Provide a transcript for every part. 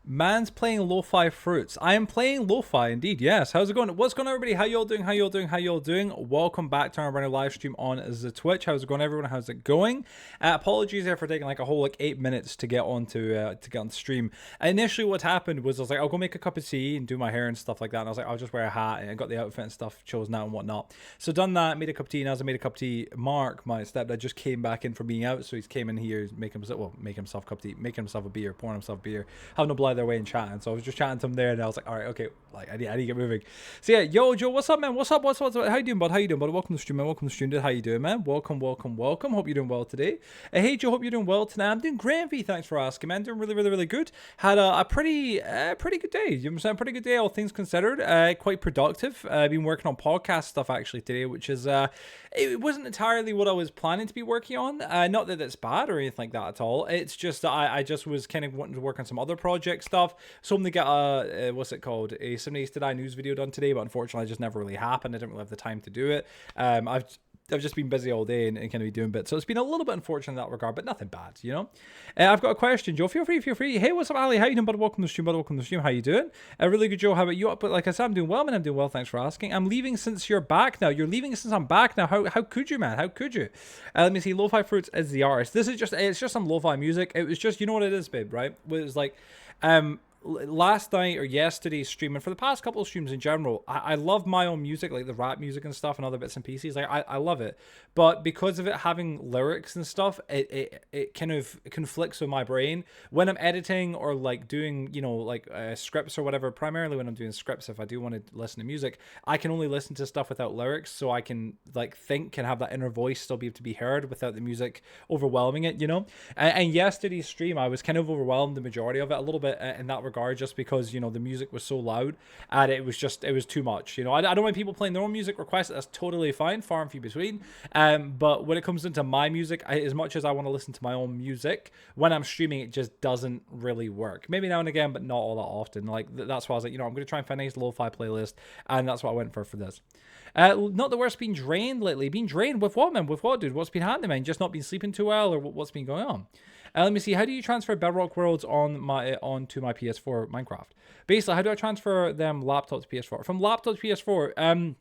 Man's playing lo-fi fruits. I am playing lo-fi indeed. Yes. How's it going? What's going on, everybody? How y'all doing? How y'all doing? How y'all doing? Welcome back to our brand new live stream on the Twitch. How's it going, everyone? How's it going? Apologies there for taking like a whole 8 minutes to get on to get on the stream. Initially, what happened was I was like, I'll go make a cup of tea and do my hair and stuff like that. And I was like, I'll just wear a hat and I got the outfit and stuff chosen out and whatnot. So done that, made a cup of tea, and as I made a cup of tea, Mark, my stepdad, just came back in from being out. So he's came in here, making himself a cup of tea, making himself a beer, pouring himself a beer, having a blather away and chatting. So I was just chatting to him there, and I was like, all right, okay, like I need to get moving. So yeah, yo, Joe, what's up, man? What's up? How you doing, bud? How you doing, bud? Welcome to the stream, man. Welcome to the stream, dude. How you doing, man? Welcome. Hope you're doing well today. Hey, Joe, hope you're doing well today. I'm doing great, V. Thanks for asking, man. Doing really good. Had a pretty good day. You know what I'm saying? Pretty good day, all things considered. Quite productive. I've been working on podcast stuff actually today, which is it wasn't entirely what I was planning to be working on. Not that it's bad or anything like that at all. It's just that I just was kind of wanting to work on some other project stuff. So I'm gonna get a what's it called, a 7 Days to Die news video done today, but unfortunately it just never really happened. I didn't really have the time to do it. I've just been busy all day and kind of be doing bits, so it's been a little bit unfortunate in that regard, but nothing bad, you know. I've got a question, Joe. Feel free. Hey, what's up, Ali? How you doing, bud? Welcome to the stream. How you doing? Really good, Joe. How about you? But like I said, I'm doing well, man. I'm doing well. Thanks for asking. I'm leaving since you're back now. You're leaving since I'm back now. How could you, man? How could you? Let me see. Lo-Fi Fruits is the artist. It's just some lo-fi music. It was just, you know what it is, babe, right? It was like, last night or yesterday streaming for the past couple of streams in general, I love my own music, like the rap music and stuff and other bits and pieces. Like I love it, but because of it having lyrics and stuff, it kind of conflicts with my brain when I'm editing or like doing, you know, like scripts or whatever. Primarily when I'm doing scripts, if I do want to listen to music, I can only listen to stuff without lyrics, so I can like think and have that inner voice still be able to be heard without the music overwhelming it, you know. And yesterday's stream, I was kind of overwhelmed the majority of it a little bit in that regard, just because, you know, the music was so loud and it was too much, you know. I don't mind people playing their own music requests. That's totally fine, far and few between. But when it comes into my music, as much as I want to listen to my own music when I'm streaming, it just doesn't really work. Maybe now and again, but not all that often. Like that's why I was like, you know, I'm going to try and find a nice lo-fi playlist, and that's what I went for this. Not the worst, being drained lately. Being drained with what, man? With what, dude? What's been happening, man? Just not been sleeping too well, or what's been going on? Let me see. How do you transfer Bedrock worlds onto my PS4 Minecraft? Basically, how do I transfer them laptop to PS4? From laptop to PS4,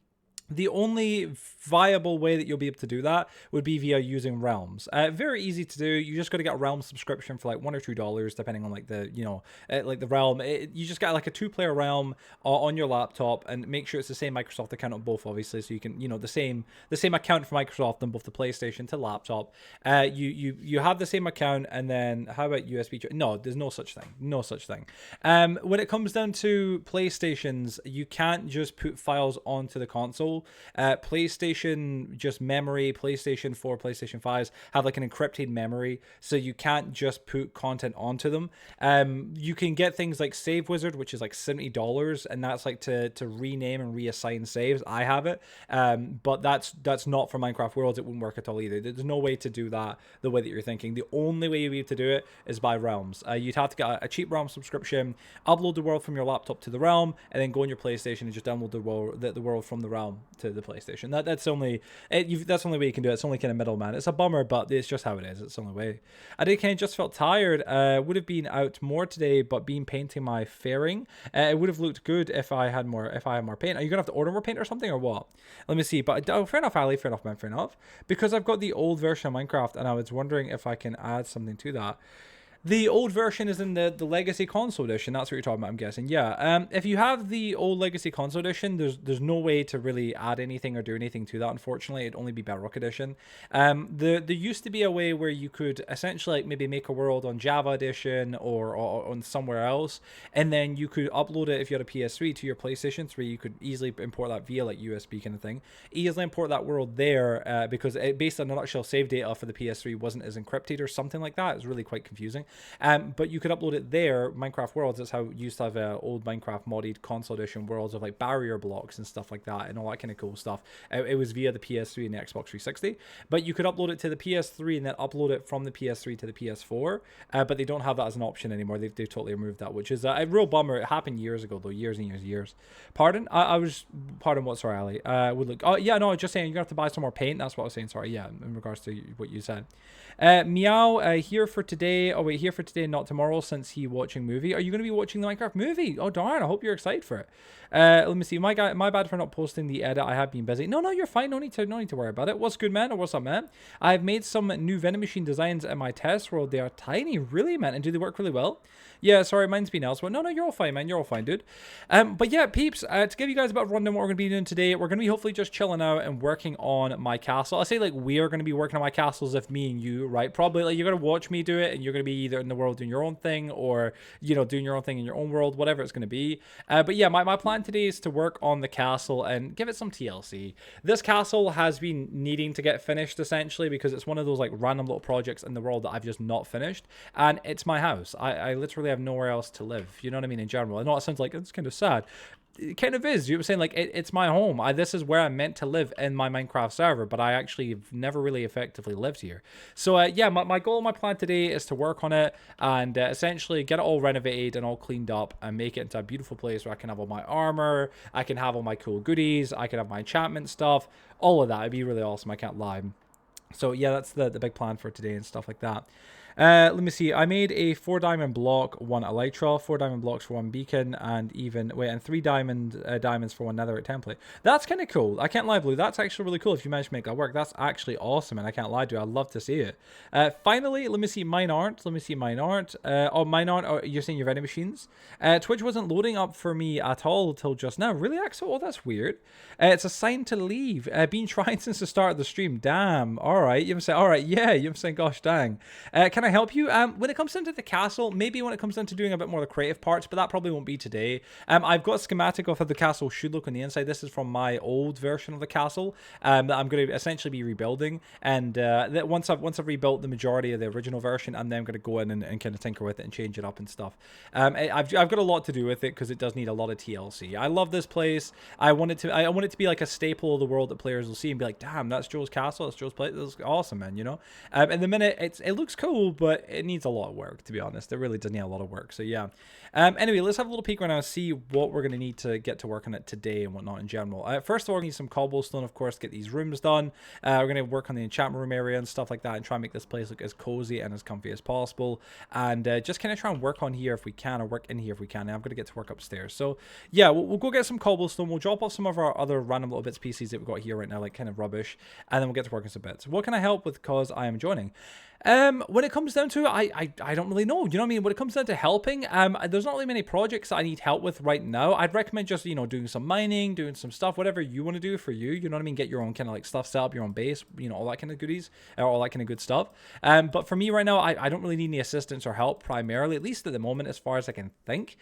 the only viable way that you'll be able to do that would be via using realms. Very easy to do. You just got to get a realm subscription for like $1 or $2, depending on like the, you know, like the realm. You just got like a 2-player realm on your laptop, and make sure it's the same Microsoft account on both, obviously, so you can, you know, the same account for Microsoft on both the PlayStation to laptop. You have the same account, and then how about USB? No, there's no such thing. No such thing. When it comes down to PlayStations, you can't just put files onto the console. PlayStation just memory, PlayStation 4, PlayStation 5s have like an encrypted memory, so you can't just put content onto them. You can get things like Save Wizard, which is like $70, and that's like to rename and reassign saves. I have it, but that's not for Minecraft Worlds. It wouldn't work at all either. There's no way to do that the way that you're thinking. The only way you'd be able to do it is by realms. You'd have to get a cheap realm subscription, upload the world from your laptop to the realm, and then go on your PlayStation and just download the world from the realm to the PlayStation. That's the only way you can do it. It's only kind of middleman. It's a bummer, but it's just how it is. It's the only way. I did kind of just felt tired. Would have been out more today, but been painting my fairing. It would have looked good if I had more paint. Are you gonna have to order more paint or something, or what? Let me see. But fair enough, Ali. Fair enough, man. Fair enough. Because I've got the old version of Minecraft, and I was wondering if I can add something to that. The old version is in the Legacy Console Edition. That's what you're talking about, I'm guessing. Yeah. If you have the old Legacy Console Edition, there's no way to really add anything or do anything to that, unfortunately. It'd only be Bedrock Edition. There used to be a way where you could essentially like maybe make a world on Java Edition or on somewhere else, and then you could upload it if you had a PS3 to your PlayStation 3. You could easily import that via like USB kind of thing. Easily import that world there because it, based on the nutshell, save data for the PS3 wasn't as encrypted or something like that. It was really quite confusing. But you could upload it there, Minecraft Worlds. That's how you used to have old Minecraft modded console edition worlds of like barrier blocks and stuff like that and all that kind of cool stuff. It was via the PS3 and the Xbox 360, but you could upload it to the PS3 and then upload it from the PS3 to the PS4, but they don't have that as an option anymore. They've totally removed that, which is a real bummer. It happened years ago though, years and years. Pardon? Pardon what, sorry, Ali? Would look, oh yeah, no, just saying you're gonna have to buy some more paint. That's what I was saying, sorry, yeah, in regards to what you said. Meow, here for today. Oh wait, here for today and not tomorrow since he watching movie. Are you going to be watching the Minecraft movie? Oh, darn. I hope you're excited for it. Let me see. My bad for not posting the edit. I have been busy. No, you're fine. No need to worry about it. What's good, man? Or what's up, man? I've made some new vending machine designs in my test world. They are tiny, really, man. And do they work really well? Yeah, sorry, mine's been elsewhere. No, you're all fine, man. You're all fine, dude. But yeah, peeps, to give you guys a bit of a rundown what we're going to be doing today, we're going to be hopefully just chilling out and working on my castle. I say like we are going to be working on my castle as if me and you, right? Probably like you're going to watch me do it and you're going to be either in the world doing your own thing or, you know, doing your own thing in your own world, whatever it's going to be. But yeah, my plan today is to work on the castle and give it some TLC. This castle has been needing to get finished essentially because it's one of those like random little projects in the world that I've just not finished. And it's my house. I literally have nowhere else to live. You know what I mean? In general. I know it sounds like it's kind of sad. It kind of is. You know what I'm saying? Like, it's my home. This is where I'm meant to live in my Minecraft server, but I actually have never really effectively lived here. So, yeah, my goal, my plan today is to work on it and essentially get it all renovated and all cleaned up and make it into a beautiful place where I can have all my armor, I can have all my cool goodies, I can have my enchantment stuff, all of that. It'd be really awesome. I can't lie. So, yeah, that's the big plan for today and stuff like that. Let me see. I made a 4 diamond block, 1 elytra, 4 diamond blocks for 1 beacon, and 3 diamonds for 1 netherite template. That's kind of cool. I can't lie, Blue. That's actually really cool if you manage to make that work. That's actually awesome, and I can't lie to you. I'd love to see it. Finally, let me see. Mine aren't. Oh, mine aren't. Oh, you're saying your vending machines? Twitch wasn't loading up for me at all until just now. Really, Axel? Oh, that's weird. It's a sign to leave. Been trying since the start of the stream. Damn. All right. You saying, all right. Yeah. You're saying, gosh, dang. Can I help you? When it comes down to the castle, maybe when it comes down to doing a bit more of the creative parts, but that probably won't be today. I've got a schematic of how the castle should look on the inside. This is from my old version of the castle that I'm going to essentially be rebuilding. And once I've rebuilt the majority of the original version, I'm then going to go in and kind of tinker with it and change it up and stuff. I've got a lot to do with it because it does need a lot of TLC. I love this place. I want it to be like a staple of the world that players will see and be like, damn, that's Joe's castle. That's Joe's place. That's awesome, man. You know. In the minute, it looks cool, but it needs a lot of work, to be honest. It really does need a lot of work. So yeah. Anyway, let's have a little peek right now and see what we're going to need to get to work on it today and whatnot in general. First of all, we need some cobblestone, of course, to get these rooms done. We're going to work on the enchantment room area and stuff like that and try and make this place look as cozy and as comfy as possible. And just kind of try and work on here if we can, or work in here if we can. And I'm going to get to work upstairs. So yeah, we'll go get some cobblestone. We'll drop off some of our other random little bits pieces that we've got here right now, like kind of rubbish. And then we'll get to work on some bits. What can I help with because I am joining? When it comes down to it, I don't really know. You know what I mean? When it comes down to helping, there's not really many projects that I need help with right now. I'd recommend just, you know, doing some mining, doing some stuff, whatever you want to do for you. You know what I mean? Get your own kind of like stuff set up, your own base, you know, all that kind of goodies, or all that kind of good stuff. But for me right now, I don't really need any assistance or help primarily, at least at the moment, as far as I can think.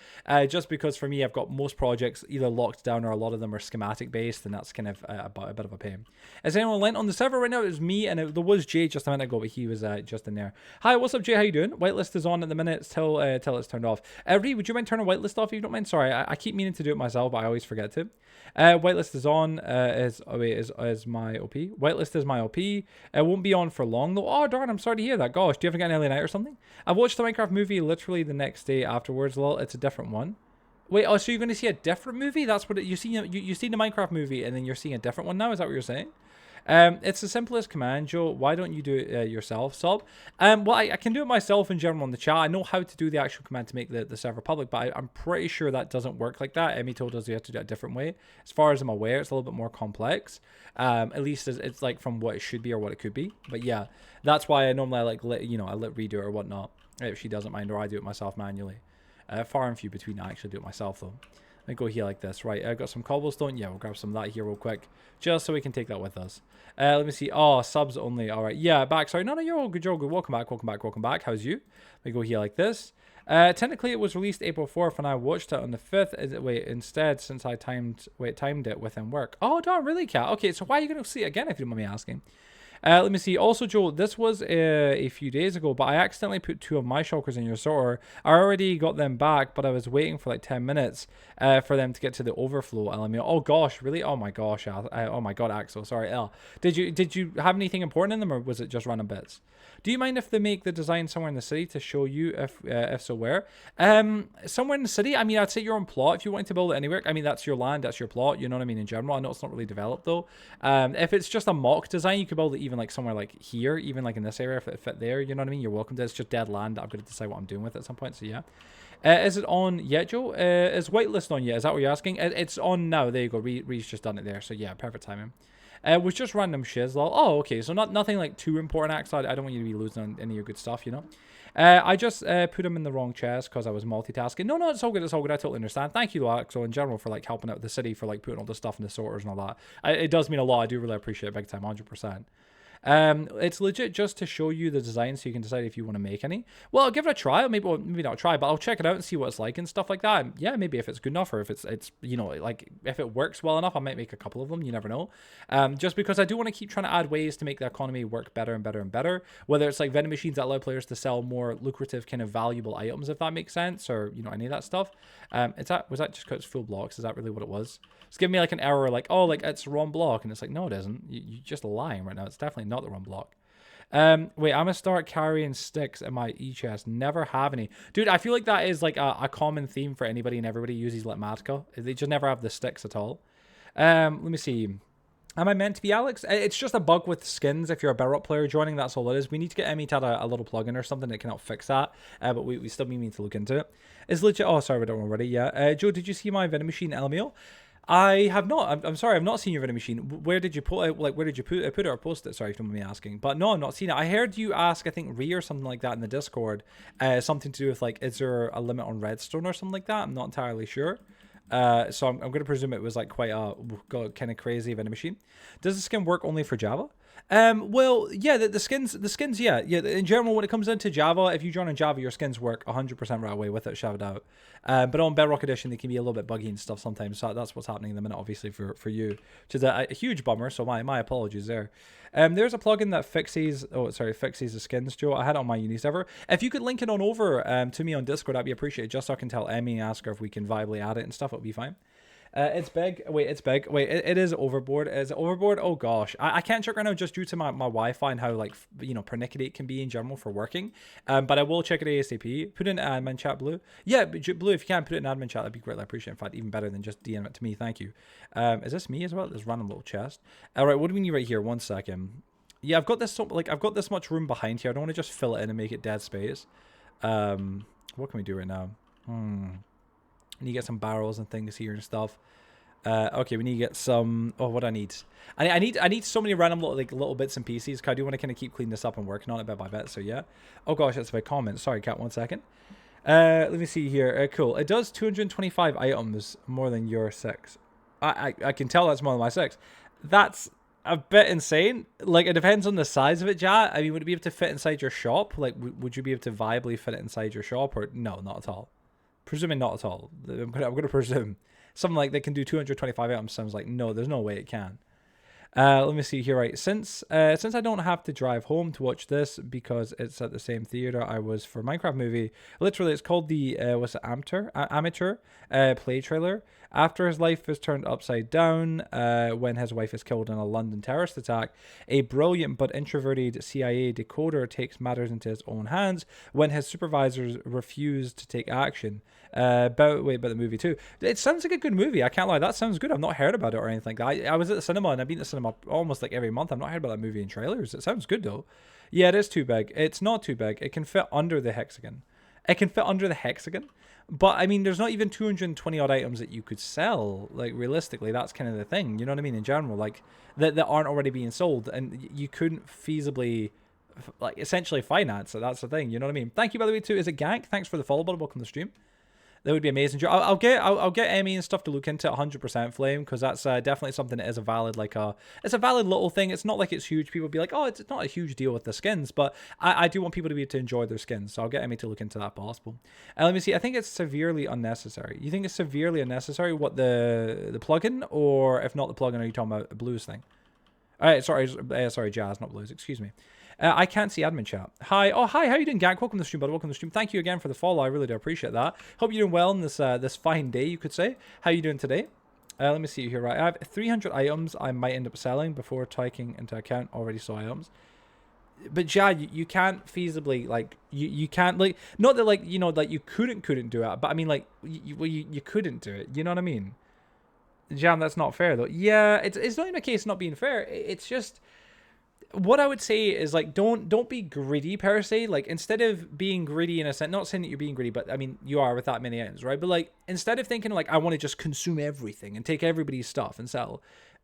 Just because for me, I've got most projects either locked down or a lot of them are schematic based, and that's kind of a bit of a pain. Is anyone lent on the server right now? It was me, and there was Jay just a minute ago, but he was just in there. Hi, what's up, Jay? How you doing? Whitelist is on at the minute till it's turned off. Ree, would you mind turning whitelist off if you don't mind? Sorry, I keep meaning to do it myself, but I always forget to. Whitelist is on. Is my OP? Whitelist is my OP. It won't be on for long though. Oh darn, I'm sorry to hear that. Gosh, do you ever get an early night or something? I watched the Minecraft movie literally the next day afterwards. Well, it's a different one. Wait, oh, so you're going to see a different movie? That's what you see. You seen the Minecraft movie and then you're seeing a different one now. Is that what you're saying? It's as simple as Catmanjoe. Why don't you do it yourself, Sob? Well, I can do it myself in general in the chat. I know how to do the actual command to make the server public, but I'm pretty sure that doesn't work like that. Emmy told us you have to do it a different way. As far as I'm aware, it's a little bit more complex. At least it's like from what it should be or what it could be. But yeah, that's why I normally I let redo it or whatnot if she doesn't mind, or I do it myself manually. Far and few between. I actually do it myself though. Let me go here like this. Right, I got some cobblestone. Yeah, we'll grab some of that here real quick, just so we can take that with us. Let me see. Oh, subs only. All right. Yeah, back. Sorry. No, you're all good. You're all good. Welcome back. How's you? Let me go here like this. Technically, it was released April 4th, and I watched it on the 5th. Wait, instead, since I timed it within work. Oh, darn, really, Cat? Okay, so why are you going to see it again, if you don't mind me asking? Let me see. Also, Joe, this was a few days ago, but I accidentally put 2 of my shulkers in your sorter. I already got them back, but I was waiting for like 10 minutes for them to get to the overflow LMAO. Oh gosh, really? Oh my gosh. Oh my god, Axel. Sorry, L. Did you have anything important in them, or was it just random bits? Do you mind if they make the design somewhere in the city to show you if so where? Somewhere in the city? I mean, I'd say your own plot if you wanted to build it anywhere. I mean, that's your land, that's your plot. You know what I mean? In general, I know it's not really developed though. If it's just a mock design, you could build it even even like somewhere like here, even like in this area, if it fit there, you know what I mean? You're welcome to. It's just dead land that I've got to decide what I'm doing with it at some point. So yeah. Is it on yet, Joe? Is whitelist on yet? Is that what you're asking? It's on now. There you go. Reed's just done it there. So yeah, perfect timing. Was just random shiz, lol. Oh, okay. So nothing like too important, actually. I don't want you to be losing on any of your good stuff, you know? I just put him in the wrong chest because I was multitasking. No, it's all good. It's all good. I totally understand. Thank you, Axel, in general, for like helping out the city, for like putting all the stuff in the sorters and all that. It does mean a lot. I do really appreciate it big time, 100%. It's legit just to show you the design so you can decide if you want to make any. Well, I'll give it a try. Maybe not try, but I'll check it out and see what it's like and stuff like that. And yeah, maybe if it's good enough, or if it's you know, like if it works well enough, I might make a couple of them. You never know. Just because I do want to keep trying to add ways to make the economy work better and better and better. Whether it's like vending machines that allow players to sell more lucrative kind of valuable items, if that makes sense, or you know, any of that stuff. Was that just because it's full blocks? Is that really what it was? It's giving me like an error, like, oh, like it's wrong block, and it's like, no, it isn't. You're just lying right now. It's definitely not the wrong block. Wait, I'm gonna start carrying sticks in my e-chest. Never have any. Dude, I feel like that is like a common theme for anybody and everybody who uses Litmatica. They just never have the sticks at all. Let me see. Am I meant to be Alex? It's just a bug with skins. If you're a Bedrock player joining, that's all it is. We need to get Emmy to add a little plugin or something that can help fix that. But we still need to look into it. It's legit. Oh, sorry, we don't already. Yeah. Joe, did you see my vending machine LMAO? I have not. I'm sorry, I've not seen your vending machine. Where did you put it? Like, where did you put it or post it? Sorry if you don't mind me asking. But no, I've not seen it. I heard you ask, I think, Ree or something like that in the Discord. Something to do with, like, is there a limit on redstone or something like that? I'm not entirely sure. So I'm going to presume it was, like, quite a kind of crazy vending machine. Does the skin work only for Java? Well, yeah, the skins, yeah. In general, when it comes into Java, if you join on Java, your skins work 100% right away with it, shout out. But on Bedrock Edition, they can be a little bit buggy and stuff sometimes. So that's what's happening in the minute, obviously, for you, which is a huge bummer. So my apologies there. There's a plugin that fixes the skins, Joe. I had it on my uni server. If you could link it on over to me on Discord, that'd be appreciated. Just so I can tell Emmy and ask her if we can viably add it and stuff. It'll be fine. It's big. Wait, it's big. Wait, it is overboard. Is it overboard? Oh gosh, I can't check right now just due to my Wi-Fi and how, like, you know, pernickety it can be in general for working. But I will check it ASAP. Put it in admin chat, Blue. Yeah, Blue, if you can put it in admin chat, that'd be greatly appreciated. In fact, even better than just DM it to me. Thank you. Is this me as well? This random little chest. All right, what do we need right here? 1 second. Yeah, I've got this. I've got this much room behind here. I don't want to just fill it in and make it dead space. What can we do right now? I need to get some barrels and things here and stuff. Okay, we need to get some. Oh, what I need? I need so many random little bits and pieces. Cause I do want to kind of keep cleaning this up and working on it bit by bit. So yeah. Oh gosh, that's a big comment. Sorry, Cat. 1 second. Let me see here. Cool. It does 225 items more than your 6. I can tell that's more than my 6. That's a bit insane. Like, it depends on the size of it, Jat. I mean, would it be able to fit inside your shop? Like, would you be able to viably fit it inside your shop, or no, not at all? Presuming not at all. I'm gonna presume something like that can do 225 items sounds like no, there's no way it can. Let me see here. Right, since I don't have to drive home to watch this because it's at the same theater I was for Minecraft movie. Literally, it's called the amateur play trailer. After his life is turned upside down when his wife is killed in a London terrorist attack, a brilliant but introverted CIA decoder takes matters into his own hands when his supervisors refuse to take action. About the movie too. It sounds like a good movie. I can't lie. That sounds good. I've not heard about it or anything. I was at the cinema and I've been to the cinema almost like every month. I've not heard about that movie in trailers. It sounds good though. Yeah, it is too big. It's not too big. It can fit under the hexagon. But I mean, there's not even 220 odd items that you could sell. Like, realistically, that's kind of the thing. You know what I mean? In general, like that aren't already being sold, and you couldn't feasibly, like, essentially finance it. That's the thing. You know what I mean? Thank you, by the way, too. Is it Gank? Thanks for the follow, bud. Welcome to the stream. That would be amazing. I'll get Emmy and stuff to look into 100% Flame, because that's definitely something that is a valid, like, it's a valid little thing. It's not like it's huge. People be like, oh, it's not a huge deal with the skins, but I do want people to be able to enjoy their skins, so I'll get Emmy to look into that possible. Let me see. I think it's severely unnecessary. You think it's severely unnecessary? What, the plugin, or if not the plugin, are you talking about a Blues thing? All right, sorry, Jazz, not Blues. Excuse me. I can't see admin chat. Hi. Oh, hi. How you doing, Gank? Welcome to the stream, bud. Welcome to the stream. Thank you again for the follow. I really do appreciate that. Hope you're doing well in this fine day, you could say. How you doing today? Let me see here. Right, I have 300 items I might end up selling before taking into account already saw items. But Jad, you can't feasibly, like, you can't, like, not that, like, you know, like, you couldn't do it, but I mean, like, you couldn't do it. You know what I mean? Jam, that's not fair though. Yeah, it's not even a case of not being fair. It's just, what I would say is like don't be greedy per se. Like instead of being greedy in a sense, not saying that you're being greedy, but I mean you are with that many items, right? But like instead of thinking like I want to just consume everything and take everybody's stuff and sell,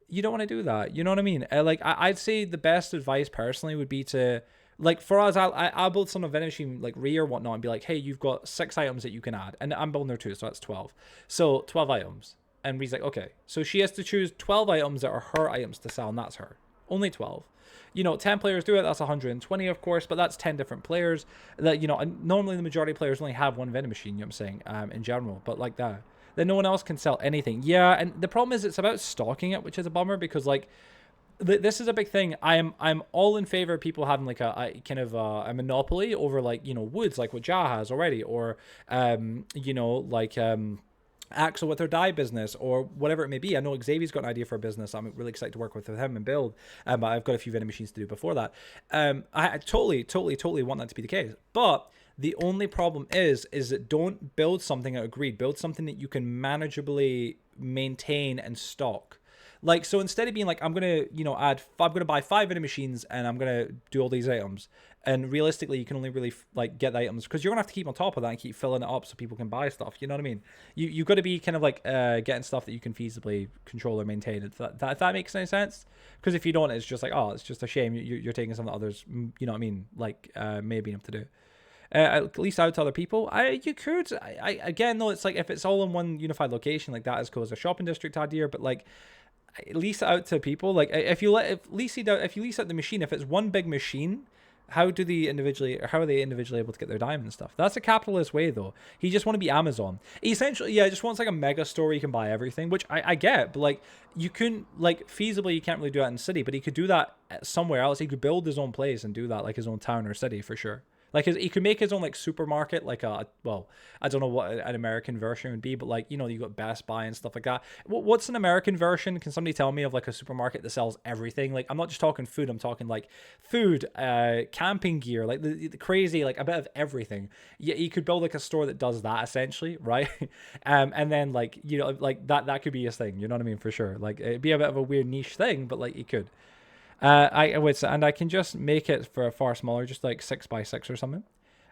you don't want to do that. You know what I mean? Like I'd say the best advice personally would be to like for us, I'll build some vending machine like Rhea or whatnot and be like, hey, you've got 6 items that you can add, and I'm building her too, so that's 12. So 12 items, and Rhea's like, okay, so she has to choose 12 items that are her items to sell, and that's her only 12. 10 players do it, that's 120, of course, but that's 10 different players. That, normally the majority of players only have one vending machine, you know what I'm saying, in general, but like that. Then no one else can sell anything. Yeah, and the problem is it's about stocking it, which is a bummer because, like, this is a big thing. I'm all in favor of people having like a kind of a monopoly over like woods like what Ja has already, or Axel with their dye business or whatever it may be. I know Xavier's got an idea for a business. I'm really excited to work with him and build. But I've got a few vending machines to do before that. I totally want that to be the case. But the only problem is that don't build something out of greed. Build something that you can manageably maintain and stock. Like, so instead of being like, I'm going to buy 5 vending machines and I'm going to do all these items. And realistically, you can only really like get the items because you're going to have to keep on top of that and keep filling it up so people can buy stuff. You know what I mean? You've got to be kind of like getting stuff that you can feasibly control or maintain. If that makes any sense. Because if you don't, it's just like, oh, it's just a shame. You're taking something that others, you know what I mean? Like, may have been able to do. At least out to other people. You could. Again, though, it's like if it's all in one unified location, like that is cool as a shopping district idea, but like, lease it out to people. Like if you lease out the machine, if it's one big machine, how are they individually able to get their diamond stuff? That's a capitalist way though. He just want to be Amazon. He essentially, yeah, just wants like a mega store where you can buy everything, which I get, but like you couldn't, like, feasibly you can't really do that in the city, but he could do that somewhere else. He could build his own place and do that, like his own town or city for sure. Like he could make his own like supermarket, like I don't know what an American version would be, but like you got Best Buy and stuff like that. What's an American version? Can somebody tell me of like a supermarket that sells everything? Like I'm not just talking food, I'm talking like food, camping gear, like the crazy, like a bit of everything. Yeah, you could build like a store that does that essentially, right? And then like like that could be his thing. You know what I mean? For sure. Like it'd be a bit of a weird niche thing, but like you could. I can just make it for a far smaller, just like 6x6 or something.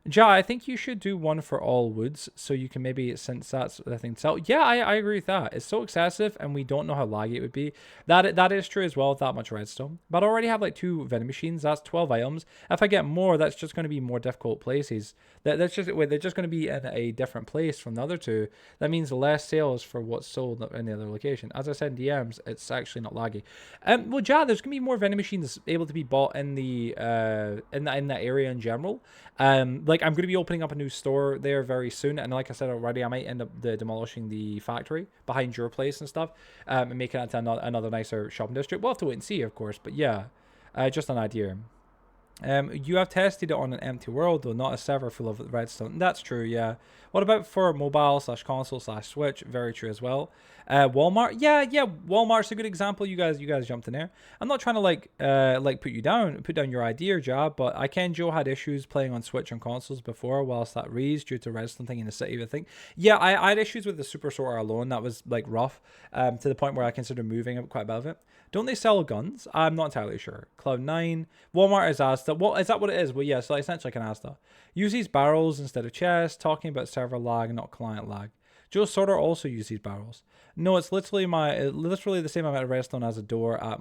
Ja, I think you should do one for all woods, so you can maybe, since that's the thing to sell. Yeah, I agree with that. It's so excessive, and we don't know how laggy it would be. That is true as well with that much redstone. But I already have like 2 vending machines. That's 12 items. If I get more, that's just going to be more difficult places. They're just going to be in a different place from the other 2. That means less sales for what's sold in the other location. As I said in DMs, it's actually not laggy. Well, Ja, there's going to be more vending machines able to be bought in the in that area in general. Like I'm going to be opening up a new store there very soon, and like I said already, I might end up demolishing the factory behind your place and stuff, and making it into another nicer shopping district. We'll have to wait and see, of course, but yeah, just an idea. You have tested it on an empty world, though, not a server full of redstone. That's true, yeah. What about for mobile/console/Switch? Very true as well. Walmart, yeah, Walmart's a good example. You guys jumped in there. I'm not trying to like put down your idea, Job, but Joe had issues playing on Switch and consoles before, whilst that raised due to redstone thing in the city. I think, yeah, I had issues with the Super Sorter alone. That was like rough, to the point where I considered moving quite a bit of it. Don't they sell guns? I'm not entirely sure. Cloud9. Walmart is Asda. Well, is that what it is? Well, yeah, so essentially like an Asda. Use these barrels instead of chests. Talking about server lag, not client lag. Joe Sorter also use these barrels. No, it's literally the same amount of redstone as a door at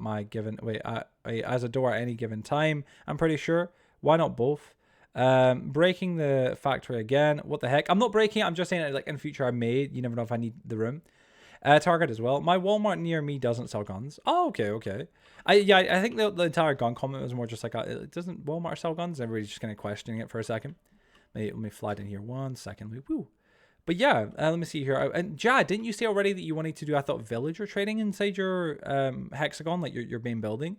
as a door at any given time. I'm pretty sure. Why not both? Breaking the factory again. What the heck? I'm not breaking it. I'm just saying it like in future I may. You never know if I need the room. Target as well. My Walmart near me doesn't sell guns. Oh, okay. I think the entire gun comment was more just like, doesn't Walmart sell guns? Everybody's just kind of questioning it for a second. Let me fly in here 1 second. Woo. But yeah, let me see here. And Ja, didn't you say already that you wanted to do, I thought, villager trading inside your hexagon, like your main building?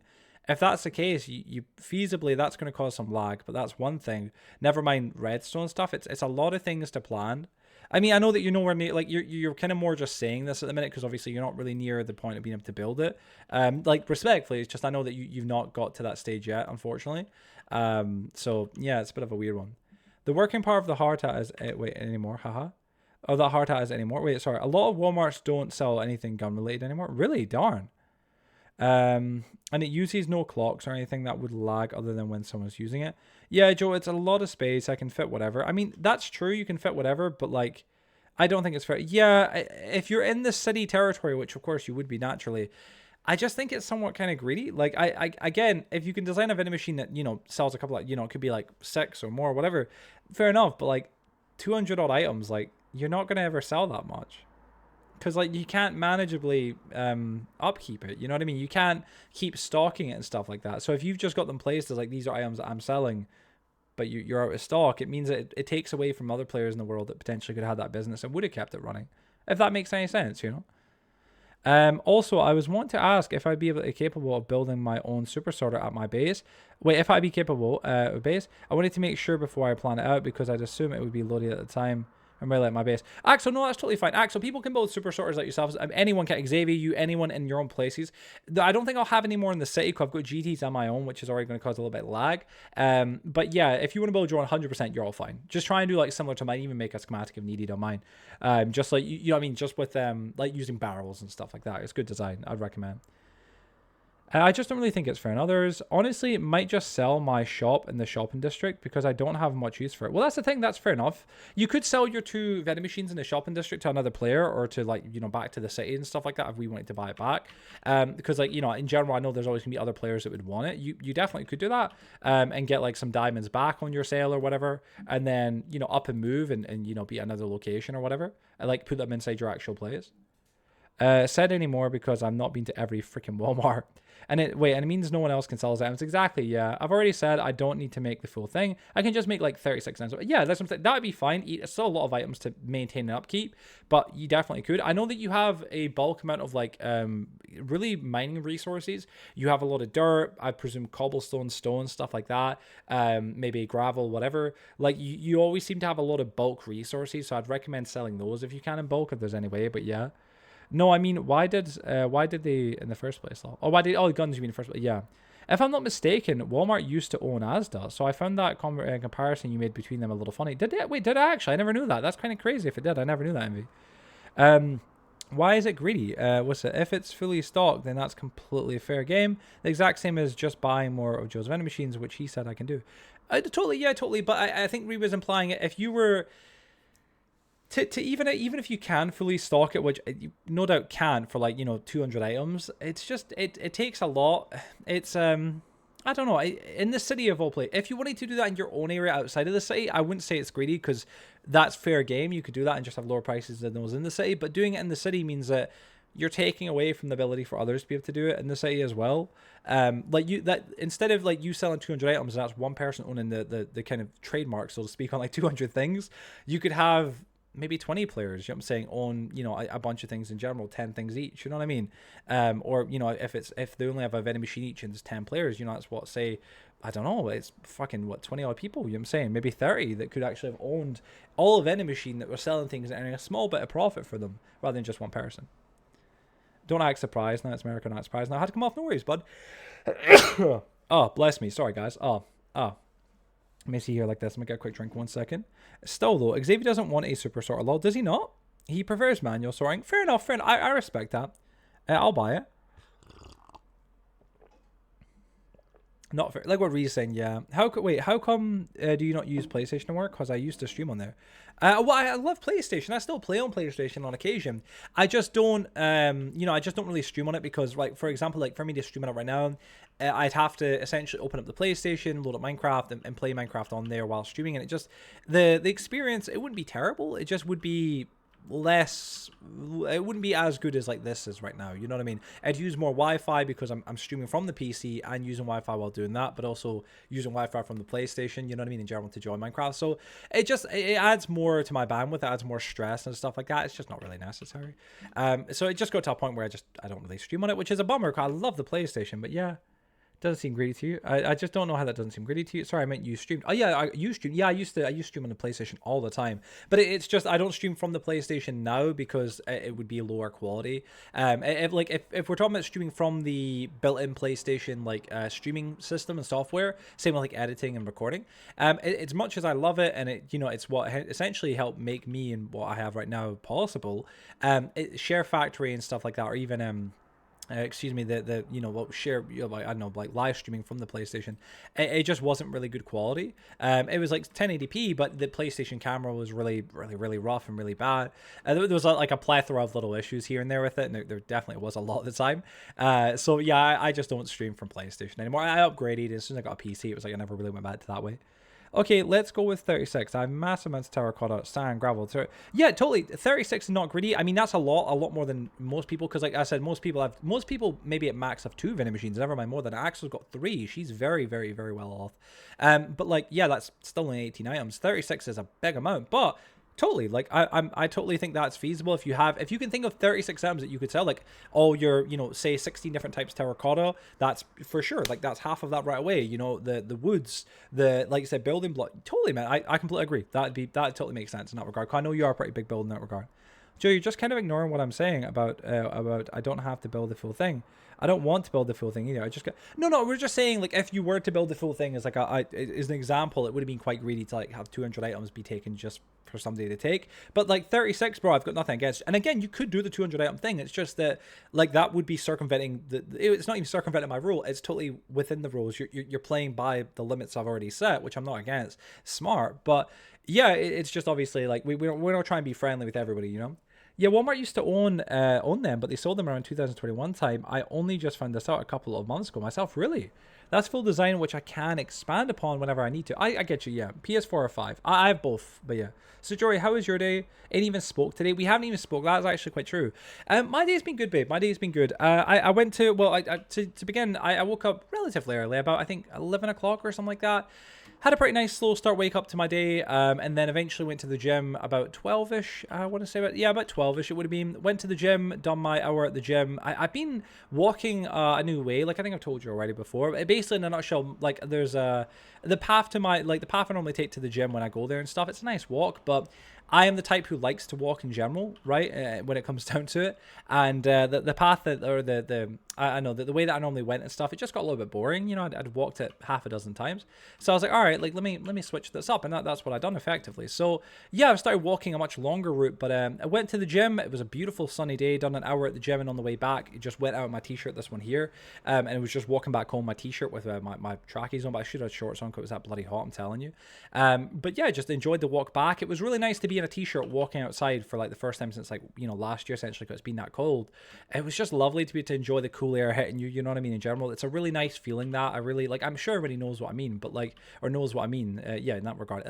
If that's the case, you feasibly, that's going to cause some lag, but that's one thing. Never mind redstone stuff. It's a lot of things to plan. I mean, I know that you're nowhere near, like, you're kind of more just saying this at the minute because obviously you're not really near the point of being able to build it. Like, respectfully, it's just I know that you've not got to that stage yet, unfortunately. So, yeah, it's a bit of a weird one. The working power of the hard hat is, wait, anymore, haha. Oh, that hard hat is anymore. Wait, sorry. A lot of Walmarts don't sell anything gun-related anymore. Really? Darn. And it uses no clocks or anything that would lag other than when someone's using it. Yeah, Joe, it's a lot of space. I can fit whatever. I mean, that's true. You can fit whatever, but like, I don't think it's fair. Yeah, if you're in the city territory, which of course you would be naturally, I just think it's somewhat kind of greedy. Like, I again, if you can design a vending machine that, sells a couple of, it could be like 6 or more, whatever, fair enough. But like 200 odd items, like, you're not going to ever sell that much. Because, like, you can't manageably upkeep it. You know what I mean? You can't keep stocking it and stuff like that. So if you've just got them placed as, like, these are items that I'm selling, but you're out of stock, it means that it takes away from other players in the world that potentially could have had that business and would have kept it running. If that makes any sense, Also, I was wanting to ask if I'd be capable of building my own super sorter at my base. Wait, if I'd be capable of base, I wanted to make sure before I plan it out because I'd assume it would be loaded at the time. I'm really like my base. Axel, no, that's totally fine. Axel, people can build super sorters like yourselves. Anyone can, Xavier, you, anyone in your own places. I don't think I'll have any more in the city because I've got GTs on my own, which is already going to cause a little bit of lag. But yeah, if you want to build your own 100%, you're all fine. Just try and do like similar to mine, even make a schematic if needed on mine. Just like, you know what I mean? Just with like using barrels and stuff like that. It's good design. I'd recommend. I just don't really think it's fair in others. Honestly, it might just sell my shop in the shopping district because I don't have much use for it. Well, that's the thing. That's fair enough. You could sell your 2 vending machines in the shopping district to another player or to, like, back to the city and stuff like that if we wanted to buy it back. Because, like, in general, I know there's always going to be other players that would want it. You definitely could do that and get, like, some diamonds back on your sale or whatever. And then, up and move and be at another location or whatever. And, like, put them inside your actual place. Said anymore because I'm not been to every freaking Walmart. And it means no one else can sell his items. Exactly, yeah. I've already said I don't need to make the full thing. I can just make like 36 items. Yeah, that's something that would be fine. It's still a lot of items to maintain and upkeep, but you definitely could. I know that you have a bulk amount of like really mining resources. You have a lot of dirt, I presume cobblestone, stone, stuff like that. Maybe gravel, whatever. Like you always seem to have a lot of bulk resources, so I'd recommend selling those if you can in bulk if there's any way, but yeah. No, I mean, why did they in the first place? Oh, guns you mean in the first place? Yeah. If I'm not mistaken, Walmart used to own Asda, so I found that comparison you made between them a little funny. Did it? Wait, did I actually? I never knew that. That's kind of crazy if it did. I never knew that, Envy. Why is it greedy? What's it? If it's fully stocked, then that's completely a fair game. The exact same as just buying more of Joe's vending machines, which he said I can do. Totally, yeah, totally. But I think Reed was implying it. If you were... To even if you can fully stock it, which you no doubt can for like 200 items, it's just it takes a lot. It's I don't know, in the city of all place, if you wanted to do that in your own area outside of the city, I wouldn't say it's greedy because that's fair game. You could do that and just have lower prices than those in the city, but doing it in the city means that you're taking away from the ability for others to be able to do it in the city as well. Instead of like you selling 200 items and that's one person owning the kind of trademark, so to speak, on like 200 things, you could have maybe 20 players, I'm saying, own, a bunch of things in general, 10 things each, you know what I mean? Or, if they only have a vending machine each and there's 10 players, that's what, say, I don't know, it's fucking, 20 odd people, you know what I'm saying? Maybe 30 that could actually have owned all of vending machine that were selling things and earning a small bit of profit for them, rather than just one person. Don't act surprised. Now it's America, not surprised. Now I had to come off, no worries, bud. Oh, bless me. Sorry, guys. Oh. Let me see here like this. I'm going to get a quick drink 1 second. Still, though, Xavier doesn't want a super sorter. Lol, does he not? He prefers manual sorting. Fair enough. I respect that. I'll buy it. Not fair. Like what Ree's saying, yeah. How come do you not use PlayStation to work? Because I used to stream on there. Well, I love PlayStation. I still play on PlayStation on occasion. I just don't, I just don't really stream on it because, like, for example, like for me to stream on it right now, I'd have to essentially open up the PlayStation, load up Minecraft, and play Minecraft on there while streaming. And it just, the experience, it wouldn't be terrible. It just would be less, it wouldn't be as good as like this is right now, you know what I mean? I'd use more Wi-Fi because I'm streaming from the PC and using Wi-Fi while doing that, but also using Wi-Fi from the PlayStation, you know what I mean, in general, to join Minecraft. So it adds more to my bandwidth, it adds more stress and stuff like that. It's just not really necessary. So it just got to a point where I don't really stream on it, which is a bummer because I love the PlayStation. But yeah, doesn't seem greedy to you. I just don't know how that doesn't seem greedy to you. Sorry, I meant you streamed. Oh yeah, you stream. Yeah, I used to stream on the PlayStation all the time. But it's just I don't stream from the PlayStation now because it would be lower quality. If we're talking about streaming from the built-in PlayStation like streaming system and software, same with like editing and recording. As much as I love it and it's what essentially helped make me and what I have right now possible. Share Factory and stuff like that, or even excuse me, the you know, what share, you know, like, I don't know, like live streaming from the PlayStation, it just wasn't really good quality. It was like 1080p, but the PlayStation camera was really rough and really bad. There was like a plethora of little issues here and there with it, and there definitely was a lot of the time. So yeah, I just don't stream from PlayStation anymore. I upgraded as soon as I got a PC. It was like I never really went back to that way. Okay, let's go with 36. I have massive amounts of terracotta, sand, gravel. Yeah, totally. 36 is not greedy. I mean, that's a lot more than most people. Because, like I said, most people maybe at max have 2 vending machines. Never mind more than Axel's got 3. She's very well off. But like, yeah, that's still only 18 items. 36 is a big amount, but totally, like I totally think that's feasible. If you can think of 36 items that you could sell, like all your, you know, say 16 different types of terracotta, that's for sure, like that's half of that right away. You know, the woods, the, like I said, building block, totally, man. I completely agree. That totally makes sense in that regard. I know you are a pretty big build in that regard. Joe, you're just kind of ignoring what I'm saying about I don't have to build the full thing. I don't want to build the full thing either. I just got no. We're just saying, like, if you were to build the full thing as like as an example, it would have been quite greedy to like have 200 items be taken just for somebody to take. But like 36, bro, I've got nothing against. And again, you could do the 200 item thing. It's just that like that would be circumventing it's not even circumventing my rule. It's totally within the rules. You're playing by the limits I've already set, which I'm not against. Smart, but yeah, it's just obviously like we're not trying to be friendly with everybody, you know. Yeah, Walmart used to own them, but they sold them around 2021 time. I only just found this out a couple of months ago myself. Really? That's full design, which I can expand upon whenever I need to. I get you, yeah. PS4 or 5. I have both, but yeah. So, Jory, how was your day? Ain't even spoke today. We haven't even spoke. That's actually quite true. My day's been good, babe. My day's been good. I went to, well, to begin, I woke up relatively early, about, I think, 11 o'clock or something like that. Had a pretty nice slow start, wake up to my day, and then eventually went to the gym about 12ish. I want to say about 12ish it would have been. Went to the gym, done my hour at the gym. I've been walking a new way, like I think I've told you already before. Basically, in a nutshell, like there's the path to the path I normally take to the gym when I go there and stuff. It's a nice walk, but I am the type who likes to walk in general, right? When it comes down to it, and the path that, or I know that the way that I normally went and stuff, it just got a little bit boring. You know, I'd walked it half a dozen times, so I was like, all right, like let me switch this up, and that's what I done effectively. So yeah, I started walking a much longer route, but I went to the gym. It was a beautiful sunny day. Done an hour at the gym, and on the way back, it just went out in my t-shirt, this one here, and it was just walking back home, my t-shirt with my trackies on, but I should have shorts on because it was that bloody hot. I'm telling you. But yeah, just enjoyed the walk back. It was really nice to be in a t-shirt walking outside for like the first time since like, you know, last year essentially, because it's been that cold. It was just lovely to be to enjoy the cool air hitting you, you know what I mean, in general. It's a really nice feeling that I really like. I'm sure everybody knows what I mean, but like, or knows what I mean, yeah, in that regard.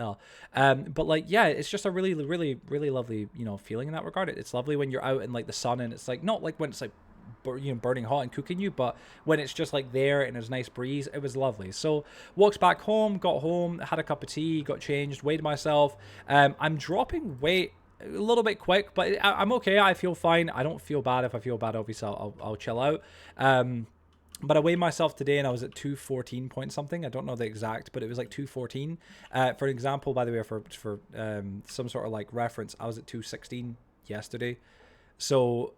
But like, yeah, it's just a really lovely, you know, feeling in that regard. It's lovely when you're out in like the sun, and it's like not like when it's like, you know, burning hot and cooking you, but when it's just like there and there's a nice breeze, it was lovely. So walked back home, got home, had a cup of tea, got changed, weighed myself. I'm dropping weight a little bit quick, but I'm okay. I feel fine. I don't feel bad. If I feel bad, obviously I'll chill out. But I weighed myself today and I was at 214 point something. I don't know the exact, but it was like 214. For example, by the way, for some sort of like reference, I was at 216 yesterday. So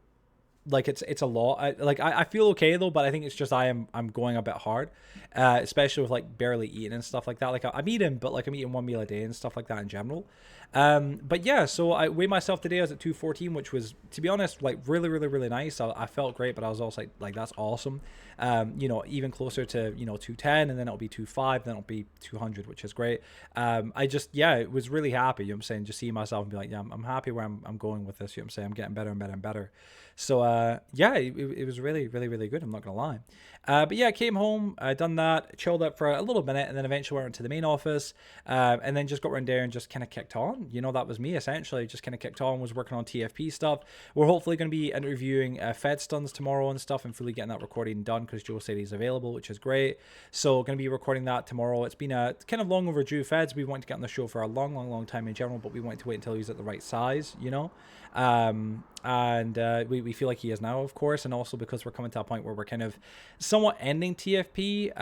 like it's a lot. I feel okay though, but I think it's just I'm going a bit hard, especially with like barely eating and stuff like that. Like I'm eating, but like I'm eating one meal a day and stuff like that in general. But yeah, so I weighed myself today. I was at 214, which was, to be honest, like really nice. I felt great, but I was also like that's awesome. You know, even closer to, you know, 210, and then it'll be 25, then it'll be 200, which is great. I just, yeah, it was really happy. You know what I'm saying? Just seeing myself and be like, yeah, I'm happy where I'm going with this. You know what I'm saying? I'm getting better and better and better. So yeah, it was really good. I'm not gonna lie. But yeah, I came home, done that, chilled up for a little minute, and then eventually went to the main office, and then just got around there and just kind of kicked on. You know, that was me essentially. Just kind of kicked on, was working on TFP stuff. We're hopefully going to be interviewing Fed Stuns tomorrow and stuff, and fully getting that recording done because Joe said he's available, which is great. So going to be recording that tomorrow. It's been a kind of long overdue Feds. We wanted to get on the show for a long time in general, but we wanted to wait until he was at the right size, you know. And we feel like he is now, of course, and also because we're coming to a point where we're kind of somewhat ending TFP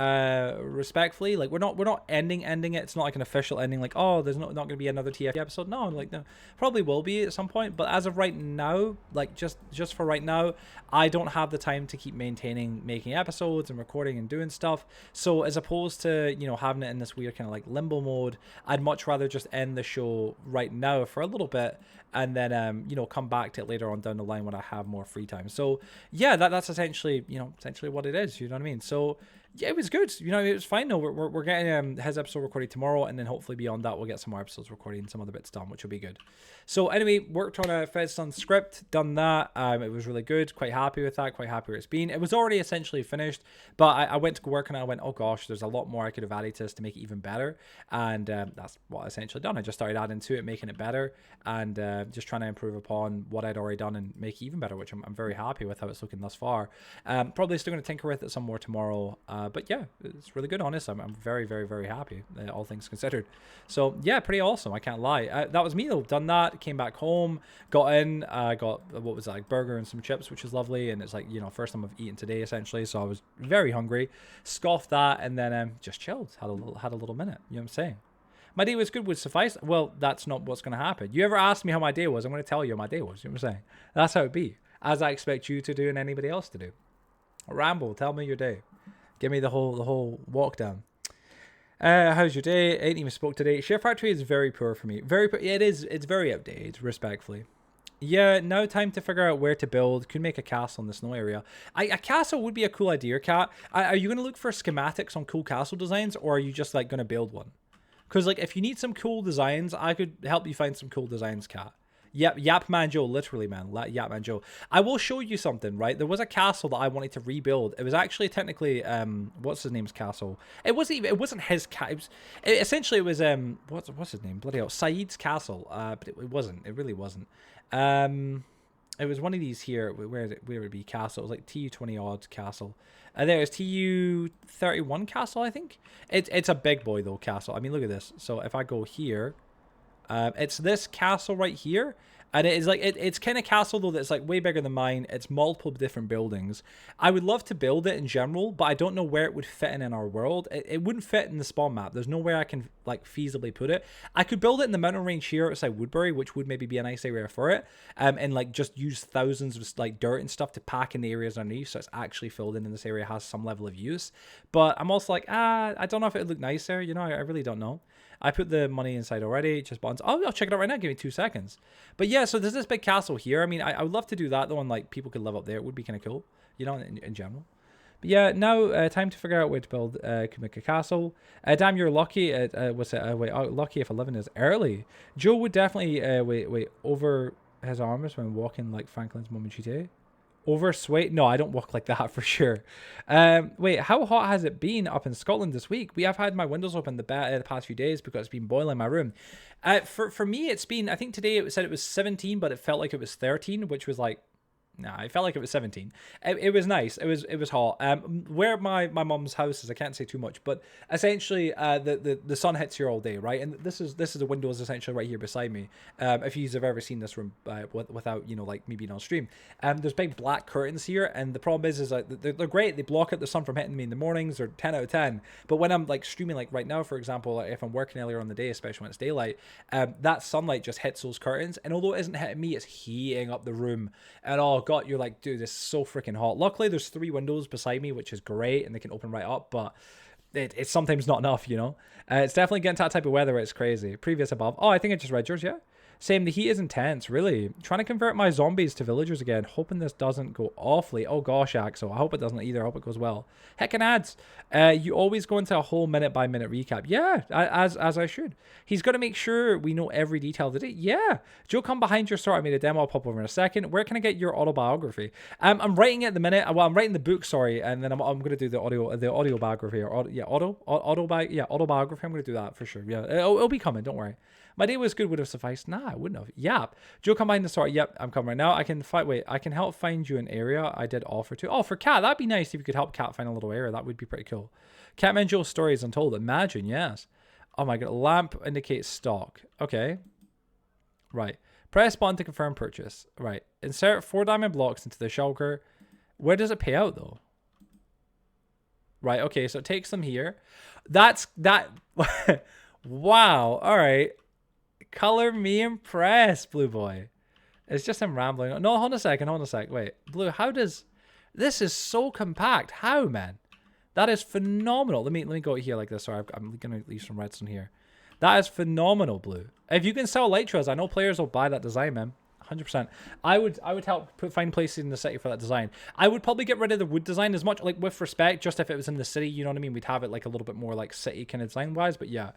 respectfully. Like we're not ending it. It's not like an official ending, like, oh, there's not going to be another TFP episode. No, like, no, probably will be at some point, but as of right now, like just for right now, I don't have the time to keep making episodes and recording and doing stuff. So as opposed to, you know, having it in this weird kind of like limbo mode, I'd much rather just end the show right now for a little bit, and then you know, come back to it later on down the line when I have more free time. So yeah, that's essentially, you know, essentially what it is. You know what I mean? So yeah, it was good. You know, it was fine. No, we're getting his episode recorded tomorrow, and then hopefully beyond that we'll get some more episodes recorded and some other bits done, which will be good. So anyway, worked on a Fedstone script, done that. It was really good. Quite happy with that. Quite happy where it's been. It was already essentially finished, but I went to go work and I went, oh gosh, there's a lot more I could have added to this to make it even better, and that's what I essentially done. I just started adding to it, making it better, and just trying to improve upon what I'd already done and make it even better, which I'm very happy with how it's looking thus far. Probably still going to tinker with it some more tomorrow, but yeah, it's really good. Honest, I'm very, very, very happy, all things considered. So yeah, pretty awesome. I can't lie. That was me though. Done that. Came back home. Got in. Got what was that, like burger and some chips, which was lovely. And it's like, you know, first time I've eaten today essentially. So I was very hungry. Scoffed that and then just chilled. Had a little minute. You know what I'm saying? My day was good would suffice. Well, that's not what's going to happen. You ever ask me how my day was? I'm going to tell you how my day was. You know what I'm saying? That's how it be. As I expect you to do and anybody else to do. Ramble. Tell me your day. Give me the whole walk down. How's your day? Ain't even spoke today. Share Factory is very poor for me. Very poor. It is. It's very outdated, respectfully. Yeah, now time to figure out where to build. Could make a castle in the snow area. A castle would be a cool idea, Kat. Are you going to look for schematics on cool castle designs, or are you just like going to build one? Because like if you need some cool designs, I could help you find some cool designs, Kat. Yep, Catmanjoe, literally, man. Catmanjoe. I will show you something, right? There was a castle that I wanted to rebuild. It was actually technically, what's his name's castle? It wasn't his castle. Essentially, it was, what's his name? Bloody hell, Saeed's castle. But it wasn't. It really wasn't. It was one of these here. Where would it be? Castle. It was like TU20 odd castle. There's TU31 castle, I think. It's a big boy though castle. I mean, look at this. So if I go here. It's this castle right here, and it is like it's kind of castle though that's like way bigger than mine. It's multiple different buildings. I would love to build it in general, but I don't know where it would fit in our world. It wouldn't fit in the spawn map. There's nowhere I can like feasibly put it. I could build it in the mountain range here outside Woodbury, which would maybe be a nice area for it, and like just use thousands of like dirt and stuff to pack in the areas underneath, so it's actually filled in this area, has some level of use. But I'm also like, I don't know if it would look nice there. You know, I really don't know. I put the money inside already, just buttons. I'll check it out right now. Give me 2 seconds. But yeah, so there's this big castle here. I mean, I would love to do that though, and like people could live up there. It would be kind of cool, you know, in general. But yeah, now time to figure out where to build. Could make a castle. Damn, you're lucky. Lucky if 11 is early. Joe would definitely wait over his arms when walking like Franklin's mom and GTA. Oversway? No, I don't walk like that for sure. Wait, how hot has it been up in Scotland this week? We have had my windows open the past few days because it's been boiling in my room. For me, it's been, I think today it said it was 17, but it felt like it was 13, which was like, nah, I felt like it was 17. It was nice. It was hot. Where my mom's house is, I can't say too much, but essentially the sun hits here all day, right? And this is the windows essentially right here beside me. If you've ever seen this room without, you know, like me being on stream, there's big black curtains here, and the problem is like they're great. They block out the sun from hitting me in the mornings. They're 10 out of 10. But when I'm like streaming, like right now, for example, like if I'm working earlier on the day, especially when it's daylight, that sunlight just hits those curtains, and although it isn't hitting me, it's heating up the room. And oh god, you're like, dude, this is so freaking hot. Luckily, there's 3 windows beside me, which is great, and they can open right up, but it's sometimes not enough, you know? It's definitely getting to that type of weather where it's crazy. Previous above. Oh, I think I just read yours, yeah? Same, the heat is intense, really. Trying to convert my zombies to villagers again, hoping this doesn't go awfully. Oh gosh, Axel, I hope it doesn't either. I hope it goes well. Heckin' ads. You always go into a whole minute-by-minute recap. Yeah, as I should. He's got to make sure we know every detail of the day. Yeah. Joe, come behind your start. I made a demo. I'll pop over in a second. Where can I get your autobiography? I'm writing it at the minute. Well, I'm writing the book, sorry, and then I'm going to do the audio biography. Or autobiography. I'm going to do that for sure. Yeah, it'll be coming. Don't worry. My day was good would have sufficed. Nah, I wouldn't have. Yep. Joe, come behind the start. Yep, I'm coming right now. I can help find you an area I did offer to. Oh, for Cat, that'd be nice if you could help Cat find a little area. That would be pretty cool. Catmanjoe stories untold. Imagine, yes. Oh my god. Lamp indicates stock. Okay. Right. Press button to confirm purchase. Right. Insert 4 diamond blocks into the shulker. Where does it pay out though? Right. Okay. So it takes them here. That's that. Wow. All right. Color me impressed, Blue Boy. It's just him rambling. No, hold on a sec. Wait, Blue, how does... This is so compact. How, man? That is phenomenal. Let me go here like this. Sorry, I'm going to leave some redstone here. That is phenomenal, Blue. If you can sell Elytras, I know players will buy that design, man. 100%. I would help find places in the city for that design. I would probably get rid of the wood design as much, like, with respect, just if it was in the city, you know what I mean? We'd have it like a little bit more like city kind of design wise, but yeah.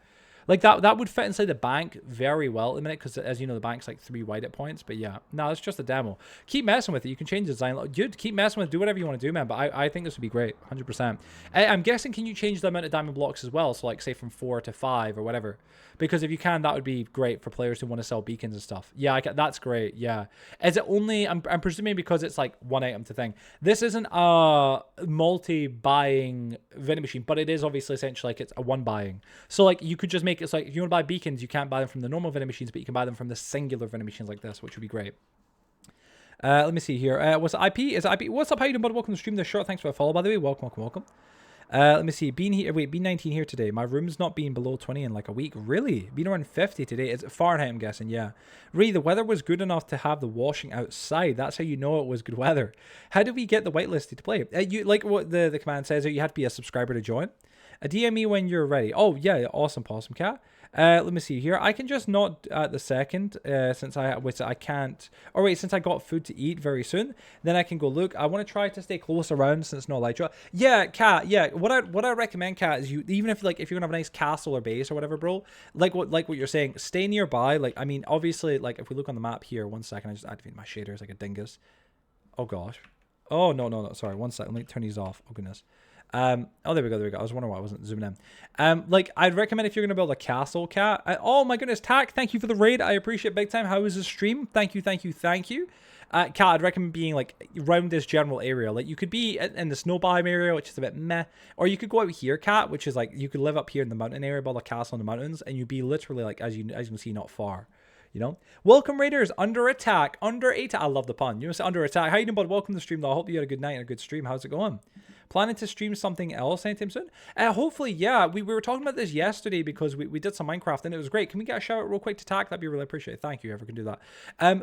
Like that would fit inside the bank very well at the minute, because as you know, the bank's like 3 wide at points. But yeah, no, it's just a demo. Keep messing with it. You can change the design. Dude, keep messing with it. Do whatever you want to do, man. But I think this would be great, 100%. I'm guessing, can you change the amount of diamond blocks as well? So like say from 4 to 5 or whatever. Because if you can, that would be great for players who want to sell beacons and stuff. Yeah, that's great. Yeah. Is it only, I'm presuming because it's like one item to thing. This isn't a multi-buying vending machine, but it is obviously essentially like it's a one buying. So like you could just make it so like if you want to buy beacons, you can't buy them from the normal vending machines, but you can buy them from the singular vending machines like this, which would be great. Let me see here. What's IP? Is it IP? What's up? How you doing, bud? Welcome to the stream. This short. Thanks for the follow, by the way. Welcome. Let me see. Being here. Wait, B19 here today. My room's not been below 20 in like a week. Really? Been around 50 today. Is it Fahrenheit? I'm guessing. Yeah. Really, the weather was good enough to have the washing outside. That's how you know it was good weather. How do we get the whitelisted to play? You like what the command says? You had to be a subscriber to join. DM me when you're ready. Oh yeah, awesome, Possum Cat. Let me see here. I can just not at the second, since I can't. Or wait, since I got food to eat very soon, then I can go look. I want to try to stay close around since no Elytra. Yeah, Cat. Yeah, what I recommend, Cat, is you, even if like if you're gonna have a nice castle or base or whatever, bro. Like what you're saying, stay nearby. Like I mean, obviously, like if we look on the map here, 1 second, I just activate my shaders like a dingus. Oh gosh. Oh no. Sorry, 1 second. Let me turn these off. Oh goodness. Oh, there we go. I was wondering why I wasn't zooming in. Like, I'd recommend if you're going to build a castle, Cat. Oh, my goodness, Tack, thank you for the raid. I appreciate it big time. How was the stream? Thank you. Cat, I'd recommend being, like, around this general area. Like, you could be in the snow biome area, which is a bit meh. Or you could go out here, Cat, which is, like, you could live up here in the mountain area, build a castle in the mountains, and you'd be literally, like, as you can see, not far. You know, welcome Raiders. Under attack. I love the pun. You know, say under attack. How you doing, bud? Welcome to the stream, though. I hope you had a good night and a good stream. How's it going? Planning to stream something else anytime soon? Hopefully, yeah. We were talking about this yesterday because we did some Minecraft and it was great. Can we get a shout out real quick to Tack? That'd be really appreciated. Thank you, whoever can do that.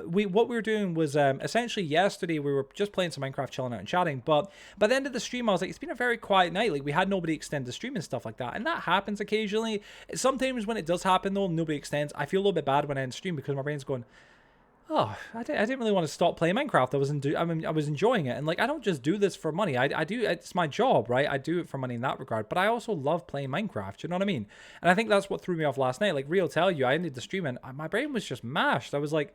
What we were doing was essentially yesterday we were just playing some Minecraft, chilling out and chatting. But by the end of the stream, I was like, it's been a very quiet night. Like we had nobody extend the stream and stuff like that, and that happens occasionally. Sometimes when it does happen though, nobody extends. I feel a little bit bad when I end stream because my brain's going, oh, I didn't really want to stop playing Minecraft. I was enjoying it, and like I don't just do this for money. I do, it's my job, right? I do it for money in that regard, but I also love playing Minecraft. You know what I mean? And I think that's what threw me off last night. Like real tell you, I ended the stream and my brain was just mashed. I was like,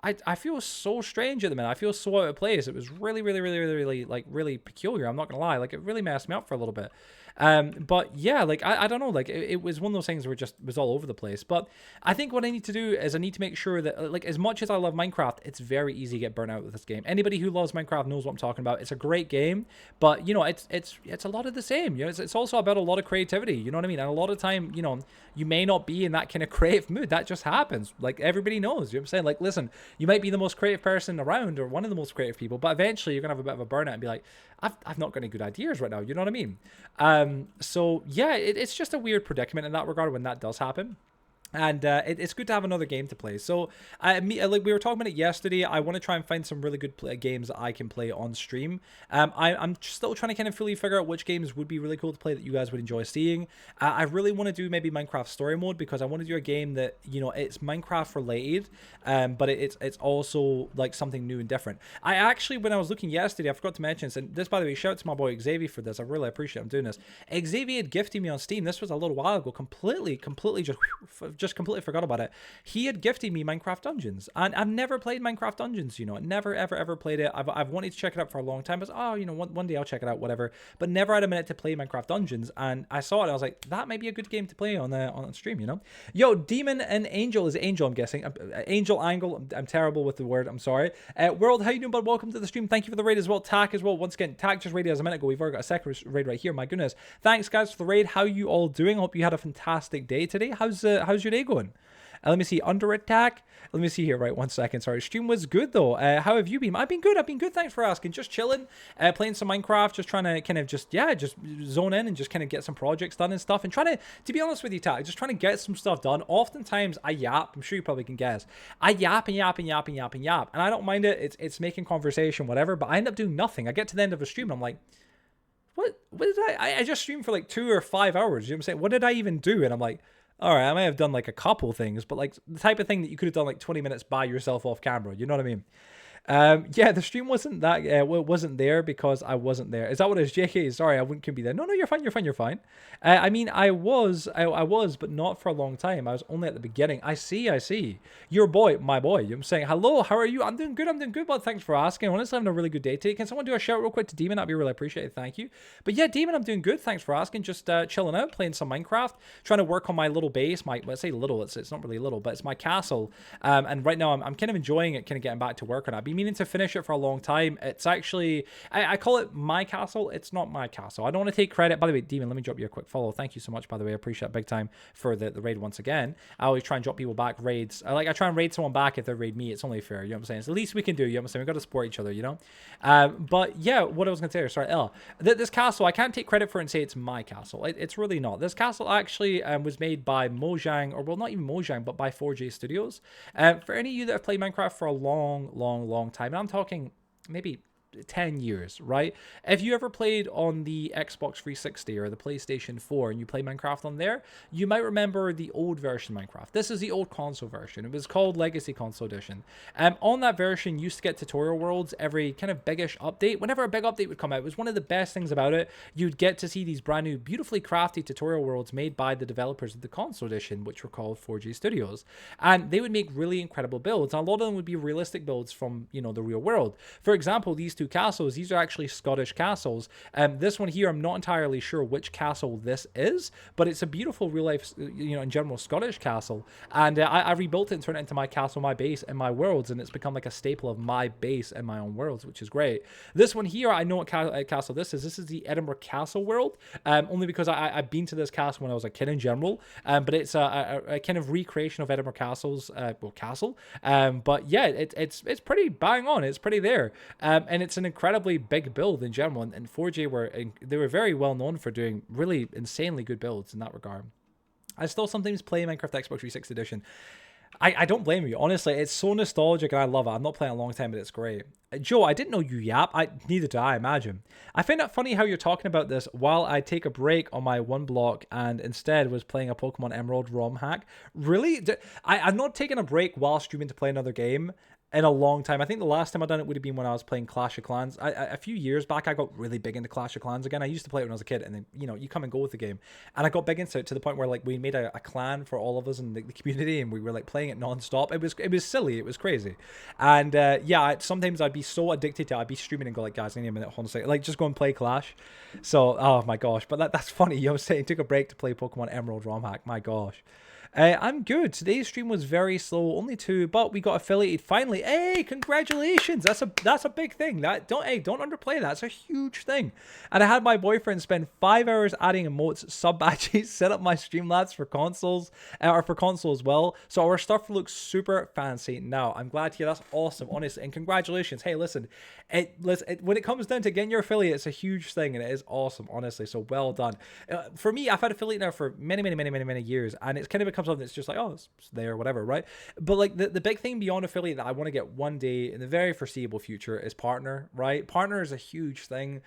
I feel so strange at the minute. I feel so out of place. It was really like really peculiar. I'm not gonna lie. Like it really messed me up for a little bit. But yeah, like I don't know, like it was one of those things where it was all over the place. But I think what I need to do is I need to make sure that like as much as I love Minecraft, it's very easy to get burnt out with this game. Anybody who loves Minecraft knows what I'm talking about. It's a great game, but you know it's a lot of the same. You know, it's also about a lot of creativity. You know what I mean? And a lot of time, you know, you may not be in that kind of creative mood. That just happens. Like everybody knows. You know what I'm saying? Like listen, you might be the most creative person around or one of the most creative people, but eventually you're gonna have a bit of a burnout and be like, I've not got any good ideas right now. You know what I mean? So yeah, it's just a weird predicament in that regard when that does happen. And it's good to have another game to play. So like we were talking about it yesterday. I want to try and find some really good games that I can play on stream. I'm still trying to kind of fully figure out which games would be really cool to play that you guys would enjoy seeing. I really want to do maybe Minecraft story mode because I want to do a game that, you know, it's Minecraft related, but it's also like something new and different. I actually, when I was looking yesterday, I forgot to mention this, and this, by the way, shout out to my boy Xavier for this. I really appreciate him doing this. Xavier had gifted me on Steam. This was a little while ago. Completely just completely forgot about it. He had gifted me Minecraft Dungeons, and I've never played Minecraft Dungeons, you know, never ever played it. I've wanted to check it out for a long time, but oh, you know, one day I'll check it out, whatever, but never had a minute to play Minecraft Dungeons. And I saw it and I was like, that might be a good game to play on stream, you know. Yo, Demon and Angel is Angel, I'm guessing. Angel Angle, I'm terrible with the word, I'm sorry. World, how you doing, bud? Welcome to the stream. Thank you for the raid as well. Tack as well. Once again, Tack just raided us a minute ago. We've already got a second raid right here. My goodness. Thanks guys for the raid. How you all doing? Hope you had a fantastic day today. How's your day going? Let me see. Under attack. Let me see here. Right, 1 second. Sorry. Stream was good though. How have you been? I've been good. Thanks for asking. Just chilling. Playing some Minecraft. Just trying to kind of just zone in and just kind of get some projects done and stuff. And trying to be honest with you, Tack, just trying to get some stuff done. Oftentimes I yap. I'm sure you probably can guess. I yap and yap and yap and yap and yap. And I don't mind it. It's making conversation, whatever. But I end up doing nothing. I get to the end of a stream and I'm like, what did I just streamed for like 2 or 5 hours. You know what I'm saying? What did I even do? And I'm like, All right, I may have done like a couple things, but like the type of thing that you could have done like 20 minutes by yourself off camera. You know what I mean? Yeah, the stream wasn't that wasn't there because I wasn't there. Is that what it is, JK? Sorry, I wouldn't couldn't be there. No, no, you're fine. You're fine. You're fine. I mean, I was, but not for a long time. I was only at the beginning. I see. I see. Your boy, my boy. I'm saying hello. How are you? I'm doing good. I'm doing good. But thanks for asking. Honestly, having a really good day today. Can someone do a shout real quick to Demon? That'd be really appreciated. Thank you. But yeah, Demon, I'm doing good. Thanks for asking. Just chilling out, playing some Minecraft, trying to work on my little base. Well, I say little. It's not really little, but it's my castle. And right now I'm kind of enjoying it. Kind of getting back to work on it. I've been meaning to finish it for a long time. It's actually, I call it my castle. It's not my castle. I don't want to take credit. By the way, Demon, let me drop you a quick follow. Thank you so much, by the way. I appreciate it big time for the raid once again. I always try and drop people back raids. I try and raid someone back if they raid me. It's only fair. You know what I'm saying? It's the least we can do. You know what I'm saying? We've got to support each other, you know? But yeah, what I was going to say, sorry, this castle, I can't take credit for it and say it's my castle. It's really not. This castle actually was made by Mojang, or well, not even Mojang, but by 4J Studios. For any of you that have played Minecraft for a long time, and I'm talking maybe 10 years, right? If you ever played on the Xbox 360 or the PlayStation 4 and you play Minecraft on there, you might remember the old version of Minecraft. This is the old console version. It was called Legacy Console Edition. On that version, you used to get tutorial worlds every kind of biggish update. Whenever a big update would come out, it was one of the best things about it. You'd get to see these brand new, beautifully crafted tutorial worlds made by the developers of the console edition, which were called 4G Studios. And they would make really incredible builds. And a lot of them would be realistic builds from, you know, the real world. For example, these two castles, these are actually Scottish castles. This one here, I'm not entirely sure which castle this is, but it's a beautiful real life, you know, in general Scottish castle. And I rebuilt it and turned it into my castle, my base, and my worlds, and it's become like a staple of my base and my own worlds, which is great. This one here, I know what castle this is. This is the Edinburgh Castle world, only because I've been to this castle when I was a kid in general, but it's a kind of recreation of Edinburgh Castle's, castle. But yeah, it's pretty bang on. It's pretty there. And it's an incredibly big build in general, and 4J were very well known for doing really insanely good builds in that regard. I still sometimes play Minecraft Xbox 360 Edition. I don't blame you. Honestly, it's so nostalgic and I love it. I'm not playing a long time, but it's great. Joe, I didn't know you yap. Neither do I, imagine. I find it funny how you're talking about this while I take a break on my one block and instead was playing a Pokemon Emerald ROM hack. Really? I'm not taking a break while streaming to play another game in a long time. I think the last time I done it would have been when I was playing Clash of Clans. A few years back, I got really big into Clash of Clans again. I used to play it when I was a kid, and then, you know, you come and go with the game. And I got big into it to the point where, like, we made a clan for all of us in the community, and we were, like, playing it non-stop. It was silly. It was crazy. And, yeah, sometimes I'd be so addicted to it. I'd be streaming and go, like, guys, I need a minute, hold on a second. Like, just go and play Clash. So, oh, my gosh. But that's funny. You know, saying took a break to play Pokemon Emerald ROM hack. My gosh. I'm good. Today's stream was very slow, only 2, but we got affiliated finally. Hey, congratulations! That's a big thing. Don't underplay that. That's a huge thing. And I had my boyfriend spend 5 hours adding emotes, sub badges, set up my Streamlabs for consoles, or for console as well. So our stuff looks super fancy now. I'm glad to hear. That's awesome, honestly. And congratulations. Hey, listen, when it comes down to getting your affiliate, it's a huge thing, and it is awesome, honestly. So well done. For me, I've had affiliate now for many years, and it's kind of become something that's just like, oh, it's there, whatever, right? But like the big thing beyond affiliate that I want to get one day in the very foreseeable future is partner, right? Partner is a huge thing,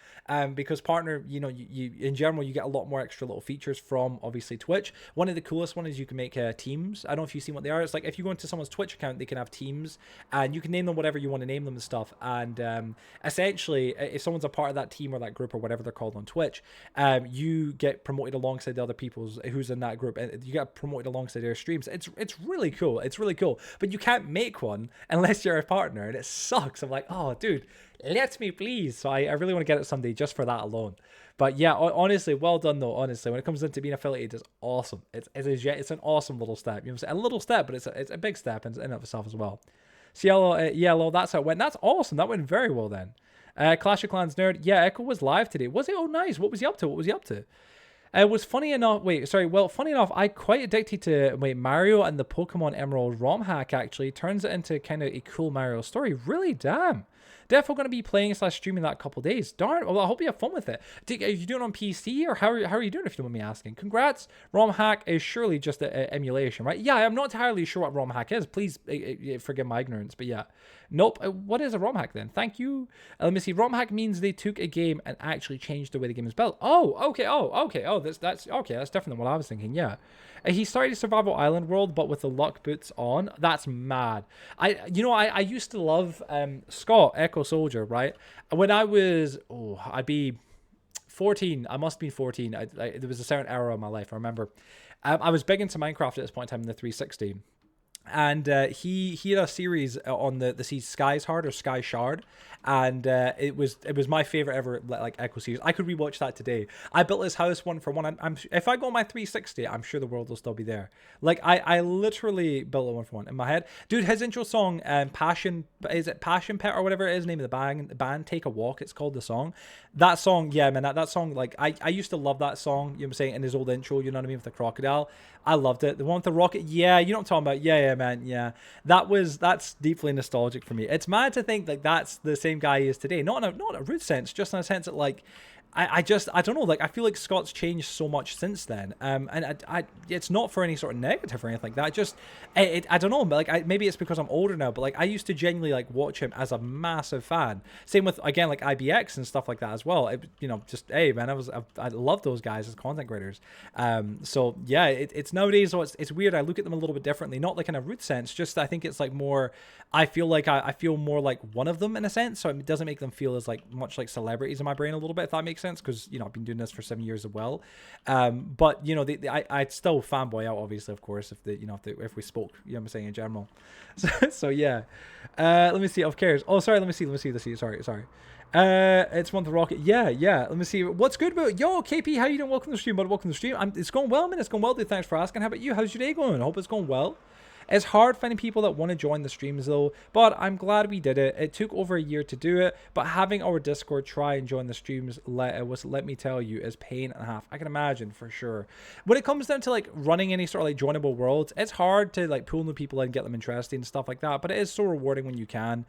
because partner, you know, you in general, you get a lot more extra little features from obviously Twitch. One of the coolest one is you can make teams. I don't know if you've seen what they are. It's like if you go into someone's Twitch account, they can have teams, and you can name them whatever you want to name them and stuff. And essentially, if someone's a part of that team or that group or whatever they're called on Twitch, you get promoted alongside the other people who's in that group, and you get promoted alongside their streams. It's really cool. It's really cool. But you can't make one unless you're a partner, and it sucks. I'm like, oh, dude, let me please. So I really want to get it someday just for that alone. But yeah, honestly, well done though. Honestly, when it comes into being affiliated, it's awesome. It's an awesome little step. You know what I'm saying? A little step, but it's a big step in and of itself as well. So yellow, that's how it went. That's awesome. That went very well then. Clash of Clans nerd. Yeah, Echo was live today. Was it? Oh, nice. What was he up to? It was funny enough. Funny enough, I quite addicted to Mario, and the Pokemon Emerald ROM hack actually turns it into kind of a cool Mario story. Really, damn. Definitely going to be playing / streaming that couple days. Darn. Well, I hope you have fun with it. Are you doing it on PC, or how are you doing, if you don't mind me asking? Congrats. ROM hack is surely just a emulation, right? Yeah, I'm not entirely sure what ROM hack is. Please forgive my ignorance, but yeah. Nope. What is a ROM hack then? Thank you. Let me see. ROM hack means they took a game and actually changed the way the game is built. Oh, okay. Oh, okay. Oh, that's okay. That's different than what I was thinking. Yeah. He started Survival Island world, but with the luck boots on. That's mad. I used to love Scott Echo Soldier, right? When I was I'd be 14. I must have been 14. There was a certain era of my life. I remember. I was big into Minecraft at this point in time in the 360. And he had a series on the Sky's Hard or Sky Shard, and it was my favorite ever like Echo series. I could rewatch that today. I built his house one for one. I'm if I go on my 360, I'm sure the world will still be there. Like I literally built it one for one in my head, dude. His intro song, Passion, is it Passion Pet or whatever it is, name of the band, Take a Walk. It's called the song. That song, yeah, man. That song, like I used to love that song. You know what I'm saying, in his old intro. You know what I mean, with the crocodile. I loved it. The one with the rocket, yeah, you know what I'm talking about. Yeah, man, yeah. That's deeply nostalgic for me. It's mad to think like that's the same guy he is today. Not in a rude sense, just in a sense that like I don't know, like I feel like Scott's changed so much since then. And I it's not for any sort of negative or anything like that. Just I don't know, like maybe it's because I'm older now, but like I used to genuinely like watch him as a massive fan. Same with again like IBX and stuff like that as well. Just hey man, I love those guys as content creators. So yeah, it's nowadays, so it's weird. I look at them a little bit differently, not like in a rude sense. Just I think it's like more. I feel like I feel more like one of them in a sense, so it doesn't make them feel as like much like celebrities in my brain a little bit, if that makes sense, because I've been doing this for 7 years as well. But I'd still fanboy out, obviously, of course, if we spoke, I'm saying, in general. So yeah. Let me see. Of course. Oh, sorry. Let me see. Sorry. It's one to rocket. Yeah. Let me see. What's good about yo KP? How you doing? Welcome to the stream, bud. Welcome to the stream. It's going well, man. It's going well, dude. Thanks for asking. How about you? How's your day going? I hope it's going well. It's hard finding people that want to join the streams though, but I'm glad we did it. It took over a year to do it, but having our Discord try and join the streams, let me tell you, is pain and a half. I can imagine for sure. When it comes down to like running any sort of like joinable worlds, it's hard to like pull new people in, get them interested and stuff like that, but it is so rewarding when you can.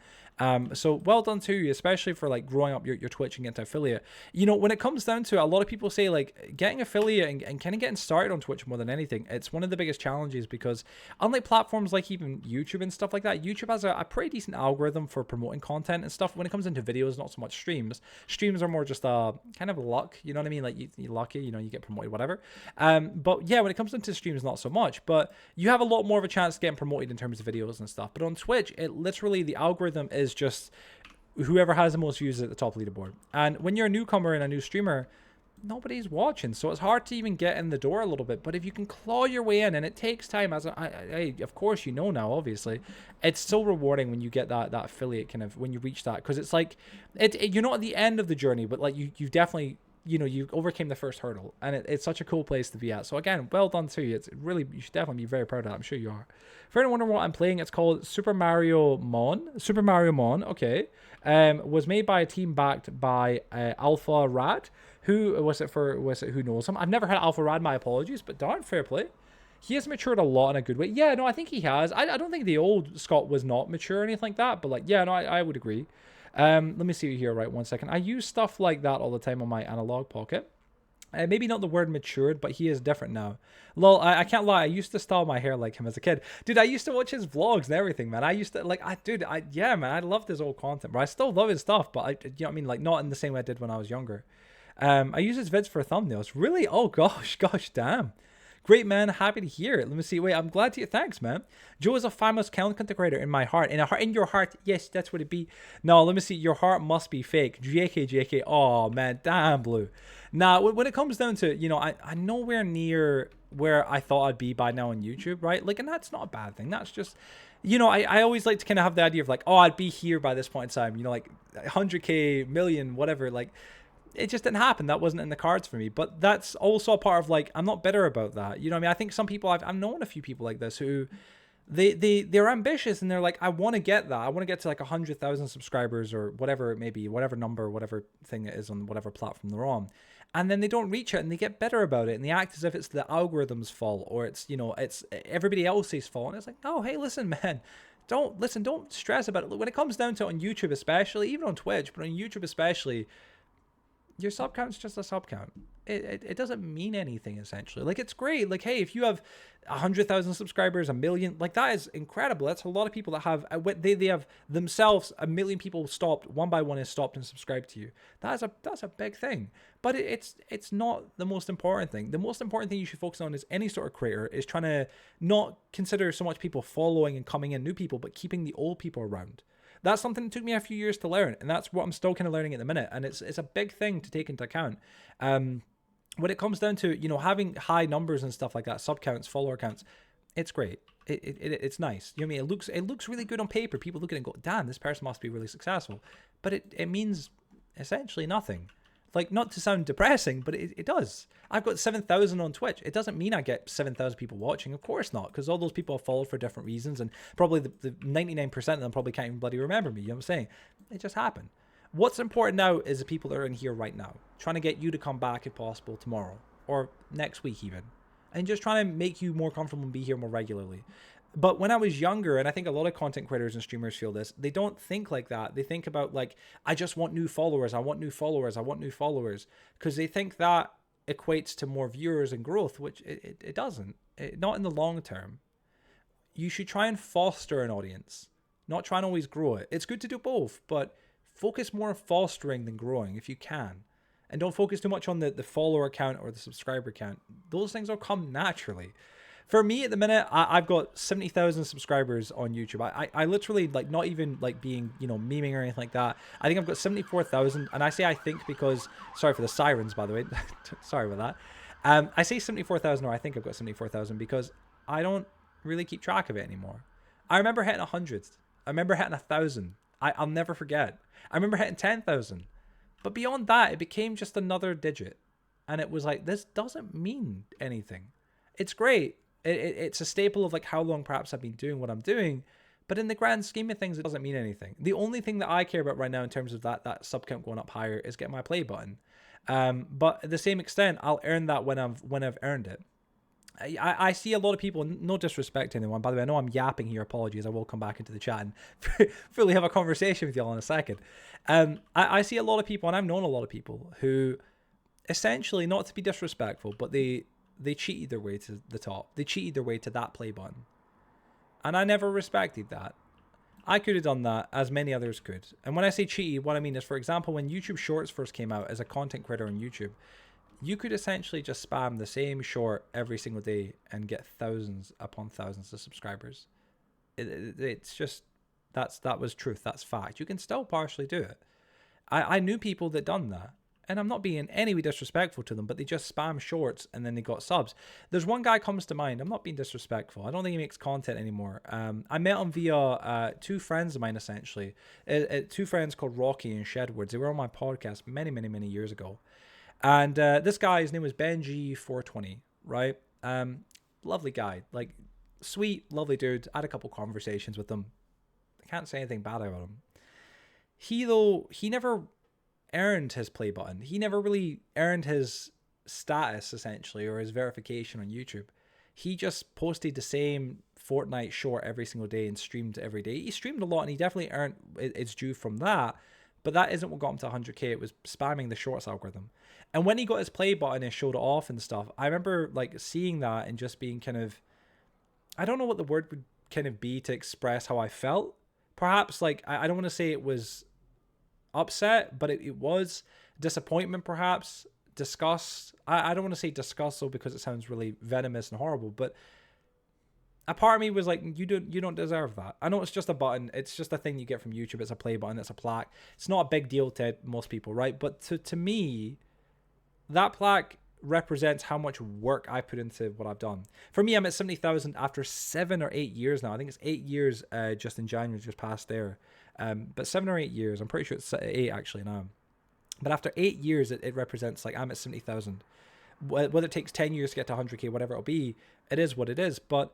So well done to you, especially for like growing up your Twitch and getting to affiliate. When it comes down to it, a lot of people say like getting affiliate and kind of getting started on Twitch more than anything, it's one of the biggest challenges, because unlike platforms like even YouTube and stuff like that, YouTube has a pretty decent algorithm for promoting content and stuff. When it comes into videos, not so much streams. Streams are more just kind of luck, you know what I mean? Like you're lucky, you get promoted, whatever. But yeah, when it comes into streams, not so much. But you have a lot more of a chance of getting promoted in terms of videos and stuff. But on Twitch, it literally, the algorithm is just whoever has the most views at the top leaderboard. And when you're a newcomer and a new streamer, nobody's watching, so it's hard to even get in the door a little bit. But if you can claw your way in, and it takes time, of course now, obviously, it's so rewarding when you get that affiliate kind of, when you reach that, because it's like you're not at the end of the journey, but like you definitely, you overcame the first hurdle, and it's such a cool place to be at. So again, well done to you. It's really, you should definitely be very proud of that. I'm sure you are. For anyone wondering what I'm playing, it's called Super Mario Mon. Okay. Was made by a team backed by Alpha Rad. Who knows him? I've never had Alpha Rad, my apologies, but darn, fair play. He has matured a lot in a good way. Yeah, no, I think he has. I don't think the old Scott was not mature or anything like that, but like, yeah, no, I would agree. Let me see here, right, 1 second. I use stuff like that all the time on my analog pocket. Maybe not the word matured, but he is different now. Lol, I can't lie. I used to style my hair like him as a kid. Dude, I used to watch his vlogs and everything, man. I used to, like, yeah, man, I loved his old content, but I still love his stuff, but you know what I mean? Like, not in the same way I did when I was younger. I use his vids for thumbnails. Really? Oh, gosh, damn. Great, man. Happy to hear it. Let me see. Wait, I'm glad to hear. Thanks, man. Joe is a famous content creator in my heart. In your heart. Yes, that's what it be. No, let me see. Your heart must be fake. JK. Oh, man. Damn, Blue. Now, when it comes down to, I'm nowhere near where I thought I'd be by now on YouTube, right? Like, and that's not a bad thing. That's just, I always like to kind of have the idea of like, oh, I'd be here by this point in time, like 100K, million, whatever, like, it just didn't happen. That wasn't in the cards for me. But that's also a part of like, I'm not bitter about that. You know what I mean? I think some people, I've known a few people like this who they're ambitious and they're like, I want to get that. I want to get to like 100,000 subscribers or whatever it may be, whatever number, whatever thing it is on whatever platform they're on. And then they don't reach it and they get bitter about it and they act as if it's the algorithm's fault or it's, it's everybody else's fault. And it's like, oh, hey, listen, man. don't stress about it. When it comes down to it on YouTube especially, even on Twitch, but on YouTube especially, your sub count's just a sub count. It doesn't mean anything essentially. Like, it's great. Like, hey, if you have 100,000 subscribers, 1,000,000, like, that is incredible. That's a lot of people that have they have themselves 1,000,000 people stopped one by one has stopped and subscribed to you. That's a big thing. But it's not the most important thing. The most important thing you should focus on is any sort of creator is trying to not consider so much people following and coming in, new people, but keeping the old people around. That's something that took me a few years to learn, and that's what I'm still kind of learning at the minute. And it's a big thing to take into account. When it comes down to, you know, having high numbers and stuff like that, sub counts, follower counts, it's great. It's nice. You know what I mean? It looks really good on paper. People look at it and go, damn, this person must be really successful. But it means essentially nothing. Like, not to sound depressing, but it does. I've got 7,000 on Twitch. It doesn't mean I get 7,000 people watching. Of course not, because all those people have followed for different reasons, and probably the 99% of them probably can't even bloody remember me. You know what I'm saying? It just happened. What's important now is the people that are in here right now, trying to get you to come back if possible tomorrow or next week even, and just trying to make you more comfortable and be here more regularly. But when I was younger, and I think a lot of content creators and streamers feel this, they don't think like that. They think about, like, I just want new followers. I want new followers. I want new followers. Because they think that equates to more viewers and growth, which it doesn't. Not in the long term. You should try and foster an audience, not try and always grow it. It's good to do both, but focus more on fostering than growing if you can. And don't focus too much on the follower count or the subscriber count. Those things will come naturally. For me at the minute, I've got 70,000 subscribers on YouTube. I literally, like, not even like being, you know, memeing or anything like that. I think I've got 74,000, and I say I think because, sorry for the sirens, by the way. Sorry about that. I say 74,000, or I think I've got 74,000 because I don't really keep track of it anymore. I remember hitting 100. I remember hitting 1,000. I'll never forget. I remember hitting 10,000. But beyond that, it became just another digit. And it was like, this doesn't mean anything. It's great. It's a staple of, like, how long perhaps I've been doing what I'm doing, but in the grand scheme of things, it doesn't mean anything. The only thing that I care about right now in terms of that sub count going up higher is getting my play button. But at the same extent, I'll earn that when I've earned it. I see a lot of people, no disrespect to anyone, by the way, I know I'm yapping here, apologies, I will come back into the chat and fully have a conversation with y'all in a second. I see a lot of people, and I've known a lot of people who essentially, not to be disrespectful, but they cheated their way to the top. They cheated their way to that play button. And I never respected that. I could have done that, as many others could. And when I say cheated, what I mean is, for example, when YouTube Shorts first came out as a content creator on YouTube, you could essentially just spam the same short every single day and get thousands upon thousands of subscribers. It's just, that was truth. That's fact. You can still partially do it. I knew people that done that. And I'm not being in any way disrespectful to them, but they just spam shorts and then they got subs. There's one guy comes to mind. I'm not being disrespectful. I don't think he makes content anymore. I met him via two friends of mine, essentially. Two friends called Rocky and Shedwards. They were on my podcast many, many, many years ago. And this guy, his name was Benji420, right? Lovely guy. Like, sweet, lovely dude. I had a couple conversations with him. I can't say anything bad about him. He never earned his play button. He never really earned his status, essentially, or his verification on YouTube. He just posted the same Fortnite short every single day and streamed every day. He streamed a lot, and he definitely earned its due from that, but that isn't what got him to 100k. It was spamming the shorts algorithm. And when he got his play button and showed it off and stuff, I remember, like, seeing that and just being kind of, I don't know what the word would kind of be to express how I felt. Perhaps, like, I don't want to say it was upset, but it was disappointment, perhaps disgust. I don't want to say disgust though, because it sounds really venomous and horrible, but a part of me was like, you don't deserve that. I know it's just a button, it's just a thing you get from YouTube, it's a play button, it's a plaque, it's not a big deal to most people, right? But to me, that plaque represents how much work I put into what I've done. For me, I'm at 70,000 after 7 or 8 years now. I think it's 8 years just in January, just past there. But 7 or 8 years, I'm pretty sure it's 8 actually now. But after 8 years, it represents, like, I'm at 70,000. Whether it takes 10 years to get to 100k, whatever it'll be, it is what it is. But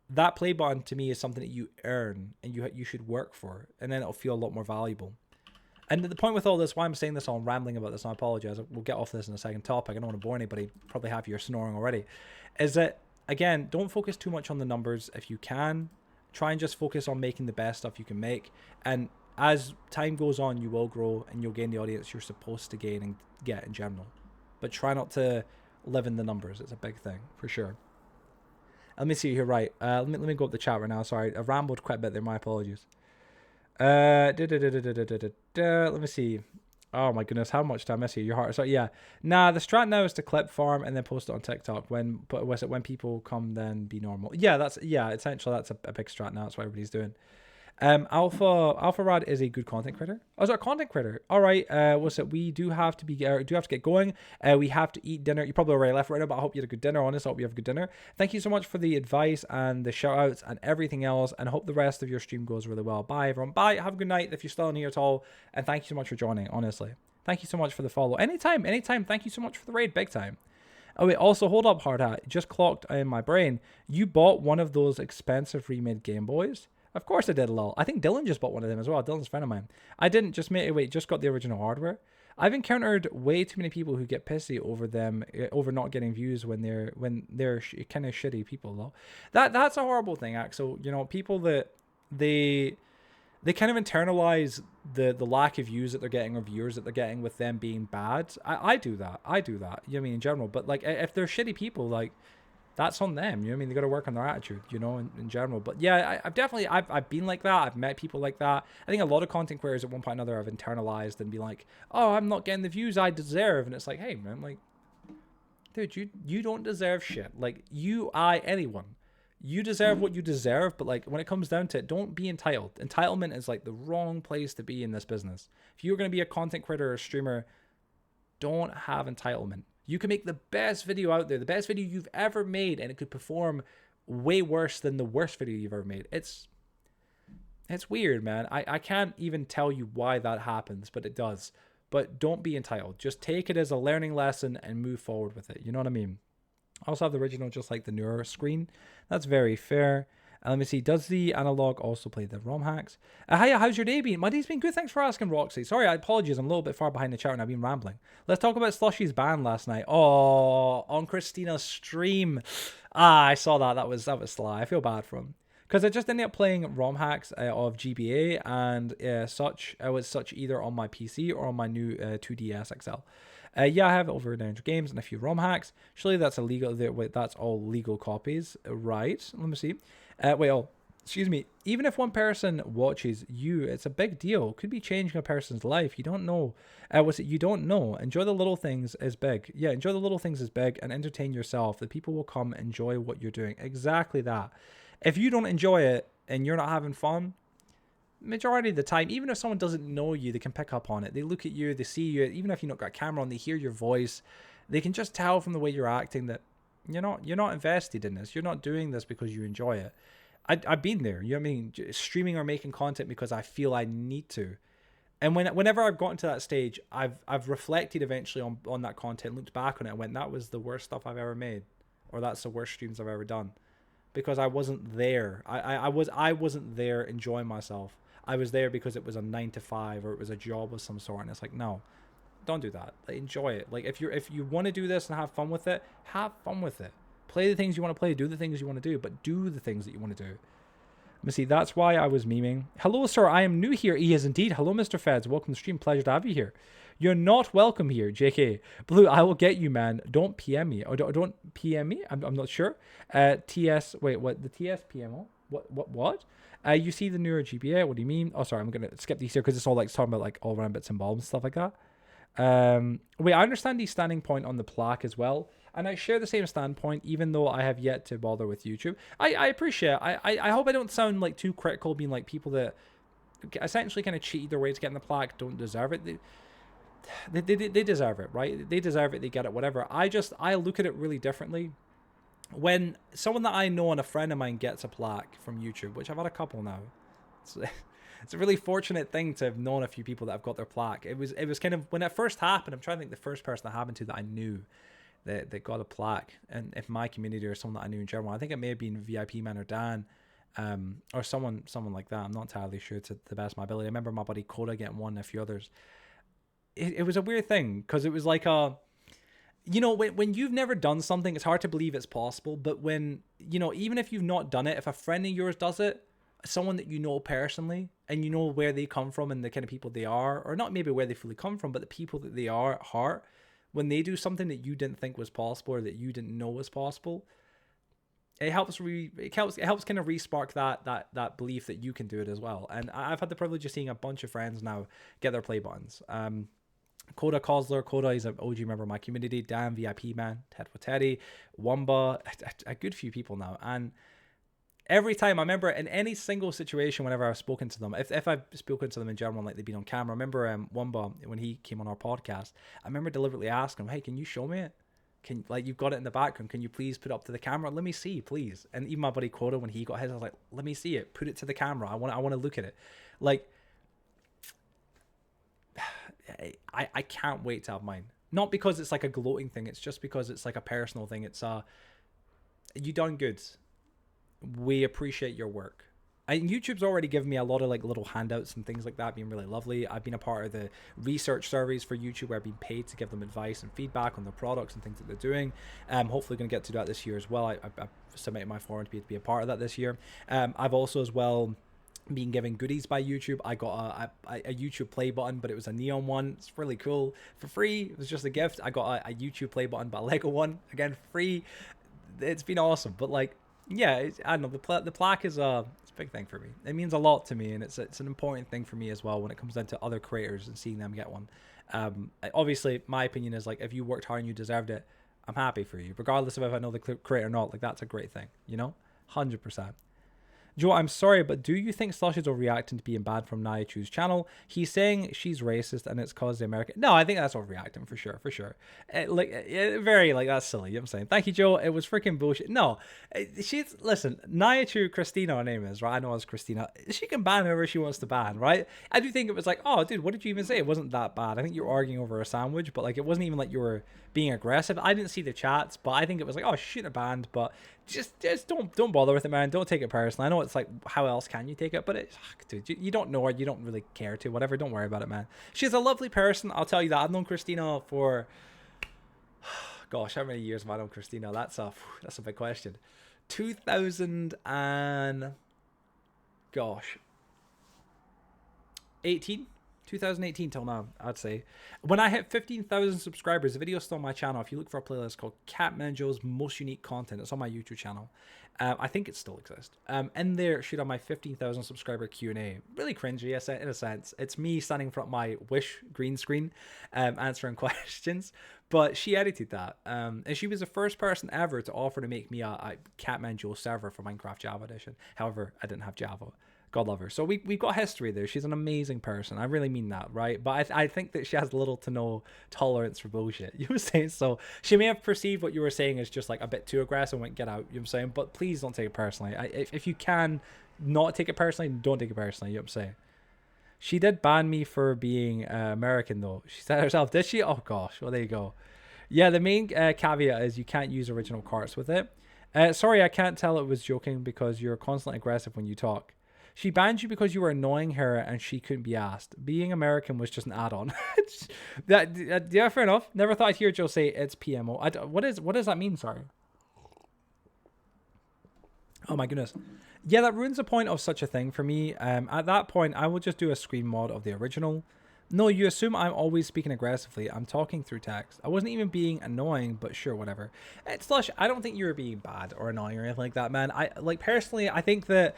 that play button to me is something that you earn and you should work for, and then it'll feel a lot more valuable. And the point with all this, why I'm saying this, I'm rambling about this, and I apologize, we'll get off this in a second topic, I don't want to bore anybody, probably half of you are snoring already, is that, again, don't focus too much on the numbers if you can. Try and just focus on making the best stuff you can make. And as time goes on, you will grow and you'll gain the audience you're supposed to gain and get in general. But try not to live in the numbers. It's a big thing, for sure. Let me see here, right. Let me go up the chat right now. Sorry, I rambled quite a bit there. My apologies. Let me see. Oh my goodness, how much did I miss here? Your heart. So yeah, nah. The strat now is to clip farm and then post it on TikTok. But was it when people come then be normal? Yeah, essentially that's a big strat now. That's what everybody's doing. Alpha Rad is a good content creator. Oh, is that a content creator? All right. What's it? We do have to get going. We have to eat dinner. You probably already left right now, but I hope you had a good dinner. Honest, I hope you have a good dinner. Thank you so much for the advice and the shout outs and everything else. And I hope the rest of your stream goes really well. Bye, everyone. Bye. Have a good night if you're still in here at all. And thank you so much for joining. Honestly, thank you so much for the follow. Anytime. Thank you so much for the raid. Big time. Oh wait, also hold up, hard hat. Just clocked in my brain. You bought one of those expensive remade Game Boys. Of course I did, lol. I think Dylan just bought one of them as well. Dylan's a friend of mine. I didn't just just got the original hardware. I've encountered way too many people who get pissy over not getting views when they're kind of shitty people though. That's a horrible thing, Axel. You know, people that they kind of internalize the lack of views that they're getting or viewers that they're getting with them being bad. I do that. You know what I mean, in general. But like if they're shitty people, like that's on them. You know what I mean? They got to work on their attitude, you know, in general. But yeah, I've definitely been like that. I've met people like that. I think a lot of content creators at one point or another have internalized and be like, oh, I'm not getting the views I deserve. And it's like, hey, man, like, dude, you don't deserve shit. Like, anyone. You deserve what you deserve. But like, when it comes down to it, don't be entitled. Entitlement is like the wrong place to be in this business. If you're going to be a content creator or a streamer, don't have entitlement. You can make the best video out there, the best video you've ever made, and it could perform way worse than the worst video you've ever made. It's weird, man. I can't even tell you why that happens, but it does. But don't be entitled. Just take it as a learning lesson and move forward with it. You know what I mean? I also have the original, just like the newer screen. That's very fair. Let me see. Does the analog also play the ROM hacks? Hiya, how's your day been? My day's been good. Thanks for asking, Roxy. Sorry, I apologize. I'm a little bit far behind the chat and I've been rambling. Let's talk about Slushy's ban last night. Oh, on Christina's stream. I saw that. That was sly. I feel bad for him. Because I just ended up playing ROM hacks of GBA and I was such either on my PC or on my new 2DS XL. Yeah, I have over 900 games and a few ROM hacks. Surely that's illegal. That's all legal copies, right? Let me see. Excuse me. Even if one person watches you, it's a big deal. Could be changing a person's life. You don't know. You don't know. Enjoy the little things is big. Yeah, enjoy the little things is big and entertain yourself. The people will come enjoy what you're doing. Exactly that. If you don't enjoy it and you're not having fun, majority of the time, even if someone doesn't know you, they can pick up on it. They look at you, they see you, even if you've not got a camera on, they hear your voice. They can just tell from the way you're acting that you're not invested in this. You're not doing this because you enjoy it. I've been there. You know what I mean? Streaming or making content because I feel I need to. And whenever I've gotten to that stage, I've reflected eventually on that content, looked back on it and went, that was the worst stuff I've ever made. Or that's the worst streams I've ever done. Because I wasn't there. I wasn't there enjoying myself. I was there because it was a 9 to 5 or it was a job of some sort. And it's like, no, don't do that. Like, enjoy it. Like if you want to do this and have fun with it, have fun with it. Play the things you want to play, do the things you want to do, but do the things that you want to do. Let me see, that's why I was memeing. Hello, sir, I am new here. He is indeed. Hello, Mr. Feds. Welcome to the stream. Pleasure to have you here. You're not welcome here, JK. Blue, I will get you, man. Don't PM me. Or don't PM me? I'm not sure. TS, wait, what? The TS PMO? What? You see the newer GBA? What do you mean? Oh, sorry, I'm going to skip these here because it's all like talking about like all around bits and bobs and stuff like that. Wait, I understand the standing point on the plaque as well. And I share the same standpoint, even though I have yet to bother with YouTube. I appreciate it. I hope I don't sound like too critical, being like people that essentially kind of cheat their way to getting the plaque don't deserve it. They deserve it, right? They deserve it. They get it, whatever. I look at it really differently. When someone that I know and a friend of mine gets a plaque from YouTube, which I've had a couple now, it's a really fortunate thing to have known a few people that have got their plaque. It was kind of, when it first happened, I'm trying to think the first person that happened to that I knew that got a plaque, and if my community or someone that I knew in general, I think it may have been VIP Man or Dan, or someone like that. I'm not entirely sure to the best of my ability. I remember my buddy Coda getting one and a few others. It was a weird thing because it was like when you've never done something, it's hard to believe it's possible. But when, even if you've not done it, if a friend of yours does it, someone that you know personally and you know where they come from and the kind of people they are, or not maybe where they fully come from, but the people that they are at heart, when they do something that you didn't think was possible or that you didn't know was possible, it helps kind of re-spark that belief that you can do it as well. And I've had the privilege of seeing a bunch of friends now get their play buttons. Coda Cosler, Coda is an OG member of my community. Dan, VIP man, Ted with Teddy, Wumba, a good few people now. And every time, I remember in any single situation, whenever I've spoken to them, if I've spoken to them in general, like they've been on camera, I remember Wumba, when he came on our podcast, I remember deliberately asking him, hey, can you show me it? Can, like, you've got it in the background, can you please put it up to the camera? Let me see, please. And even my buddy Coda, when he got his, I was like, let me see it, put it to the camera. I want to look at it. Like, I can't wait to have mine. Not because it's like a gloating thing, it's just because it's like a personal thing. It's you done good. We appreciate your work. And YouTube's already given me a lot of like little handouts and things like that, being really lovely. I've been a part of the research surveys for YouTube where I've been paid to give them advice and feedback on their products and things that they're doing. Hopefully going to get to that this year as well. I've submitted my form to be a part of that this year. I've also as well being given goodies by YouTube. I got a YouTube play button, but it was a neon one. It's really cool, for free. It was just a gift. I got a YouTube play button, but a Lego one, again, free. It's been awesome. But like, yeah, I don't know, the plaque is it's a big thing for me. It means a lot to me, and it's an important thing for me as well when it comes down to other creators and seeing them get one. Obviously my opinion is like, if you worked hard and you deserved it, I'm happy for you, regardless of if I know the creator or not. Like, that's a great thing, you know, 100%. Joe, I'm sorry, but do you think Slush is overreacting to being banned from Naichu's channel? He's saying she's racist and it's caused the American... No, I think that's overreacting for sure. Very, like, that's silly, you know what I'm saying? Thank you, Joe. It was freaking bullshit. No, listen, Naichu, Christina, her name is, right? I know it's Christina. She can ban whoever she wants to ban, right? I do think it was like, oh, dude, what did you even say? It wasn't that bad. I think you were arguing over a sandwich, but, like, it wasn't even like you were being aggressive. I didn't see the chats, but I think it was like, oh, she shouldn't have banned, but just don't bother with it, man. Don't take it personally. I know it's like, how else can you take it? But it's, dude, you don't know her, you don't really care to, whatever. Don't worry about it, man. She's a lovely person, I'll tell you that. I've known Christina for, gosh, how many years have I known Christina? That's a big question. 2000 and, gosh, 2018 till now, I'd say. When I hit 15,000 subscribers, the video's still on my channel. If you look for a playlist called Catmanjoe's Most Unique Content, it's on my YouTube channel. I think it still exists. In there, should have my 15,000 subscriber Q&A. Really cringy, in a sense. It's me standing in front of my Wish green screen, answering questions. But she edited that. And she was the first person ever to offer to make me a Catmanjoe server for Minecraft Java Edition. However, I didn't have Java. God love her. So we've got history there. She's an amazing person. I really mean that, right? But I think that she has little to no tolerance for bullshit. You know what I'm saying? So she may have perceived what you were saying as just like a bit too aggressive and went, get out. You know what I'm saying? But please don't take it personally. If you can not take it personally, don't take it personally. You know what I'm saying? She did ban me for being American, though. She said herself, did she? Oh, gosh. Well, there you go. Yeah, the main caveat is you can't use original cards with it. Sorry, I can't tell it was joking because you're constantly aggressive when you talk. She banned you because you were annoying her and she couldn't be asked. Being American was just an add-on. Yeah, fair enough. Never thought I'd hear Joe say it's PMO. What does that mean? Sorry. Oh my goodness. Yeah, that ruins the point of such a thing for me. At that point, I will just do a screen mod of the original. No, you assume I'm always speaking aggressively. I'm talking through text. I wasn't even being annoying, but sure, whatever. Slush, I don't think you were being bad or annoying or anything like that, man. Personally, I think that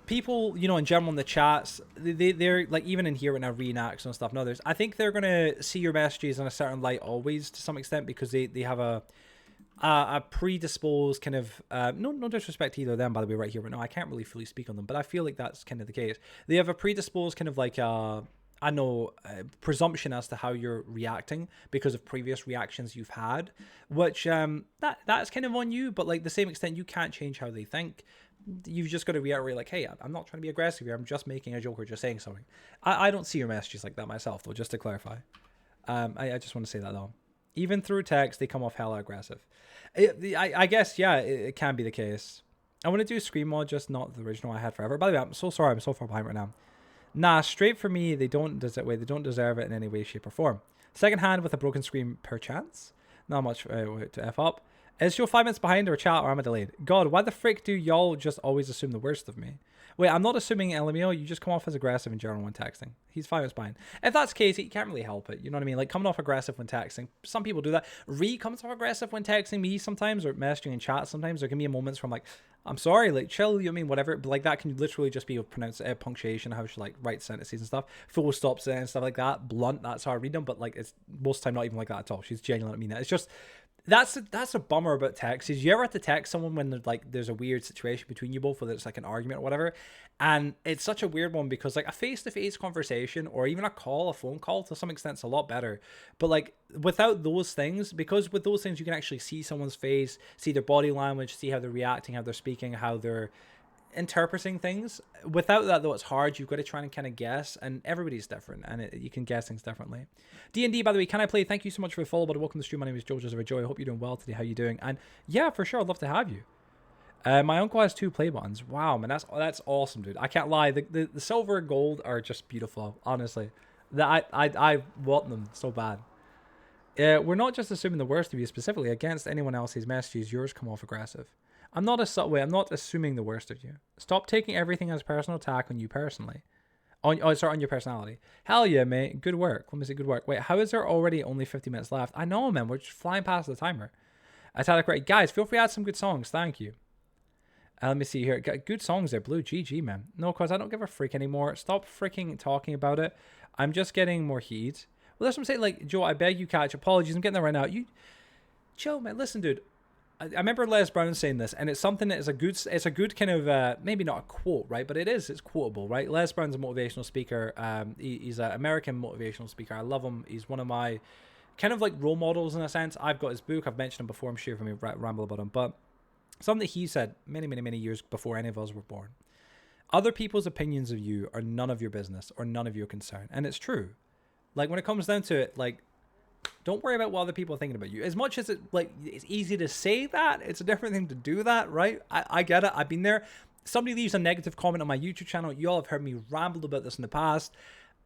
people, you know, in general in the chats, they're like, even in here when I reenacts and stuff and others, I think they're gonna see your messages in a certain light always to some extent because they have a predisposed kind of no disrespect to either of them, by the way, right here, but no, I can't really fully speak on them, but I feel like that's kind of the case. They have a predisposed kind of like presumption as to how you're reacting because of previous reactions you've had, which that's kind of on you, but like the same extent you can't change how they think. You've just got to reiterate like, hey, I'm not trying to be aggressive here, I'm just making a joke or just saying something. I don't see your messages like that myself, though, just to clarify. I just want to say that, though. Even through text, they come off hella aggressive. I guess, yeah, it can be the case. I want to do screen mod, just not the original I had forever. By the way, I'm so sorry, I'm so far behind right now. Nah, straight for me, they don't deserve it in any way, shape, or form. Second hand with a broken screen per chance. Not much to F up. Is Joe 5 minutes behind or chat, or am I delayed? God, why the frick do y'all just always assume the worst of me? Wait, I'm not assuming LMAO. You just come off as aggressive in general when texting. He's fine, it's fine. If that's the case, you can't really help it. You know what I mean? Like, coming off aggressive when texting. Some people do that. Comes off aggressive when texting me sometimes, or messaging in chat sometimes. There can be moments from like, I'm sorry, like, chill, you know what I mean? Whatever. But, like, that can literally just be a punctuation, how she, like, writes sentences and stuff. Full stops and stuff like that. Blunt, that's how I read them. But, like, it's most of the time not even like that at all. She's genuinely mean that. It's just... That's a bummer about text. Is you ever have to text someone when there's a weird situation between you both, whether it's like an argument or whatever, and it's such a weird one because like a face-to-face conversation or even a phone call to some extent is a lot better. But like without those things, because with those things you can actually see someone's face, see their body language, see how they're reacting, how they're speaking, how they're interpreting things. Without that though, it's hard. You've got to try and kind of guess, and everybody's different, and you can guess things differently. D&D, by the way, can I play? Thank you so much for the follow, buddy. Welcome to the stream. My name is Jojo's Joy. I hope you're doing well today. How you doing? And yeah, for sure, I'd love to have you. My uncle has 2 play buttons. Wow, man, that's awesome, dude. I can't lie. The silver and gold are just beautiful, honestly. I want them so bad. We're not just assuming the worst of you specifically against anyone else's messages. Yours come off aggressive. I'm not assuming the worst of you. Stop taking everything as a personal attack on you personally. On your personality. Hell yeah, mate. Good work. Let me say good work. Wait, how is there already only 50 minutes left? I know, man. We're just flying past the timer. Italic right. Guys, feel free to add some good songs. Thank you. Let me see here. Good songs there, Blue. GG, man. No, because I don't give a freak anymore. Stop freaking talking about it. I'm just getting more heat. Well, that's what I'm saying. Like, Joe, I beg you catch. Apologies. I'm getting there right now. Joe, man. Listen, dude. I remember Les Brown saying this, and it's something that is a good kind of maybe not a quote, right? But it's quotable, right? Les Brown's a motivational speaker. He's an American motivational speaker. I love him. He's one of my kind of like role models in a sense. I've got his book. I've mentioned him before. I'm sure if I ramble about him, but something that he said many years before any of us were born. Other people's opinions of you are none of your business or none of your concern, and it's true. Like when it comes down to it, like. Don't worry about what other people are thinking about you. As much as it's easy to say that, it's a different thing to do that, right? I get it. I've been there. Somebody leaves a negative comment on my YouTube channel. You all have heard me ramble about this in the past.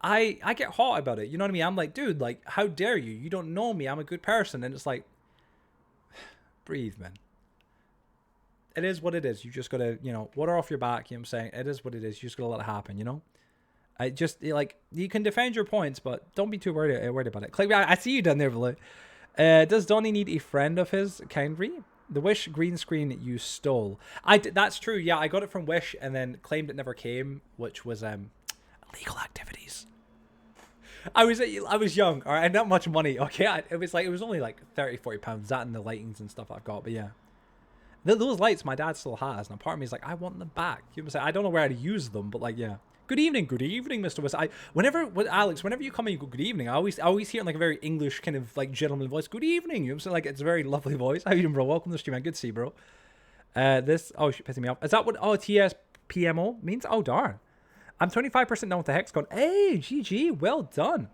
I get hot about it. You know what I mean? I'm like, dude, like, how dare you? You don't know me. I'm a good person. And it's like, breathe, man. It is what it is. You just got to, water off your back. You know what I'm saying? It is what it is. You just got to let it happen, I just, you can defend your points, but don't be too worried about it. Click, I see you down there, Blue. Does Donnie need a friend of his, Kindry? The Wish green screen you stole. That's true, yeah, I got it from Wish and then claimed it never came, which was illegal activities. I was young, all right, I had not much money, okay? It was only like 30-40 pounds, that and the lightings and stuff I've got, but yeah. Those lights my dad still has, and a part of me is like, I want them back. You know what I'm saying? I don't know where to use them, but like, yeah. Good evening, Mr. West. Alex, whenever you come and you go, good evening, I always hear it in like a very English kind of like gentleman voice. Good evening. You know what I'm saying? Like it's a very lovely voice. How you doing, bro? Welcome to the stream, man. Good to see you, bro. Pissing me off. Is that what TSPMO means? Oh, darn. I'm 25% done with the hexagon. Hey, GG, well done.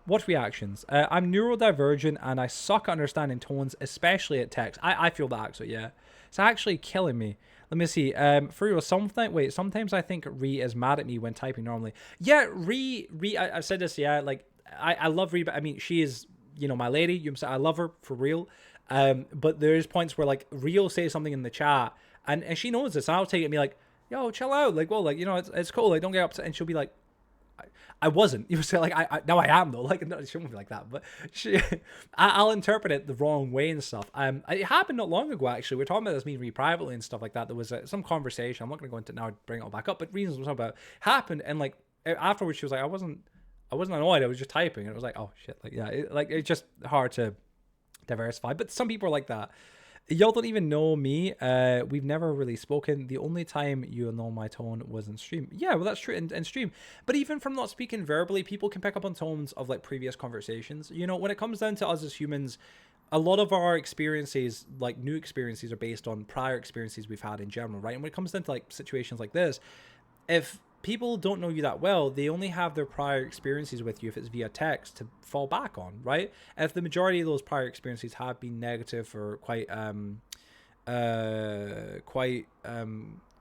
What reactions? I'm neurodivergent and I suck at understanding tones, especially at text. I feel that actually, yeah. It's actually killing me. Let me see. For real, sometimes I think Ree is mad at me when typing normally. Yeah, Ree, I've said this, yeah, like, I love Ree, but I mean, she is, my lady. You know what I'm saying? I love her for real. But there's points where, like, Ree will say something in the chat, and she knows this, and I'll take it and be like, yo, chill out. Like, well, like, it's cool. Like, don't get upset. And she'll be like, I wasn't. You say like now I am though. Like no, it shouldn't be like that. But I'll interpret it the wrong way and stuff. It happened not long ago actually. We are talking about this me privately and stuff like that. There was some conversation. I'm not going to go into it now. Bring it all back up. But reasons was about happened and like afterwards she was like I wasn't annoyed. I was just typing and it was like oh shit. Like yeah. It's just hard to diversify. But some people are like that. Y'all don't even know me. We've never really spoken. The only time you'll know my tone was in stream. Yeah, well, that's true in stream. But even from not speaking verbally, people can pick up on tones of like previous conversations. When it comes down to us as humans, a lot of our experiences, like new experiences, are based on prior experiences we've had in general, right? And when it comes down to like situations like this, if people don't know you that well, they only have their prior experiences with you if it's via text to fall back on, right? And if the majority of those prior experiences have been negative or quite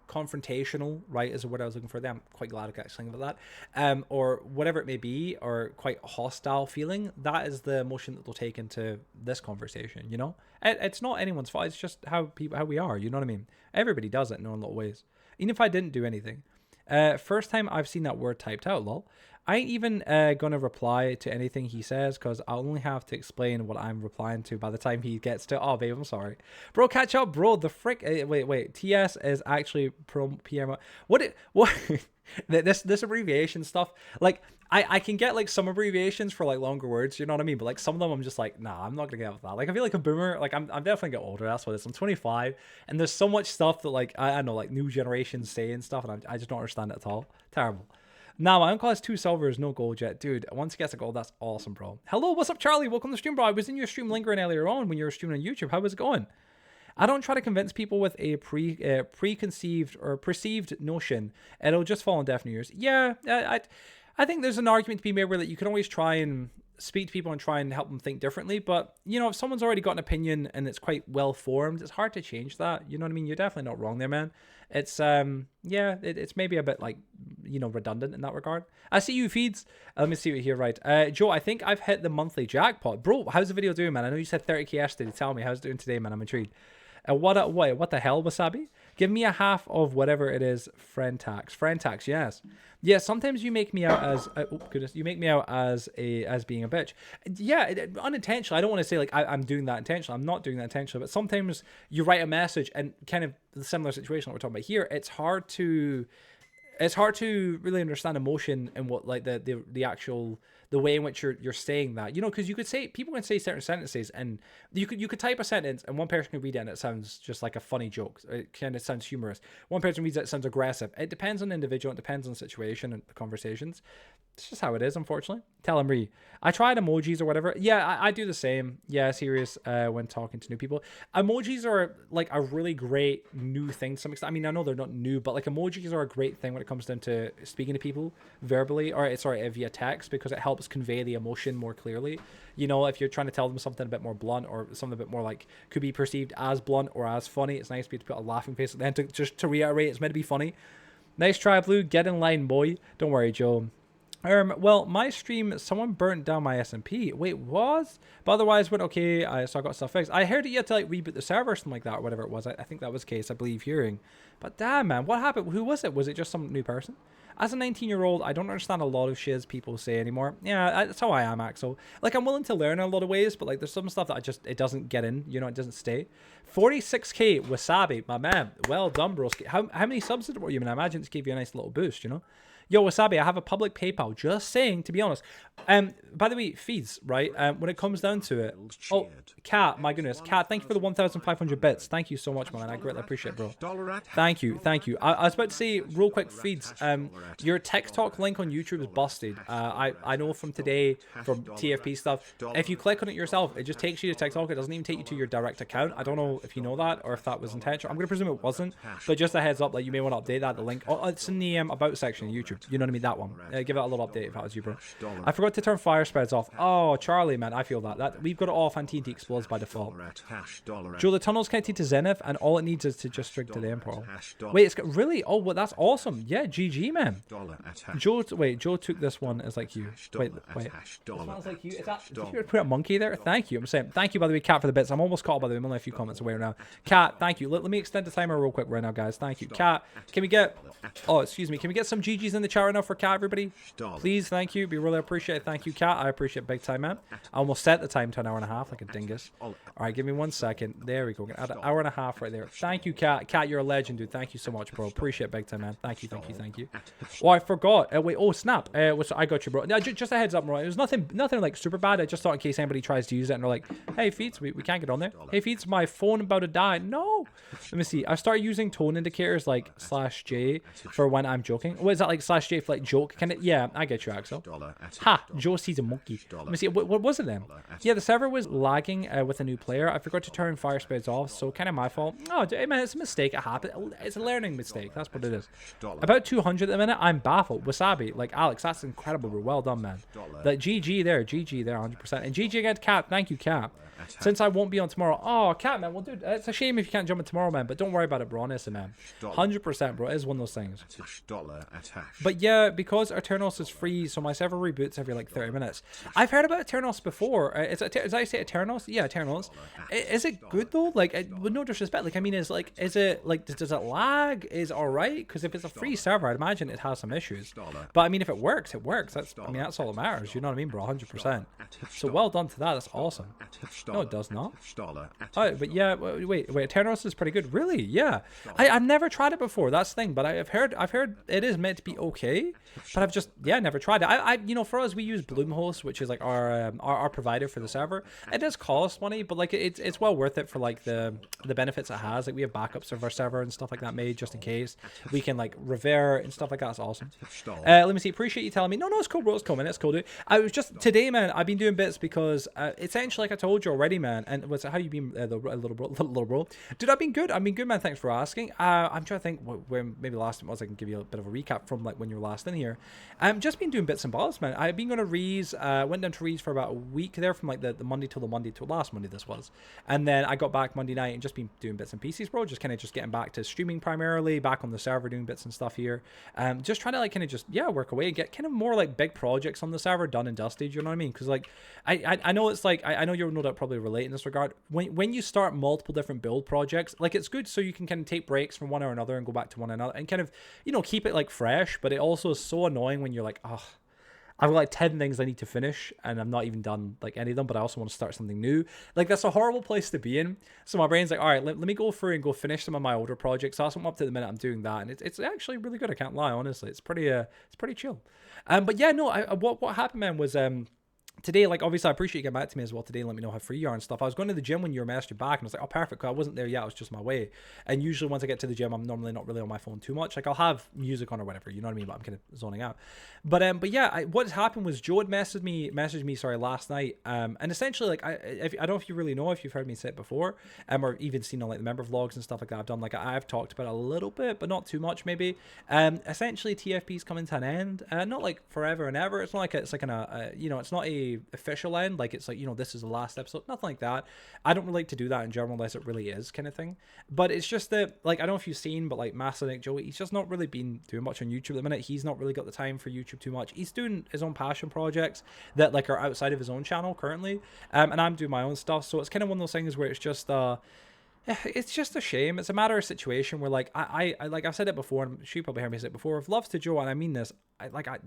confrontational, right, is the word I was looking for there. I'm quite glad I got something about that. Or whatever it may be, or quite hostile feeling, that is the emotion that they'll take into this conversation, It's not anyone's fault, it's just how we are, you know what I mean? Everybody does it in their own little ways. Even if I didn't do anything. First time I've seen that word typed out, lol. I ain't even gonna reply to anything he says because I'll only have to explain what I'm replying to by the time he gets to. Oh, babe, I'm sorry, bro. Catch up, bro. The frick. Wait. TS is actually pro PM. What? This abbreviation stuff. Like I can get like some abbreviations for like longer words. You know what I mean? But like some of them, I'm just like, nah, I'm not gonna get with that. Like I feel like a boomer. Like I'm definitely get older. That's what it is. I'm 25, and there's so much stuff that like I know like new generations say and stuff, and I just don't understand it at all. Terrible. Nah, my uncle has 2 silvers, no gold yet. Dude, once he gets a gold, that's awesome, bro. Hello, what's up, Charlie? Welcome to the stream, bro. I was in your stream lingering earlier on when you were streaming on YouTube. How was it going? I don't try to convince people with a preconceived or perceived notion. It'll just fall on deaf ears. Yeah, I think there's an argument to be made where that you can always try and speak to people and try and help them think differently. But, you know, if someone's already got an opinion and it's quite well formed, it's hard to change that. You know what I mean? You're definitely not wrong there, man. It's, yeah, it's maybe a bit like, you know, redundant in that regard. I see you feeds. Let me see what here, right? Joe, I think I've hit the monthly jackpot. Bro, how's the video doing, man? I know you said 30k yesterday. Tell me, how's it doing today, man? I'm intrigued. What the hell, Wasabi? Give me a half of whatever it is. Friend tax, yes. Yeah, sometimes you make me out as oh goodness, you make me out as being a bitch. Yeah, unintentionally. I don't want to say like I'm doing that intentionally. I'm not doing that intentionally. But sometimes you write a message and kind of the similar situation that we're talking about here. It's hard to really understand emotion and what like the actual the way in which you're saying that, you know, because you could say people can say certain sentences and you could type a sentence and one person can read it and it sounds just like a funny joke. It kind of sounds humorous. One person reads it sounds aggressive. It depends on the individual. It depends on the situation and the conversations. It's just how it is, unfortunately. Tell him, Ree. I tried emojis or whatever. Yeah, I do the same. Yeah, serious. When talking to new people, emojis are like a really great new thing to some extent. I mean, I know they're not new, but like emojis are a great thing when it comes down to speaking to people verbally or via text because it helps convey the emotion more clearly. You know, if you're trying to tell them something a bit more blunt or something a bit more like could be perceived as blunt or as funny, it's nice to be able to put a laughing face at the end to reiterate it's meant to be funny. Nice try, Blue. Get in line, boy. Don't worry, Joe. Well, my stream, someone burnt down my SMP. Wait, what? But otherwise, went okay. So I got stuff fixed. I heard that you had to like reboot the server or something like that, or whatever it was. I think that was the case, I believe, hearing. But damn, man, what happened? Who was it? Was it just some new person? As a 19-year-old, I don't understand a lot of shiz people say anymore. Yeah, that's how I am, Axel. Like, I'm willing to learn in a lot of ways, but like, there's some stuff that it doesn't get in. You know, it doesn't stay. 46k Wasabi, my man. Well done, broski. How many subs did it were you? I mean, I imagine it gave you a nice little boost, you know? Yo, Wasabi, I have a public PayPal. Just saying, to be honest. By the way, feeds, right? When it comes down to it. Oh, Kat, my goodness. Kat, thank you for the 1,500 bits. Thank you so much, man. I greatly appreciate it, bro. Thank you. I was about to say, real quick, feeds. Your TikTok link on YouTube is busted. I know from today, from TFP stuff, if you click on it yourself, it just takes you to TikTok. It doesn't even take you to your direct account. I don't know if you know that or if that was intentional. I'm going to presume it wasn't. But just a heads up, like you may want to update that, the link. Oh, it's in the About section of YouTube. You know what I mean? That one. Give it a little update if that was you, bro. I forgot to turn fire spreads off. Oh, Charlie, man, I feel that. We've got it off and TNT explodes by default. Joe, the tunnel's connected to Zenith, and all it needs is to just string to the Emperor. Wait, it's got really. Oh, well, that's awesome. Yeah, GG, man. Joe, wait, Joe took this one as like you. Wait. This one's like you. Is that? Did you put a monkey there? Thank you. I'm saying thank you, by the way, Kat, for the bits. I'm almost caught, by the way. I'm only a few comments away right now. Kat, thank you. Let me extend the timer real quick right now, guys. Thank you, Kat. Can we get? Oh, excuse me. Can we get some GGs in the chat right now for Kat, everybody? Please, thank you. Be really appreciated. Thank you, Kat. I appreciate it big time, man. I almost set the time to an hour and a half like a dingus. All right, give me 1 second. There we go. Add an hour and a half right there. Thank you, Kat. Kat, you're a legend, dude. Thank you so much, bro. Appreciate it big time, man. Thank you. Oh, I forgot. Wait. Oh, snap. I got you, bro. Now, just a heads up, bro. It was nothing like super bad. I just thought in case anybody tries to use it and they're like, hey, Feeds, we can't get on there. Hey, Feeds, my phone about to die. No. Let me see. I started using tone indicators like /J for when I'm joking. What is that, like /J for like joke? Can it? Yeah, I get you, Axel. Ha! Joe sees a monkey. Let me see. What was it then? Yeah, the server was lagging with a new player. I forgot to turn fire spreads off, so kind of my fault. Oh, man, it's a mistake. It happened. It's a learning mistake. That's what it is. About 200 at the minute. I'm baffled. Wasabi, like Alex, that's incredible, bro. Well done, man. That GG there, 100%. And GG against Cap. Thank you, Cap. Since I won't be on tomorrow. Oh, Cat, man. Well, dude, it's a shame if you can't jump in tomorrow, man. But don't worry about it, bro. Honestly, man. 100%, bro. It is one of those things. But yeah, because Eternals is free, so my server reboots every like 30 minutes. I've heard about Eternals before. Did I say Eternals? Yeah, Eternals. Is it good though? Like, with no disrespect, like I mean, is it like does it lag? Is it alright? Because if it's a free server, I'd imagine it has some issues. But I mean, if it works, it works. That's all that matters. You know what I mean, bro? 100%. So well done to that. That's awesome. No, it does not. Oh, but yeah, wait. Eternals is pretty good. Really? Yeah. I've never tried it before. That's the thing. But I've heard it is meant to be okay. But I've just never tried it. You know, for us we use Bluehost, which is like our provider for the server. It does cost money, but like it's well worth it for like the benefits it has. Like we have backups of our server and stuff like that made just in case. We can like revert and stuff like that. That's awesome. Let me see. Appreciate you telling me. No, it's cool, bro. It's cool, man. It's cool, dude. I was just today, man. I've been doing bits because essentially, like I told you already, man. And what's how you been, little bro? Dude, I've been good. Man. Thanks for asking. I'm trying to think when maybe last time was. I can give you a bit of a recap from like when you were last in here. Just been doing bits and bobs, man. I've been going to Rees. Went down to Rees for about a week there, from like the Monday till last Monday this was, and then I got back Monday night and just been doing bits and pieces, bro. Just kind of getting back to streaming primarily, back on the server doing bits and stuff here. Just trying to like kind of just work away and get kind of more like big projects on the server done and dusted. You know what I mean? Because like I know it's like I know you'll no doubt probably relate in this regard. When you start multiple different build projects, like it's good so you can kind of take breaks from one or another and go back to one another and kind of keep it like fresh. But it also is so annoying when you're like, oh, I've got like 10 things I need to finish and I'm not even done like any of them, but I also want to start something new. Like that's a horrible place to be in. So my brain's like, all right, let me go through and go finish some of my older projects. So that's what I'm up to the minute. I'm doing that, and it's actually really good. I can't lie, honestly. It's pretty chill. But yeah, no, what happened, man, was today, like, obviously, I appreciate you getting back to me as well today and let me know how free you are and stuff. I was going to the gym when you were messaging back, and I was like, oh, perfect, because I wasn't there yet. I was just my way. And usually once I get to the gym, I'm normally not really on my phone too much. Like, I'll have music on or whatever, you know what I mean? But I'm kind of zoning out. But yeah, what happened was Joe had messaged me last night. And essentially, like, I don't know if you really know, if you've heard me say it before, or even seen on, like, the member vlogs and stuff like that I've done. Like, I've talked about it a little bit, but not too much, maybe. Essentially, TFP's coming to an end. Not, like, forever and ever. It's not like it's like it's not a official end. Like it's like, this is the last episode, nothing like that. I don't really like to do that in general unless it really is kind of thing. But it's just that, like, I don't know if you've seen, but like Master Nick Joey, he's just not really been doing much on YouTube at the minute. He's not really got the time for YouTube too much. He's doing his own passion projects that like are outside of his own channel currently, and I'm doing my own stuff. So it's kind of one of those things where it's just a shame. It's a matter of situation where like I like I've said it before, and she probably heard me say it before. If loves to Joe, and I mean this,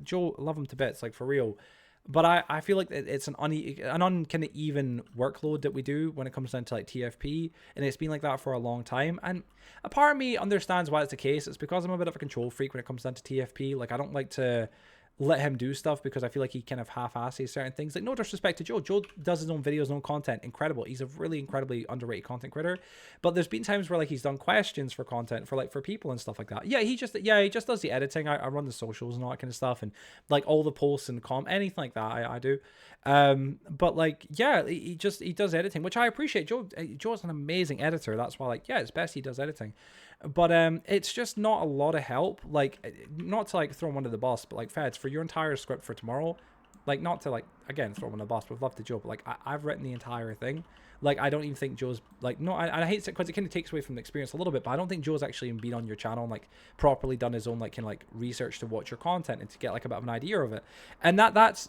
Joe, love him to bits, like for real. But I feel like it's an kind of even workload that we do when it comes down to like TFP, and it's been like that for a long time. And a part of me understands why it's the case. It's because I'm a bit of a control freak when it comes down to TFP. Like I don't like to let him do stuff because I feel like he kind of half-asses certain things. Like, no disrespect to Joe. Joe does his own videos, his own content. Incredible. He's a really incredibly underrated content creator. But there's been times where like he's done questions for content for people and stuff like that. Yeah, he just does the editing. I run the socials and all that kind of stuff, and like all the posts and anything like that I do. But like, yeah, he does editing, which I appreciate. Joe's an amazing editor. That's why, like, yeah, it's best he does editing. But it's just not a lot of help. Like, not to like throw him under the bus, but like, Feds, for your entire script for tomorrow, like, not to like, again, throw him under the bus, but love to Joe, but like, I've written the entire thing. Like, I don't even think Joe's like, no, I hate it because it kind of takes away from the experience a little bit, but I don't think Joe's actually even been on your channel and like properly done his own like kind of like research to watch your content and to get like a bit of an idea of it. And that's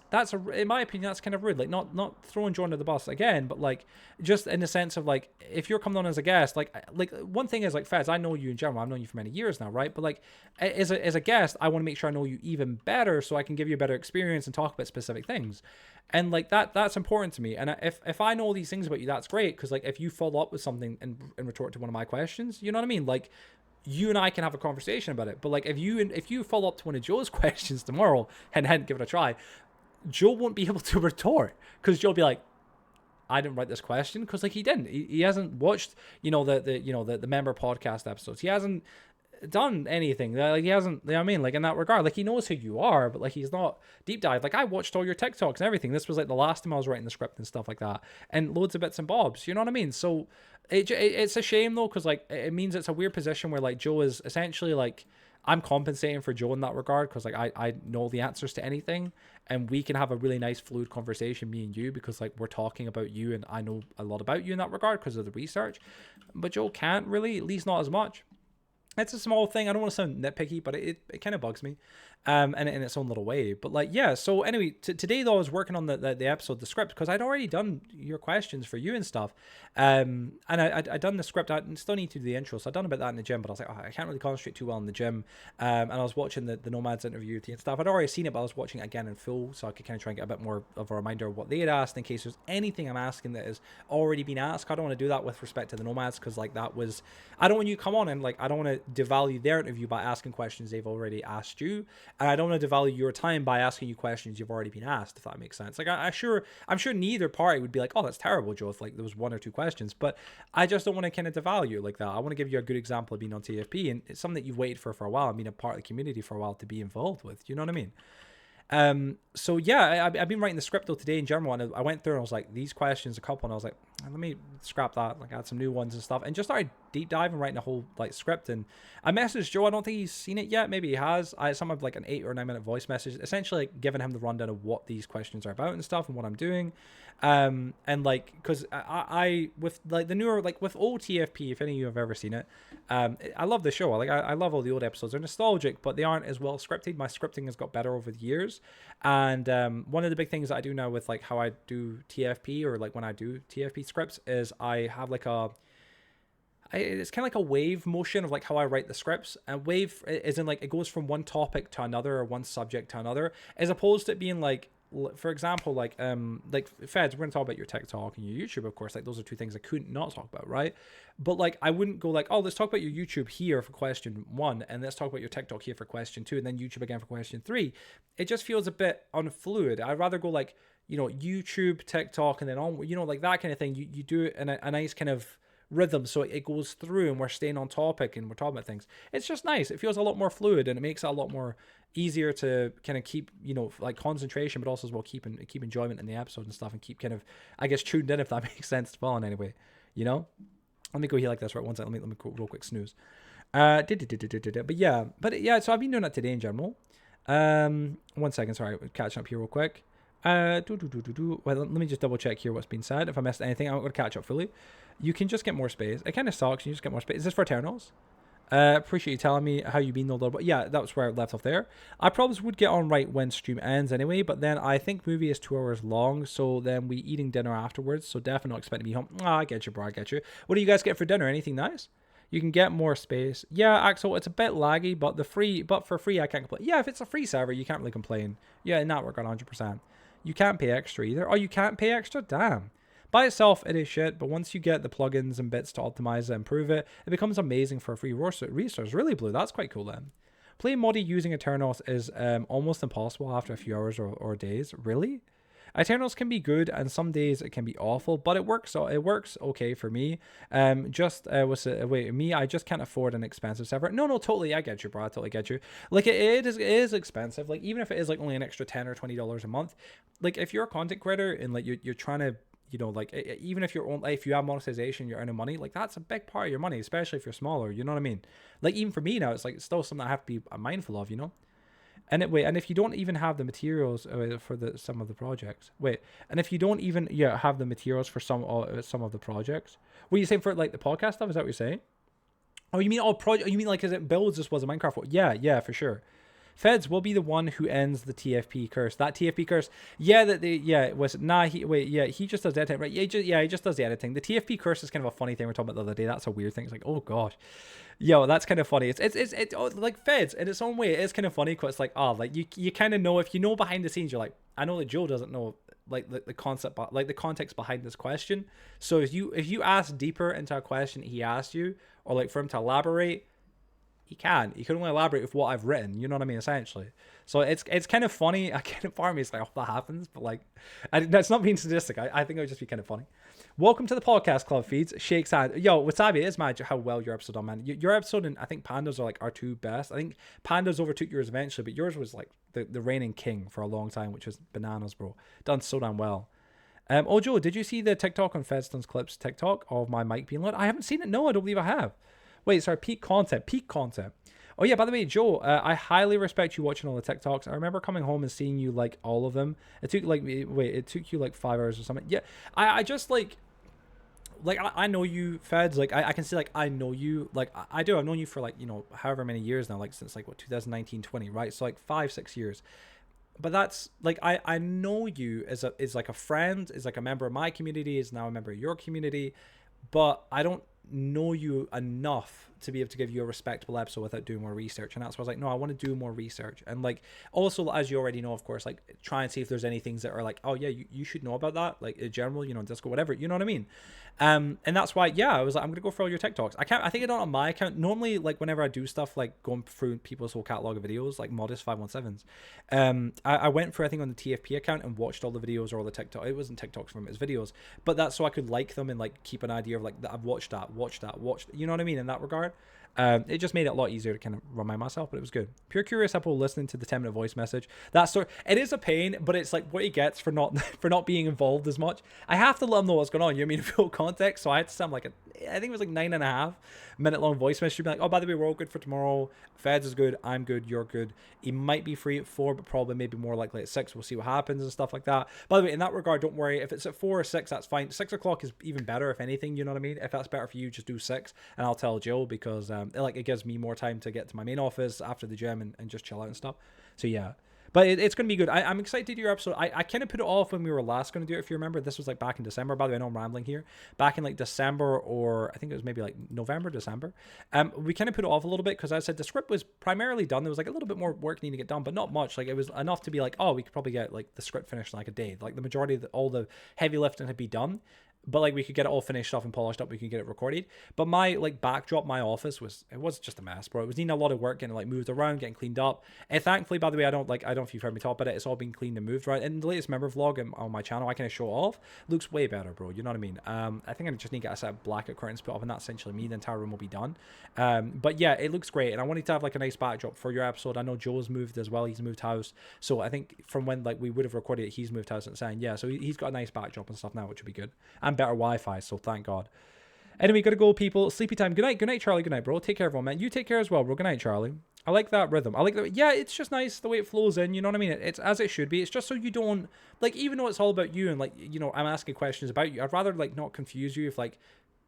in my opinion, that's kind of rude. Like, not throwing Joe under the bus again, but like just in the sense of like, if you're coming on as a guest, like one thing is like, Fez, I know you in general, I've known you for many years now, right? But like as a guest, I want to make sure I know you even better so I can give you a better experience and talk about specific things. And like that's important to me. And if I know all these things about you, that's great, because like if you follow up with something and retort to one of my questions, you know what I mean? Like, you and I can have a conversation about it. But like if you follow up to one of Joe's questions tomorrow and hadn't give it a try, Joe won't be able to retort, because Joe'll be like, I didn't write this question, because like he didn't. He hasn't watched the member podcast episodes. He hasn't done anything. Like, he hasn't, you know what I mean? Like, in that regard, like, he knows who you are, but like he's not deep dive. Like, I watched all your TikToks and everything. This was like the last time I was writing the script and stuff like that, and loads of bits and bobs, you know what I mean? So it's a shame though, because like it means it's a weird position where like Joe is essentially like, I'm compensating for Joe in that regard, because like I know the answers to anything, and we can have a really nice fluid conversation, me and you, because like we're talking about you and I know a lot about you in that regard because of the research. But Joe can't really, at least not as much. It's a small thing. I don't want to sound nitpicky, but it kind of bugs me. and in its own little way. But like, yeah. So anyway, today though, I was working on the episode, the script, because I'd already done your questions for you and stuff. And I'd done the script. I still need to do the intro, so I'd done a bit of that in the gym. But I was like, oh, I can't really concentrate too well in the gym. And I was watching the Nomads interview and stuff. I'd already seen it, but I was watching it again in full, so I could kind of try and get a bit more of a reminder of what they had asked, in case there's anything I'm asking that has already been asked. I don't want to do that with respect to the Nomads, because like that was, I don't want you to come on and like, I don't want to devalue their interview by asking questions they've already asked you, and I don't want to devalue your time by asking you questions you've already been asked, if that makes sense. Like I'm sure neither party would be like, oh, that's terrible, Joe, if like there was one or two questions, but I just don't want to kind of devalue it like that. I want to give you a good example of being on TFP, and it's something that you've waited for a while, and been a part of the community for a while to be involved with. You know what I mean? So yeah, I've been writing the script though today in general, and I went through and I was like, these questions, a couple, and I was like, let me scrap that, like add some new ones and stuff, and just started deep diving, writing a whole like script. And I messaged Joe. I don't think he's seen it yet. Maybe he has. Some of like an 8 or 9 minute voice message, essentially like, giving him the rundown of what these questions are about and stuff, and what I'm doing. And like, because I with like the newer, like with old TFP, if any of you have ever seen it, I love the show. I love all the old episodes. They're nostalgic, but they aren't as well scripted. My scripting has got better over the years. And one of the big things that I do now with like how I do TFP, or like when I do TFP scripts, is I have like it's kind of like a wave motion of like how I write the scripts. And wave is in like, it goes from one topic to another, or one subject to another, as opposed to it being like, for example, like Feds, we're gonna talk about your TikTok and your YouTube, of course. Like those are two things I couldn't not talk about, right? But like I wouldn't go like, oh, let's talk about your YouTube here for question 1, and let's talk about your TikTok here for question 2, and then YouTube again for question 3. It just feels a bit unfluid. I'd rather go like, you know, YouTube, TikTok, and then on, you know, like that kind of thing. You do it in a nice kind of rhythm, so it goes through and we're staying on topic and we're talking about things. It's just nice. It feels a lot more fluid, and it makes it a lot more easier to kind of keep, you know, like concentration, but also as well keep enjoyment in the episode and stuff, and keep kind of, I guess, tuned in, if that makes sense to Paul in any way, you know. Let me go here like this, right? One second. Let me go real quick snooze. But yeah, so I've been doing that today in general. 1 second, sorry, catching up here real quick. Well, let me just double check here what's been said. If I missed anything, I'm not going to catch up fully. You can just get more space. It kind of sucks. You just get more space. Is this for Eternals? Appreciate you telling me how you've been though. But yeah, that's where I left off there. I probably would get on right when stream ends anyway, but then I think movie is 2 hours long, so then we eating dinner afterwards, so definitely not expecting to be home. I get you, bro, I get you. What do you guys get for dinner? Anything nice? You can get more space. Yeah, Axel, it's a bit laggy, but for free I can't complain. Yeah, if it's a free server, you can't really complain. Yeah, in that regard, 100%. You can't pay extra either. Oh, you can't pay extra? Damn. By itself, it is shit, but once you get the plugins and bits to optimize it, improve it, it becomes amazing for a free resource. Really, Blue, that's quite cool then. Playing Modi using Eternals is almost impossible after a few hours or days. Really? Eternals can be good, and some days it can be awful, but it works okay for me. I just can't afford an expensive server. No, totally, I get you, bro. I totally get you. Like it is expensive. Like even if it is like only an extra $10 or $20 a month, like if you're a content creator and like you're trying to, you know, like even if if you have monetization, you're earning money, like that's a big part of your money, especially if you're smaller. You know what I mean? Like even for me now, it's like it's still something I have to be mindful of, you know. And if you don't even have the materials for some of the projects, and if you don't even have the materials for some of the projects, what are you saying for like the podcast stuff? Is that what you're saying? Oh, you mean all project? You mean like as it builds this was a Minecraft world? Yeah, for sure. Feds will be the one who ends the TFP curse. That TFP curse, he just does editing, right? He just does the editing. The TFP curse is kind of a funny thing we're talking about the other day. That's a weird thing. It's like, oh gosh, that's kind of funny. It's like Feds in its own way. It is kind of funny because it's like, like you kind of know, if you know behind the scenes, you're like, I know that Joe doesn't know like the concept, like the context behind this question. So if you ask deeper into a question he asked you, or like for him to elaborate, he can only elaborate with what I've written, you know what I mean, essentially. So it's kind of funny. I kind of, part of me is like, oh, that happens, but like, that's not being sadistic. I think it would just be kind of funny. Welcome to the podcast club feeds. Shakes hand. Yo, Wasabi, it is magic how well your episode done, man. Your episode and I think Pandas are like our 2 best. I think Pandas overtook yours eventually, but yours was like the reigning king for a long time, which was bananas, bro. Done so damn well. Oh, Joe, did you see the TikTok on Fedston's clips TikTok of my mic being lit? I haven't seen it. No, I don't believe I have. Wait, sorry, peak content. Oh yeah, by the way, Joe, I highly respect you watching all the TikToks. I remember coming home and seeing you like all of them. It took you like 5 hours or something. Yeah, I just like like I know you, Feds. Like I can see, like I know you. Like I do. I've known you for like, you know, however many years now. Like since like what 2019, 20, right? So like 5, 6 years. But that's like I know you as like a friend, as like a member of my community, is now a member of your community, but I don't know you enough to be able to give you a respectable episode without doing more research. And that's why I was like, no, I want to do more research. And like, also, as you already know, of course, like try and see if there's any things that are like, oh yeah, you should know about that, like in general, you know, Discord, whatever, you know what I mean? And that's why, yeah, I was like, I'm gonna go for all your TikToks. I think I don't on my account. Normally, like whenever I do stuff like going through people's whole catalog of videos, like Modest 517s, I went for, I think, on the TFP account and watched all the videos or all the TikTok. It wasn't TikToks from it, was videos, but that's so I could like them and like keep an idea of like that I've watched that, you know what I mean, in that regard. It just made it a lot easier to kind of remind myself, but it was good. Pure Curious Apple listening to the 10-minute voice message. That sort, it is a pain, but it's like what he gets for not for not being involved as much. I have to let him know what's going on. You know what I mean? Full context. So I had to send like I think it was like 9.5-minute long voice message. Be like, oh, by the way, we're all good for tomorrow. Feds is good. I'm good. You're good. He might be free at 4, but probably maybe more likely at 6. We'll see what happens and stuff like that. By the way, in that regard, don't worry. If it's at 4 or 6, that's fine. 6 o'clock is even better, if anything. You know what I mean? If that's better for you, just do 6, and I'll tell Jill, because it gives me more time to get to my main office after the gym and just chill out and stuff. So yeah. But it's going to be good. I'm excited to do your episode. I kind of put it off when we were last going to do it, if you remember. This was like back in December. By the way, I know I'm rambling here. Back in like December, or I think it was maybe like November, December. We kind of put it off a little bit because I said the script was primarily done. There was like a little bit more work needing to get done, but not much. Like it was enough to be like, oh, we could probably get like the script finished in like a day. Like the majority of all the heavy lifting had been done. But like we could get it all finished off and polished up. We could get it recorded. But my like backdrop, my office was just a mess, bro. It was needing a lot of work, getting like moved around, getting cleaned up. And thankfully, by the way, I don't know if you've heard me talk about it. It's all been cleaned and moved, right? In the latest member vlog on my channel, I kind of show it off. Looks way better, bro. You know what I mean? I think I just need to get a set of blackout curtains put up, and that's essentially me. The entire room will be done. But yeah, it looks great. And I wanted to have like a nice backdrop for your episode. I know Joe's moved as well. He's moved house. So I think from when like we would have recorded it, he's moved house and saying, yeah. So he's got a nice backdrop and stuff now, which would be good, and better Wi-Fi. So thank God. Anyway, gotta go, people. Sleepy time. Good night, Charlie. Good night, bro. Take care, everyone, man. You take care as well, bro. Good night, Charlie. I like that rhythm. I like that. Yeah, it's just nice the way it flows in. You know what I mean? It's as it should be. It's just so you don't like, even though it's all about you and like, you know, I'm asking questions about you. I'd rather like not confuse you if like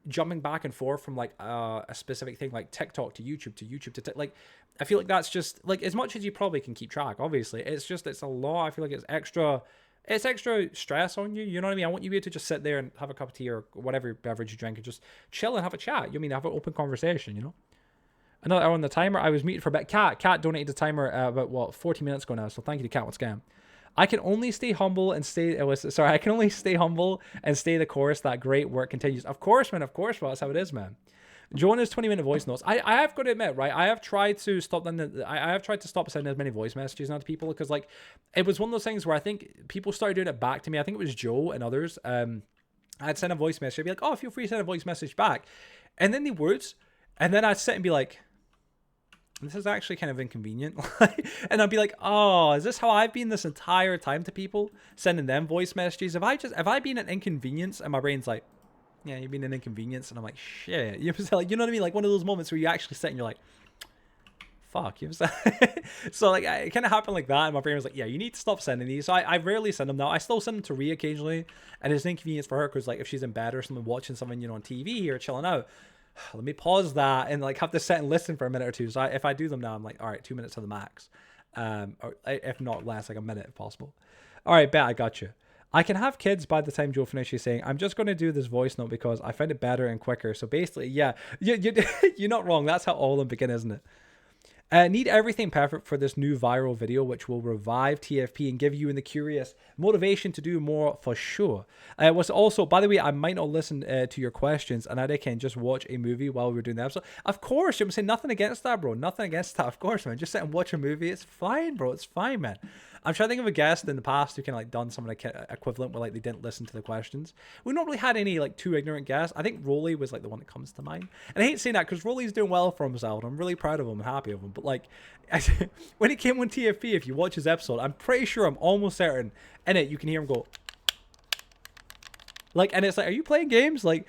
jumping back and forth from like a specific thing like TikTok to YouTube to like, I feel like that's just like as much as you probably can keep track. Obviously, it's a lot. I feel like it's extra stress on you. You know what I mean? I want you to be able to just sit there and have a cup of tea or whatever beverage you drink and just chill and have a chat. You mean have an open conversation, you know? Another hour on the timer. I was muted for a bit. Cat donated the timer about 40 minutes ago now. So thank you to Cat once again. I can only stay humble and stay. I can only stay humble and stay the course. That great work continues. Of course, man. Of course, well, that's how it is, man. Jonah's 20-minute voice notes. I have got to admit, right? I have tried to stop them. I have tried to stop sending as many voice messages now to people because, like, it was one of those things where I think people started doing it back to me. I think it was Joe and others. I'd send a voice message. I'd be like, "Oh, feel free to send a voice message back," and then they would, and then I'd sit and be like, "This is actually kind of inconvenient," and I'd be like, "Oh, is this how I've been this entire time to people sending them voice messages? Have I been an inconvenience?" And my brain's like, yeah, you've been an inconvenience. And I'm like, shit. You know what I mean? Like one of those moments where you actually sit and you're like, fuck. You know so like it kind of happened like that. And my brain was like, yeah, you need to stop sending these. So I rarely send them now. I still send them to Rhea occasionally. And it's an inconvenience for her because like if she's in bed or something watching something, you know, on TV or chilling out, let me pause that and like have to sit and listen for a minute or two. So if I do them now, I'm like, all right, 2 minutes to the max. Or if not less, like a minute if possible. All right, bet I got you. I can have kids by the time Joe finishes saying, I'm just going to do this voice note because I find it better and quicker. So basically, yeah, you're not wrong. That's how all of them begin, isn't it? Need everything perfect for this new viral video, which will revive TFP and give you and the curious motivation to do more for sure. Was also, by the way, I might not listen to your questions and I can just watch a movie while we're doing the episode. Of course, I'm saying nothing against that, bro. Nothing against that. Of course, man. Just sit and watch a movie. It's fine, bro. It's fine, man. I'm trying to think of a guest in the past who kind of like done something equivalent where like they didn't listen to the questions. We've not really had any like too ignorant guests. I think Rolly was like the one that comes to mind. And I hate saying that because Rolly's doing well for himself. And I'm really proud of him and happy of him. But like when it came on TFP, if you watch his episode, I'm pretty sure, I'm almost certain in it you can hear him go like, and it's like, are you playing games? Like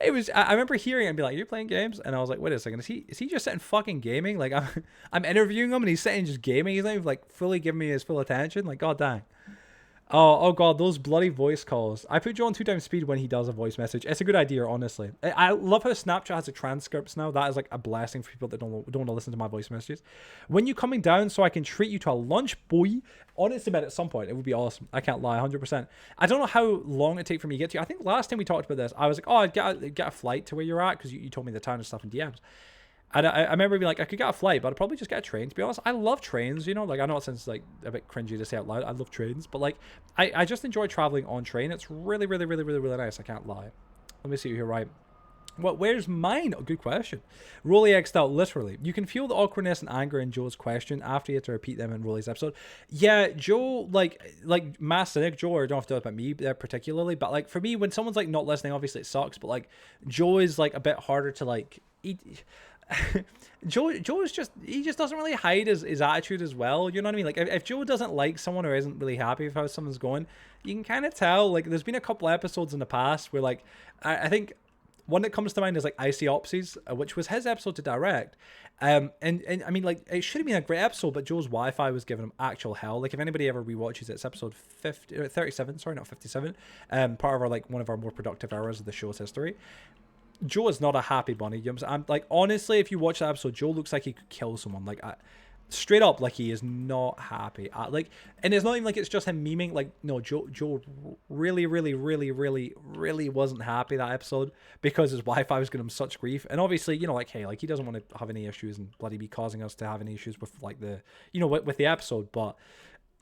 it was, I remember hearing it and be like, you're playing games? And I was like, wait a second, is he just sitting fucking gaming? Like I'm interviewing him and he's sitting just gaming. He's not even like fully giving me his full attention. Like, god dang. Oh god, those bloody voice calls. I put Joe on 2 times speed when he does a voice message. It's a good idea, honestly. I love how Snapchat has a transcripts now. That is like a blessing for people that don't want to listen to my voice messages. When you coming down so I can treat you to a lunch, boy? Honestly, man, at some point it would be awesome. I can't lie, 100%. I don't know how long it take for me to get to you. I think last time we talked about this, I was like, oh, I'd get a flight to where you're at because you told me the town and stuff in DMs. And I remember being like, I could get a flight, but I'd probably just get a train, to be honest. I love trains, you know? Like, I know it sounds, like, a bit cringy to say out loud. I love trains. But, like, I just enjoy traveling on train. It's really, really, really, really, really nice. I can't lie. Let me see here, right? Where's mine? Oh, good question. Rolly X'd out, literally. You can feel the awkwardness and anger in Joe's question after you have to repeat them in Rolly's episode. Yeah, Joe, like Master Nick, Joe, or don't have to know about me there particularly, but, like, for me, when someone's, like, not listening, obviously it sucks, but, like, Joe is, like, a bit harder to, like, eat. Joe is just, he just doesn't really hide his attitude as well, you know what I mean? Like, if Joe doesn't like someone or isn't really happy with how someone's going, you can kind of tell. Like, there's been a couple episodes in the past where, like, I think one that comes to mind is like Icy Opsies, which was his episode to direct. And I mean, like, it should have been a great episode, but Joe's Wi-Fi was giving him actual hell. Like, if anybody ever rewatches it, it's episode 37, sorry, not 57, part of our, like, one of our more productive hours of the show's history. Joe is not a happy bunny. You know what I'm like, honestly, if you watch that episode, Joe looks like he could kill someone. Like, straight up, like, he is not happy. Like, and it's not even like it's just him memeing. Like, no, Joe really, really, really, really, really wasn't happy that episode because his Wi-Fi was giving him such grief. And obviously, you know, like, hey, like, he doesn't want to have any issues and bloody be causing us to have any issues with, like, the, you know, with the episode. But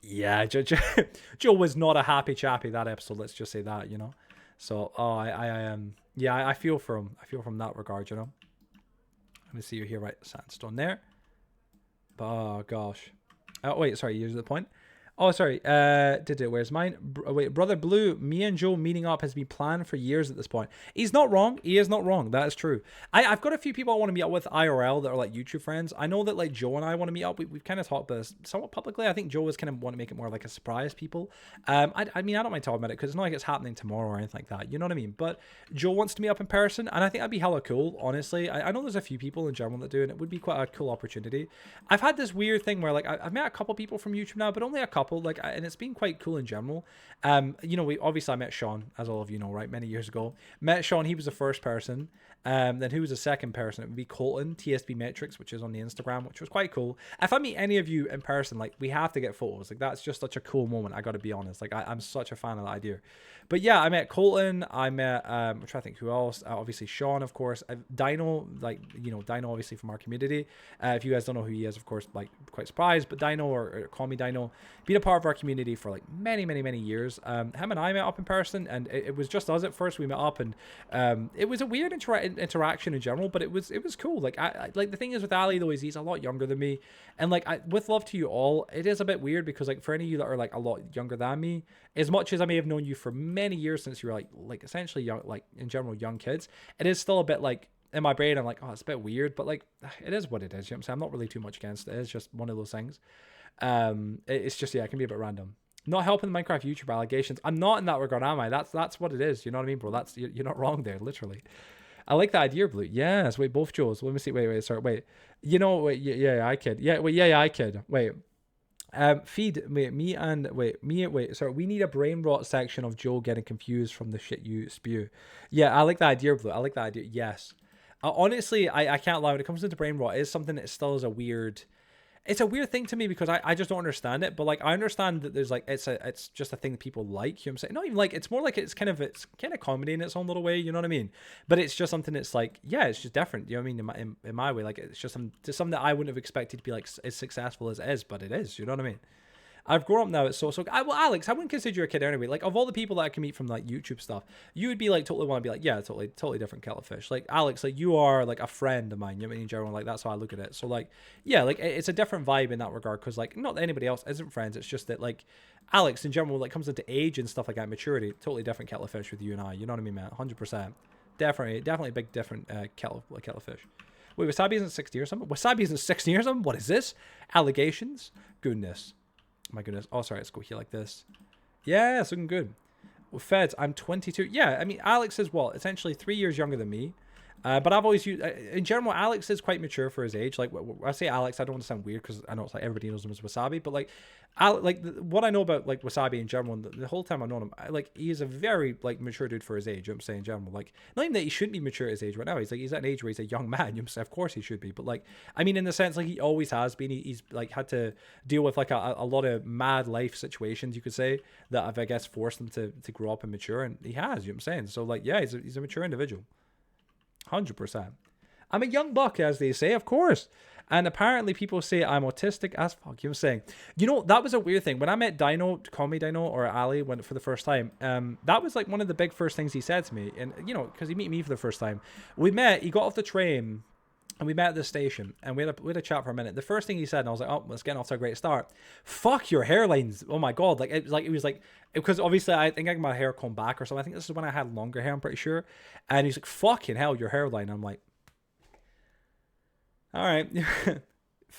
yeah, Joe was not a happy chappy that episode. Let's just say that, you know. So, yeah, I feel for him. I feel from that regard, you know. Let me see you here, right? Sandstone there. Oh, gosh. Oh, wait, sorry, here's the point. Oh, sorry. Where's mine? Wait, Brother Blue, me and Joe meeting up has been planned for years at this point. He's not wrong. He is not wrong. That is true. I've got a few people I want to meet up with IRL that are like YouTube friends. I know that like Joe and I want to meet up. We've kind of talked about this somewhat publicly. I think Joe is kind of want to make it more like a surprise people. I mean, I don't mind talking about it because it's not like it's happening tomorrow or anything like that. You know what I mean? But Joe wants to meet up in person, and I think that'd be hella cool, honestly. I know there's a few people in general that do, and it would be quite a cool opportunity. I've had this weird thing where like I've met a couple people from YouTube now, but only a couple. Like, and it's been quite cool in general. You know, I met Sean, as all of you know, right, many years ago. Met Sean, he was the first person. Then who was the second person? It would be Colton, TSB Metrics, which is on the Instagram, which was quite cool. If I meet any of you in person, like, we have to get photos. Like, that's just such a cool moment, I gotta be honest. Like, I'm such a fan of that idea. But yeah, I met Colton, I met I'm trying to think who else. Obviously Sean, of course. Dino, like, you know, Dino obviously from our community. If you guys don't know who he is, of course, like, quite surprised, but Dino, or call me Dino, been a part of our community for like many years. Him and I met up in person, and it was just us at first. We met up, and it was a weird interaction in general, but it was cool. Like, I like, the thing is with Ali though, is he's a lot younger than me, and like, with love to you all, it is a bit weird because like, for any of you that are like a lot younger than me, as much as I may have known you for many years since you were like essentially young, like in general young kids, it is still a bit like, in my brain I'm like, oh, it's a bit weird, but like, it is what it is, you know what I'm saying? I'm not really too much against it. It's just one of those things. It's just, yeah, it can be a bit random. Not helping the Minecraft YouTube allegations. I'm not in that regard, am I? That's what it is, you know what I mean, bro? You're not wrong there, literally. I like that idea, Blue. Yes, wait, both Joes. Let me see. Wait, sorry, wait. You know, wait, yeah, I kid. Yeah, wait, yeah, I kid. Wait. Feed, wait, sorry, we need a brain rot section of Joe getting confused from the shit you spew. Yeah, I like that idea, Blue. I like that idea. Yes. Honestly, I can't lie. When it comes into brain rot, it is something that still is a weird... It's a weird thing to me because I just don't understand it. But like, I understand that there's like, it's just a thing that people like, you know what I'm saying? Not even like, it's more like it's kind of comedy in its own little way, you know what I mean? But it's just something that's like, yeah, it's just different, you know what I mean? In my way, like, it's just something that I wouldn't have expected to be like as successful as it is, but it is, you know what I mean? I've grown up now. It's so well, Alex, I wouldn't consider you a kid anyway. Like, of all the people that I can meet from like YouTube stuff, you would be like totally want to be like, yeah, totally different kettle of fish. Like, Alex, like, you are like a friend of mine. You know what I mean? In general, like, that's how I look at it. So like, yeah, like, it's a different vibe in that regard because like, not that anybody else isn't friends. It's just that like, Alex in general, like, comes into age and stuff like that, maturity, totally different kettle of fish with you and I. You know what I mean, man? 100%. Definitely a big different kettle of fish. Wait, Wasabi isn't 60 or something? Wasabi isn't 60 or something? What is this? Allegations? Goodness. My goodness. Oh, sorry. Let's go here like this. Yeah, it's looking good. Well, Feds, I'm 22. Yeah, I mean, Alex is what? Essentially 3 years younger than me. But I've always used, in general, Alex is quite mature for his age. Like, I say Alex, I don't want to sound weird because I know it's like everybody knows him as Wasabi, but like, what I know about like Wasabi in general, and the whole time I've known him, like he is a very like mature dude for his age. You know what I'm saying in general, like not even that he shouldn't be mature at his age right now. He's at an age where he's a young man. You know what I'm saying? Of course he should be, but like I mean in the sense like he always has been. He's like had to deal with like a lot of mad life situations, you could say, that have I guess forced him to grow up and mature, and he has. You know what I'm saying? So like yeah, he's a mature individual, 100%. I'm a young buck, as they say, of course. And apparently people say I'm autistic as fuck. You know what I'm saying? You know, that was a weird thing. When I met Dino, call me Dino, or Ali, when for the first time, that was like one of the big first things he said to me. And, you know, because he met me for the first time. We met, he got off the train, and we met at the station, and we had a chat for a minute. The first thing he said, and I was like, oh, let's get off to a great start. Fuck your hairlines. Oh my God. Like, it was like, because obviously I think I got my hair combed back or something. I think this is when I had longer hair, I'm pretty sure. And he's like, fucking hell, your hairline. I'm like, all right.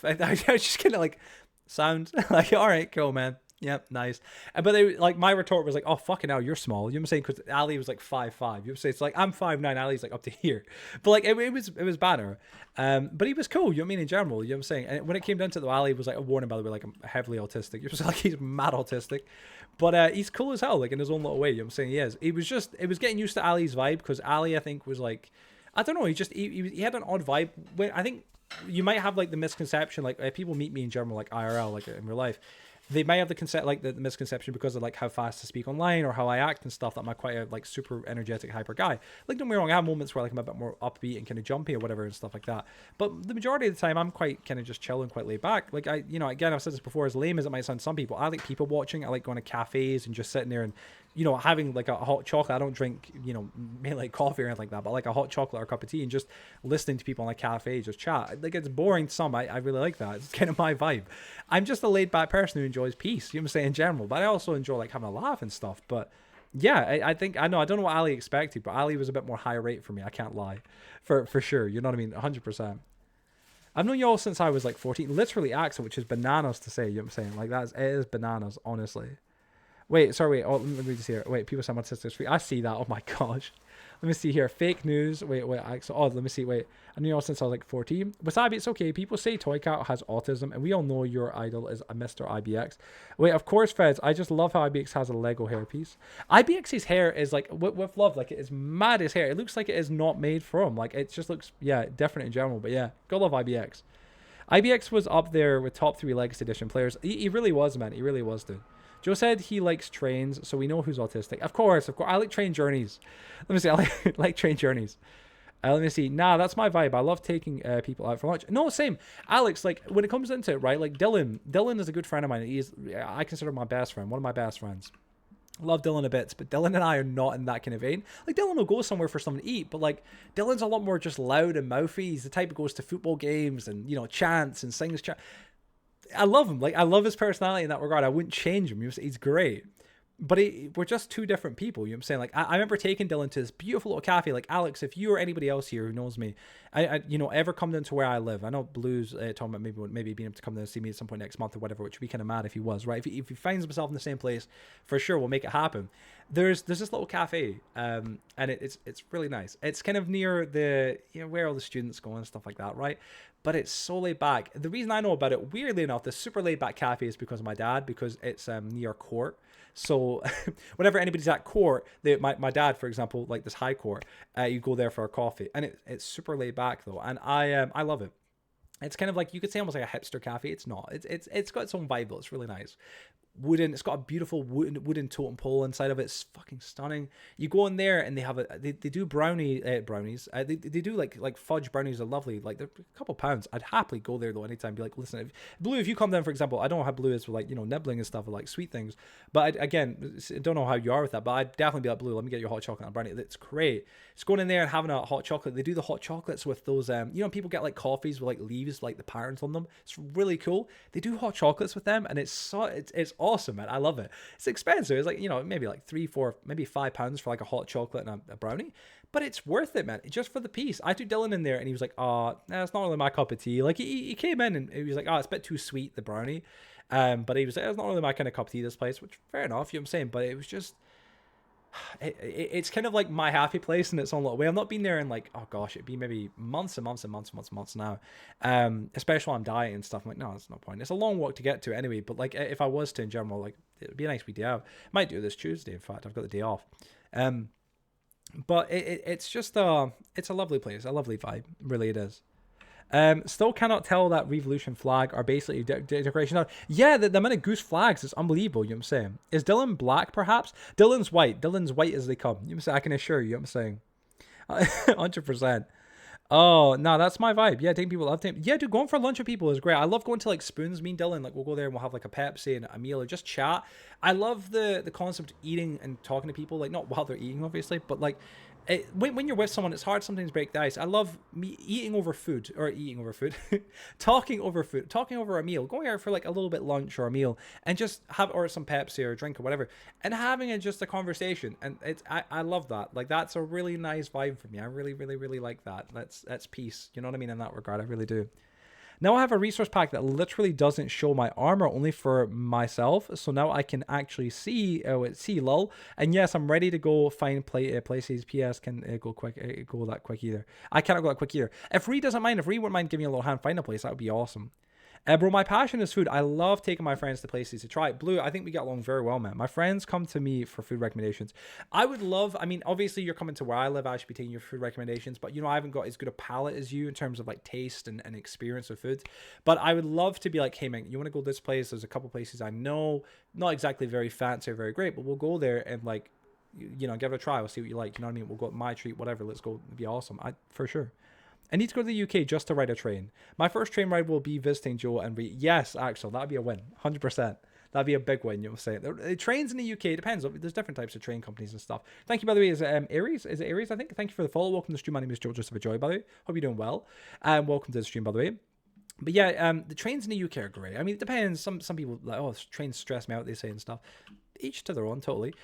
I was just kind of like, sound like, all right, cool, man. Yep, nice. But they like my retort was like, oh fucking hell, you're small. You know what I'm saying? Because Ali was like 5'5". You know what I'm saying? It's like I'm 5'9". Ali's like up to here. But like it was banner. But he was cool. You know what I mean? In general, you know what I'm saying? And when it came down to the Ali was like a warning, by the way, like I'm heavily autistic. You know, like he's mad autistic. But he's cool as hell, like in his own little way. You know what I'm saying? He is. It was getting used to Ali's vibe because Ali, I think, was like, I don't know. He had an odd vibe. When I think you might have like the misconception, like people meet me in general, like IRL, like in real life, they may have the misconception because of like how fast I speak online or how I act and stuff, that I'm quite a like super energetic hyper guy. Like don't get me wrong, I have moments where like I'm a bit more upbeat and kind of jumpy or whatever and stuff like that. But the majority of the time I'm quite kind of just chilling, quite laid back. Like again, I've said this before, as lame as it might sound to some people, I like people watching. I like going to cafes and just sitting there and having like a hot chocolate. I don't drink, mainly like coffee or anything like that, but like a hot chocolate or a cup of tea and just listening to people in a cafe just chat. Like it's boring to some. I really like that. It's kind of my vibe. I'm just a laid back person who enjoys peace, you know what I'm saying, in general. But I also enjoy like having a laugh and stuff. But yeah, I think I don't know what Ali expected, but Ali was a bit more high rate for me. I can't lie. For sure. You know what I mean? 100%. I've known y'all since I was like 14. Literally accent, which is bananas to say, you know what I'm saying? Like it is bananas, honestly. Wait, sorry, wait. Oh, let me just hear. Wait, people say my sister's free. I see that. Oh my gosh. Let me see here. Fake news. Wait. Let me see. Wait. I knew you all since I was like 14. Wasabi, it's okay. People say Toy Cat has autism, and we all know your idol is a Mr. IBX. Wait, of course, Feds. I just love how IBX has a Lego hairpiece. IBX's hair is like, with love, like it is mad as hair. It looks like it is not made for him. Like it just looks, yeah, different in general. But yeah, go love IBX. IBX was up there with top 3 Legacy Edition players. He really was, man. He really was, dude. Joe said he likes trains, so we know who's autistic. Of course. I like train journeys. Let me see. I like train journeys. Let me see. Nah, that's my vibe. I love taking people out for lunch. No, same. Alex, like, when it comes into it, right, like, Dylan is a good friend of mine. I consider him my best friend, one of my best friends. Love Dylan a bit, but Dylan and I are not in that kind of vein. Like, Dylan will go somewhere for something to eat, but, like, Dylan's a lot more just loud and mouthy. He's the type who goes to football games and, chants and sings chants. I love him. Like, I love his personality in that regard. I wouldn't change him. He's great. But we're just two different people. You know what I'm saying? Like, I remember taking Dylan to this beautiful little cafe. Like, Alex, if you or anybody else here who knows me, ever come down to where I live, I know Blue's talking about maybe being able to come down and see me at some point next month or whatever, which would be kind of mad if he was, right? If he finds himself in the same place, for sure, we'll make it happen. There's this little cafe, and it's really nice. It's kind of near the, where all the students go and stuff like that, right? But it's so laid back. The reason I know about it, weirdly enough, the super laid back cafe is because of my dad, because it's near court. So whenever anybody's at court, my dad, for example, like this high court, you go there for a coffee, and it's super laid back though, and I love it. It's kind of like, you could say almost like a hipster cafe. It's not. It's got its own vibe though. It's really nice. Wooden. It's got a beautiful wooden totem pole inside of it. It's fucking stunning. You go in there and they have they do brownies. They do like fudge brownies are lovely. Like they're a couple pounds. I'd happily go there though anytime. Be like, listen, Blue, if you come down, for example, I don't know how Blue is with like nibbling and stuff or like sweet things, but I don't know how you are with that. But I'd definitely be like, Blue, let me get your hot chocolate and brownie. It's great. It's going in there and having a hot chocolate. They do the hot chocolates with those people get like coffees with like leaves, like the patterns on them. It's really cool. They do hot chocolates with them, and it's awesome, man. I love it. It's expensive. It's like, maybe like £3, £4, maybe £5 for like a hot chocolate and a brownie, but it's worth it, man. Just for the piece. I took Dylan in there and he was like, it's not really my cup of tea. Like he came in and he was like, it's a bit too sweet, the brownie. But he was like, it's not really my kind of cup of tea, this place, which fair enough, you know what I'm saying? But it was just, it's kind of like my happy place in its own little way. I've not been there in like, oh gosh, it'd be maybe months and months and months and months and months now. Especially when I'm dieting and stuff. I'm like, no, that's no point. It's a long walk to get to anyway. But like, if I was to in general, like, it'd be a nice wee day out. Might do this Tuesday. In fact, I've got the day off. But it's just it's a lovely place, a lovely vibe. Really, it is. Still cannot tell that Revolution flag are basically decoration. Yeah, the amount of goose flags is unbelievable. You know what I'm saying? Is Dylan black perhaps? Dylan's white. Dylan's white as they come. You know what I'm saying? I can assure you. You know what I'm saying? 100%. Oh no, that's my vibe. Yeah, taking people love taking. Yeah, dude, going for lunch with people is great. I love going to like Spoons. Me and Dylan, like we'll go there and we'll have like a Pepsi and a meal or just chat. I love the concept of eating and talking to people, like not while they're eating, obviously, but like when you're with someone, it's hard sometimes to break the ice. I love me eating over food or eating over food, talking over food, talking over a meal, going out for like a little bit lunch or a meal, and just have or some Pepsi or a drink or whatever, and having just a conversation. And I love that. Like that's a really nice vibe for me. I really really really like that. That's peace. You know what I mean in that regard. I really do. Now I have a resource pack that literally doesn't show my armor, only for myself. So now I can actually see, lol. And yes, I'm ready to go find places. PS can go quick, go that quick either. I cannot go that quick either. If Ree doesn't mind, if Ree wouldn't mind giving me a little hand, find a place, that would be awesome. Bro, my passion is food. I love taking my friends to places to try it. Blue, I think we get along very well, man. My friends come to me for food recommendations. I would love, I mean, obviously you're coming to where I live. I should be taking your food recommendations, but you know, I haven't got as good a palate as you in terms of like taste and experience of food. But I would love to be like, hey man, you want to go this place? There's a couple places I know, not exactly very fancy or very great, but we'll go there and like, you know, give it a try. We'll see what you like. You know what I mean? We'll go my treat, whatever. Let's go. It'd be awesome. For sure. I need to go to the UK just to ride a train. My first train ride will be visiting Joe and Ree. Yes, Axel, that'd be a win. 100%. That'd be a big win, you know what I'm saying? The trains in the UK, depends. There's different types of train companies and stuff. Thank you, by the way. Is it Aries? Is it Aries, I think? Thank you for the follow. Welcome to the stream. My name is Joe Joseph Joy, by the way. Hope you're doing well. Welcome to the stream, by the way. But yeah, the trains in the UK are great. I mean, it depends. Some people like, oh, trains stress me out, they say and stuff. Each to their own, totally.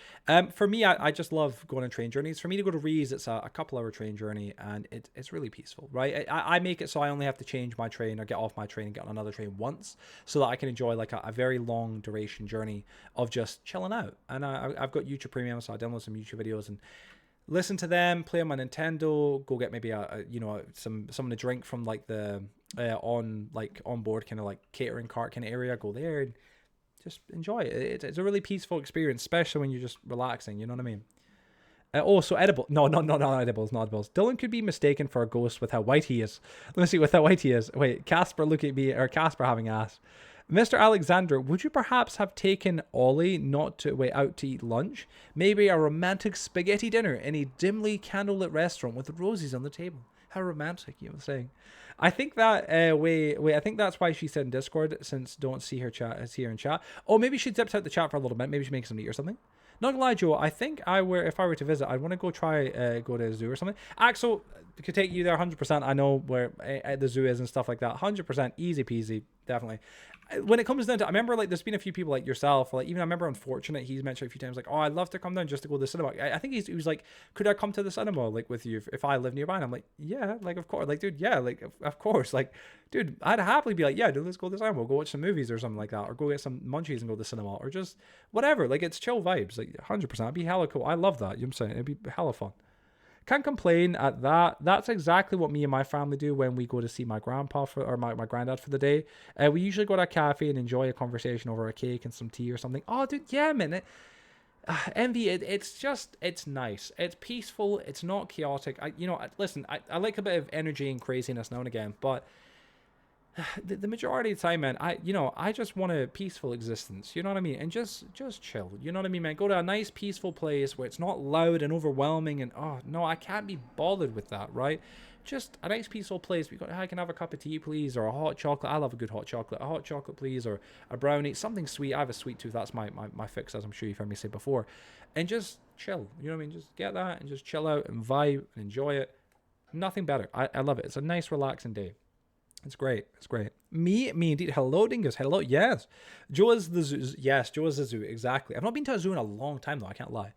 For me, I just love going on train journeys. For me to go to Rees, it's a couple-hour train journey, and it's really peaceful, right? I make it so I only have to change my train or get off my train and get on another train once, so that I can enjoy like a very long duration journey of just chilling out. And I've got YouTube Premium, so I download some YouTube videos and listen to them, play on my Nintendo, go get maybe something to drink from like the on board kind of like catering cart kind of area. Go there and just enjoy it. It's a really peaceful experience, especially when you're just relaxing. You know what I mean? So edible. No, not edibles, not edibles. Dylan could be mistaken for a ghost with how white he is. Let me see with how white he is. Wait, Casper, look at me, or Casper having asked. Mr. Alexander, would you perhaps have taken Ollie out to eat lunch? Maybe a romantic spaghetti dinner in a dimly candlelit restaurant with roses on the table. How romantic, you were saying. I think that I think that's why she said in Discord, since don't see her in chat. Oh, maybe she dipped out the chat for a little bit. Maybe she makes some eat or something. Not gonna lie, Joe. I think if I were to visit, I'd want to go go to a zoo or something. Axel could take you there 100%. I know where the zoo is and stuff like that. 100%, easy peasy, definitely. When it comes down to, I remember like there's been a few people like yourself, like even I remember Unfortunate, he's mentioned a few times like, oh, I'd love to come down just to go to the cinema. I think he was like, could I come to the cinema like with you if I live nearby? And I'm like, yeah, like of course, like dude, yeah, like of course, like dude, I'd happily be like, yeah, dude, let's go to the cinema, we'll go watch some movies or something like that, or go get some munchies and go to the cinema, or just whatever. Like it's chill vibes, like 100%. It'd be hella cool. I love that. You know what I'm saying? It'd be hella fun. Can't complain at that. That's exactly what me and my family do when we go to see my grandpa or my granddad for the day. We usually go to a cafe and enjoy a conversation over a cake and some tea or something. Oh, dude, yeah, man. Envy, it's nice. It's peaceful. It's not chaotic. Listen, I like a bit of energy and craziness now and again, but the majority of the time, man, I just want a peaceful existence. You know what I mean? And just chill. You know what I mean, man? Go to a nice peaceful place where it's not loud and overwhelming. And oh no, I can't be bothered with that, right? Just a nice peaceful place. I can have a cup of tea, please, or a hot chocolate. I love a good hot chocolate. A hot chocolate, please, or a brownie, something sweet. I have a sweet tooth. That's my fix, as I'm sure you've heard me say before. And just chill. You know what I mean? Just get that and just chill out and vibe and enjoy it. Nothing better. I love it. It's a nice, relaxing day. It's great. It's great. Me indeed. Hello, Dingus. Hello. Yes. Joe is the zoo. Yes, Joe is the zoo. Exactly. I've not been to a zoo in a long time, though. I can't lie.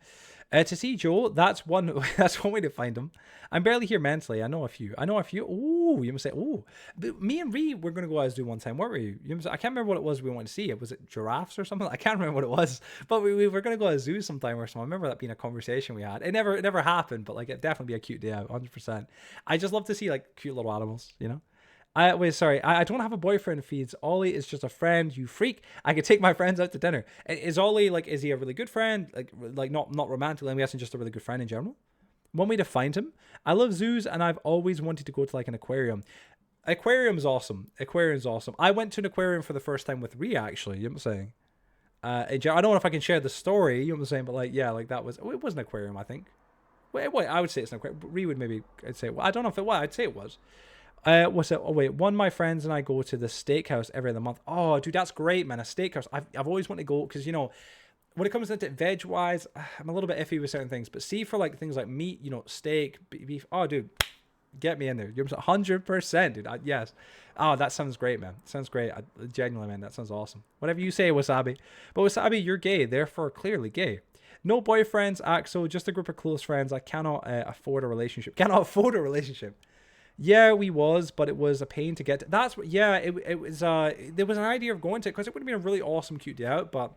To see Joe, that's one. That's one way to find him. I'm barely here mentally. I know a few. I know a few. Ooh, you must say. Ooh, but me and Ree were gonna go as do one time, weren't we? You must, I can't remember what it was we wanted to see. Was it giraffes or something? I can't remember what it was. But we were gonna go as zoo sometime or something. I remember that being a conversation we had. It never happened. But like, it'd definitely be a cute day out, 100%. I just love to see like cute little animals. You know. Wait, sorry. I don't have a boyfriend. Feeds. Ollie is just a friend. You freak. I could take my friends out to dinner. Is Ollie like? Is he a really good friend? Like not romantically. I'm guessing just a really good friend in general. One way to find him. I love zoos, and I've always wanted to go to like an aquarium. Aquarium's awesome. Aquarium's awesome. I went to an aquarium for the first time with Rhea. Actually, you know what I'm saying. I don't know if I can share the story. You know what I'm saying, but like, yeah, like that was. It was an aquarium, I think. Wait. I would say it's an aquarium. Rhea would maybe. I'd say. Well, I don't know if it was. I'd say it was. What's it? Oh wait, one of my friends and I go to the steakhouse every other month. Oh, dude, that's great, man. A steakhouse. I've always wanted to go because you know, when it comes to veg wise, I'm a little bit iffy with certain things. But see, for like things like meat, you know, steak, beef. Oh, dude, get me in there. You're 100%, dude. Yes. Oh, that sounds great, man. Sounds great. Genuinely, man, that sounds awesome. Whatever you say, Wasabi. But Wasabi, you're gay, therefore clearly gay. No boyfriends, Axel. Just a group of close friends. I cannot afford a relationship. Cannot afford a relationship. Yeah, we was, but it was a pain to get to. That's what, yeah, it was, there was an idea of going to it because it would have been a really awesome, cute day out, but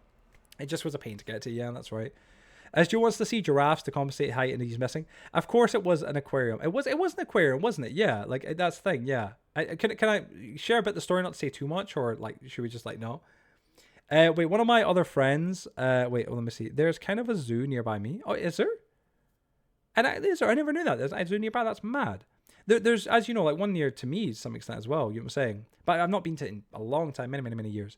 it just was a pain to get to. Yeah, that's right. As Joe wants to see giraffes to compensate height and he's missing. Of course it was an aquarium. It was an aquarium, wasn't it? Yeah, like that's the thing, yeah. Can I share a bit of the story, not to say too much, or like, should we just like, no? Wait, one of my other friends, wait, well, let me see. There's kind of a zoo nearby me. Oh, is there? Is there? I never knew that. There's a zoo nearby. That's mad. There's, as you know, like one near to me to some extent as well. You know what I'm saying? But I've not been to it in a long time, many years.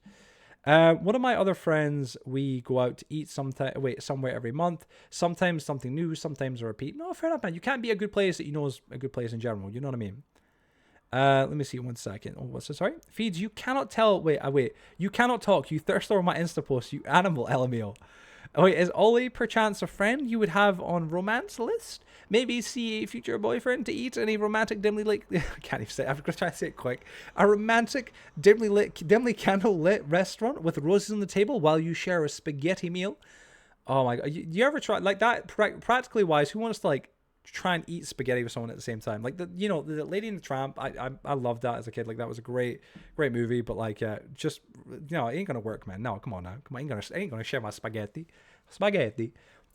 One of my other friends, we go out to eat somewhere every month. Sometimes something new, sometimes a repeat. No, fair enough, man. You can't be a good place that you know is a good place in general. You know what I mean? Let me see 1 second. Oh, what's this? Sorry? Feeds, you cannot tell. Wait. You cannot talk. You thirst over my Insta post, you animal, LMAO. Oh, wait, is Ollie perchance a friend you would have on romance list? Maybe see a future boyfriend to eat in a romantic dimly lit. I can't even say it. I'm gonna try to say it quick. A romantic dimly candle lit restaurant with roses on the table while you share a spaghetti meal. Oh my god, you ever try like that? Practically wise, who wants to like try and eat spaghetti with someone at the same time? Like the Lady and the Tramp. I loved that as a kid. Like that was a great movie. But like just it ain't gonna work, man. No, come on now. Come on, I ain't gonna share my spaghetti.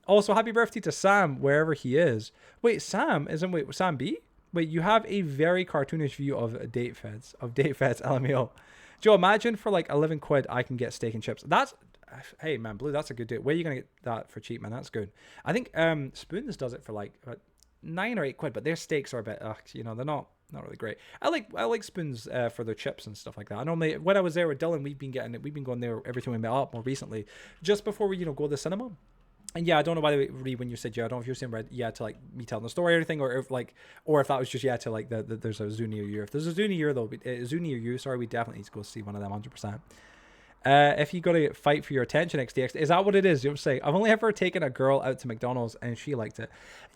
Also, happy birthday to Sam, wherever he is. Wait, Sam? Sam B? Wait, you have a very cartoonish view of date feds, LMAO. Joe, imagine for like 11 quid, I can get steak and chips. Hey man, Blue, that's a good deal. Where are you going to get that for cheap, man? That's good. I think Spoons does it for like 9 or 8 quid, but their steaks are a bit, they're not really great. I like Spoons for their chips and stuff like that. I normally, when I was there with Dylan, we've been going there every time we met up more recently, just before we, go to the cinema. And yeah, I don't know, by the way, when you said yeah, I don't know if you're saying to like me telling the story or anything, or if that was just to like there's a zoo near you. If there's a zoo near you, sorry, we definitely need to go see one of them 100%. If you got to fight for your attention, XDX, is that what it is? You know what I'm saying? I've only ever taken a girl out to McDonald's and she liked it.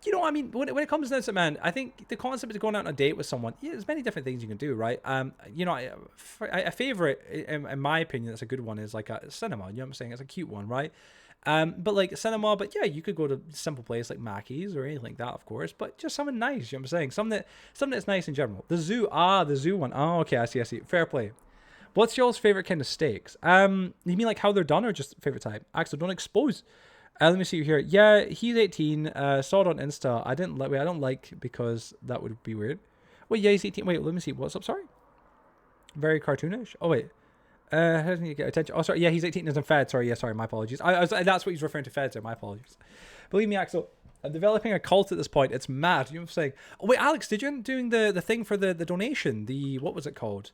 I mean, when it comes to this, man, I think the concept of going out on a date with someone, there's many different things you can do, right? A favorite, in my opinion, that's a good one is like a cinema. You know what I'm saying? It's a cute one, right? But like cinema, but yeah, you could go to a simple place like Mackey's or anything like that, of course, but just something nice, you know what I'm saying? Something that's nice in general. The zoo one. Oh, okay, I see. Fair play. What's y'all's favorite kind of steaks? You mean like how they're done or just favorite type? Axel, don't expose. Let me see here. Yeah, he's 18. Saw it on Insta. I don't like because that would be weird. Wait, yeah, he's 18. Wait, let me see. What's up? Sorry. Very cartoonish. Oh wait. How doesn't he get attention? Oh, sorry. Yeah, he's 18 as in Fed. Sorry. Yeah, sorry. My apologies. That's what he's referring to Feds. My apologies. Believe me, Axel, I'm developing a cult at this point. It's mad. You know what I'm saying? Oh, wait, Alex, did you end up doing the thing for the donation? What was it called?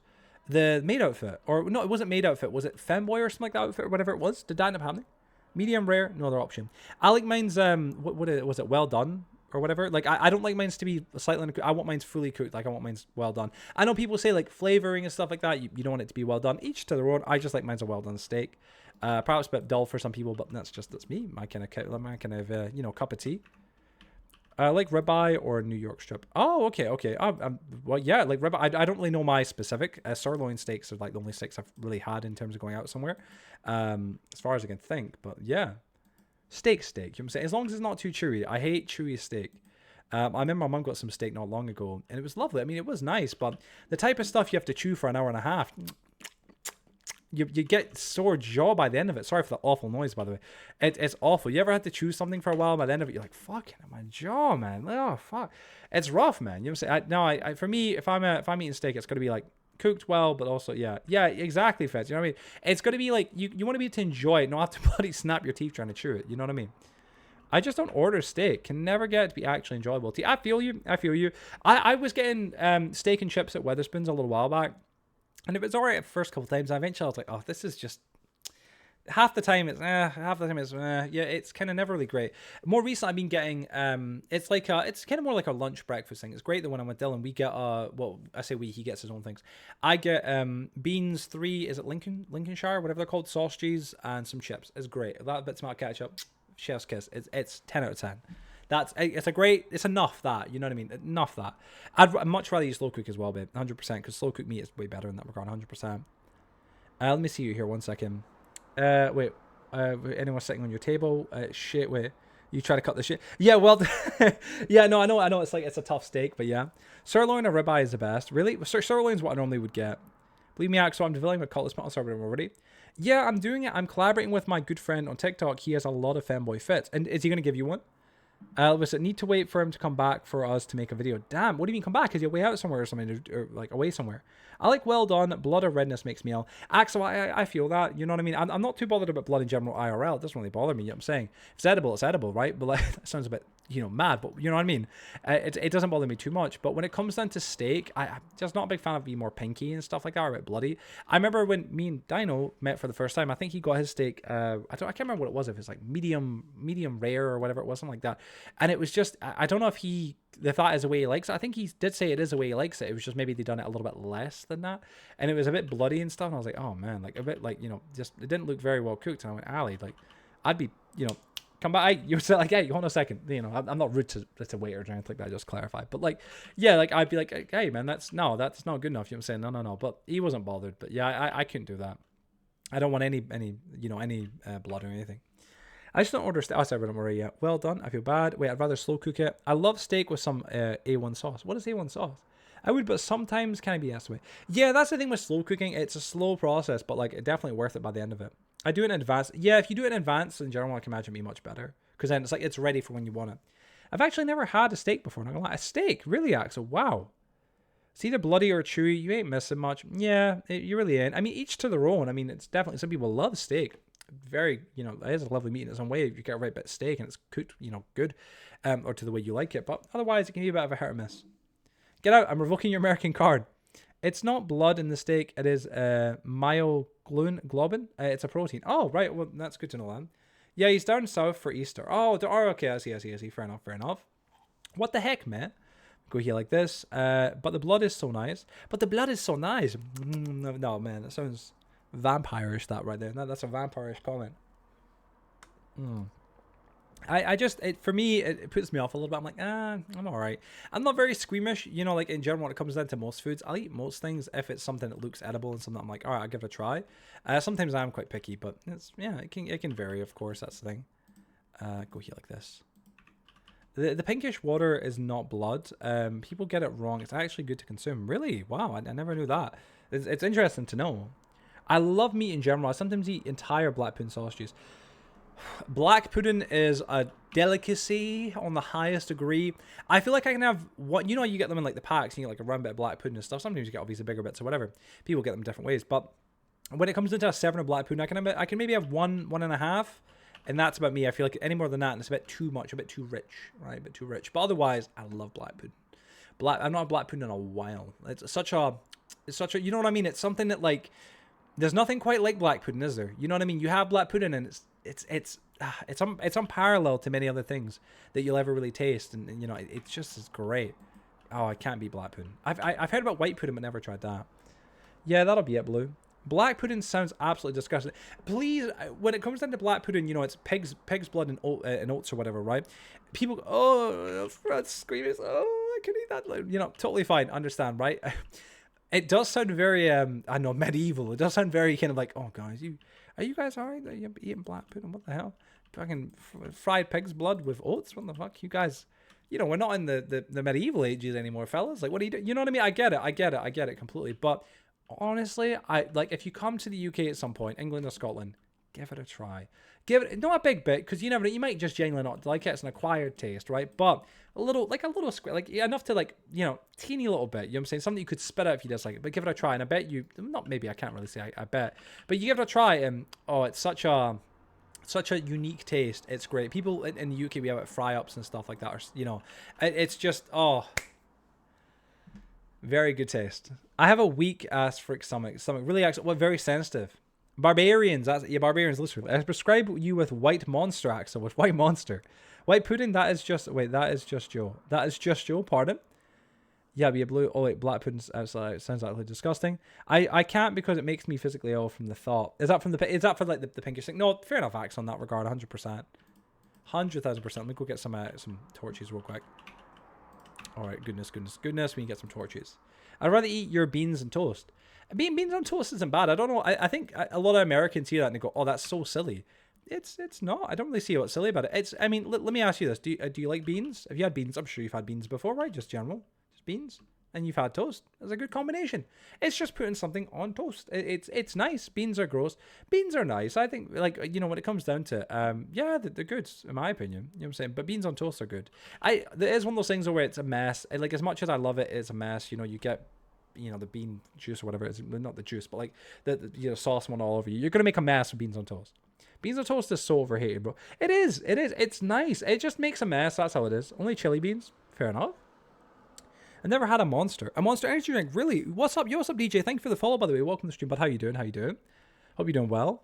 The maid outfit. Or, no, it wasn't maid outfit. Was it femboy or something like that outfit or whatever it was? Did that end up happening? Medium rare? No other option. I like mine's, was it well done? Or whatever. Like, I don't like mine to be slightly uncooked. I want mine fully cooked. Like, I want mine well done. I know people say, like, flavoring and stuff like that. You don't want it to be well done. Each to their own. I just like mine's a well done steak. Perhaps a bit dull for some people, but that's me. My kind of, cup of tea. Like ribeye or New York strip. Oh, okay. Well, yeah, like ribeye. I don't really know my specific. Sirloin steaks are like the only steaks I've really had in terms of going out somewhere. As far as I can think. But yeah. Steak. You know what I'm saying? As long as it's not too chewy. I hate chewy steak. I remember my mum got some steak not long ago, and it was lovely. I mean, it was nice, but the type of stuff you have to chew for an hour and a half, you get sore jaw by the end of it. Sorry for the awful noise, by the way. It's awful. You ever had to chew something for a while, by the end of it, you're like, fucking my jaw, man. Oh, fuck. It's rough, man. You know what I'm saying? For me, if I'm eating steak, it's got to be like cooked well, but also, yeah, exactly, Feds. You know what I mean? It's got to be like, you want to be able to enjoy it, not have to bloody snap your teeth trying to chew it. You know what I mean? I just don't order steak. Can never get it to be actually enjoyable. I feel you. I was getting steak and chips at Wetherspoons a little while back. And it was alright at the first couple of times. Eventually I was like, oh, this is just... Half the time it's yeah, it's kind of never really great. More recently I've been getting it's kind of more like a lunch breakfast thing. It's great that when I'm with Dylan we get well, I say he gets his own things. I get beans, 3, is it Lincolnshire, whatever they're called, sausages and some chips. It's great. That bit of ketchup, chef's kiss. It's 10 out of 10. It's enough that, you know what I mean? Enough that. I'd much rather use slow cook as well, babe. 100%, because slow cook meat is way better in that regard, 100%. Let me see you here 1 second. Wait, anyone sitting on your table? Shit, wait. You try to cut the shit? Yeah, well, yeah, no, I know. It's like, it's a tough steak, but yeah. Sirloin or ribeye is the best. Really? Sirloin's what I normally would get. Believe me, so I'm developing a cutlass model server already. Yeah, I'm doing it. I'm collaborating with my good friend on TikTok. He has a lot of femboy fits. And is he going to give you one? Was it need to wait for him to come back for us to make a video? Damn, what do you mean come back? Is he way out somewhere or something, or like away somewhere? I like well done. Blood or redness makes me ill. Axel, I feel that. You know what I mean? I'm not too bothered about blood in general IRL. It doesn't really bother me. You know what I'm saying? If it's edible, right? But like, that sounds a bit, mad. But you know what I mean? It doesn't bother me too much. But when it comes down to steak, I'm just not a big fan of being more pinky and stuff like that, or a bit bloody. I remember when me and Dino met for the first time. I think he got his steak. I can't remember what it was. If it's like medium rare or whatever it was, something like that. And it was just, I don't know if that is the way he likes it. I think he did say it is the way he likes it. It was just maybe they done it a little bit less than that. And it was a bit bloody and stuff. And I was like, oh man, like a bit like, just, it didn't look very well cooked. And I went, Ali, like, I'd be, come back. You said like, hey, hold on a second. I'm not rude to waiters or anything like that. Just clarify. But like, yeah, like I'd be like, hey man, that's not good enough. You know what I'm saying? No. But he wasn't bothered. But yeah, I couldn't do that. I don't want any blood or anything. I just don't order steak. Oh, sorry, don't worry yet. Well done. I feel bad. Wait, I'd rather slow cook it. I love steak with some A1 sauce. What is A1 sauce? I would, but sometimes can I be asked away? Yeah, that's the thing with slow cooking. It's a slow process, but like definitely worth it by the end of it. I do it in advance. Yeah, if you do it in advance, in general, I can imagine it be much better. Because then it's like it's ready for when you want it. I've actually never had a steak before. Not gonna lie. A steak? Really, Axel? Wow. It's either bloody or chewy. You ain't missing much. Yeah, you really ain't. I mean, each to their own. I mean, it's definitely, some people love steak. Very, it is a lovely meat in its own way. You get a right bit of steak and it's cooked, good, or to the way you like it. But otherwise, it can be a bit of a hit or miss. Get out! I'm revoking your American card. It's not blood in the steak. It is myoglobin. It's a protein. Oh, right. Well, that's good to know, then. Yeah, he's down south for Easter. Oh, okay. I see. Fair enough. What the heck, man? Go here like this. But the blood is so nice. No, man. That sounds vampirish, that right there. No, that's a vampirish comment. For me, it puts me off a little bit. I'm like, I'm all right. I'm not very squeamish, like in general when it comes down to most foods. I'll eat most things if it's something that looks edible and something I'm like, all right, I'll give it a try. Sometimes I'm quite picky, but it can vary, of course. That's the thing. Go here like this. The pinkish water is not blood. People get it wrong. It's actually good to consume. Really? Wow, I never knew that. It's interesting to know. I love meat in general. I sometimes eat entire black pudding sausages. Black pudding is a delicacy on the highest degree. I feel like I can have what you get them in like the packs. You get like a round bit of black pudding and stuff. Sometimes you get obviously bigger bits or whatever. People get them different ways. But when it comes into a 7 of black pudding, I can maybe have 1.5, and that's about me. I feel like any more than that, and it's a bit too much, a bit too rich, right? A bit too rich. But otherwise, I love black pudding. I'm not a black pudding in a while. It's such a, you know what I mean? It's something that like. There's nothing quite like black pudding, is there? You know what I mean? You have black pudding, and it's unparalleled to many other things that you'll ever really taste, and it's just as great. Oh, it can't be black pudding. I've heard about white pudding, but never tried that. Yeah, that'll be it, Blue. Black pudding sounds absolutely disgusting. Please, when it comes down to black pudding, it's pig's blood and oats or whatever, right? People go, oh, Fred's screaming, oh, I can eat that. Totally fine, understand, right? It does sound very, I know, medieval. It does sound very kind of like, oh, guys, are you guys all right? Are you eating black pudding? What the hell? fucking fried pig's blood with oats. What the fuck, you guys? We're not in the medieval ages anymore, fellas. Like, what are you doing? You know what I mean? I get it completely. But honestly, if you come to the UK at some point, England or Scotland, give it a try. Give it not a big bit, because you might just genuinely not like it. It's an acquired taste, right? But a little square, like enough to teeny little bit. You know what I'm saying? Something you could spit out if you dislike it, but give it a try. And I bet you, not maybe, I can't really say I bet, but you give it a try, and it's such a unique taste. It's great. People in the UK, we have it fry ups and stuff like that, or it's just very good taste. I have a weak ass freak stomach really actually very sensitive. Barbarians, barbarians, literally. I prescribe you with white monster, Axel, with white monster. White pudding, that is just Joe. That is just Joe, pardon. Yeah, be a blue. Oh wait, black pudding outside sounds actually disgusting. I can't because it makes me physically ill from the thought. Is that for like the pinkish thing? No, fair enough, Axe, on that regard, 100%. 100,000%. Let me go get some torches real quick. Alright, goodness. We need to get some torches. I'd rather eat your beans and toast. Beans on toast isn't bad. I don't know. I think a lot of Americans hear that and they go, "Oh, that's so silly." It's not. I don't really see what's silly about it. Let me ask you this. Do you like beans? Have you had beans? I'm sure you've had beans before, right? Just general. Just beans. And you've had toast. It's a good combination. It's just putting something on toast. It's nice. Beans are gross. Beans are nice. I think, when it comes down to they're good, in my opinion. You know what I'm saying? But beans on toast are good. There is one of those things where it's a mess. Like, as much as I love it, it's a mess. You get the bean juice or whatever it is, not the juice, but like the sauce one all over you. You're gonna make a mess with beans on toast. Beans on toast is so overhated, bro. It is. It's nice. It just makes a mess. That's how it is. Only chili beans. Fair enough. I never had a monster energy drink. Really? What's up? What's up, DJ? Thank you for the follow, by the way. Welcome to the stream, bud. How you doing? Hope you're doing well.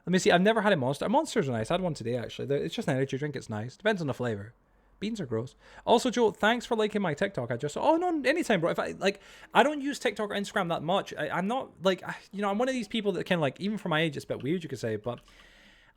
Let me see. I've never had a monster. Monsters are nice. I had one today, actually. It's just an energy drink. It's nice. Depends on the flavor. Beans are gross. Also, Joe, thanks for liking my TikTok. No, anytime, bro. If I don't use TikTok or Instagram that much. I'm not I'm one of these people that can even for my age, it's a bit weird, you could say, but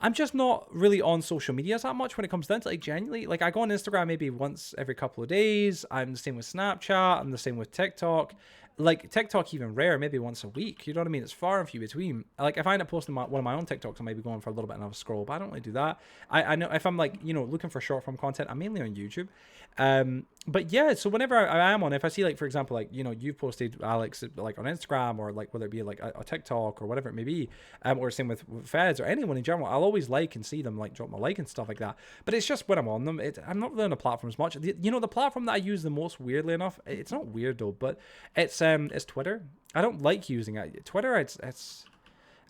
I'm just not really on social media that much when it comes down to genuinely. I go on Instagram maybe once every couple of days. I'm the same with Snapchat. I'm the same with TikTok. TikTok even rare, maybe once a week. You know what I mean? It's far and few between. If I end up posting one of my own TikToks, I'll maybe go on for a little bit and have a scroll, but I don't really do that. I know if I'm looking for short form content, I'm mainly on YouTube. But yeah, so whenever I am on, if I see for example, you've posted, Alex, on Instagram, or whether it be a TikTok or whatever it may be, or same with Feds or anyone in general, I'll always and see them, drop my and stuff like that. But it's just when I'm on them, I'm not really on the platform as much. The platform that I use the most, weirdly enough, it's not weird though, but it's Twitter. I don't like using it. Twitter, it's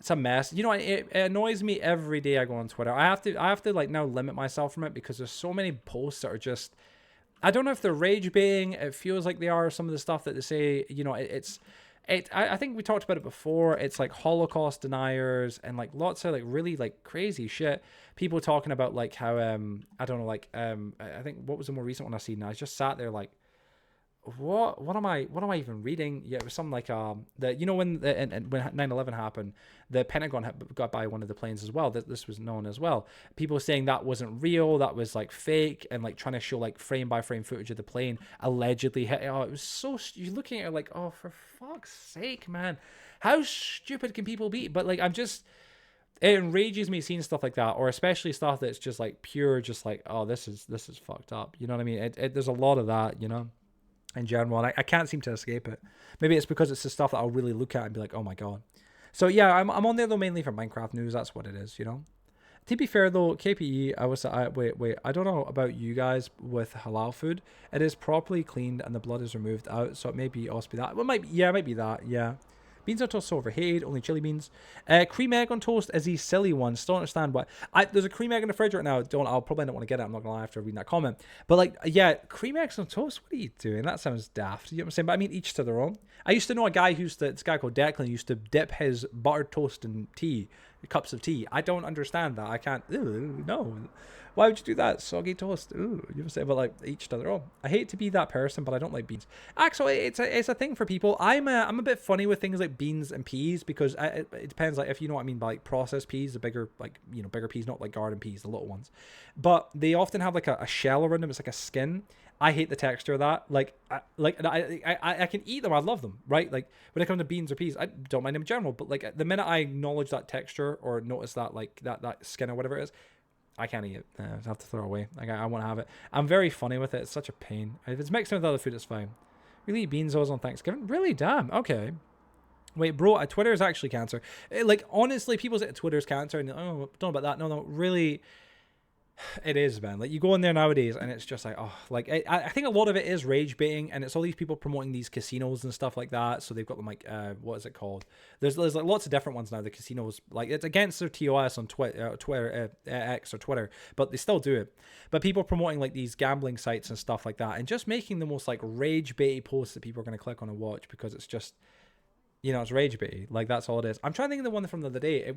a mess. It annoys me every day I go on Twitter. I have to now limit myself from it because there's so many posts that are just, I don't know if they're rage baiting. It feels like they are. Some of the stuff that they say, I think we talked about it before. It's Holocaust deniers and lots of really crazy shit. People talking about how I don't know, I think what was the more recent one I seen? I just sat there what am I even reading? Yeah, it was something when when 9/11 happened, the Pentagon got by one of the planes as well. This was known as well. People saying that wasn't real, that was fake, and trying to show frame by frame footage of the plane allegedly hit. Oh, it was so you're looking at it oh, for fuck's sake, man, how stupid can people be? But it enrages me seeing stuff like that, or especially stuff that's just pure, just oh, this is fucked up. You know what I mean? There's a lot of that, in general, and I can't seem to escape it. Maybe it's because it's the stuff that I'll really look at and be like, oh my god. So yeah, I'm on there though mainly for Minecraft news. That's what it is, To be fair though, KPE, I don't know about you guys with halal food. It is properly cleaned and the blood is removed out, so it may be also be that. Well, it might be that, yeah. Beans on toast so overhated, only chili beans. Cream egg on toast is these silly ones. Don't understand why. There's a cream egg in the fridge right now. I'll probably not want to get it. I'm not gonna lie after reading that comment. But cream eggs on toast. What are you doing? That sounds daft. You know what I'm saying? But I mean, each to their own. I used to know a guy this guy called Declan used to dip his buttered toast in cups of tea. I don't understand that. I can't. No. Why would you do that? Soggy toast. Ooh, you know what I'm saying? But each to their own. I hate to be that person, but I don't like beans. Actually, it's a thing for people. I'm a bit funny with things like beans and peas because it depends if you know what I mean by processed peas, the bigger bigger peas, not garden peas, the little ones. But they often have a shell around them. It's like a skin. I hate the texture of that. I can eat them. I love them, right? When it comes to beans or peas, I don't mind them in general. But the minute I acknowledge that texture or notice that that skin or whatever it is, I can't eat it. I have to throw it away. Like I won't have it. I'm very funny with it. It's such a pain. If it's mixed in with other food, it's fine. Really eat beans on Thanksgiving? Really? Damn. Okay. Wait, bro, Twitter is actually cancer. Like, honestly, people say Twitter's cancer, and oh, don't know about that. No, really, it is, man. Like, you go in there nowadays, and it's just like, oh, like, I think a lot of it is rage baiting, and it's all these people promoting these casinos and stuff like that. So they've got them like, what is it called? There's like lots of different ones now. The casinos, like, it's against their TOS on Twitter, X or Twitter, but they still do it. But people promoting like these gambling sites and stuff like that, and just making the most like rage baity posts that people are going to click on and watch because it's just. It's rage baity. Like, that's all it is. I'm trying to think of the one from the other day.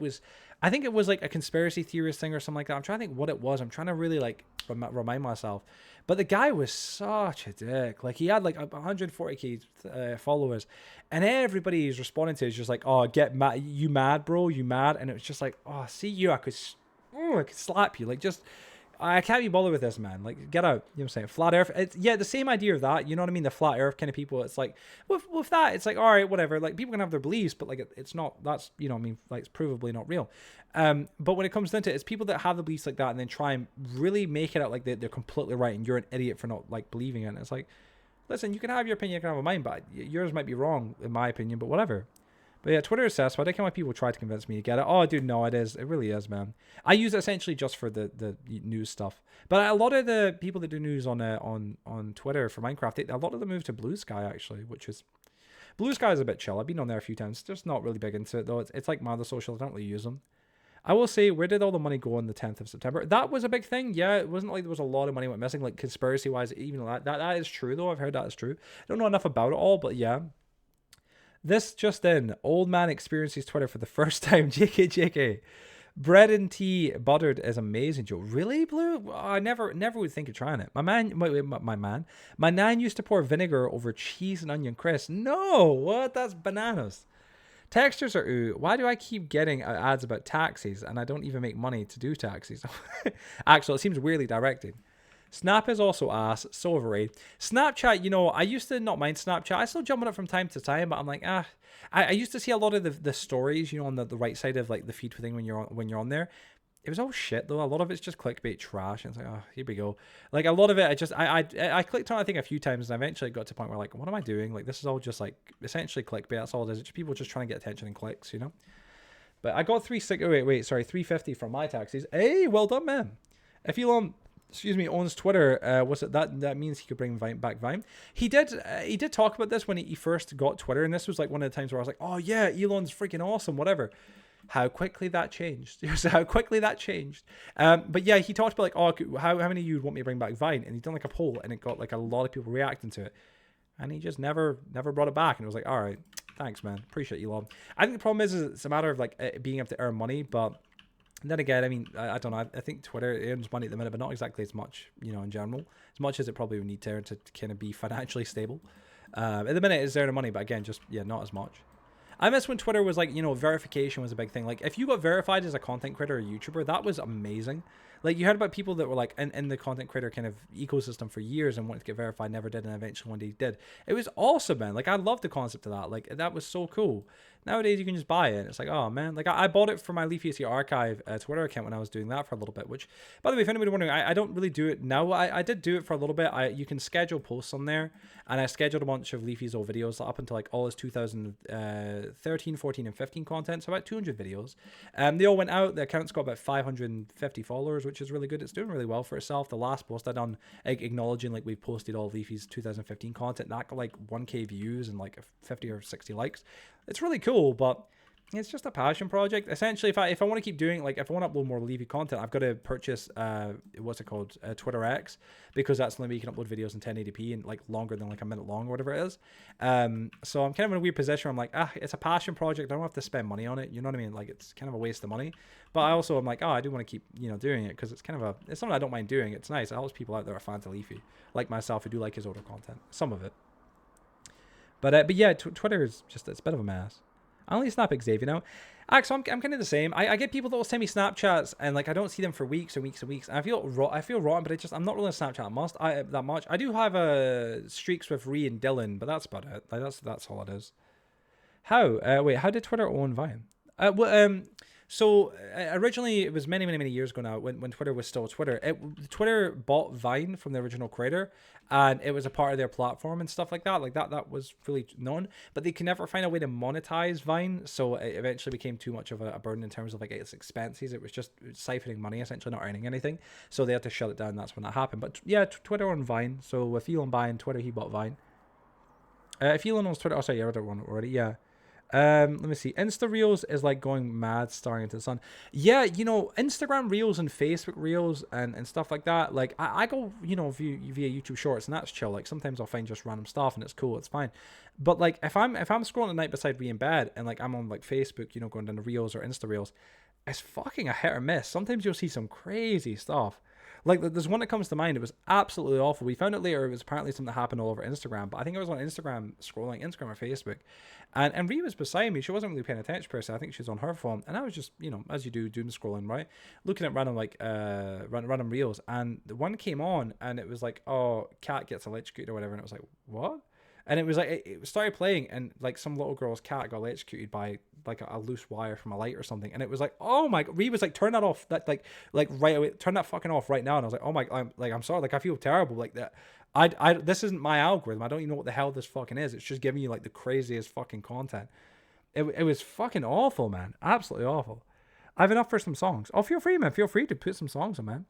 I think it was like a conspiracy theorist thing or something like that. I'm trying to think what it was. I'm trying to really like remind myself. But the guy was such a dick. Like, he had like 140k followers, and everybody he's responding to is just like, oh, get mad. You mad, bro? You mad? And it was just like, oh, see you. I could slap you. Like, just. I can't be bothered with this, man. Like, get out. You know what I'm saying? Flat Earth. It's, yeah, the same idea of that. You know what I mean? The flat Earth kind of people. It's like, with that, it's like, all right, whatever. Like, people can have their beliefs, but like, it's not, that's, you know what I mean? Like, it's provably not real. But when it comes down to it, it's people that have the beliefs like that and then try and really make it out like they're completely right and you're an idiot for not, like, believing it. And it's like, listen, you can have your opinion, you can have mine, but yours might be wrong, in my opinion, but whatever. But yeah, Twitter is cesspool. I don't care why people try to convince me to get it. Oh, dude, no, it is. It really is, man. I use it essentially just for the news stuff. But a lot of the people that do news on Twitter for Minecraft, a lot of them move to Blue Sky, actually, which is... Blue Sky is a bit chill. I've been on there a few times. Just not really big into it, though. It's like my other socials. I don't really use them. I will say, where did all the money go on the 10th of September? That was a big thing. Yeah, it wasn't like there was a lot of money went missing, like conspiracy-wise, even that is true, though. I've heard that is true. I don't know enough about it all, but yeah. This just in, old man experiences Twitter for the first time. JK. Bread and tea buttered is amazing, Joe. Really, Blue? Oh, I never would think of trying it. My nan used to pour vinegar over cheese and onion crisps. No, what? That's bananas. Textures are ooh. Why do I keep getting ads about taxis and I don't even make money to do taxis? Actually, it seems weirdly directed. Snap is also ass, so overrated. Snapchat, I used to not mind Snapchat. I still jump on it from time to time, but I'm like, I used to see a lot of the stories, on the right side of like the feed thing when you're on there. It was all shit though. A lot of it's just clickbait trash, and it's like, oh, here we go. Like a lot of it, I clicked on it, I think a few times, and I eventually got to a point where like, what am I doing? Like this is all just like essentially clickbait. That's all it is. It's just people just trying to get attention and clicks, But I got 350 from my taxis. Hey, well done, man. If Elon owns Twitter, what's it that means he could bring back Vine. He did talk about this when he first got Twitter, and this was like one of the times where I was like, oh yeah, Elon's freaking awesome, whatever. How quickly that changed. But yeah, he talked about like, oh, how many of you would want me to bring back Vine? And he done like a poll, and it got like a lot of people reacting to it, and he just never brought it back. And it was like, all right, thanks, man, appreciate you, Elon. I think the problem is it's a matter of like being able to earn money, but then again, I mean, I don't know. I think Twitter earns money at the minute, but not exactly as much, in general, as much as it probably would need to earn to kind of be financially stable. At the minute, it's earning money, but again, just not as much. I miss when Twitter was like, verification was a big thing. Like, if you got verified as a content creator or YouTuber, that was amazing. Like, you heard about people that were like in the content creator kind of ecosystem for years and wanted to get verified, never did, and eventually one day did. It was awesome, man. Like, I love the concept of that. Like, that was so cool. Nowadays, you can just buy it. It's like, oh, man. Like, I bought it for my LeafySC Archive Twitter account when I was doing that for a little bit, which, by the way, if anybody wondering, I don't really do it now. I did do it for a little bit. You can schedule posts on there, and I scheduled a bunch of Leafy's old videos up until, like, all his 2013, 14, and 15 content, so about 200 videos. They all went out. The account's got about 550 followers, which is really good. It's doing really well for itself. The last post I done, acknowledging, like, we've posted all of Leafy's 2015 content, that got, like, 1k views and, like, 50 or 60 likes. It's really cool, but it's just a passion project. Essentially, if I want to keep doing, like, if I want to upload more Leafy content, I've got to purchase, what's it called? Twitter X, because that's the only way you can upload videos in 1080p and, like, longer than, like, a minute long or whatever it is. So I'm kind of in a weird position where I'm like, it's a passion project. I don't have to spend money on it. You know what I mean? Like, it's kind of a waste of money. But I also am like, I do want to keep, doing it because it's kind of it's something I don't mind doing. It's nice. It helps people out that are fans of Leafy, like myself, who do like his older content. Some of it. But yeah, Twitter is just, it's a bit of a mess. I only snap Xavier now. Actually, I'm kind of the same. I get people that will send me Snapchats, and like I don't see them for weeks and weeks and weeks. And I feel rotten, but I'm not really on Snapchat that much. I do have streaks with Ree and Dylan, but that's about it. Like that's all it is. How? Wait, how did Twitter own Vine? So originally, it was many, many, many years ago now when Twitter was still Twitter. Twitter bought Vine from the original creator, and it was a part of their platform and stuff like that. Like that was really known, but they could never find a way to monetize Vine, so it eventually became too much of a burden in terms of like its expenses. It was just siphoning money, essentially not earning anything. So they had to shut it down. That's when that happened. But yeah, Twitter on Vine. So with Elon buying Twitter, he bought Vine. If Elon owns Twitter, oh sorry, yeah, I read that one already. Yeah. Let me see. Insta Reels is like going mad, staring into the sun. Yeah, you know, Instagram Reels and Facebook Reels and stuff like that. Like I go, you know, via YouTube Shorts, and that's chill. Like sometimes I'll find just random stuff and it's cool, it's fine. But like if I'm scrolling at night beside me in bed and like I'm on like Facebook, you know, going down the Reels or Insta Reels, it's fucking a hit or miss. Sometimes you'll see some crazy stuff. Like there's one that comes to mind. It was absolutely awful. We found out later it was apparently something that happened all over Instagram. But I think I was on Instagram scrolling Instagram or Facebook, and Rhea was beside me. She wasn't really paying attention per se. I think she was on her phone, and I was just, you know, as you do, doom scrolling, right, looking at random like random reels, and the one came on, and it was like, oh, cat gets electrocuted or whatever, and it was like, what? And it was like it started playing, and like some little girl's cat got electrocuted by like a loose wire from a light or something, and it was like, oh my god, Ree was like, turn that off, that like right away, turn that fucking off right now. And I was like, oh my, I'm sorry, like I feel terrible, like that. I this isn't my algorithm. I don't even know what the hell this fucking is. It's just giving you like the craziest fucking content. It was fucking awful, man, absolutely awful. I have enough for some songs. Oh, feel free, man. Feel free to put some songs on, man.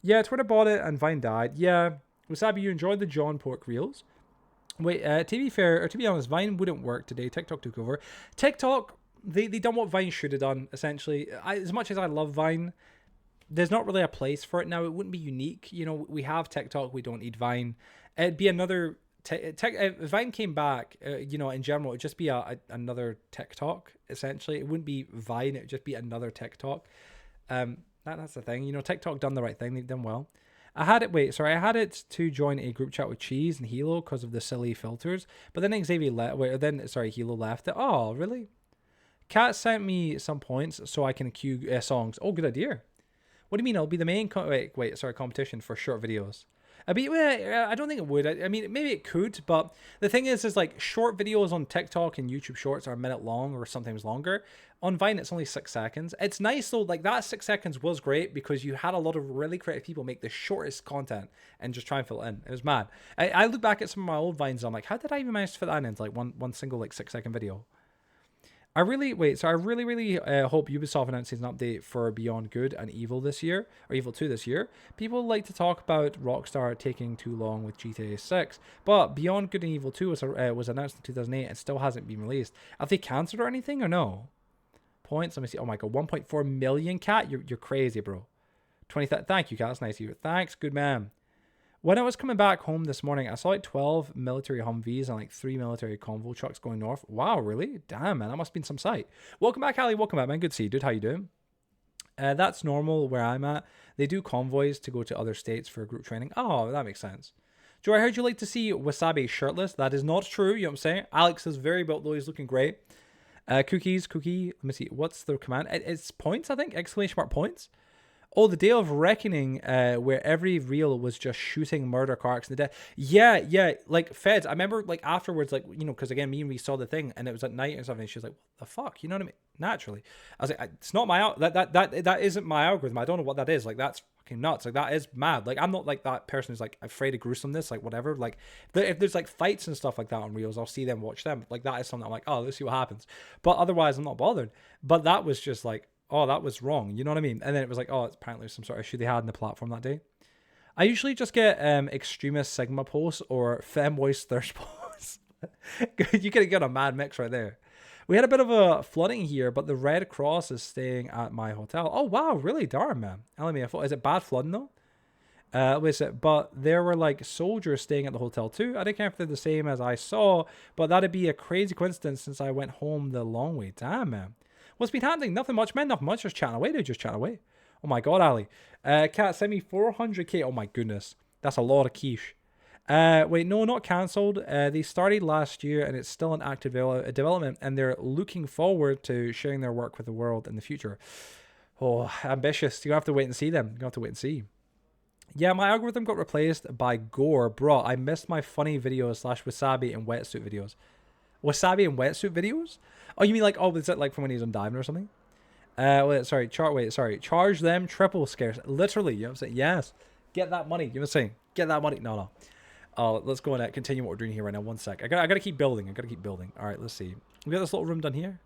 Yeah, Twitter bought it and Vine died. Yeah, Wasabi, you enjoyed the John Pork reels. Wait, to be fair, or to be honest, Vine wouldn't work today. TikTok took over. TikTok, they done what Vine should have done, essentially. As much as I love Vine, there's not really a place for it now. It wouldn't be unique. You know, we have TikTok. We don't need Vine. It'd be another... if Vine came back, you know, in general, it'd just be another TikTok, essentially. It wouldn't be Vine. It'd just be another TikTok. That's the thing. You know, TikTok done the right thing. They've done well. I had it to join a group chat with Cheese and Hilo because of the silly filters, but then Xavier Hilo left it. Oh, really? Kat sent me some points so I can queue songs. Oh, good idea. What do you mean? It'll be the main competition for short videos. I don't think it would. I mean, maybe it could, but the thing is like short videos on TikTok and YouTube Shorts are a minute long or sometimes longer. On Vine, it's only 6 seconds. It's nice though, like that 6 seconds was great because you had a lot of really creative people make the shortest content and just try and fill it in. It was mad. I look back at some of my old Vines and I'm like, how did I even manage to fit that into like one single like 6 second video? I really hope Ubisoft announces an update for Beyond Good and Evil this year, or Evil 2 this year. People like to talk about Rockstar taking too long with GTA 6, but Beyond Good and Evil 2 was announced in 2008 and still hasn't been released. Have they cancelled or anything, or no? Points, let me see. Oh my god, 1.4 million, Cat? You're crazy, bro. Thank you, Cat. That's nice of you. Thanks, good man. When I was coming back home this morning, I saw like 12 military Humvees and like 3 military convoy trucks going north. Wow, really? Damn, man, that must have been some sight. Welcome back, Ali. Welcome back, man. Good to see you, dude. How you doing? That's normal where I'm at. They do convoys to go to other states for group training. Oh, that makes sense. Joe, I heard you like to see Wasabi shirtless. That is not true, you know what I'm saying? Alex is very built, though. He's looking great. Cookie. Let me see. What's the command? It's points, I think. Exclamation mark points. Oh, the Day of Reckoning, where every reel was just shooting murder car accident. Yeah. Like, Feds, I remember, like, afterwards, like, you know, because, again, me and we saw the thing, and it was at night or something, and she was like, what the fuck? You know what I mean? Naturally. I was like, it's not my... That isn't my algorithm. I don't know what that is. Like, that's fucking nuts. Like, that is mad. Like, I'm not, like, that person who's, like, afraid of gruesomeness, like, whatever. Like, if there's, like, fights and stuff like that on reels, I'll see them, watch them. Like, that is something I'm like, oh, let's see what happens. But otherwise, I'm not bothered. But that was just, like... oh, that was wrong. You know what I mean? And then it was like, oh, it's apparently some sort of issue they had in the platform that day. I usually just get extremist Sigma posts or femboys thirst posts. You could get a mad mix right there. We had a bit of a flooding here, but the Red Cross is staying at my hotel. Oh, wow, really? Darn, man. LMAFO. Is it bad flooding, though? But there were like soldiers staying at the hotel too. I don't care if they're the same as I saw, but that'd be a crazy coincidence since I went home the long way. Damn, man. What's been happening? Nothing much, man. Nothing much. Just chatting away, dude. Just chatting away. Oh my god, Ali. Cat sent me 400k. Oh my goodness. That's a lot of quiche. Wait, no, not cancelled. They started last year and it's still in active development and they're looking forward to sharing their work with the world in the future. Oh, ambitious. You have to wait and see them. You have to wait and see. Yeah, my algorithm got replaced by gore. Bro, I missed my funny videos / wasabi and wetsuit videos. Wasabi and wetsuit videos? Oh, you mean like, oh, is it like from when he's on diving or something? Wait, sorry, charge them triple scarce. Literally, you know what I'm saying? Yes. Get that money. You know what I'm saying? Get that money. No. Let's go and continue what we're doing here right now. One sec. I gotta keep building. All right, let's see. We got this little room done here.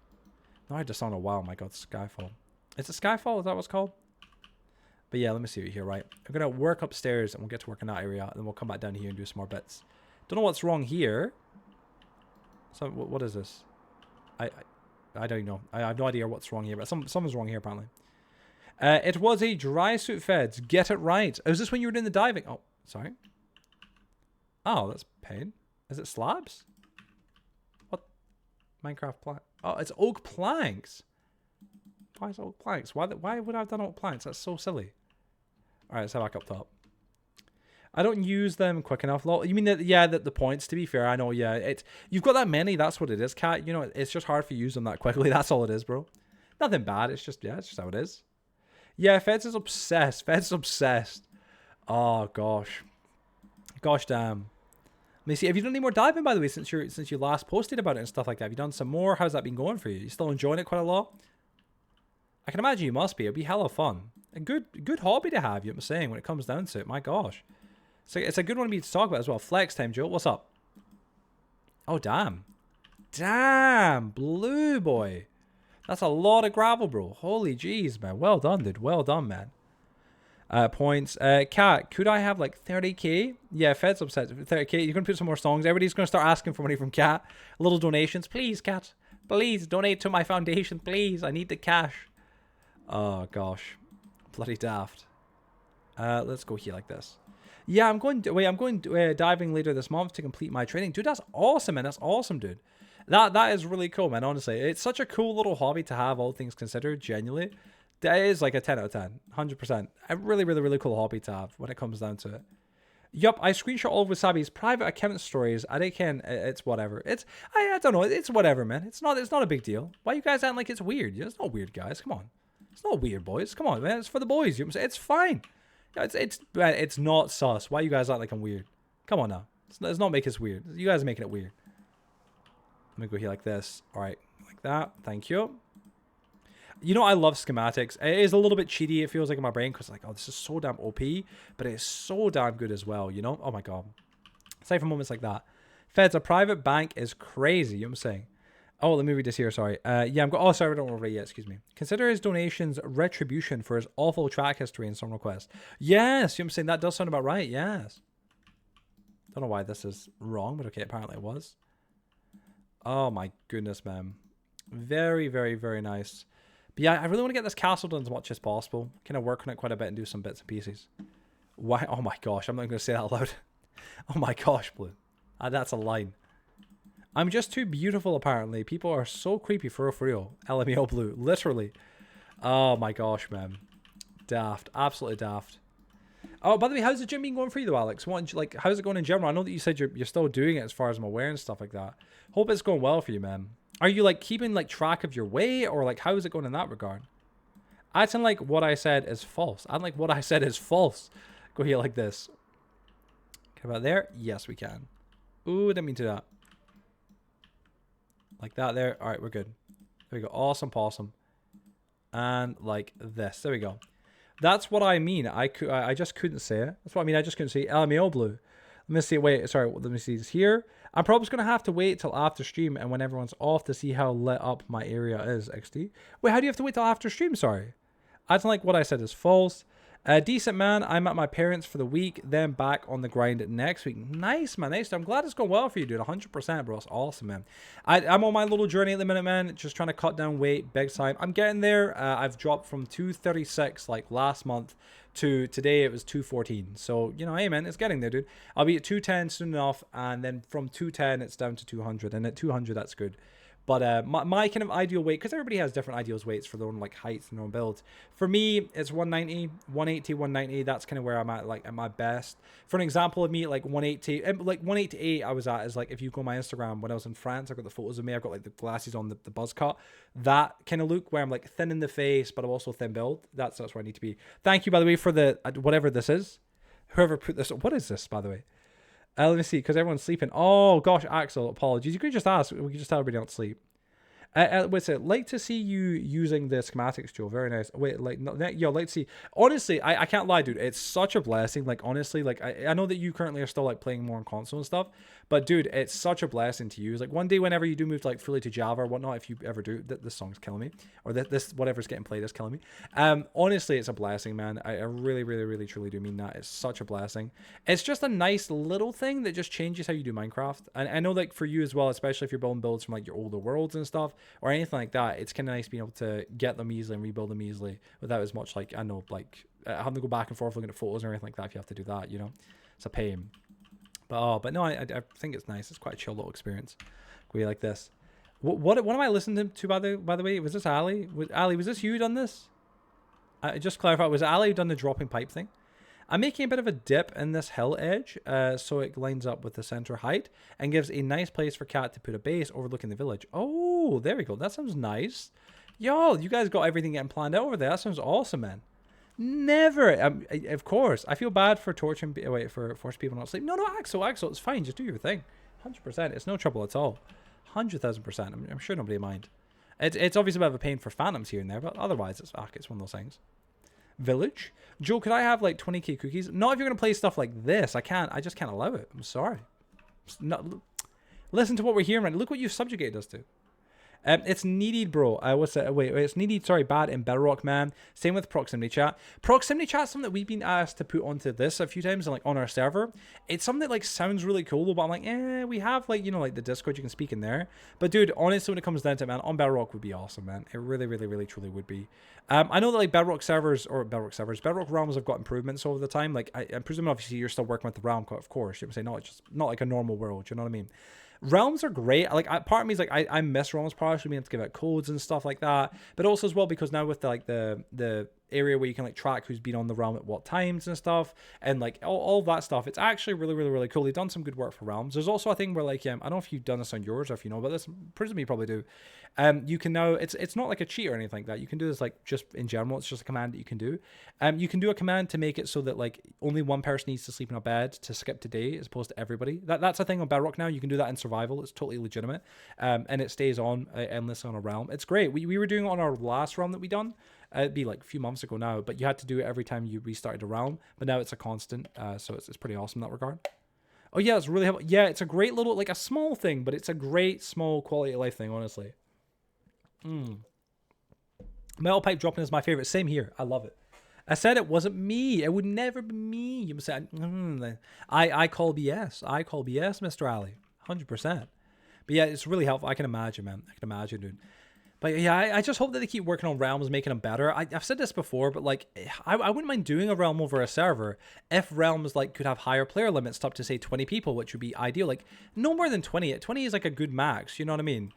No, I just saw a wow. My God, Skyfall. Is it Skyfall? Is that what it's called? But yeah, let me see it here, right? I'm gonna work upstairs and we'll get to work in that area, and then we'll come back down here and do some more bits. Don't know what's wrong here. So what is this? I don't even know. I have no idea what's wrong here, but something's wrong here apparently. It was a dry suit feds. Get it right. Oh, is this when you were doing the diving? Oh, sorry. Oh, that's pain. Is it slabs? What? Minecraft plank. Oh, it's oak planks. Why is it oak planks? Why would I have done oak planks? That's so silly. All right, let's head back up top. I don't use them quick enough. You mean that? Yeah, the points. To be fair, I know. Yeah, you've got that many. That's what it is, Cat. You know, it's just hard for you to use them that quickly. That's all it is, bro. Nothing bad. It's just how it is. Yeah, Feds is obsessed. Oh gosh, damn. Let me see. Have you done any more diving, by the way, since you last posted about it and stuff like that? Have you done some more? How's that been going for you? You still enjoying it quite a lot? I can imagine you must be. It'd be hella fun. A good hobby to have. You know what I'm saying? When it comes down to it, my gosh. So it's a good one to talk about as well. Flex time, Joe. What's up? Oh, damn. Damn, blue boy. That's a lot of gravel, bro. Holy jeez, man. Well done, dude. Well done, man. Points. Cat, could I have like 30k? Yeah, Fed's upset. 30k. You're going to put some more songs. Everybody's going to start asking for money from Cat. Little donations. Please, Cat. Please, donate to my foundation. Please. I need the cash. Oh, gosh. Bloody daft. Let's go here like this. Yeah, I'm going diving later this month to complete my training. Dude, that's awesome, man. That's awesome, dude. That is really cool, man. Honestly, it's such a cool little hobby to have, all things considered. Genuinely, that is like a 10 out of 10, 100%. A really, really, really cool hobby to have when it comes down to it. Yup, I screenshot all of Wasabi's private account stories. It's whatever. I don't know. It's whatever, man. It's not a big deal. Why you guys act like it's weird? It's not weird, guys. Come on. It's not weird, boys. Come on, man. It's for the boys. You know what I'm saying? It's fine. Yeah, it's not sus. Why you guys act like I'm weird? Come on now. Let's not make us weird. You guys are making it weird. Let me go here like this. All right, like that. Thank you. You know, I love schematics. It is a little bit cheaty, it feels like in my brain, because like, oh, this is so damn OP, but it's so damn good as well, you know? Oh my God. Aside from moments like that. Feds, a private bank is crazy, you know what I'm saying? Oh, let me read this here, sorry. Yeah, oh, sorry, I don't remember yet, excuse me. Consider his donations retribution for his awful track history and song request. Yes, you know what I'm saying? That does sound about right, yes. Don't know why this is wrong, but okay, apparently it was. Oh my goodness, man. Very, very, very nice. But yeah, I really want to get this castle done as much as possible. Kind of work on it quite a bit and do some bits and pieces. Why? Oh my gosh, I'm not going to say that out loud. Oh my gosh, Blue. That's a line. I'm just too beautiful, apparently. People are so creepy for real. LMAO Blue. Literally. Oh my gosh, man. Daft. Absolutely daft. Oh, by the way, how's the gym been going for you though, Alex? How's it going in general? I know that you said you're still doing it as far as I'm aware and stuff like that. Hope it's going well for you, man. Are you like keeping like track of your weight, or like how is it going in that regard? Acting like what I said is false. I'm like what I said is false. Go here like this. Can about there? Yes, we can. Ooh, didn't mean to do that. Like that there. All right, we're good. There we go. Awesome, possum. And like this. There we go. That's what I mean. I just couldn't say it. That's what I mean. I just couldn't say LMAO Blue. Let me see. Wait, sorry. Let me see this here. I'm probably going to have to wait till after stream and when everyone's off to see how lit up my area is, XD. Wait, how do you have to wait till after stream? Sorry. I don't like what I said is false. Decent, man. I'm at my parents' for the week, then back on the grind next week. Nice, man. Nice. I'm glad it's going well for you, dude. 100%, bro. It's awesome, man. I'm on my little journey at the minute, man. Just trying to cut down weight big time. I'm getting there. I've dropped from 236 like last month to today it was 214. So, you know, hey, man, it's getting there, dude. I'll be at 210 soon enough, and then from 210 it's down to 200, and at 200 that's good. But my kind of ideal weight, because everybody has different ideal weights for their own like heights and their own builds. For me, it's 190, 180, 190. That's kind of where I'm at, like at my best. For an example of me, like 180, like 188 I was at is like, if you go on my Instagram, when I was in France, I got the photos of me. I've got like the glasses on, the buzz cut. That kind of look where I'm like thin in the face, but I'm also thin build. That's where I need to be. Thank you, by the way, for the, whatever this is. Whoever put this, what is this, by the way? Let me see, because everyone's sleeping. Oh, gosh, Axel, apologies. You could just ask. We could just tell everybody don't sleep. What's it like to see you using the schematics, Joe? Very nice. Wait, like, no, yo, like to see. Honestly, I can't lie, dude. It's such a blessing. Like, honestly, like I know that you currently are still like playing more on console and stuff, but dude, it's such a blessing to use. Like one day, whenever you do move to like fully to Java or whatnot, if you ever do, this song's killing me, or this whatever's getting played is killing me. Honestly, it's a blessing, man. I really, really, really, truly do mean that. It's such a blessing. It's just a nice little thing that just changes how you do Minecraft. And I know, like for you as well, especially if you're building builds from like your older worlds and stuff, or anything like that, it's kind of nice being able to get them easily and rebuild them easily without as much like, I know, like having to go back and forth looking at photos or anything like that. If you have to do that, you know, it's a pain. But no, I think it's nice. It's quite a chill little experience. Go like this. What am I listening to by the way? Was this Ali? Was this you done this? I just clarify. Was Ali who done the dropping pipe thing? I'm making a bit of a dip in this hill edge, so it lines up with the center height and gives a nice place for Cat to put a base overlooking the village. Oh, there we go. That sounds nice. Yo, you guys got everything getting planned out over there. That sounds awesome, man. Never. Of course. I feel bad for torturing. Wait, for forcing people not to sleep. No, Axel, it's fine. Just do your thing. 100%. It's no trouble at all. 100,000%. I'm sure nobody mind. It's obviously a bit of a pain for phantoms here and there, but otherwise it's one of those things. Village. Joe, could I have like 20k cookies? Not if you're gonna play stuff like this. I just can't allow it. I'm sorry. Listen to what we're hearing, right? Look what you've subjugated us to. It's needed, bro. What's it? Wait, it's needed. Sorry, bad in Bedrock, man. Same with proximity chat. Proximity chat's something that we've been asked to put onto this a few times, and like on our server. It's something that like sounds really cool, but I'm like, we have like, you know, like the Discord, you can speak in there. But dude, honestly, when it comes down to it, man, on Bedrock would be awesome, man. It really, really, really, truly would be. I know that like Bedrock realms have got improvements over the time. Like I'm presuming obviously you're still working with the realm, of course. You would say not like a normal world. You know what I mean? Realms are great. Like part of me is like I miss realms, partially being able to give out codes and stuff like that, but also as well because now with the area where you can like track who's been on the realm at what times and stuff, and like all that stuff, it's actually really, really, really cool. They've done some good work for realms. There's also a thing where like I don't know if you've done this on yours or if you know about this. Presumably you probably do. You can now, it's not like a cheat or anything like that. You can do this like just in general. It's just a command that you can do. You can do a command to make it so that like only one person needs to sleep in a bed to skip today as opposed to everybody. That's a thing on Bedrock now. You can do that in survival. It's totally legitimate. And it stays on endless on a realm. It's great. We were doing it on our last realm that we done. It'd be like a few months ago now, but you had to do it every time you restarted a realm. But now it's a constant, so it's pretty awesome in that regard. Oh yeah, it's really helpful. Yeah, it's a great little, like a small thing, but it's a great small quality of life thing, honestly. Metal pipe dropping is my favorite. Same here. I love it. I said it wasn't me. It would never be me. You said I call BS. I call BS, Mr. Ali. 100%. But yeah, it's really helpful. I can imagine, man. I can imagine, dude. But yeah, I just hope that they keep working on realms, making them better. I've said this before, but like, I wouldn't mind doing a realm over a server if realms like could have higher player limits up to say 20 people, which would be ideal. Like no more than 20. 20 is like a good max. You know what I mean?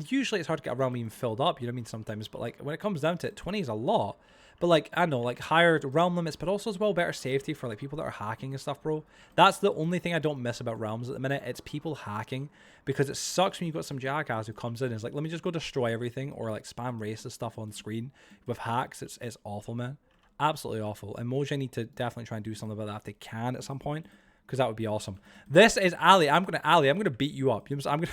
Usually it's hard to get a realm even filled up. You know what I mean? Sometimes, but like when it comes down to it, 20 is a lot. But like, I don't know, like higher realm limits, but also as well better safety for like people that are hacking and stuff, bro. That's the only thing I don't miss about realms at the minute. It's people hacking, because it sucks when you've got some jackass who comes in and is like, let me just go destroy everything, or like spam racist stuff on screen with hacks. It's awful, man. Absolutely awful. And Mojang need to definitely try and do something about that if they can at some point, because that would be awesome. This is Ali. I'm gonna beat you up. I'm gonna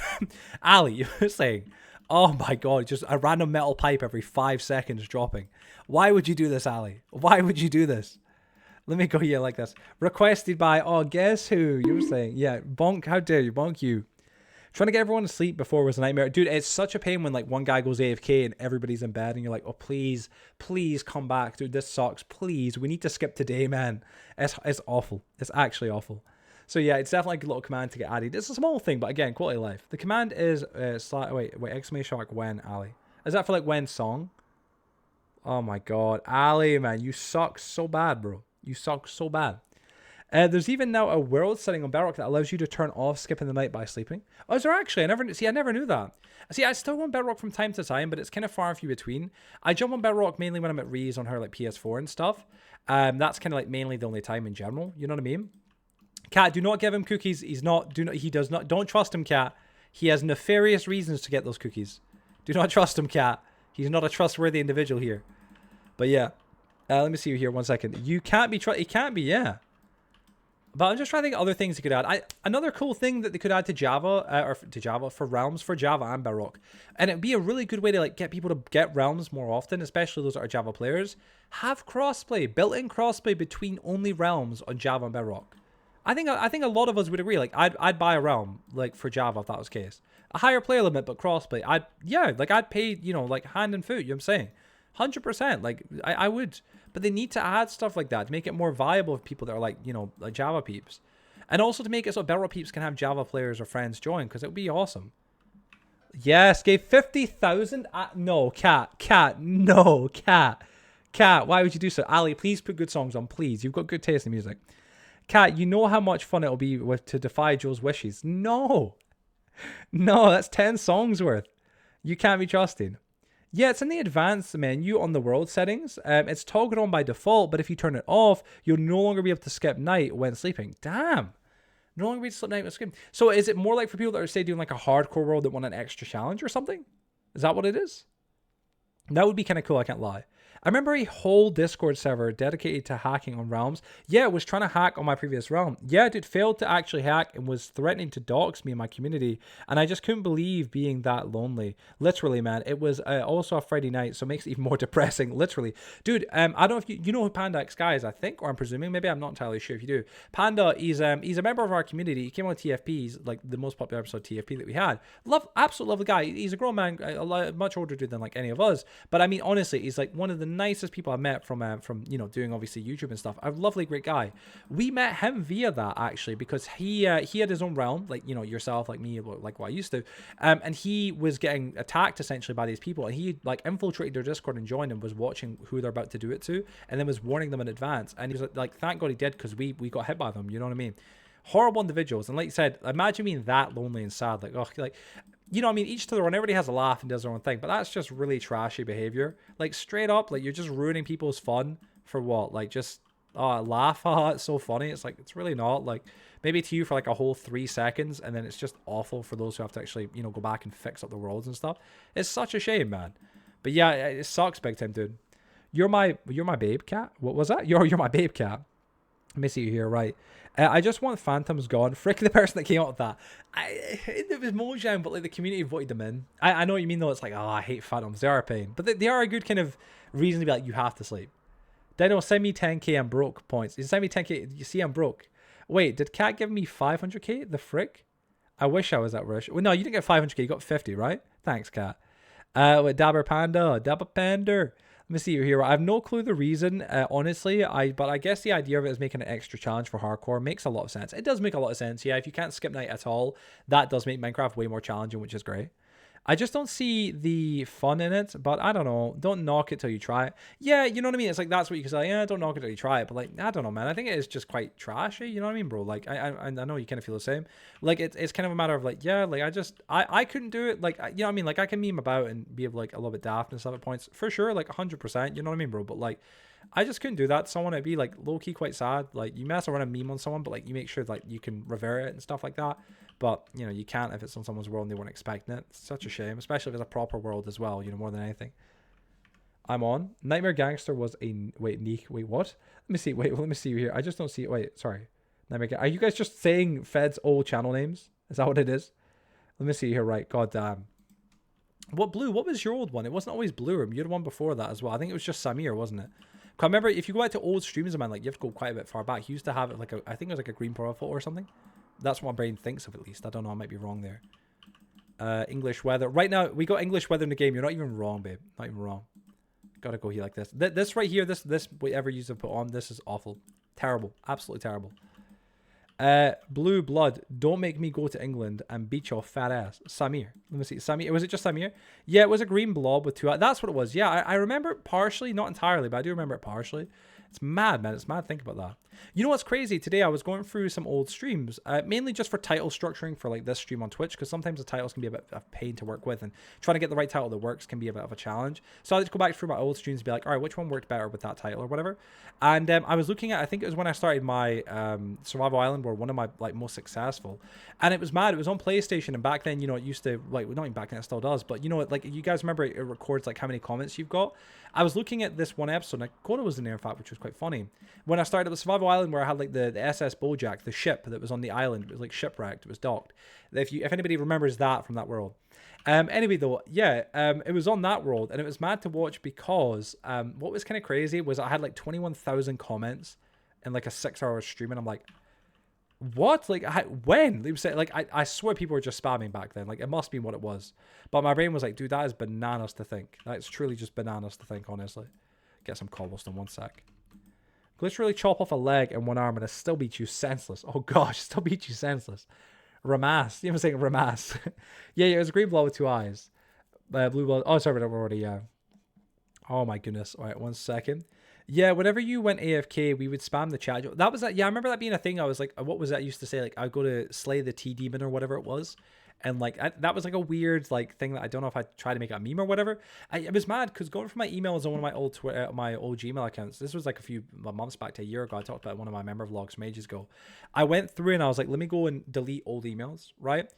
Ali, you're saying, oh my god, just a random metal pipe every 5 seconds dropping. Why would you do this, Ali? Why would you do this? Let me go here like this. Requested by, oh, guess who? You were saying, yeah, bonk, how dare you, bonk you. Trying to get everyone to sleep before was a nightmare. Dude, it's such a pain when like one guy goes AFK and everybody's in bed and you're like, oh, please come back. Dude, this sucks. Please, we need to skip today, man. It's awful. It's actually awful. So yeah, it's definitely a good little command to get added. It's a small thing, but again, quality of life. The command is, wait, exclamation mark when, Ali. Is that for like when song? Oh my god. Ali, man, you suck so bad, bro. You suck so bad. There's even now a world setting on Bedrock that allows you to turn off skipping the night by sleeping. Oh, is there actually? I never knew that. See, I still go on Bedrock from time to time, but it's kind of far and few between. I jump on Bedrock mainly when I'm at Ree's on her like PS4 and stuff. That's kind of like mainly the only time in general. You know what I mean? Cat, do not give him cookies. He does not. Don't trust him, Cat. He has nefarious reasons to get those cookies. Do not trust him, Cat. He's not a trustworthy individual here. But yeah, let me see you here 1 second. You can't be He can't be, yeah. But I'm just trying to think of other things you could add. Another cool thing that they could add to Java, or to Java for realms for Java and Bedrock, and it'd be a really good way to like get people to get realms more often, especially those that are Java players. Have crossplay, built-in crossplay between only realms on Java and Bedrock. I think a lot of us would agree. Like I'd buy a realm like for Java if that was the case. A higher player limit, but crossplay. I'd pay, you know, like hand and foot. You know what I'm saying? 100%. Like I would. But they need to add stuff like that to make it more viable for people that are like, you know, like Java peeps. And also to make it so Bedrock peeps can have Java players or friends join, because it would be awesome. Yes, gave 50,000. No, cat, no, cat. Why would you do so? Ali, please put good songs on, please. You've got good taste in music. Cat, you know how much fun it'll be to defy Joe's wishes. No, that's 10 songs worth. You can't be trusted. Yeah, it's in the advanced menu on the world settings. It's toggled on by default, but if you turn it off, you'll no longer be able to skip night when sleeping. Damn. No longer be able to skip night when sleeping. So is it more like for people that are, say, doing like a hardcore world that want an extra challenge or something? Is that what it is? That would be kind of cool, I can't lie. I remember a whole Discord server dedicated to hacking on realms. Yeah, it was trying to hack on my previous realm. Yeah, it failed to actually hack and was threatening to dox me in my community. And I just couldn't believe being that lonely. Literally, man. It was also a Friday night, so it makes it even more depressing. Literally. Dude, I don't know if you know who Panda X Guy is, I think, or I'm presuming. Maybe I'm not entirely sure if you do. Panda, he's a member of our community. He came on TFP. He's like the most popular episode of TFP that we had. Absolute lovely guy. He's a grown man, a much older dude than like any of us. But I mean, honestly, he's like one of the nicest people I've met from you know, doing obviously YouTube and stuff. A lovely, great guy. We met him via that actually, because he had his own realm, like, you know, yourself, like me, like what I used to, and he was getting attacked essentially by these people, and he like infiltrated their Discord and joined and was watching who they're about to do it to, and then was warning them in advance. And he was like, thank God he did, because we got hit by them. You know what I mean? Horrible individuals. And like you said, imagine being that lonely and sad. Like, oh, like, you know what I mean? Each to their own. Everybody has a laugh and does their own thing, but that's just really trashy behavior. Like, straight up, like, you're just ruining people's fun for what? Like, just laugh. It's so funny. It's like, it's really not. Like, maybe to you for like a whole 3 seconds, and then it's just awful for those who have to actually, you know, go back and fix up the worlds and stuff. It's such a shame, man. But yeah, it sucks big time, dude. You're my babe, cat. What was that? You're my babe, cat. Let me see you here, right? I just want Phantoms gone. Frick the person that came up with that. It was Mojang, but like the community voted them in. I know what you mean though. It's like, oh, I hate Phantoms. They are a pain, but they are a good kind of reason to be like, you have to sleep. Dino, send me 10k. I'm broke points. You send me 10k. You see, I'm broke. Wait, did Cat give me 500k? The frick? I wish I was that rich. Well, no, you didn't get 500k. You got 50, right? Thanks, Cat. With Dabber Panda. Let me see you here. I have no clue the reason, honestly. But I guess the idea of it is making an extra challenge for hardcore makes a lot of sense. It does make a lot of sense. Yeah, if you can't skip night at all, that does make Minecraft way more challenging, which is great. I just don't see the fun in it, but I don't know. Don't knock it till you try it. Yeah, you know what I mean? It's like, that's what you can say. Yeah, don't knock it till you try it. But like, I don't know, man. I think it is just quite trashy. You know what I mean, bro? Like, I know you kind of feel the same. Like, it's kind of a matter of like, yeah, like I couldn't do it. Like, you know what I mean? Like, I can meme about and be like a little bit daft and stuff at points. For sure, like 100%. You know what I mean, bro? But like, I just couldn't do that to someone. It'd be like low-key quite sad. Like, you mess around a meme on someone, but like, you make sure like you can revert it and stuff like that. But, you know, you can't if it's on someone's world and they weren't expecting it. It's such a shame, especially if it's a proper world as well, you know, more than anything. I'm on. Nightmare Gangster was a... Wait, what? Let me see. Let me see you here. I just don't see it. Wait, sorry. Nightmare Are you guys just saying Fed's old channel names? Is that what it is? Let me see here. Right. God damn. What blue? What was your old one? It wasn't always Blue Room. You had one before that as well. I think it was just Samir, wasn't it? I remember if you go back to old streams of mine, like, you have to go quite a bit far back. He used to have it like I think it was like a green profile or something. That's what my brain thinks of, at least. I don't know. I might be wrong there. English weather. Right now, we got English weather in the game. You're not even wrong, babe. Not even wrong. Gotta go here like this. This right here, this whatever you have put on, this is awful. Terrible. Absolutely terrible. Blue blood. Don't make me go to England and beat your fat ass. Samir. Let me see. Samir. Was it just Samir? Yeah, it was a green blob with 2 eyes. That's what it was. Yeah, I remember it partially. Not entirely, but I do remember it partially. It's mad, man. It's mad to think about that. You know what's crazy? Today I was going through some old streams, mainly just for title structuring for like this stream on Twitch, because sometimes the titles can be a bit of a pain to work with, and trying to get the right title that works can be a bit of a challenge. So I just go back through my old streams and be like, all right, which one worked better with that title or whatever. And I was looking at, I think it was when I started my Survival Island World, one of my like most successful, and it was mad. It was on PlayStation, and back then, you know, it used to, like, not even back then, it still does, but you know, like, you guys remember it records like how many comments you've got. I was looking at this one episode, and Coda was in there, in fact, which was was quite funny. When I started with Survival Island, where I had like the SS Bojack, the ship that was on the island, it was like shipwrecked, it was docked. If anybody remembers that from that world. Anyway, though, yeah, it was on that world, and it was mad to watch because what was kind of crazy was I had like 21,000 comments in like a 6-hour stream, and I'm like, what? Like, when? They said, like, I swear people were just spamming back then. Like, it must be what it was. But my brain was like, dude, that is bananas to think. That's truly just bananas to think, honestly. Get some cobblestone, 1 sec. Literally chop off a leg and 1 arm and it still beats you senseless. Oh gosh, still beats you senseless. Ramas. You know what I'm saying? Ramas. yeah, it was a green blood with 2 eyes. Blue blood. Oh, sorry, but already, yeah. Oh my goodness. All right, 1 second. Yeah, whenever you went AFK, we would spam the chat. That was that. Yeah, I remember that being a thing. I was like, what was that I used to say? Like, I'd go to slay the T demon or whatever it was. And like, that was like a weird like thing that I don't know if I try to make a meme or whatever. It was mad because going from my emails on one of my old my old Gmail accounts. This was like a few months back to a year ago. I talked about one of my member vlogs from ages ago. I went through and I was like, let me go and delete old emails, right?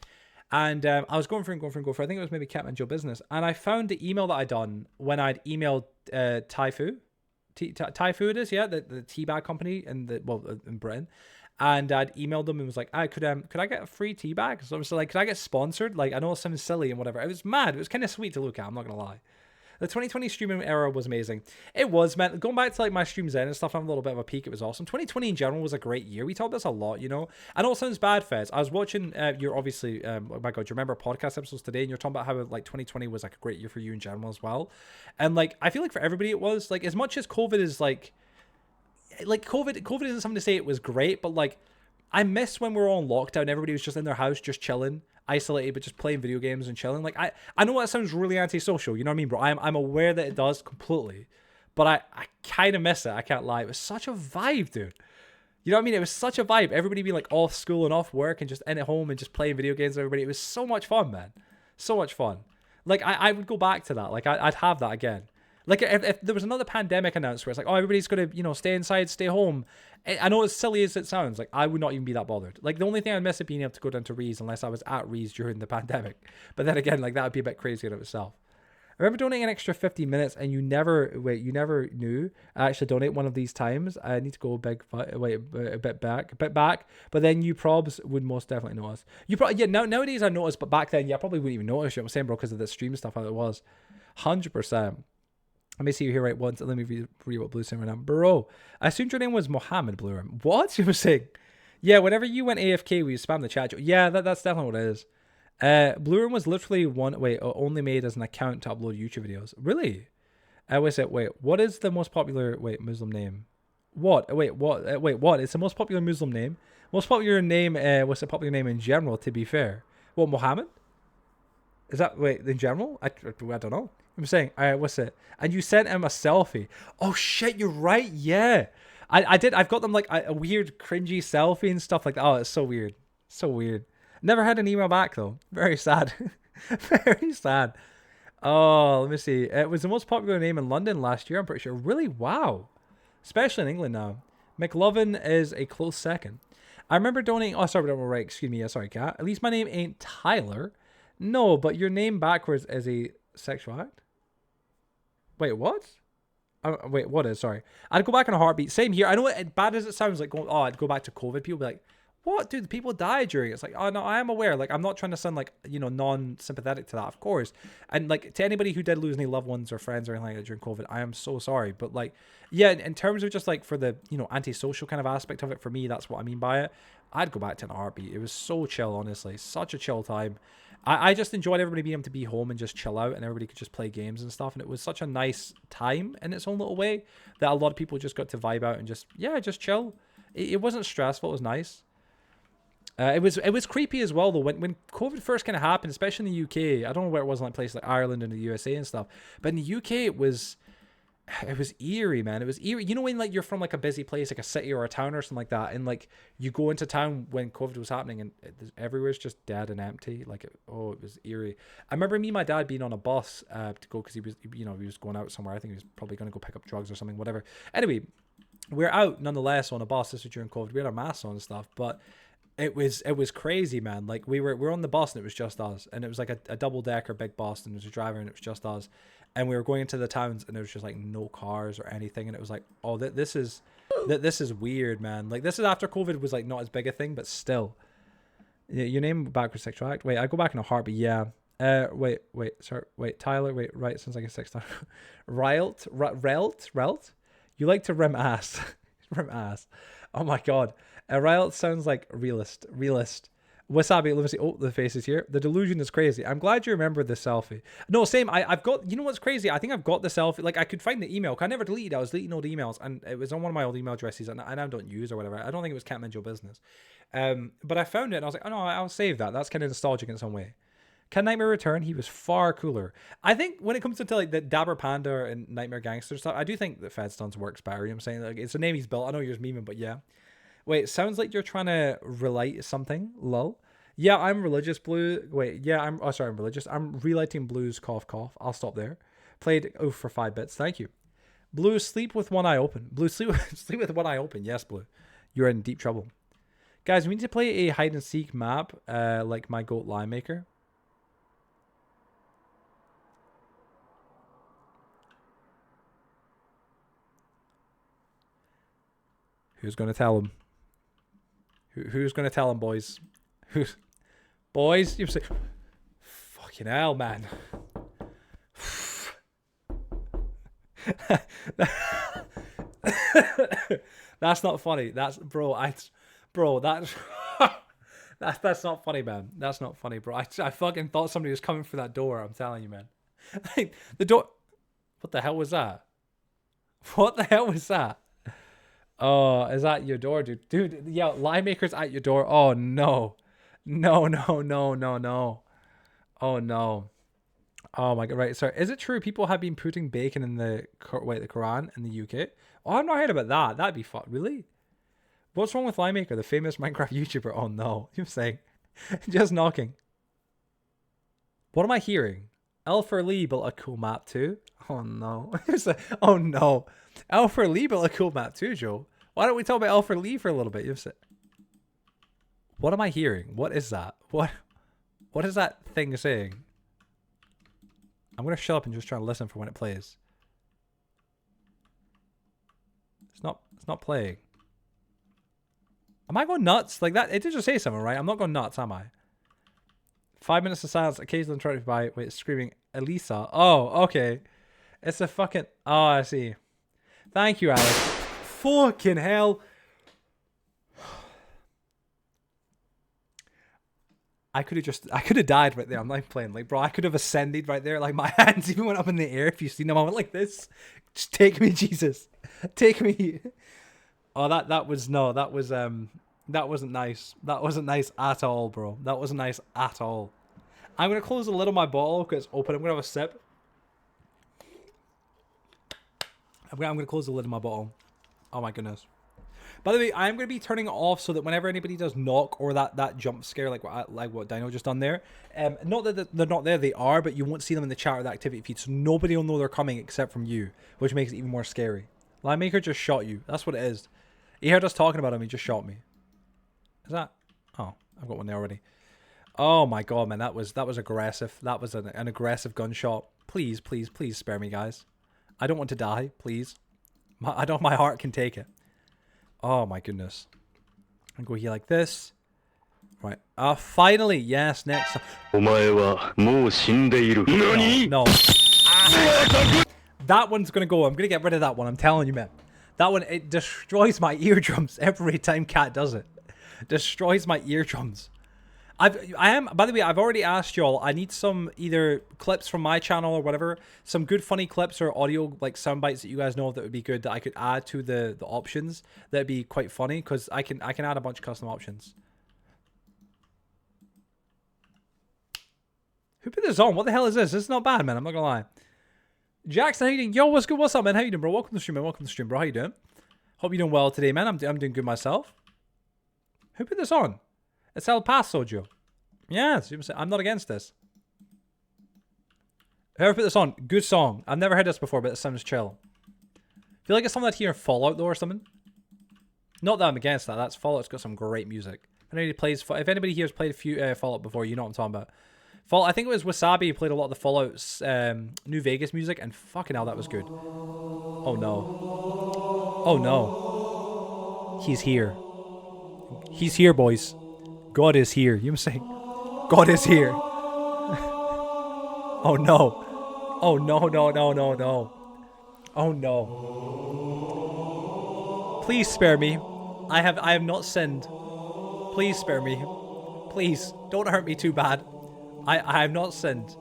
And I was going through. I think it was maybe Catmanjoe business, and I found the email that I'd done when I'd emailed Taifu. Taifu it is, yeah, the tea bag company in Britain. And I'd emailed them and was like, could I get a free tea bag? So I was like, could I get sponsored? Like, I know it sounds silly and whatever. It was mad. It was kind of sweet to look at. I'm not going to lie. The 2020 streaming era was amazing. It was, man. Going back to like my streams then and stuff, I'm a little bit of a peak. It was awesome. 2020 in general was a great year. We talked about this a lot, you know. I know it sounds bad, Fez. I was watching you're obviously, oh my God, you remember podcast episodes today and you're talking about how like 2020 was like a great year for you in general as well. And like, I feel like for everybody it was, like, as much as COVID is like COVID isn't something to say it was great, but like, I miss when we were all on lockdown. Everybody was just in their house, just chilling, isolated, but just playing video games and chilling. Like, I know that sounds really antisocial, you know what I mean, bro? I'm aware that it does completely, but I kind of miss it. I can't lie. It was such a vibe, dude. You know what I mean? It was such a vibe. Everybody being like off school and off work and just in at home and just playing video games with everybody. It was so much fun, man. So much fun. Like, I would go back to that. Like, I'd have that again. Like, if there was another pandemic announced where it's like, oh, everybody's going to, you know, stay inside, stay home. I know as silly as it sounds, like, I would not even be that bothered. Like, the only thing I'd miss is being able to go down to Rees unless I was at Rees during the pandemic. But then again, like, that would be a bit crazy in itself. I remember donating an extra 50 minutes and you never knew. I actually donate one of these times. I need to go a bit back. But then you probs would most definitely notice. You probably, yeah, nowadays I notice, but back then, yeah, I probably wouldn't even notice. You know what I'm saying, bro, because of the stream stuff, how it was. 100%. Let me see you here right once. Let me read what Blue saying right now. Bro, I assumed your name was Mohammed Blue Room. What? You were saying? Yeah, whenever you went AFK, we spam the chat. Yeah, that's definitely what it is. Blue Room was literally only made as an account to upload YouTube videos. Really? What is the most popular, Muslim name? What? What? It's the most popular Muslim name? Most popular name, what's the popular name in general, to be fair? What, Mohammed? Is that, in general? I don't know. I'm saying, what's it? And you sent him a selfie. Oh shit, you're right. Yeah, I did. I've got them like a weird, cringy selfie and stuff like that. Oh, it's so weird. So weird. Never had an email back though. Very sad. Very sad. Oh, let me see. It was the most popular name in London last year. I'm pretty sure. Really? Wow. Especially in England now. McLovin is a close second. I remember donating. Oh, sorry, right. Excuse me. Sorry, Kat. At least my name ain't Tyler. No, but your name backwards is a sexual act. Wait, what? What is? Sorry. I'd go back in a heartbeat. Same here. I know it bad as it sounds, like I'd go back to COVID. People be like, what, dude? People die during it. It's like, oh no, I am aware. Like, I'm not trying to sound like, you know, non-sympathetic to that, of course. And like, to anybody who did lose any loved ones or friends or anything like that during COVID, I am so sorry. But like, yeah, in terms of just like for the, you know, antisocial kind of aspect of it, for me, that's what I mean by it. I'd go back to an heartbeat. It was so chill, honestly. Such a chill time. I just enjoyed everybody being able to be home and just chill out, and everybody could just play games and stuff. And it was such a nice time in its own little way that a lot of people just got to vibe out and just chill. It wasn't stressful. It was nice. It was creepy as well though. When COVID first kind of happened, especially in the UK, I don't know where it was in like places like Ireland and the USA and stuff, but in the UK it was eerie, man. It was eerie. You know when like you're from like a busy place, like a city or a town or something like that, and like you go into town when COVID was happening and everywhere's just dead and empty. Like, it was eerie. I remember me and my dad being on a bus to go because he was going out somewhere. I think he was probably going to go pick up drugs or something, whatever. Anyway, we're out nonetheless on a bus. This was during COVID. We had our masks on and stuff, but it was crazy, man. Like we were on the bus and it was just us, and it was like a double decker big bus, and there was a driver and it was just us. and we were going into the towns, and there was just like no cars or anything, and it was like, oh, this is weird, man. Like, this is after COVID was like not as big a thing, but still. Your name backwards sexual act. Wait, I go back in a heartbeat. Yeah. Wait, sorry. Wait, Tyler. Wait, right. Sounds like a sex time. Relt. You like to rim ass. Rim ass. Oh my god. Relt sounds like realist. Wasabi, let me see. Oh, the face is here. The delusion is crazy. I'm glad you remember the selfie. No, same. I've got, you know what's crazy? I think I've got the selfie. Like, I could find the email. I never deleted it. I was deleting old emails, and it was on one of my old email addresses, and I now don't use or whatever. I don't think it was Catmanjoe business. But I found it, and I was like, oh no, I'll save that. That's kind of nostalgic in some way. Can Nightmare return? He was far cooler. I think when it comes to like the Dabber Panda and Nightmare Gangster stuff, I do think that Fedstons works better. You know what I'm saying? Like, it's a name he's built. I know you're just memeing, but yeah. Wait, sounds like you're trying to relate something. Lol. Yeah, I'm religious, Blue. Wait, yeah, I'm religious. I'm relighting Blues, cough, cough. I'll stop there. Played for 5 bits. Thank you. Blue, sleep with one eye open. Blue, sleep with one eye open. Yes, Blue. You're in deep trouble. Guys, we need to play a hide and seek map, like my goat lie maker. Who's gonna tell him? Who's gonna tell him, boys? Boys? You say, fucking hell, man. That's not funny. That's that's not funny, man. That's not funny, bro. I fucking thought somebody was coming for that door. I'm telling you, man. Like, the door. What the hell was that? What the hell was that? Oh, is that your door, dude? Dude, yeah, lie maker's at your door. Oh no. No. Oh no. Oh my god, right. Sorry. Is it true people have been putting bacon in the Quran in the UK? Oh, I've not heard about that. That'd be fun. Really? What's wrong with Lie Maker, the famous Minecraft YouTuber? Oh no. You're saying. Just knocking. What am I hearing? Alpha Lee built a cool map too. Oh no. Oh no. Alpha Lee built a cool map too, Joe. Why don't we talk about Alpha Lee for a little bit? What am I hearing? What is that? What is that thing saying? I'm gonna shut up and just try to listen for when it plays. It's not playing. Am I going nuts? Like that, it did just say something, right? I'm not going nuts, am I? 5 minutes of silence, occasionally trying to buy, wait, screaming, Elisa. Oh, okay. It's a fucking, oh, I see. Thank you, Alex. Fucking hell. I could have died right there. I'm not playing. Like, bro, I could have ascended right there. Like, my hands even went up in the air. If you've seen them, I went like this. Just take me, Jesus. Take me. Oh, that wasn't nice. That wasn't nice at all, bro. That wasn't nice at all. I'm going to close the lid on my bottle because it's open. I'm going to have a sip. I'm going to close the lid on my bottle. Oh, my goodness. By the way, I'm going to be turning it off so that whenever anybody does knock or that jump scare, like what Dino just done there, not that they're not there, they are, but you won't see them in the chat or the activity feed, so nobody will know they're coming except from you, which makes it even more scary. Line Maker just shot you. That's what it is. He heard us talking about him, he just shot me. Is that? Oh, I've got one there already. Oh my god, man, that was aggressive. That was an aggressive gunshot. Please, please, please spare me, guys. I don't want to die, please. My heart can take it. Oh my goodness. I'll go here like this. Right. Finally, yes, next. No. That one's gonna go. I'm gonna get rid of that one. I'm telling you, man. That one, it destroys my eardrums every time Cat does it. Destroys my eardrums. By the way, I've already asked y'all, I need some either clips from my channel or whatever, some good funny clips or audio, like sound bites that you guys know of that would be good that I could add to the options. That'd be quite funny, because I can add a bunch of custom options. Who put this on? What the hell is this? This is not bad, man. I'm not gonna lie. Jackson, how you doing? Yo, what's good? What's up, man? How you doing, bro? Welcome to the stream, man. Welcome to the stream, bro. How you doing? Hope you're doing well today, man. I'm doing good myself. Who put this on? It's El Paso, Joe. Yes, I'm not against this. Whoever put this on, good song. I've never heard this before, but it sounds chill. I feel like it's something I'd hear in Fallout, though, or something. Not that I'm against that. Fallout's got some great music. If anybody here has played a few Fallout before, you know what I'm talking about. I think it was Wasabi who played a lot of the Fallout's New Vegas music, and fucking hell, that was good. Oh no. Oh no. He's here. He's here, boys. God is here. You know what I'm saying? God is here. Oh no. Oh no, no, no, no, no. Oh no. Please spare me. I have not sinned. Please spare me. Please, don't hurt me too bad. I have not sinned.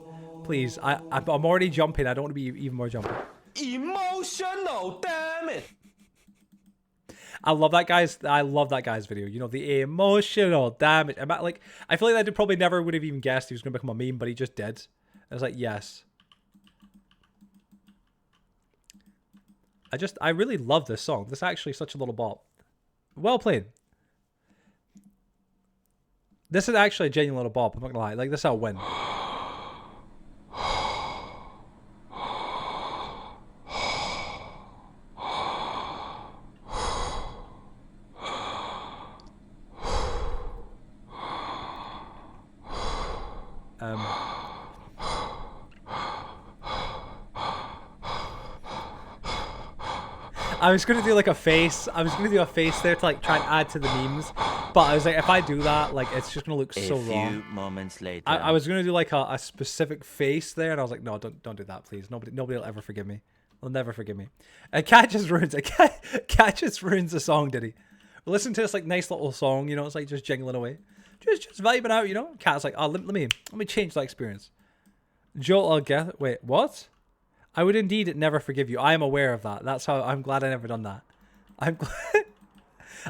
Please, I'm already jumping. I don't want to be even more jumping. Emotional, damn it. I love that guy's video. You know, the emotional damage. Like, I feel like I probably never would have even guessed he was going to become a meme, but he just did. I was like, yes. I really love this song. This is actually such a little bop. Well played. This is actually a genuine little bop. I'm not gonna lie. Like, this is a win. I was gonna do like a face. I was gonna do a face there to like try and add to the memes, but I was like, if I do that, like it's just gonna look so wrong. A few moments later, I was gonna do like a specific face there, and I was like, no, don't do that, please. Nobody will ever forgive me. They'll never forgive me. Cat just ruins it. Cat just ruins the song, did he? Listen to this like nice little song, you know, it's like just jingling away, just vibing out, you know. Cat's like, oh, let me change that experience. Joel, I'll get. Wait, what? I would indeed never forgive you. I am aware of that. That's how I'm glad I never done that. I'm glad.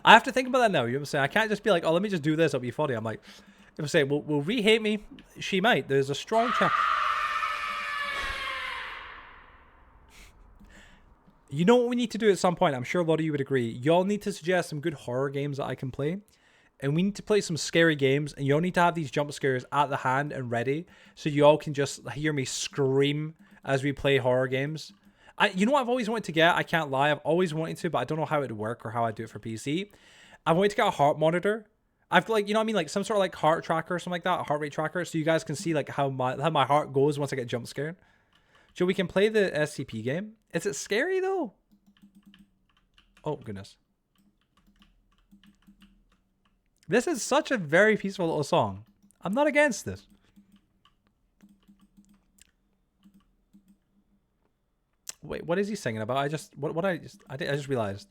I have to think about that now. You know what I'm saying? I can't just be like, oh, let me just do this. It'll be funny. I'm like, if I say, will Ree hate me? She might. There's a strong chance. You know what we need to do at some point? I'm sure a lot of you would agree. Y'all need to suggest some good horror games that I can play. And we need to play some scary games. And y'all need to have these jump scares at the hand and ready. So y'all can just hear me scream as we play horror games. You know what I've always wanted to get? I can't lie. I've always wanted to, but I don't know how it would work or how I'd do it for PC. I wanted to get a heart monitor. I've got, like, you know what I mean? Like some sort of like heart tracker or something like that. A heart rate tracker. So you guys can see like how my heart goes once I get jump scared. Joe, we can play the SCP game. Is it scary though? Oh, goodness. This is such a very peaceful little song. I'm not against this. Wait, what is he singing about? I just realized.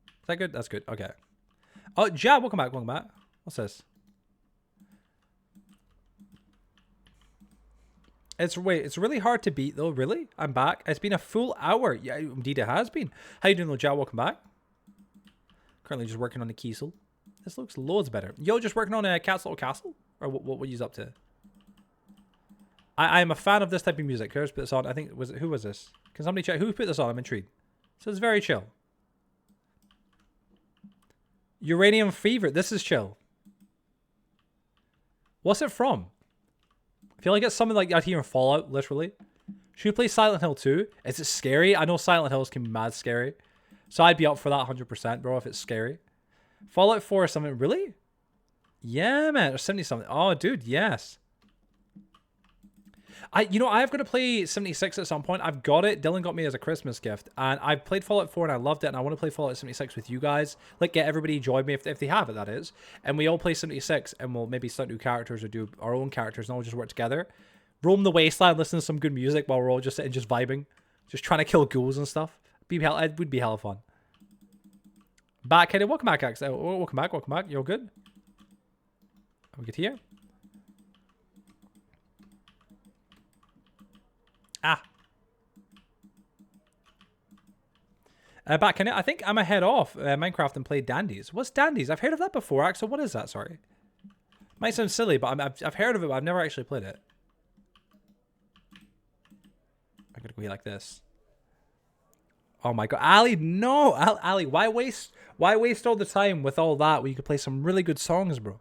Is that good? That's good. Okay. Oh, Jab, welcome back. Welcome back. What's this? It's really hard to beat though. Really, I'm back. It's been a full hour. Yeah, indeed it has been. How you doing, Jab? Welcome back. Currently just working on the Kiesel. This looks loads better. Yo, just working on a Cat's Little Castle, or what were you up to? I am a fan of this type of music. Who's put this on? I think who was this? Can somebody check who put this on? I'm intrigued. So it's very chill. Uranium Fever. This is chill. What's it from? I feel like it's something like out here in Fallout, literally. Should we play Silent Hill 2? Is it scary? I know Silent Hills can be mad scary. So I'd be up for that 100%, bro, if it's scary. Fallout 4 is something, really? Yeah, man, or 70 something. Oh, dude, yes. I've got to play 76 at some point. I've got it. Dylan got me as a Christmas gift. And I played Fallout 4 and I loved it. And I want to play Fallout 76 with you guys. Like, get everybody join me if they have it, that is. And we all play 76 and we'll maybe start new characters or do our own characters and all just work together. Roam the wasteland, listen to some good music while we're all just sitting, just vibing. Just trying to kill ghouls and stuff. It would be hella fun. Backheaded, welcome back, Axe. Welcome back. You're good? Are we good here? Ah. Back in it. I think I'm ahead off Minecraft and played Dandies. What's Dandies? I've heard of that before, Axel. What is that? Sorry. Might sound silly, but I've heard of it, but I've never actually played it. I'm gonna go here like this. Oh my god, Ali, no, Ali, why waste all the time with all that when you could play some really good songs, bro?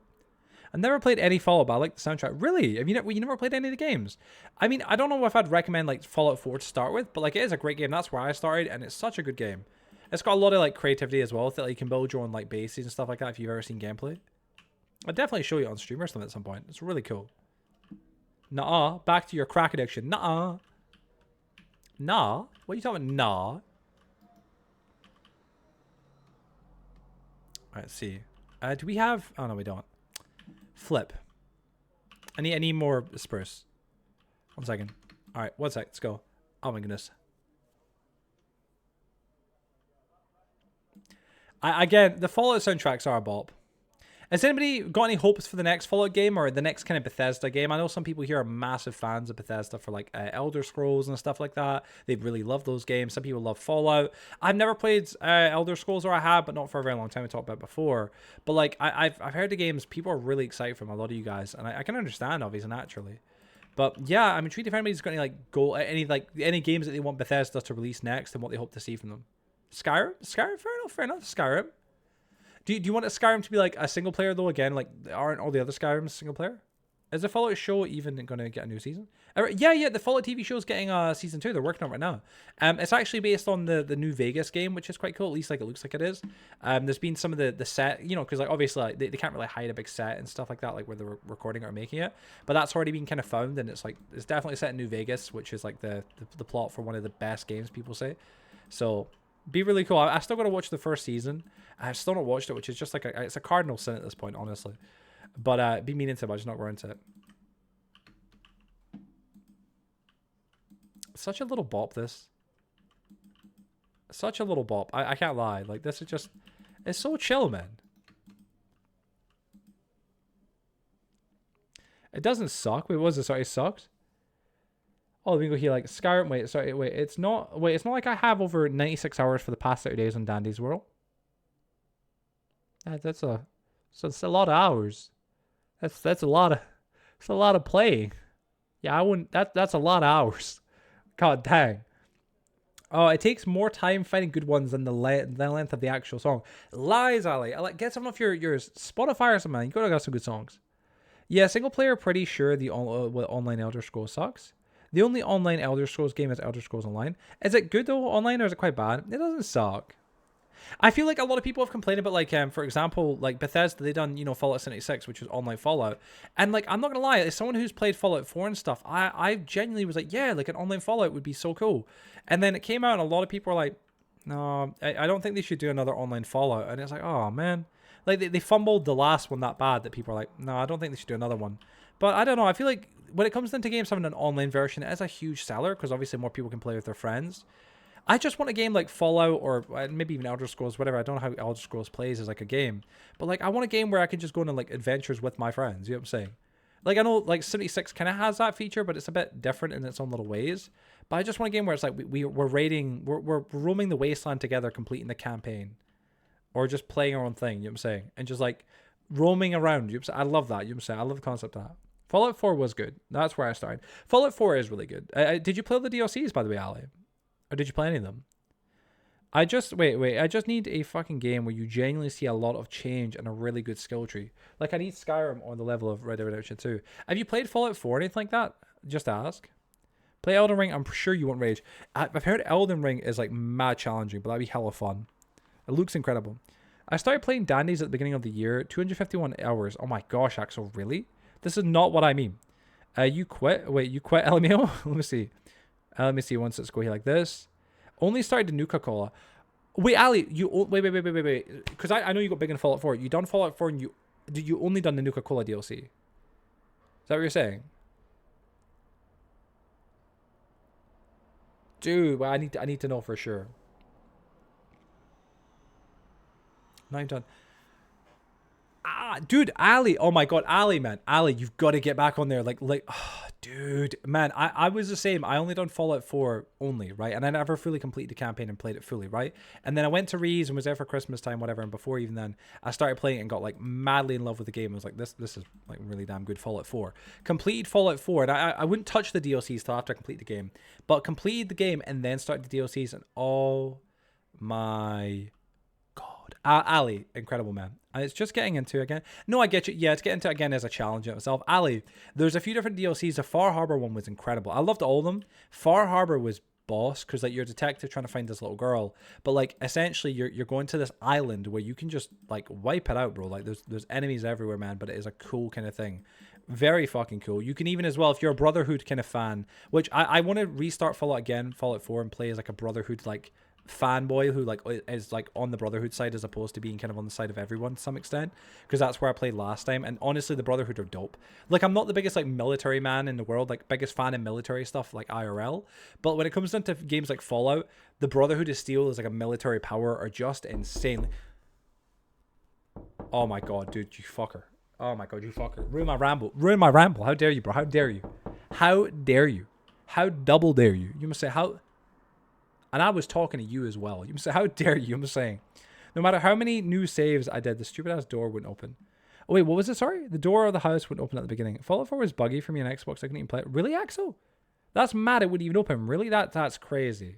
I've never played any Fallout, but I like the soundtrack. Really? Have you never played any of the games? I mean, I don't know if I'd recommend like Fallout 4 to start with, but like it is a great game. That's where I started, and it's such a good game. It's got a lot of like creativity as well with it. Like, you can build your own like bases and stuff like that if you've ever seen gameplay. I'll definitely show you on stream or something at some point. It's really cool. Nah, back to your crack addiction. Nah. Nah? What are you talking about? Nah. Let's see. Do we have... Oh, no, we don't. Flip. I need more spruce. 1 second. All right, 1 sec. Let's go. Oh, my goodness. Again, the Fallout soundtracks are a bop. Has anybody got any hopes for the next Fallout game or the next kind of Bethesda game? I know some people here are massive fans of Bethesda for like Elder Scrolls and stuff like that. They really love those games. Some people love Fallout. I've never played Elder Scrolls, or I have, but not for a very long time. I talked about it before. But like I've heard the games. People are really excited from a lot of you guys, and I can understand, obviously, naturally. But yeah, I'm intrigued if anybody's got any like any games that they want Bethesda to release next and what they hope to see from them. Skyrim, fair enough. Skyrim. Do you want a Skyrim to be like a single player though? Again, like aren't all the other Skyrims single player? Is the Fallout show even going to get a new season? Yeah, the Fallout TV show is getting season 2. They're working on it right now. It's actually based on the New Vegas game, which is quite cool. At least like it looks like it is. There's been some of the set, you know, because like obviously like, they can't really hide a big set and stuff like that, like where they're recording it or making it. But that's already been kind of found, and it's definitely set in New Vegas, which is like the plot for one of the best games, people say. So be really cool. I still got to watch the first season. I've still not watched it, which is just like it's a cardinal sin at this point, honestly. But be meaning to, but I'm just not going into it. Such a little bop, this. Such a little bop. I can't lie. Like, this is just... It's so chill, man. It doesn't suck. Wait, what was it? Sorry, it sucked? Oh, let me go here. Like, Skyrim... Wait. It's not like I have over 96 hours for the past 30 days on Dandy's World. That's a lot of hours. That's a lot of playing. Yeah, I wouldn't... That's a lot of hours. God dang. Oh, it takes more time finding good ones than the length of the actual song. Lies, Ali. Get some of your Spotify or something. You gotta got some good songs. Yeah, single player, pretty sure the online Elder Scrolls sucks. The only online Elder Scrolls game is Elder Scrolls Online. Is it good though, online, or is it quite bad? It doesn't suck. I feel like a lot of people have complained about, like, for example, like Bethesda, they done, you know, Fallout 76, which was online Fallout. And, like, I'm not going to lie, as someone who's played Fallout 4 and stuff, I genuinely was like, yeah, like, an online Fallout would be so cool. And then it came out, and a lot of people were like, no, I don't think they should do another online Fallout. And it's like, oh, man. Like, they fumbled the last one that bad that people are like, no, I don't think they should do another one. But I don't know, I feel like when it comes into games having an online version, it is a huge seller, because obviously more people can play with their friends. I just want a game like Fallout or maybe even Elder Scrolls, whatever. I don't know how Elder Scrolls plays as like a game. But like I want a game where I can just go on like adventures with my friends. You know what I'm saying? Like I know like 76 kind of has that feature, but it's a bit different in its own little ways. But I just want a game where it's like we're roaming the wasteland together, completing the campaign. Or just playing our own thing, you know what I'm saying? And just like roaming around. You know what I'm saying? I love that, you know what I'm saying? I love the concept of that. Fallout 4 was good. That's where I started. Fallout 4 is really good. Did you play the DLCs, by the way, Ali? Or did you play any of them? I just need a fucking game where you genuinely see a lot of change and a really good skill tree. Like, I need Skyrim on the level of Red Dead Redemption 2. Have you played Fallout 4 or anything like that? Just ask. Play Elden Ring, I'm sure you won't rage. I've heard Elden Ring is like mad challenging, but that'd be hella fun. It looks incredible. I started playing Dandies at the beginning of the year, 251 hours. Oh my gosh, Axel, really? This is not what I mean. You quit? Wait, you quit LMAO? Let me see once. Let's go here like this. Only started the Nuka-Cola. Wait, Ali, wait. Because I know you got big in Fallout 4. You done Fallout 4 and you only done the Nuka-Cola DLC. Is that what you're saying? Dude, well, I need to know for sure. Now I'm done. Dude, Ali. Oh my god, Ali, man. Ali, you've got to get back on there. Like, oh, dude, man, I was the same. I only done Fallout 4 only, right? And I never fully completed the campaign and played it fully, right? And then I went to Rees and was there for Christmas time, whatever. And before even then, I started playing it and got like madly in love with the game. I was like, this is like really damn good. Fallout 4. Completed Fallout 4, and I wouldn't touch the DLCs till after I complete the game. But completed the game and then started the DLCs, and oh my god, Ali, incredible, man. And it's just getting into again. No, I get you. Yeah, it's getting into again as a challenge in itself. Ali, there's a few different DLCs. The Far Harbor one was incredible. I loved all of them. Far Harbor was boss, because like you're a detective trying to find this little girl, but like essentially you're going to this island where you can just like wipe it out, bro. Like there's enemies everywhere, man, but it is a cool kind of thing. Very fucking cool. You can even as well, if you're a Brotherhood kind of fan, which I want to restart Fallout again, Fallout 4, and play as like a Brotherhood like fanboy who like is like on the Brotherhood side as opposed to being kind of on the side of everyone to some extent, because that's where I played last time. And honestly, the Brotherhood are dope. Like, I'm not the biggest like military man in the world, like biggest fan of military stuff like IRL, but when it comes down to games like Fallout, the Brotherhood of Steel is like a military power are just insane. Oh my god, dude, you fucker. Oh my god, you fucker. Ruin my ramble. Ruin my ramble. How dare you, bro? How dare you? How dare you? How double dare you? You must say how. And I was talking to you as well. You must say, how dare you? I'm saying, no matter how many new saves I did, the stupid ass door wouldn't open. Oh wait, what was it? Sorry, the door of the house wouldn't open at the beginning. Fallout 4 was buggy for me on Xbox. I couldn't even play it. Really, Axel? That's mad. It wouldn't even open. Really? That's crazy.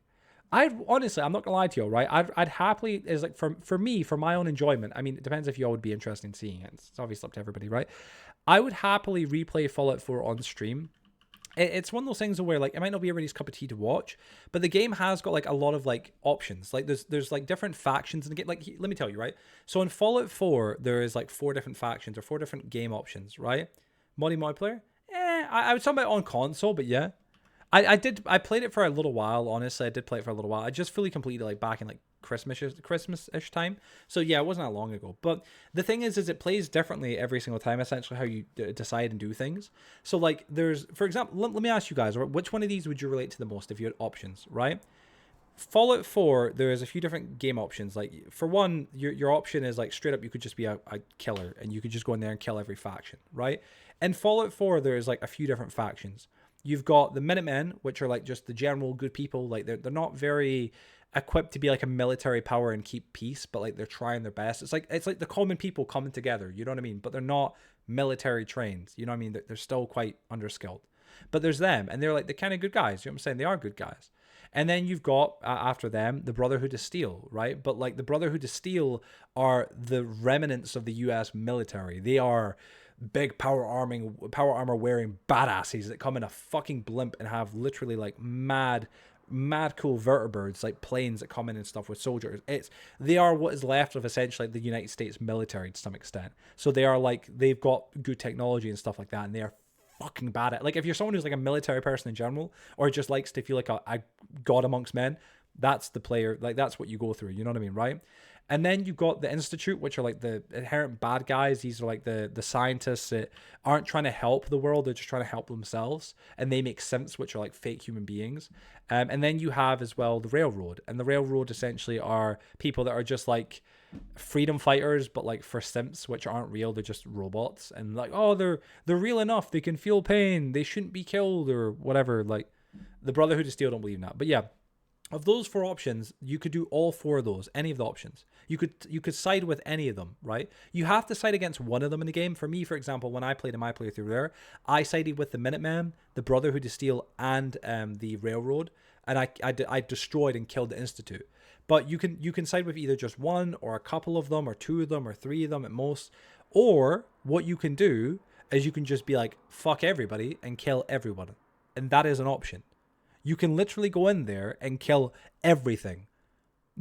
I honestly, I'm not gonna lie to you, right? I'd happily, is like for me, for my own enjoyment. I mean, it depends if y'all would be interested in seeing it. It's obviously up to everybody, right? I would happily replay Fallout 4 on stream. It's one of those things where like it might not be everybody's cup of tea to watch, but the game has got like a lot of like options. Like there's like different factions in the game. Like let me tell you, right? So in Fallout 4, there is like 4 different factions or 4 different game options, right? Multiplayer? I would talk about it on console, but yeah. I played it for a little while, honestly. I did play it for a little while. I just fully completed like back in like Christmas-ish time. So yeah, it wasn't that long ago. But the thing is it plays differently every single time, essentially, how you decide and do things. So like there's, for example, let me ask you guys, which one of these would you relate to the most if you had options, right? Fallout 4, there's a few different game options. Like for one, your option is like straight up, you could just be a killer and you could just go in there and kill every faction, right? In Fallout 4, there's like a few different factions. You've got the Minutemen, which are like just the general good people. Like they're not very equipped to be like a military power and keep peace, but like they're trying their best. It's like the common people coming together, you know what I mean? But they're not military trained, you know what I mean? They're still quite underskilled. But there's them, and they're like the kind of good guys, you know what I'm saying? They are good guys. And then you've got, after them, the Brotherhood of Steel, right? But like the Brotherhood of Steel are the remnants of the US military. They are big power armor wearing badasses that come in a fucking blimp and have literally like mad cool vertibirds, like planes that come in and stuff with soldiers. They are what is left of essentially the United States military to some extent. So they are like, they've got good technology and stuff like that, and they are fucking bad at, like, if you're someone who's like a military person in general, or just likes to feel like a god amongst men, that's the player, like that's what you go through, you know what I mean, right? And then you've got the Institute, which are like the inherent bad guys. These are like the scientists that aren't trying to help the world. They're just trying to help themselves. And they make synths, which are like fake human beings. And then you have as well the Railroad. And the Railroad essentially are people that are just like freedom fighters, but like for synths, which aren't real. They're just robots. And like, oh, they're real enough. They can feel pain. They shouldn't be killed or whatever. Like the Brotherhood of Steel don't believe in that. But yeah. Of those 4 options, you could do all 4 of those, any of the options. You could side with any of them, right? You have to side against one of them in the game. For me, for example, when I played in my playthrough there, I sided with the Minutemen, the Brotherhood of Steel, and the Railroad, and I destroyed and killed the Institute. But you can side with either just one, or a couple of them, or 2 of them, or 3 of them at most. Or what you can do is you can just be like, fuck everybody and kill everyone. And that is an option. You can literally go in there and kill everything.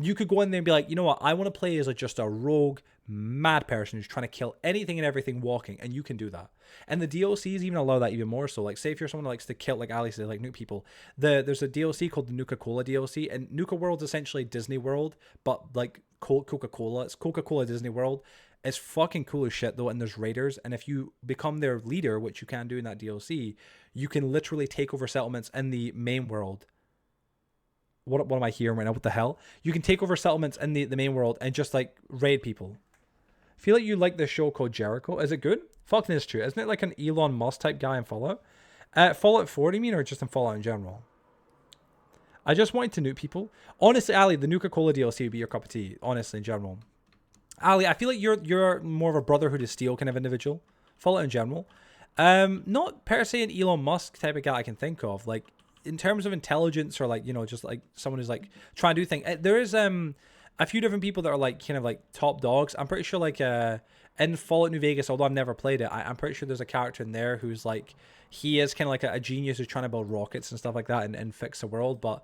You could go in there and be like, you know what? I want to play as just a rogue, mad person who's trying to kill anything and everything walking. And you can do that. And the DLCs even allow that even more so. Like, say if you're someone who likes to kill, like Ali said, like nuke people. There's a DLC called the Nuka-Cola DLC. And Nuka World's essentially Disney World, but like Coca-Cola. It's Coca-Cola Disney World. It's fucking cool as shit though, and there's raiders, and if you become their leader, which you can do in that DLC, you can literally take over settlements in the main world. What am I hearing right now? What the hell? You can take over settlements in the main world and just like raid people. I feel like you like this show called Jericho. Is it good? Fucking is true. Isn't it like an Elon Musk type guy in Fallout? Fallout 4, do you mean, or just in Fallout in general? I just wanted to nuke people. Honestly, Ali, the Nuka-Cola DLC would be your cup of tea, honestly, in general. Ali, I feel like you're more of a Brotherhood of Steel kind of individual. Fallout in general. Not per se an Elon Musk type of guy I can think of. Like, in terms of intelligence or like, you know, just like someone who's like trying to do things. There is a few different people that are like kind of like top dogs. I'm pretty sure like in Fallout New Vegas, although I've never played it, I'm pretty sure there's a character in there who's like, he is kind of like a genius who's trying to build rockets and stuff like that and fix the world. But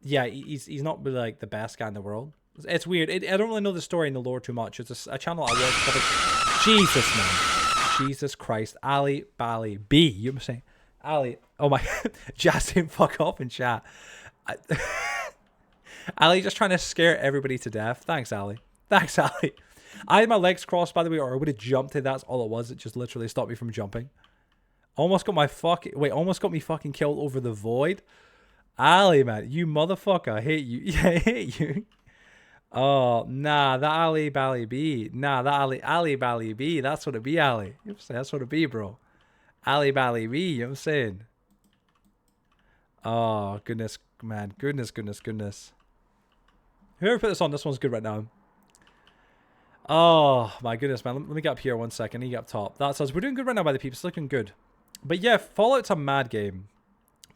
yeah, he's not really like the best guy in the world. It's weird. I don't really know the story and the lore too much. It's a channel I watch. Jesus, man. Jesus Christ. Ali Bali B. You know what I'm saying? Ali. Oh my. Jazz didn't fuck off in chat. Ali just trying to scare everybody to death. Thanks, Ali. Thanks, Ali. I had my legs crossed, by the way, or I would have jumped. That's all it was. It just literally stopped me from jumping. Almost got me fucking killed over the void. Ali, man. You motherfucker. I hate you. Yeah, I hate you. Oh, nah, that Ali Bally B. Nah, that Ali Bally B. That's what it be, Ali. You know what I'm saying? That's what it be, bro. Ali Bally B. You know what I'm saying? Oh, goodness, man. Goodness. Whoever put this one's good right now. Oh, my goodness, man. Let me get up here 1 second. You get up top. That says we're doing good right now by the people. It's looking good. But yeah, Fallout's a mad game.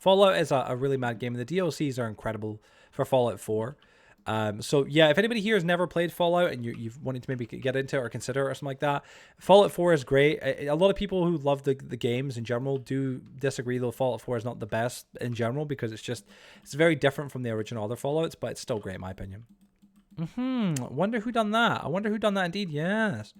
Fallout is a really mad game. And the DLCs are incredible for Fallout 4. So yeah, if anybody here has never played Fallout and you've wanted to maybe get into it or consider it or something like that, Fallout 4 is great. A lot of people who love the games in general do disagree, though Fallout 4 is not the best in general because it's very different from the original other Fallouts, but it's still great in my opinion. Wonder who done that. I wonder who done that indeed. Yes.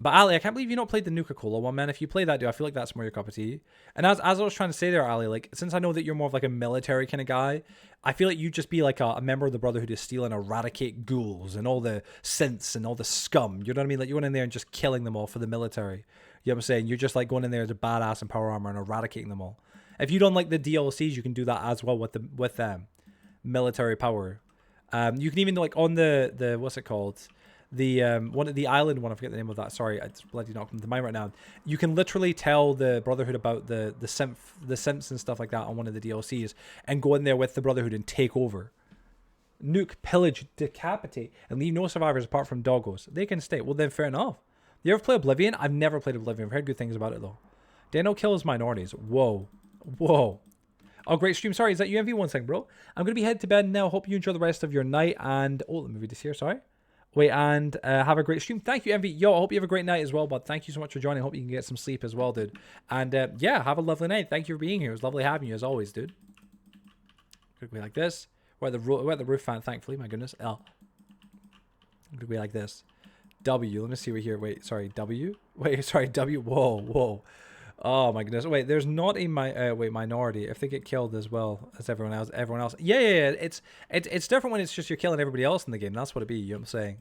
But Ali, I can't believe you not played the Nuka-Cola one, man. If you play that, dude, I feel like that's more your cup of tea. And as I was trying to say there, Ali, like, since I know that you're more of like a military kind of guy, I feel like you'd just be like a member of the Brotherhood of Steel and eradicate ghouls and all the synths and all the scum. You know what I mean? Like, you're going in there and just killing them all for the military. You know what I'm saying? You're just like going in there as a badass in power armor and eradicating them all. If you don't like the DLCs, you can do that as well with them. Military power. You can even like on the what's it called? The the island one, I forget the name of that. Sorry, it's bloody not coming to mind right now. You can literally tell the Brotherhood about the synths and stuff like that on one of the DLCs, and go in there with the Brotherhood and take over, nuke, pillage, decapitate, and leave no survivors apart from doggos. They can stay. Well, then fair enough. You ever play Oblivion? I've never played Oblivion. I've heard good things about it though. Dano kills minorities. Whoa. Oh, great stream. Sorry, is that UMV? 1 second, bro. I'm gonna be heading to bed now. Hope you enjoy the rest of your night. And let me read this here. Sorry. Wait, and have a great stream. Thank you, MV. Yo, I hope you have a great night as well, bud. Thank you so much for joining. Hope you can get some sleep as well, dude. And yeah, have a lovely night. Thank you for being here. It was lovely having you as always, dude. Quickly like this. We're at the roof fan, thankfully. My goodness. L. Quickly like this. W. Let me see right here. Wait, sorry. W. Wait, sorry. W. Whoa. Oh my goodness. Wait, there's not a minority. If they get killed as well as everyone else. Yeah. It's different when it's just you're killing everybody else in the game. That's what it be. You know what I'm saying?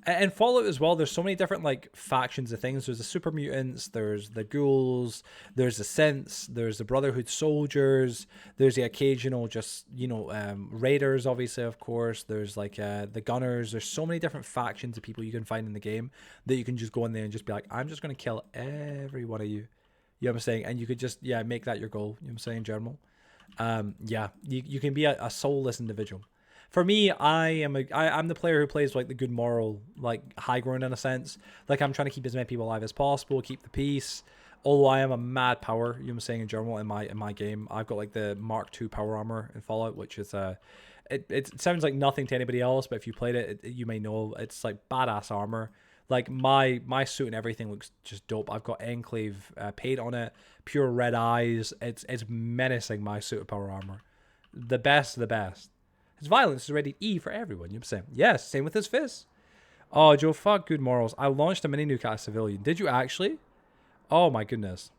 And Fallout as well, there's so many different like factions of things. There's the super mutants, there's the ghouls, there's the synths, there's the Brotherhood soldiers, there's the occasional just, raiders, obviously, of course. There's like the gunners. There's so many different factions of people you can find in the game that you can just go in there and just be like, I'm just going to kill every one of you. You know what I'm saying? And you could just, make that your goal. You know what I'm saying, in general? You can be a soulless individual. For me, I'm the player who plays like the good moral, like high ground in a sense. Like I'm trying to keep as many people alive as possible, keep the peace. Although I am a mad power, you know what I'm saying, in general in my game. I've got like the Mark II power armor in Fallout, which is it sounds like nothing to anybody else, but if you played it, you may know it's like badass armor. Like my suit and everything looks just dope. I've got Enclave paint on it, pure red eyes. It's menacing, my suit of power armor. The best of the best. His violence is rated E for everyone. You know what I'm saying? Yes, same with his fists. Oh, Joe, fuck good morals. I launched a mini nuke at a civilian. Did you actually? Oh my goodness.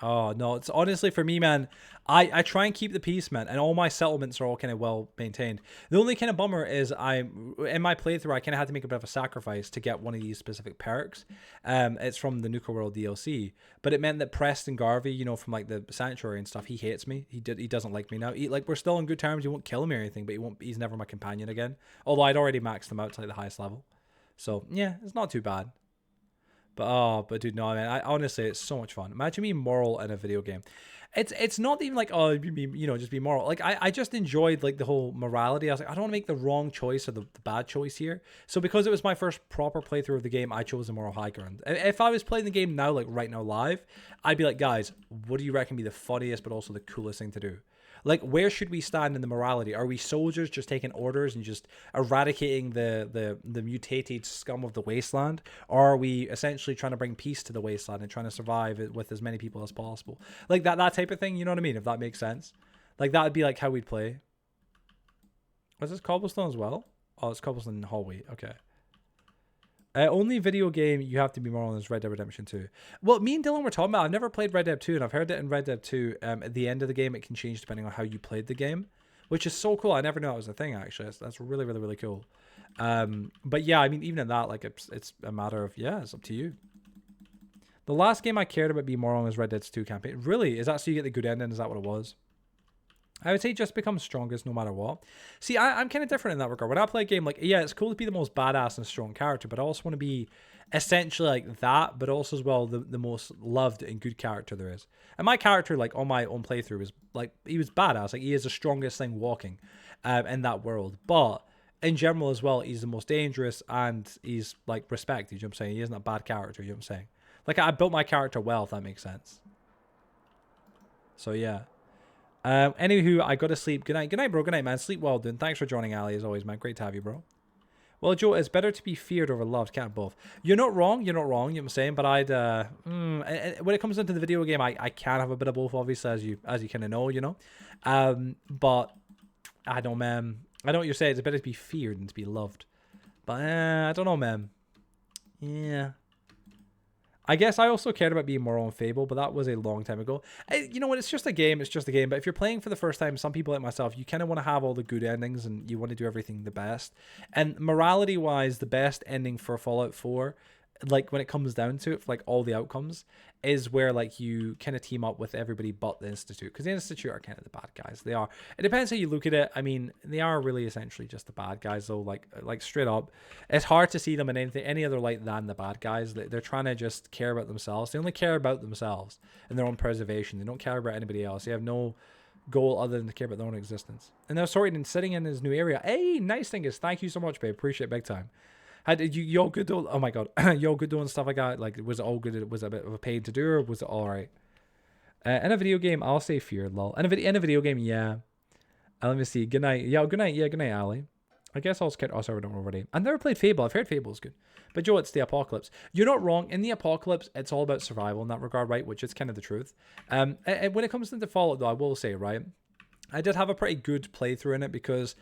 Oh no, it's honestly for me, man. I try and keep the peace, man, and all my settlements are all kind of well maintained. The only kind of bummer is in my playthrough I kind of had to make a bit of a sacrifice to get one of these specific perks. It's from the Nuka World DLC, but it meant that Preston Garvey, from like the Sanctuary and stuff, he hates me. He doesn't like me now. Like we're still on good terms. He won't kill me or anything, but he's never my companion again. Although I'd already maxed him out to like the highest level, so yeah, it's not too bad. But dude, no, man. Honestly, it's so much fun. Imagine being moral in a video game. It's not even like just be moral. Like I just enjoyed like the whole morality. I was like, I don't want to make the wrong choice or the bad choice here. So because it was my first proper playthrough of the game, I chose the moral high ground. If I was playing the game now, like right now live, I'd be like, guys, what do you reckon be the funniest but also the coolest thing to do? Like, where should we stand in the morality? Are we soldiers just taking orders and just eradicating the mutated scum of the wasteland? Or are we essentially trying to bring peace to the wasteland and trying to survive it with as many people as possible? Like, that type of thing, you know what I mean? If that makes sense. Like, that would be, like, how we'd play. Was this cobblestone as well? Oh, it's cobblestone in the hallway. Okay. Only video game you have to be moral is Red Dead Redemption 2. Well, me and Dylan were talking about, I've never played Red Dead 2, and I've heard that in Red Dead 2, at the end of the game, it can change depending on how you played the game, which is so cool. I never knew that was a thing, actually. That's really, really, really cool. But yeah, I mean, even in that, like, it's a matter of, yeah, it's up to you. The last game I cared about being moral was Red Dead 2 campaign. Really? Is that so you get the good ending? Is that what it was? I would say just become strongest no matter what. See, I'm kind of different in that regard. When I play a game, like, yeah, it's cool to be the most badass and strong character, but I also want to be essentially like that, but also as well the most loved and good character there is. And my character, like, on my own playthrough was, like, he was badass. Like, he is the strongest thing walking in that world. But in general as well, he's the most dangerous and he's, like, respected. You know what I'm saying? He isn't a bad character, you know what I'm saying? Like, I built my character well, if that makes sense. So, yeah. Anywho, I gotta sleep. Good night, bro. Good night, man. Sleep well, dude. Thanks for joining, Ali, as always, man. Great to have you, bro. Well, Joe, it's better to be feared over loved. Can't both. You're not wrong. You're not wrong. You know what I'm saying? But I'd when it comes into the video game, I can have a bit of both, obviously, as you kind of know, you know. But I don't, man. I know what you're saying. It's better to be feared than to be loved. But I don't know, man. Yeah. I guess I also cared about being moral and Fable, but that was a long time ago. You know what? It's just a game. It's just a game. But if you're playing for the first time, some people like myself, you kind of want to have all the good endings and you want to do everything the best. And morality-wise, the best ending for Fallout 4, like when it comes down to it, like all the outcomes, is where like you kind of team up with everybody but the Institute, because the Institute are kind of the bad guys. They are. It depends how you look at it. I mean, they are really essentially just the bad guys, though. Like straight up, it's hard to see them in any other light than the bad guys. They're trying to just care about themselves. They only care about themselves and their own preservation. They don't care about anybody else. They have no goal other than to care about their own existence. And they're sorted and sitting in his new area. Hey, nice thing is, thank you so much, babe. Appreciate it big time. How did you all good doing? Oh my god, you all good doing stuff like that? Like, was it all good? Was it a bit of a pain to do, or was it all right? In a video game, I'll say feared, lol. In a video game, yeah. Let me see. Good night. Yeah, good night. Yeah, good night, Ali. I guess I'll skip. Oh, sorry, we don't already. I've never played Fable. I've heard Fable is good. But Joe, it's the apocalypse. You're not wrong. In the apocalypse, it's all about survival in that regard, right? Which is kind of the truth. And when it comes into Fallout, though, I will say, right, I did have a pretty good playthrough in it because,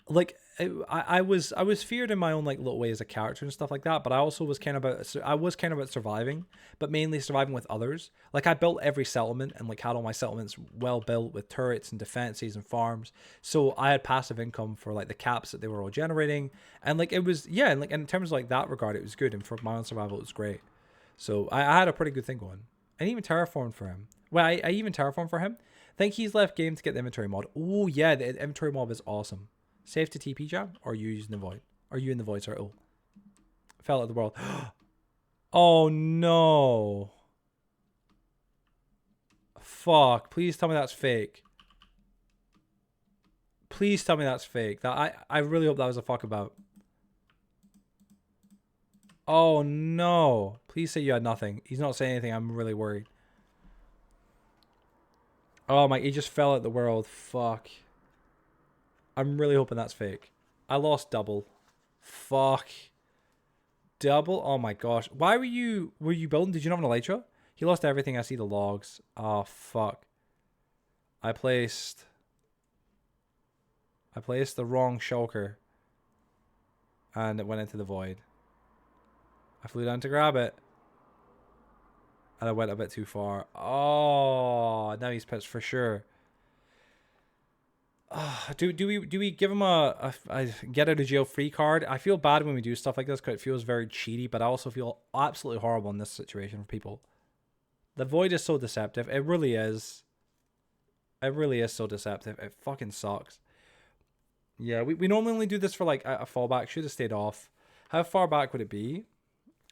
like, I was feared in my own like little way as a character and stuff like that, but I also was kind of about surviving, but mainly surviving with others. Like, I built every settlement and like had all my settlements well built with turrets and defenses and farms, so I had passive income for like the caps that they were all generating, and like it was, yeah, and like in terms of like that regard, it was good, and for my own survival, it was great. So I had a pretty good thing going, and even terraformed for him. Well, I even terraformed for him. I think he's left game to get the inventory mod. Oh yeah, the inventory mod is awesome. Safe to TP jam, or are you using the void? Are you in the void? Sorry. Oh, fell out of the world. Oh no! Fuck! Please tell me that's fake. Please tell me that's fake. I really hope that was a fuck about. Oh no! Please say you had nothing. He's not saying anything. I'm really worried. Oh my! He just fell out the world. Fuck. I'm really hoping that's fake. I lost double. Fuck. Double? Oh my gosh. Why were you building? Did you not have an elytra? He lost everything. I see the logs. Oh fuck. I placed the wrong shulker. And it went into the void. I flew down to grab it. And I went a bit too far. Oh, now he's pissed for sure. Do we give him a get out of jail free card? I feel bad when we do stuff like this because it feels very cheaty, but I also feel absolutely horrible in this situation for people. The void is so deceptive. It really is. It really is so deceptive. It fucking sucks. Yeah, we normally only do this for like a fallback. Should have stayed off. How far back would it be?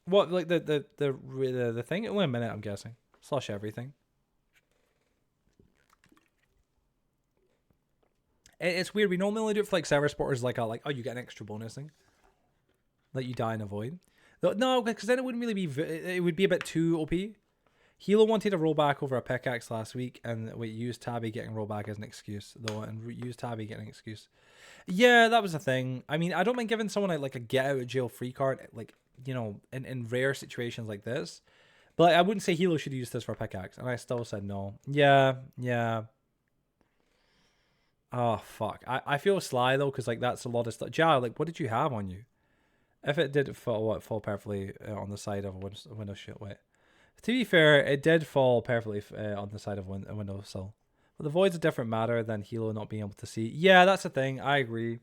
What, like the thing? Only a minute, I'm guessing. Slush everything. It's weird. We normally only do it for like server supporters, like oh, you get an extra bonus thing, like you die in a void. No, because then it wouldn't really be. It would be a bit too OP. Hilo wanted to roll back over a pickaxe last week, and we used Tabby getting roll back as an excuse, though, and use Tabby getting an excuse. Yeah, that was a thing. I mean, I don't mind giving someone like a get out of jail free card, like, you know, in rare situations like this. But I wouldn't say Hilo should use this for a pickaxe, and I still said no. Yeah. Oh, fuck. I feel sly, though, because, like, that's a lot of stuff. Ja, like, what did you have on you? If it did fall perfectly on the side of a window shield. Wait. To be fair, it did fall perfectly on the side of a windowsill. But the void's a different matter than Hilo not being able to see. Yeah, that's the thing. I agree.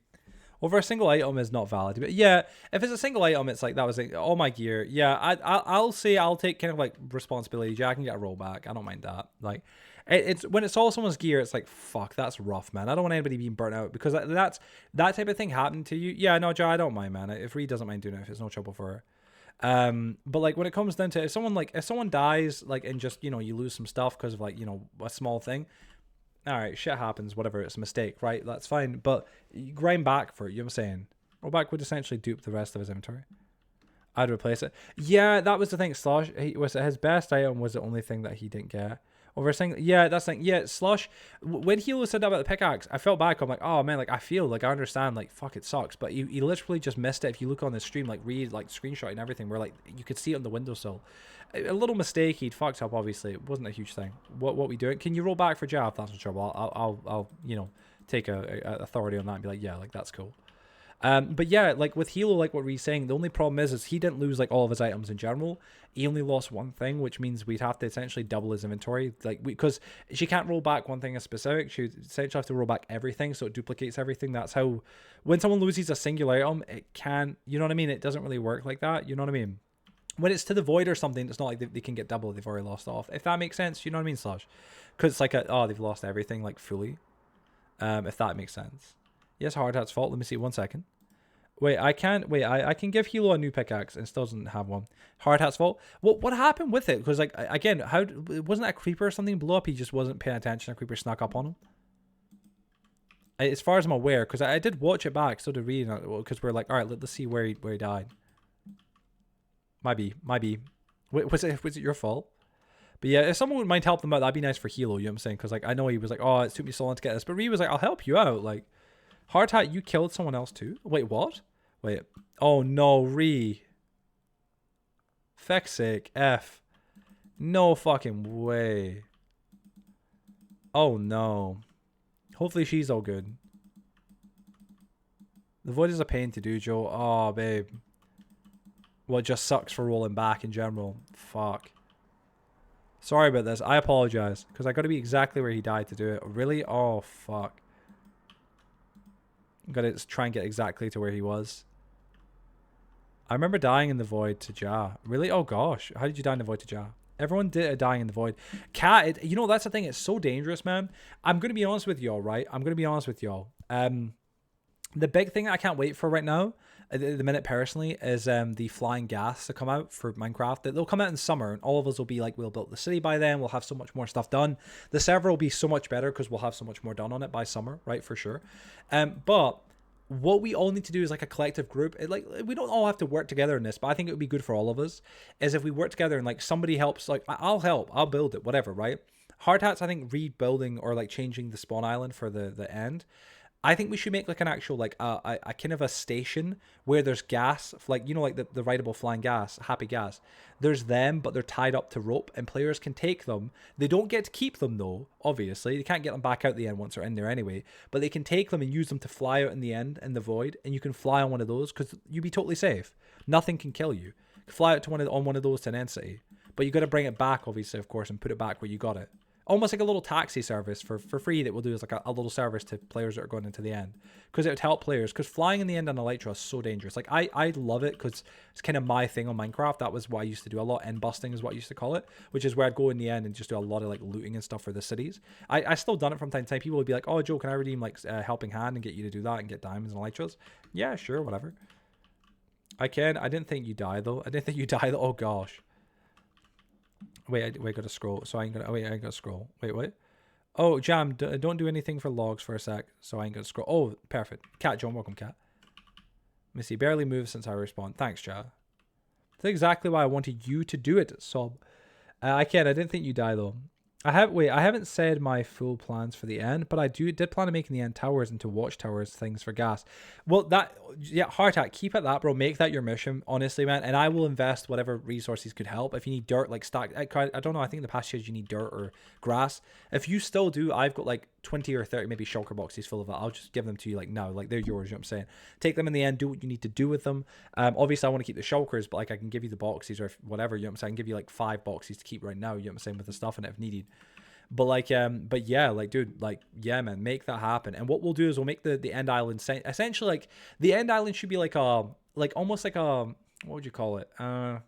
Over a single item is not valid. But yeah, if it's a single item, it's like that was like all my gear. Yeah, I'll say I'll take kind of like responsibility. Yeah, I can get a rollback. I don't mind that. Like, it's when it's all someone's gear, it's like fuck, that's rough, man. I don't want anybody being burnt out because that's that type of thing happened to you. Yeah, no, Joe, I don't mind, man. If Ree doesn't mind doing it, if it's no trouble for her. But like when it comes down to if someone dies like and just you lose some stuff because of like a small thing, all right, shit happens, whatever, it's a mistake, right? That's fine, but you grind back for it. You know what I'm saying? Rollback would essentially dupe the rest of his inventory. I'd replace it. Yeah, that was the thing. Slosh was it his best item was the only thing that he didn't get. Over saying, yeah, that's the thing. Yeah, Slosh. When he said that about the pickaxe, I felt back. I'm like, oh man, like I feel like I understand. Like fuck, it sucks, but he literally just missed it. If you look on the stream, like read like screenshot and everything, where like you could see it on the windowsill. A little mistake he'd fucked up. Obviously, it wasn't a huge thing. What we doing? Can you roll back for Jav? That's no trouble. I'll take a authority on that and be like, yeah, like that's cool. But yeah, like with Hilo, like what Ree's saying, the only problem is he didn't lose like all of his items in general. He only lost one thing, which means we'd have to essentially double his inventory. Like because she can't roll back one thing as specific, she essentially have to roll back everything, so it duplicates everything. That's how when someone loses a singular item, it can't. You know what I mean? It doesn't really work like that. You know what I mean? When it's to the void or something, it's not like they can get double. They've already lost off. If that makes sense, you know what I mean, Slash? Because it's like they've lost everything like fully. If that makes sense. Yes, Hard Hat's fault. Let me see 1 second. Wait, I can't. Wait, I can give Hilo a new pickaxe and still doesn't have one. Hard Hat's fault. What happened with it? Because like again, how wasn't that a creeper or something blew up? He just wasn't paying attention. A creeper snuck up on him. As far as I'm aware, because I did watch it back, so did read because we're like, all right, let's see where he died. Might be. Wait, was it your fault? But yeah, if someone would mind help them out, that'd be nice for Hilo. You know what I'm saying? Because like I know he was like, oh, it took me so long to get this, but Ree was like, I'll help you out. Like, Hard Hat, you killed someone else too? Wait, what? Wait. Oh no, Ree. Feck's sake, F. No fucking way. Oh no. Hopefully she's all good. The void is a pain to do, Joe. Oh, babe. Well, it just sucks for rolling back in general. Fuck. Sorry about this. I apologize. Because I got to be exactly where he died to do it. Really? Oh, fuck. Got to try and get exactly to where he was. I remember dying in the void to Ja. Really? Oh, gosh. How did you die in the void to Ja? Everyone did dying in the void. Cat, you know, that's the thing. It's so dangerous, man. I'm going to be honest with y'all, right? I'm going to be honest with y'all. The big thing I can't wait for right now, at the minute personally, is the flying gas to come out for Minecraft. They'll come out in summer, and all of us will be like, we'll build the city by then. We'll have so much more stuff done. The server will be so much better because we'll have so much more done on it by summer, right? For sure. But what we all need to do is like a collective group. We don't all have to work together in this, but I think it would be good for all of us. Is if we work together and like somebody helps, like I'll help, I'll build it, whatever, right? Hard Hats, I think rebuilding or like changing the spawn island for the end. I think we should make like an actual like a kind of a station where there's gas, like like the rideable flying gas, happy gas. There's them, but they're tied up to rope, and players can take them. They don't get to keep them though. Obviously, they can't get them back out the end once they're in there anyway. But they can take them and use them to fly out in the end in the void, and you can fly on one of those because you'd be totally safe. Nothing can kill you. Fly out to on one of those to an end city, but you got to bring it back, obviously, of course, and put it back where you got it. Almost like a little taxi service for free that we'll do is like a little service to players that are going into the end. Because it would help players. Because flying in the end on Elytra is so dangerous. Like, I love it because it's kind of my thing on Minecraft. That was what I used to do a lot. End busting is what I used to call it. Which is where I'd go in the end and just do a lot of like looting and stuff for the cities. I still done it from time to time. People would be like, oh, Joe, can I redeem like Helping Hand and get you to do that and get diamonds and Elytras? Yeah, sure, whatever. I can. I didn't think you died though. I didn't think you died. Oh, gosh. Wait, I gotta scroll. So I ain't gonna. Oh, wait, I ain't gonna scroll. Wait. Oh, Jam, don't do anything for logs for a sec. So I ain't gonna scroll. Oh, perfect. Cat John, welcome, Cat. Let me see. Barely moved since I respawned. Thanks, Ja. That's exactly why I wanted you to do it, Sob. I can't. I didn't think you die though. I haven't said my full plans for the end, but I did plan on making the end towers into watchtowers things for gas. Well, Heart Attack, keep at that, bro. Make that your mission, honestly, man. And I will invest whatever resources could help. If you need dirt, like stack, I don't know. I think in the past years you need dirt or grass. If you still do, I've got like 20 or 30 maybe shulker boxes full of it. I'll just give them to you like now, like they're yours. You know what I'm saying? Take them in the end, do what you need to do with them. Obviously I want to keep the shulkers, but like I can give you the boxes or whatever. You know what I'm saying? I can give you like 5 boxes to keep right now. You know what I'm saying, with the stuff in it if needed. But like but yeah, like dude, like yeah man, make that happen. And what we'll do is we'll make the end island essentially, like the end island should be like almost like what would you call it, kind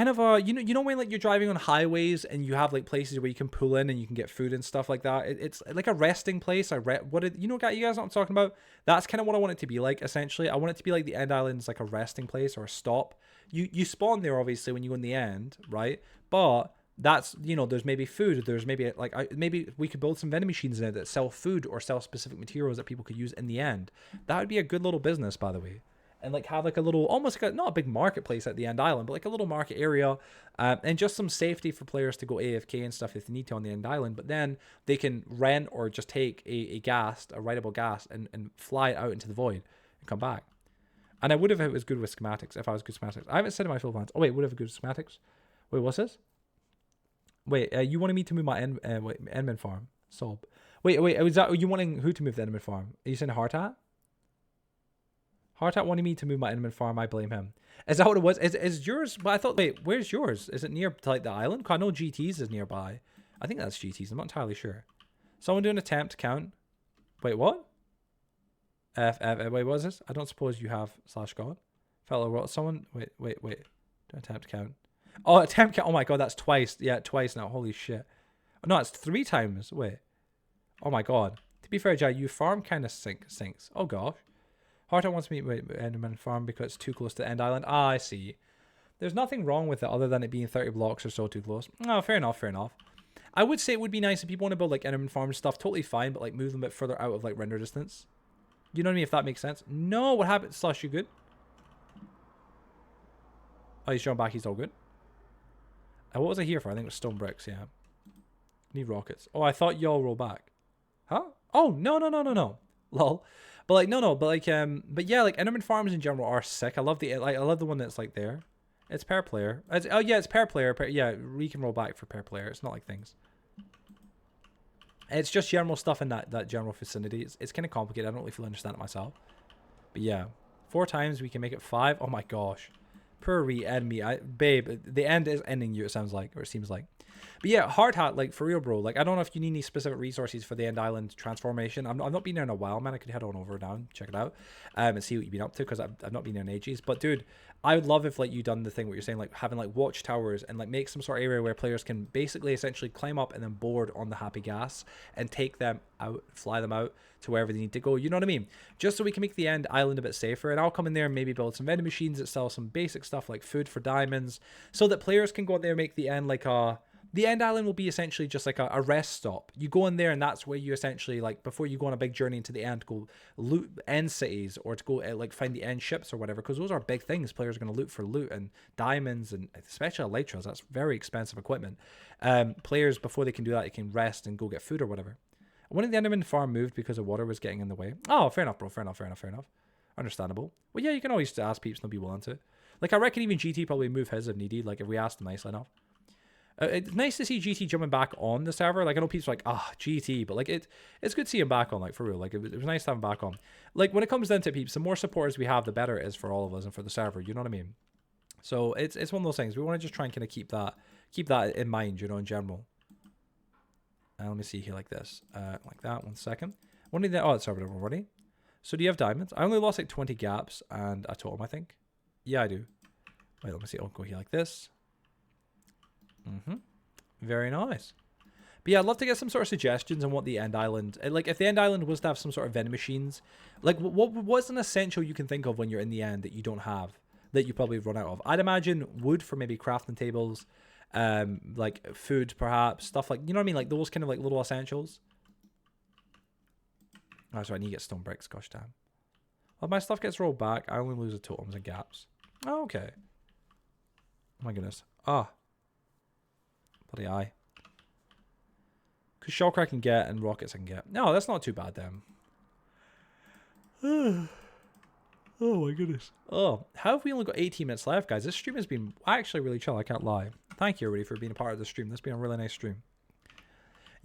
of you know when like you're driving on highways and you have like places where you can pull in and you can get food and stuff like that. It's like a resting place. You guys know what I'm talking about? That's kind of what I want it to be like. Essentially I want it to be like the end island's like a resting place or a stop. You spawn there obviously when you go in the end, right? But that's, you know, there's maybe food, there's maybe like maybe we could build some vending machines in it that sell food or sell specific materials that people could use in the end. That would be a good little business, by the way. And like have like a little, almost like not a big marketplace at the end island, but like a little market area, and just some safety for players to go AFK and stuff if they need to on the end island. But then they can rent or just take a rideable gas and fly it out into the void and come back. And I would have if it was good with schematics, if I was good schematics. I haven't said in my full plans. Oh wait, would have good schematics. Wait, what's this? Wait, you wanted me to move my Enderman farm? Sob. Wait, was that you wanting who to move the Enderman farm? Are you saying Hardhat? Hardhat wanted me to move my Enderman farm. I blame him. Is that what it was? Is yours? But I thought, wait, where's yours? Is it near to like the island? 'Cause I know GT's is nearby. I think that's GT's. I'm not entirely sure. Someone do an attempt count. Wait, what? Wait, what is this? I don't suppose you have /God. Fellow, what? Someone, wait. Do an attempt count. Oh, attempt count. Oh my god, that's twice. Yeah, twice now. Holy shit. Oh, no, it's 3 times. Wait. Oh my god. To be fair, Jai, you farm kind of sinks. Oh gosh. Hardhat wants me to Enderman farm because it's too close to the end island. Ah, I see. There's nothing wrong with it other than it being 30 blocks or so too close. Oh, fair enough. I would say it would be nice if people want to build like Enderman farm stuff. Totally fine, but like move them a bit further out of like render distance. You know what I mean? If that makes sense. No, what happened? Slush, you good? Oh, he's drawn back. He's all good. What was I here for? I think it was stone bricks, yeah. Need rockets. Oh, I thought y'all roll back. Huh? Oh, no. Lol. But like, no, but like, but yeah, like Enderman farms in general are sick. I love the one that's like there. It's per player. It's per player. Yeah, we can roll back for per player. It's not like things. It's just general stuff in that general vicinity. It's kind of complicated. I don't really fully understand it myself. But yeah, 4 times we can make it 5. Oh my gosh. Poor end me. Babe, the end is ending you, it sounds like, or it seems like. But yeah, Hardhat, like for real, bro. Like I don't know if you need any specific resources for the end island transformation. I've not been there in a while, man. I could head on over now and check it out, and see what you've been up to, because I've not been there in ages. But dude, I would love if like you done the thing what you're saying, like having like watchtowers and like make some sort of area where players can basically essentially climb up and then board on the happy gas and take them out, fly them out to wherever they need to go. You know what I mean? Just so we can make the end island a bit safer. And I'll come in there and maybe build some vending machines that sell some basic stuff like food for diamonds, so that players can go out there and make the end like the end island will be essentially just like a rest stop. You go in there and that's where you essentially, like, before you go on a big journey into the end, go loot end cities or to go like find the end ships or whatever, because those are big things. Players are going to loot for loot and diamonds, and especially elytras. That's very expensive equipment. Players, before they can do that, they can rest and go get food or whatever. When the Enderman farm moved because the water was getting in the way. Oh, fair enough, bro. Fair enough. Understandable. Well, yeah, you can always ask peeps and they'll be willing to. Like, I reckon even GT probably move his if needed, like if we asked him nicely enough. It's nice to see GT jumping back on the server. Like, I know people are like, GT, but like it's good to see him back on, like, for real. Like, it was nice to have him back on. Like, when it comes down to peeps, the more supporters we have, the better it is for all of us and for the server. You know what I mean? So it's one of those things. We want to just try and kind of keep that in mind, you know, in general. Let me see here, like this, like that. 1 second. When did that? Oh, it's over already. So do you have diamonds? I only lost like 20 gaps and a totem, I think. Yeah, I do. Wait, let me see. I'll go here like this. Very nice. But yeah, I'd love to get some sort of suggestions on what the end island, like if the end island was to have some sort of vending machines, like what's an essential you can think of when you're in the end that you don't have, that you probably run out of? I'd imagine wood for maybe crafting tables, like food perhaps, stuff like, you know what I mean, like those kind of like little essentials. Oh, sorry, I need to get stone bricks, gosh damn. Well, my stuff gets rolled back, I only lose the totems and gaps. Oh, okay. Oh my goodness. Bloody eye. Because shulker I can get and rockets I can get. No, that's not too bad then. Oh my goodness. Oh, how have we only got 18 minutes left, guys? This stream has been actually really chill, I can't lie. Thank you everybody for being a part of the stream. This has been a really nice stream.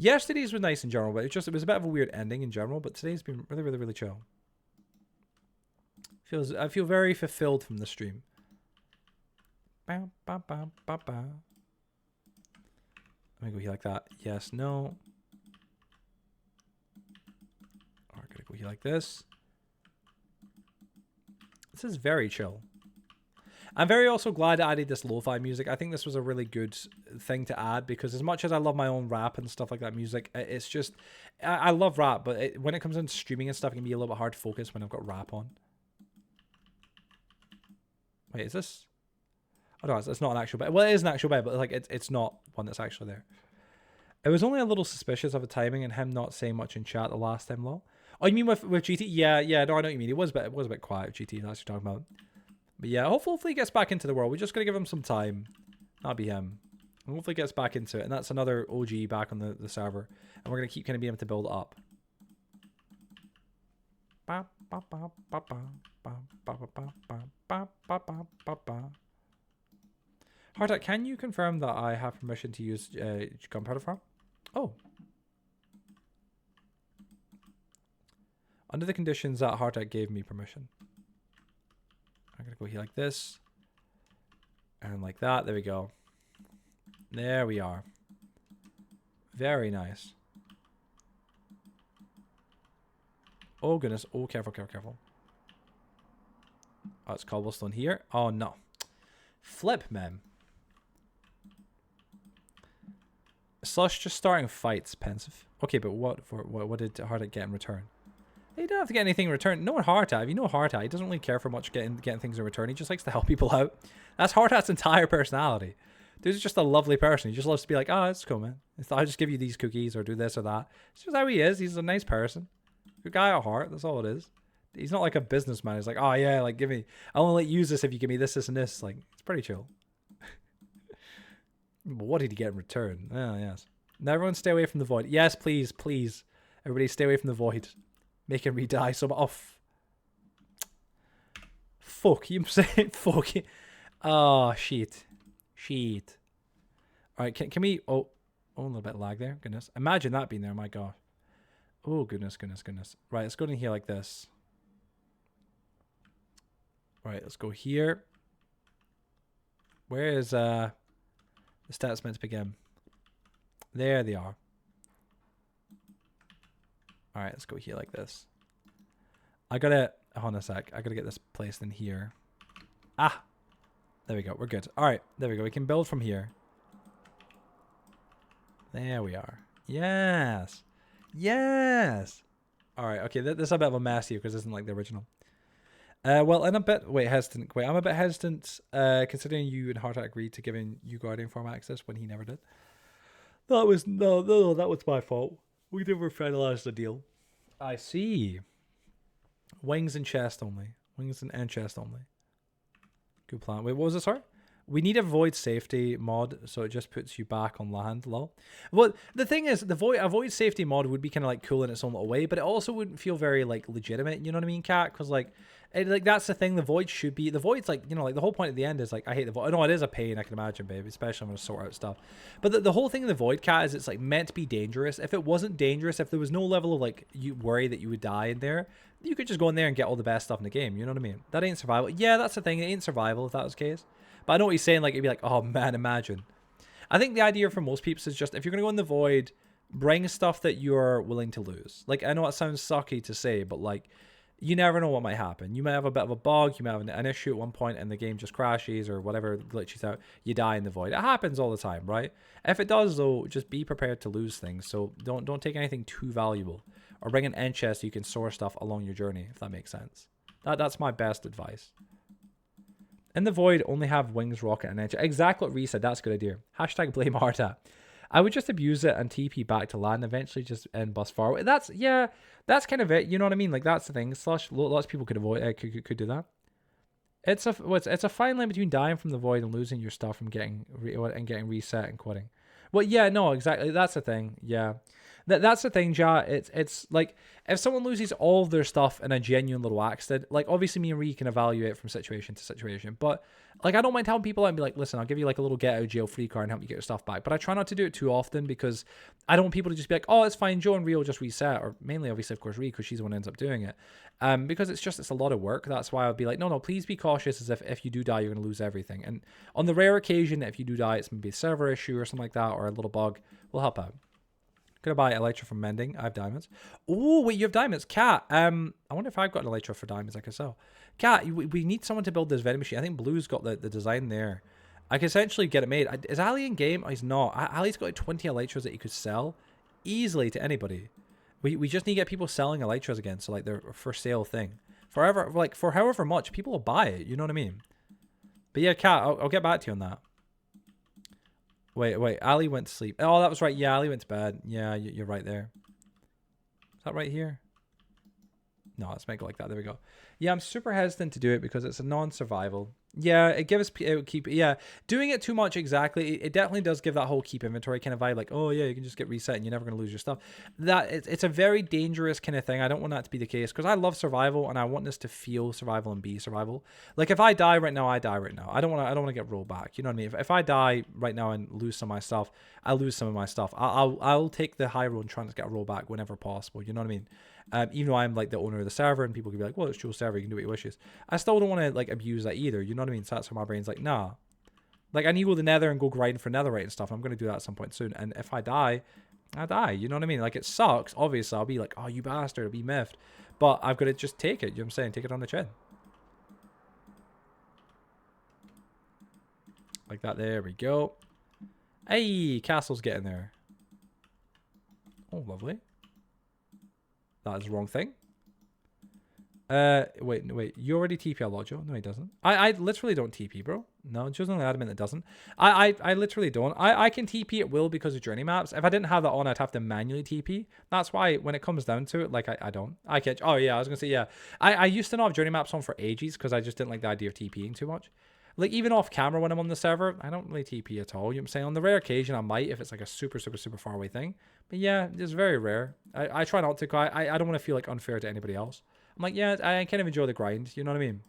Yesterday's was nice in general, but it was a bit of a weird ending in general. But today's been really, really, really chill. I feel very fulfilled from the stream. Let me go here like that. Yes, no. I'm gonna go here like this. This is very chill. I'm very also glad I added this lo-fi music. I think this was a really good thing to add because as much as I love my own rap and stuff like that music, it's just... I love rap, but when it comes into streaming and stuff, it can be a little bit hard to focus when I've got rap on. Wait, is this... Oh, no, it's not an actual bed. Well, it is an actual bed, but like it's not one that's actually there. It was only a little suspicious of the timing and him not saying much in chat the last time, lol. Oh, you mean with GT? Yeah, no, I know what you mean. It was a bit quiet with GT, that's what you're talking about. But yeah, hopefully he gets back into the world. We're just going to give him some time. That'll be him. And hopefully he gets back into it. And that's another OG back on the server. And we're going to keep kind of being able to build it up. Hardhat, can you confirm that I have permission to use Gunpowder Farm? Oh. Under the conditions that Hardhat gave me permission. I'm going to go here like this. And like that. There we go. There we are. Very nice. Oh, goodness. Oh, careful, careful, careful. Oh, it's cobblestone here. Oh, no. Flip, man. Slush just starting fights, pensive. Okay, but what did Hardhat get in return? He didn't have to get anything in return. No one Hardhat. If you know Hardhat, he doesn't really care for much getting things in return. He just likes to help people out. That's Hardhat's entire personality. Dude's just a lovely person. He just loves to be like, oh, it's cool, man. I'll just give you these cookies or do this or that. It's just how he is. He's a nice person. Good guy at heart. That's all it is. He's not like a businessman. He's like, oh yeah, like give me. I'll only use this if you give me this, this, and this. Like it's pretty chill. But what did he get in return? Oh yes. Now everyone stay away from the void. Yes, please, please. Everybody stay away from the void. Make him re-die some off. Fuck, you saying fuck it. Oh shit. Shit. Alright, can we oh a little bit of lag there. Goodness. Imagine that being there, my god. Oh goodness, goodness, goodness. Right, let's go in here like this. Alright, let's go here. Where is the stats meant to begin? There they are. Alright, let's go here like this. Hold on a sec. I gotta get this placed in here. Ah! There we go. We're good. Alright, there we go. We can build from here. There we are. Yes! Yes! Alright, okay. This is a bit of a mess here because this isn't like the original. Well, and a bit... hesitant. I'm a bit hesitant considering you and Hardhat agreed to giving you Guardian Farm access when he never did. That was... No, that was my fault. We never finalized the deal. I see. Wings and chest only. Wings and chest only. Good plan. Wait, what was it? Sorry? We need a void safety mod, so it just puts you back on land. Lol. Well, the thing is, a void safety mod would be kind of like cool in its own little way, but it also wouldn't feel very like legitimate. You know what I mean, Cat? Because like that's the thing. The void should be the void's like like the whole point at the end is like I hate the void. No, it is a pain. I can imagine, babe, especially when I sort out stuff. But the whole thing of the void, Cat, is it's like meant to be dangerous. If it wasn't dangerous, if there was no level of like you worry that you would die in there, you could just go in there and get all the best stuff in the game. You know what I mean? That ain't survival. Yeah, that's the thing. It ain't survival if that was the case. But I know what he's saying. Like it'd be like, oh man, imagine. I think the idea for most people is just if you're gonna go in the void, bring stuff that you're willing to lose. Like I know it sounds sucky to say, but like you never know what might happen. You might have a bit of a bug. You might have an issue at one point, and the game just crashes or whatever glitches out. You die in the void. It happens all the time, right? If it does, though, just be prepared to lose things. So don't take anything too valuable, or bring an end chest so you can store stuff along your journey, if that makes sense. That's my best advice. In the void, only have wings, rocket, and edge. Exactly what Reese said. That's a good idea. Hashtag blame Hardhat. I would just abuse it and TP back to land, eventually just end bus far. That's kind of it. You know what I mean? Like that's the thing. Slush, lots of people could avoid could do that. It's a fine line between dying from the void and losing your stuff from getting reset and quitting. Well, yeah, no, exactly. That's the thing. Yeah, That's the thing, Ja. It's like if someone loses all of their stuff in a genuine little accident, like obviously me and Ree can evaluate from situation to situation, but like I don't mind telling people, I'd be like, listen, I'll give you like a little get out of jail free card and help you get your stuff back. But I try not to do it too often because I don't want people to just be like, oh, it's fine, Joe and Ree will just reset, or mainly obviously of course Ree because she's the one who ends up doing it. Because it's a lot of work. That's why I'd be like, no, please be cautious, as if you do die, you're gonna lose everything. And on the rare occasion that if you do die, it's maybe a server issue or something like that, or a little bug, we'll help out. Gonna buy Elytra from Mending. I have diamonds. Oh, wait, you have diamonds. Cat, I wonder if I've got an Elytra for diamonds I can sell. Cat, we need someone to build this vending machine. I think Blue's got the design there. I can essentially get it made. Is Ali in game? Oh, he's not. Ali's got like 20 Elytras that he could sell easily to anybody. We just need to get people selling Elytras again. So like they're for sale thing. Forever, like for however much, people will buy it. You know what I mean? But yeah, Cat, I'll get back to you on that. Wait, Ali went to sleep. Oh, that was right. Yeah, Ali went to bed. Yeah, you're right there. Is that right here? No, let's make it like that. There we go. Yeah, I'm super hesitant to do it because it's a non-survival. Yeah, it gives keep. Yeah, doing it too much exactly. It definitely does give that whole keep inventory kind of vibe. Like, oh yeah, you can just get reset and you're never gonna lose your stuff. It's a very dangerous kind of thing. I don't want that to be the case because I love survival and I want this to feel survival and be survival. Like if I die right now, I die right now. I don't want to get rolled back. You know what I mean? If I die right now and lose some of my stuff, I lose some of my stuff. I'll take the high road and try to get a roll back whenever possible. You know what I mean? Even though I'm like the owner of the server and people can be like, well, it's Joe's server, you can do what you wishes. I still don't want to like abuse that either. You know what I mean? So that's why my brain's like, nah. Like I need to go to the nether and go grinding for netherite and stuff. I'm going to do that at some point soon. And if I die, I die. You know what I mean? Like it sucks. Obviously, I'll be like, oh, you bastard. I'll be miffed. But I've got to just take it. You know what I'm saying? Take it on the chin. Like that. There we go. Hey, castle's getting there. Oh, lovely. That is the wrong thing. Wait. You already TP a lot, Joe? No, he doesn't. I literally don't TP, bro. No, Joe's the only admin that doesn't. I literally don't. I can TP at will because of journey maps. If I didn't have that on, I'd have to manually TP. That's why when it comes down to it, like I don't. I catch. Oh yeah, I was gonna say yeah. I used to not have journey maps on for ages because I just didn't like the idea of TPing too much. Like even off camera when I'm on the server, I don't really TP at all. You know what I'm saying? On the rare occasion, I might if it's like a super far away thing. But yeah, it's very rare. I try not to. I don't want to feel like unfair to anybody else. I'm like, yeah, I kind of enjoy the grind. You know what I mean?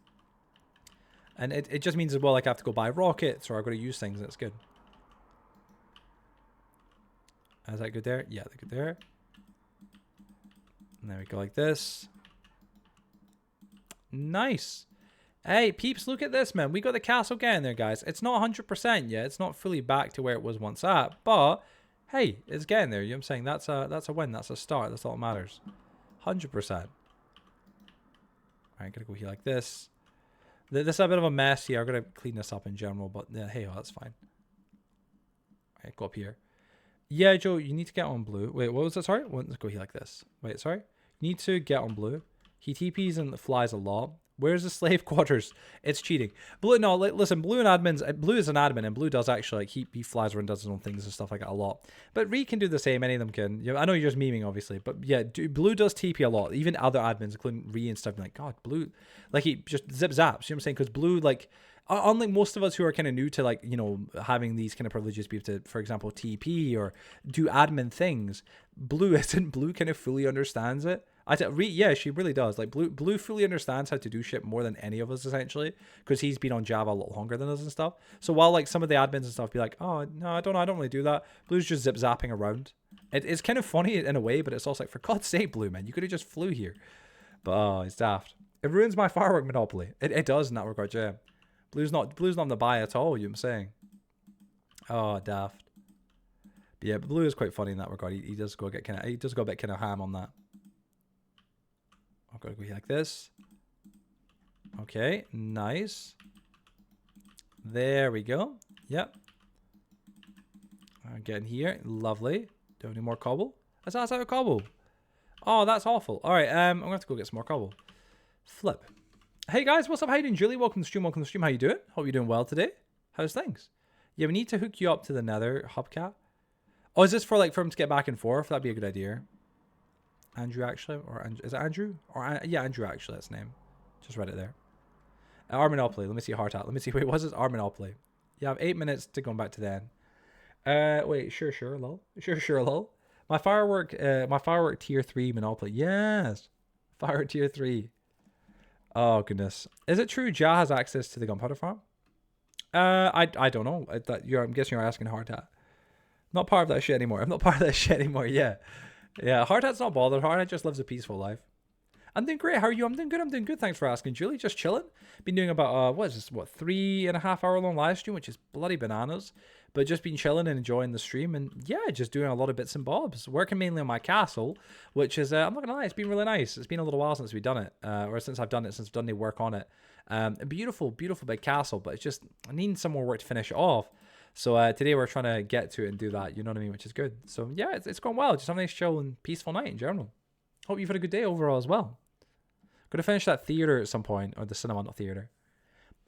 And it just means as well like I have to go buy rockets or I've got to use things and it's good. Is that good there? Yeah, they're good there. And there we go like this. Nice. Hey, peeps, look at this, man. We got the castle getting there, guys. It's not 100% yet. It's not fully back to where it was once at. But, hey, it's getting there. You know what I'm saying? That's a win. That's a start. That's all that matters. 100%. All right, gotta go here like this. This is a bit of a mess here. I'm going to clean this up in general. But, yeah, hey, oh, that's fine. All right, go up here. Yeah, Joe, you need to get on blue. Wait, what was it? Sorry? Let's go here like this. Wait, sorry? You need to get on blue. He TPs and flies a lot. Where's the slave quarters? It's cheating. Blue, no, listen, Blue and admins, Blue is an admin, and Blue does actually, like, he flies around, does his own things and stuff like that a lot. But Ree can do the same, any of them can. You know, I know you're just memeing, obviously, but yeah, Blue does TP a lot. Even other admins, including Ree and stuff, like, God, Blue, like, he just zip zaps, you know what I'm saying? Because Blue, like, unlike most of us who are kind of new to, like, you know, having these kind of privileges, be able to, for example, TP or do admin things, Blue isn't. Blue kind of fully understands it. Yeah, she really does. Like Blue fully understands how to do shit more than any of us essentially, because he's been on Java a lot longer than us and stuff. So while like some of the admins and stuff be like, oh no, I don't really do that. Blue's just zip zapping around. It's kind of funny in a way, but it's also like, for God's sake, Blue, man, you could have just flew here. But oh, it's daft. It ruins my firework monopoly. It does in that regard, yeah. Blue's not on the buy at all. You know what I'm saying? Oh, daft. But yeah, but Blue is quite funny in that regard. He does go a bit kind of ham on that. I'm going to go like this. Okay, nice. There we go. Yep. I'm getting here. Lovely. Do any more cobble? That's out of cobble. Oh, that's awful. All right, I'm going to have to go get some more cobble. Flip. Hey guys, what's up? How you doing, Julie? Welcome to the stream. Welcome to the stream. How you doing? Hope you're doing well today. How's things? Yeah, we need to hook you up to the nether hubcap. Oh, is this for like for him to get back and forth? That'd be a good idea. Andrew, actually, or is it Andrew? Or yeah, Andrew, actually, that's the name. Just read it there. Armonopoly. Let me see heart out. Let me see. Wait, what's this? Armonopoly. You have 8 minutes to go back to then. Wait, sure, lol. Sure, lol. My firework tier 3 Monopoly. Yes. Fire tier 3. Oh goodness. Is it true Ja has access to the gunpowder farm? I don't know. I'm guessing you're asking Hard Hat. Not part of that shit anymore. I'm not part of that shit anymore. Yeah. Yeah, Hard Hat's not bothered. Hard Hat just lives a peaceful life. I'm doing great. How are you? I'm doing good. I'm doing good. Thanks for asking, Julie. Just chilling. Been doing about what is this? What 3.5 hour long live stream, which is bloody bananas. But just been chilling and enjoying the stream, and yeah, just doing a lot of bits and bobs. Working mainly on my castle, which is I'm not gonna lie, it's been really nice. It's been a little while since we've done it, or since I've done any work on it. A beautiful, beautiful big castle, but it's just I need some more work to finish it off. So today we're trying to get to it and do that. You know what I mean? Which is good. So yeah, it's gone well. Just have a nice, chill, and peaceful night in general. Hope you've had a good day overall as well. Gonna finish that theater at some point, or the cinema, not theater.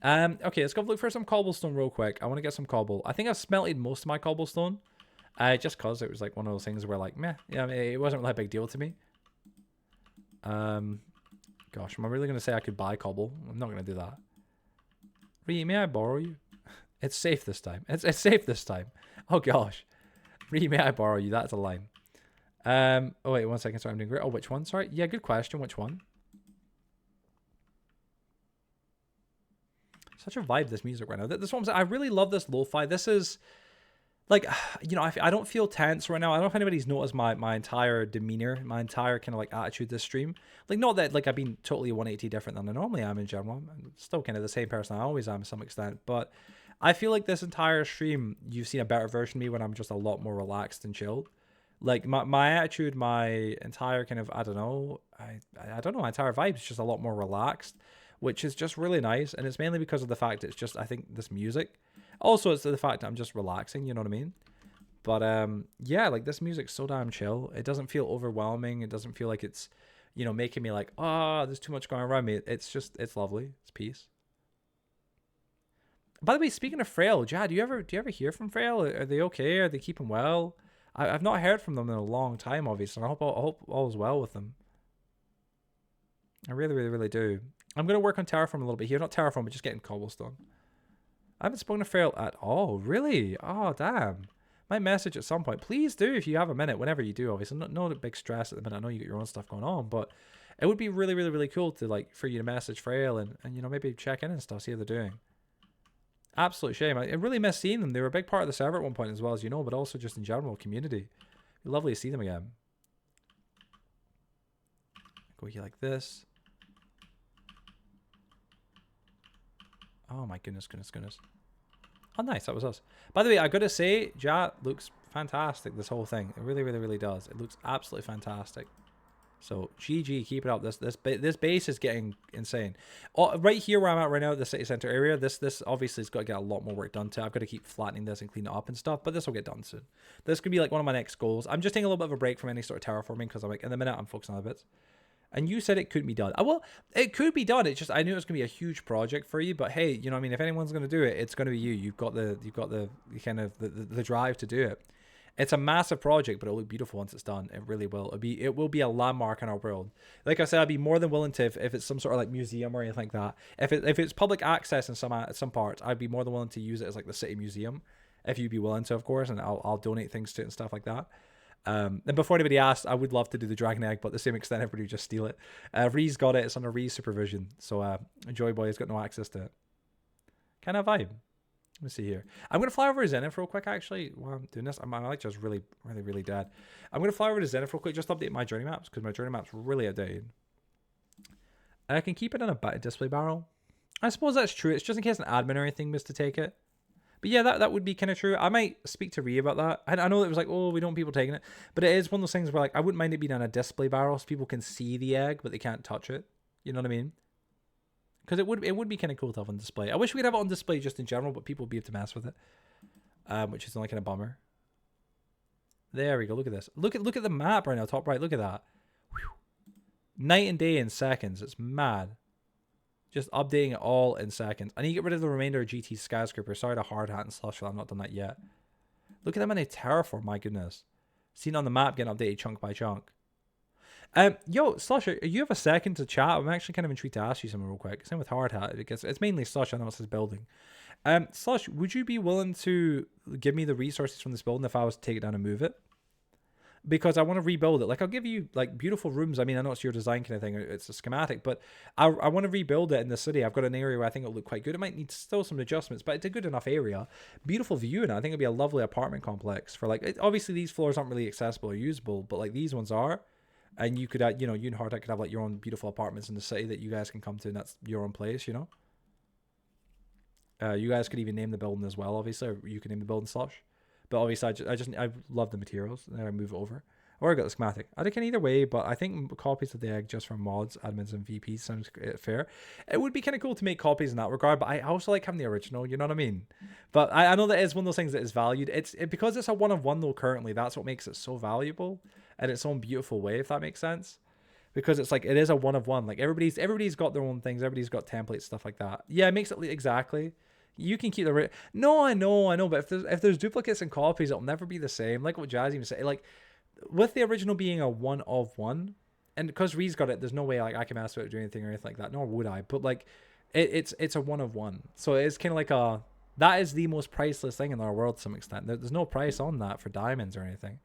Okay, let's go look for some cobblestone real quick. I want to get some cobble. I think I've smelted most of my cobblestone, just cause it was like one of those things where like, meh, yeah, I mean, it wasn't really a big deal to me. Gosh, am I really gonna say I could buy cobble? I'm not gonna do that. Ree, may I borrow you? It's safe this time. It's safe this time. Oh gosh, Ree, may I borrow you? That's a line. Oh wait, 1 second. Sorry, I'm doing great. Oh, which one? Sorry. Yeah, good question. Which one? Such a vibe, this music right now. This one, I really love this lo-fi. This is like, you know, I don't feel tense right now. I don't know if anybody's noticed my entire demeanor, my entire kind of like attitude this stream. Like, not that like I've been totally 180 different than I normally am in general. I'm still kind of the same person I always am to some extent. But I feel like this entire stream, you've seen a better version of me when I'm just a lot more relaxed and chilled. Like my attitude, my entire kind of, I don't know, my entire vibe is just a lot more relaxed, which is just really nice. And it's mainly because of the fact it's just, I think, this music. Also, it's the fact that I'm just relaxing, you know what I mean? But yeah, like this music's so damn chill. It doesn't feel overwhelming. It doesn't feel like it's, you know, making me like, there's too much going around me. It's just, it's lovely. It's peace. By the way, speaking of Frail, Jad, do you ever hear from Frail? Are they okay? Are they keeping well? I've not heard from them in a long time, obviously. I hope all is well with them. I really, really, really do. I'm going to work on Terraform a little bit here. Not Terraform, but just getting cobblestone. I haven't spoken to Frail at all. Really? Oh, damn. Might message at some point. Please do if you have a minute, whenever you do, obviously. No big stress at the minute. I know you got your own stuff going on, but it would be really, really, really cool to, like, for you to message Frail and you know, maybe check in and stuff, see how they're doing. Absolute shame. I really miss seeing them. They were a big part of the server at one point as well, as you know, but also just in general, community. Lovely to see them again. Go here like this. Oh my goodness. Oh, nice. That was us. By the way, I gotta say, Ja looks fantastic, this whole thing. It really, really, really does. It looks absolutely fantastic. So, GG, keep it up. This base is getting insane. Oh, right here where I'm at right now, the city center area, this obviously has got to get a lot more work done to. I've got to keep flattening this and clean it up and stuff, but this will get done soon. This could be like one of my next goals. I'm just taking a little bit of a break from any sort of terraforming because I'm like, in the minute I'm focusing on other bits. And you said it couldn't be done. Well, it could be done. It's just I knew it was gonna be a huge project for you, but hey, you know what I mean, if anyone's gonna do it, it's gonna be you. You've got the kind of the drive to do it. It's a massive project, but it'll look beautiful once it's done. It really will. It will be a landmark in our world. Like I said, I'd be more than willing to if it's some sort of like museum or anything like that. If it's public access in some parts, I'd be more than willing to use it as like the city museum. If you'd be willing to, of course, and I'll donate things to it and stuff like that. And before anybody asked, I would love to do the dragon egg, but to the same extent, everybody would just steal it. Ree's got it. It's under Ree's supervision, so Joy Boy has got no access to it. Kind of vibe. Let me see here. I'm going to fly over to Zenith real quick, actually, while I'm doing this. My light just really, really, really dead. I'm going to fly over to Zenith real quick, just to update my journey maps, because my journey maps really outdated. I can keep it in a display barrel. I suppose that's true. It's just in case an admin or anything was to take it. But yeah, that would be kind of true. I might speak to Rhea about that. I know that it was like, oh, we don't want people taking it. But it is one of those things where like I wouldn't mind it being on a display barrel so people can see the egg, but they can't touch it. You know what I mean? Because it would be kind of cool to have on display. I wish we could have it on display just in general, but people would be able to mess with it, which is only kind of bummer. There we go. Look at this. Look at the map right now, top right. Look at that. Whew. Night and day in seconds. It's mad. Just updating it all in seconds. I need to get rid of the remainder of GT skyscraper. Sorry to hard hat and slush, but I've not done that yet. Look at them in a terraform. My goodness. Seen on the map getting updated chunk by chunk. Yo, Slush, you have a second to chat? I'm actually kind of intrigued to ask you something real quick. Same with Hard Hat. It's mainly Slush. I know it's his building. Slush, would you be willing to give me the resources from this building if I was to take it down and move it? because I want to rebuild it. Like, I'll give you like beautiful rooms. I mean, I know it's your design kind of thing. It's a schematic, but I want to rebuild it in the city. I've got an area where I think it'll look quite good. It might need still some adjustments, but it's a good enough area. Beautiful view, and I think it'll be a lovely apartment complex for like, obviously these floors aren't really accessible or usable, but like these ones are. And you could, you know, you and Hardhead could have like your own beautiful apartments in the city that you guys can come to, and that's your own place, you know. You guys could even name the building as well, obviously, or you can name the building slush. But obviously, I love the materials, and then I move it over. Or I got the schematic. I can either way, but I think copies of the egg just from mods, admins, and VPs sounds fair. It would be kind of cool to make copies in that regard, but I also like having the original, you know what I mean? But I know that is one of those things that is valued. Because it's a one of one though currently, that's what makes it so valuable in its own beautiful way, if that makes sense. Because it's like, it is a one of one. Like everybody's got their own things. Everybody's got templates, stuff like that. Yeah, it makes it exactly. You can keep the no, I know, but if there's duplicates and copies, it'll never be the same. Like what Jazz even said, like with the original being a one of one, and because Ree's got it, there's no way like I can mess with it or do anything or anything like that. Nor would I. But like, it's a one of one, so it's kind of like that is the most priceless thing in our world to some extent. There's no price on that for diamonds or anything.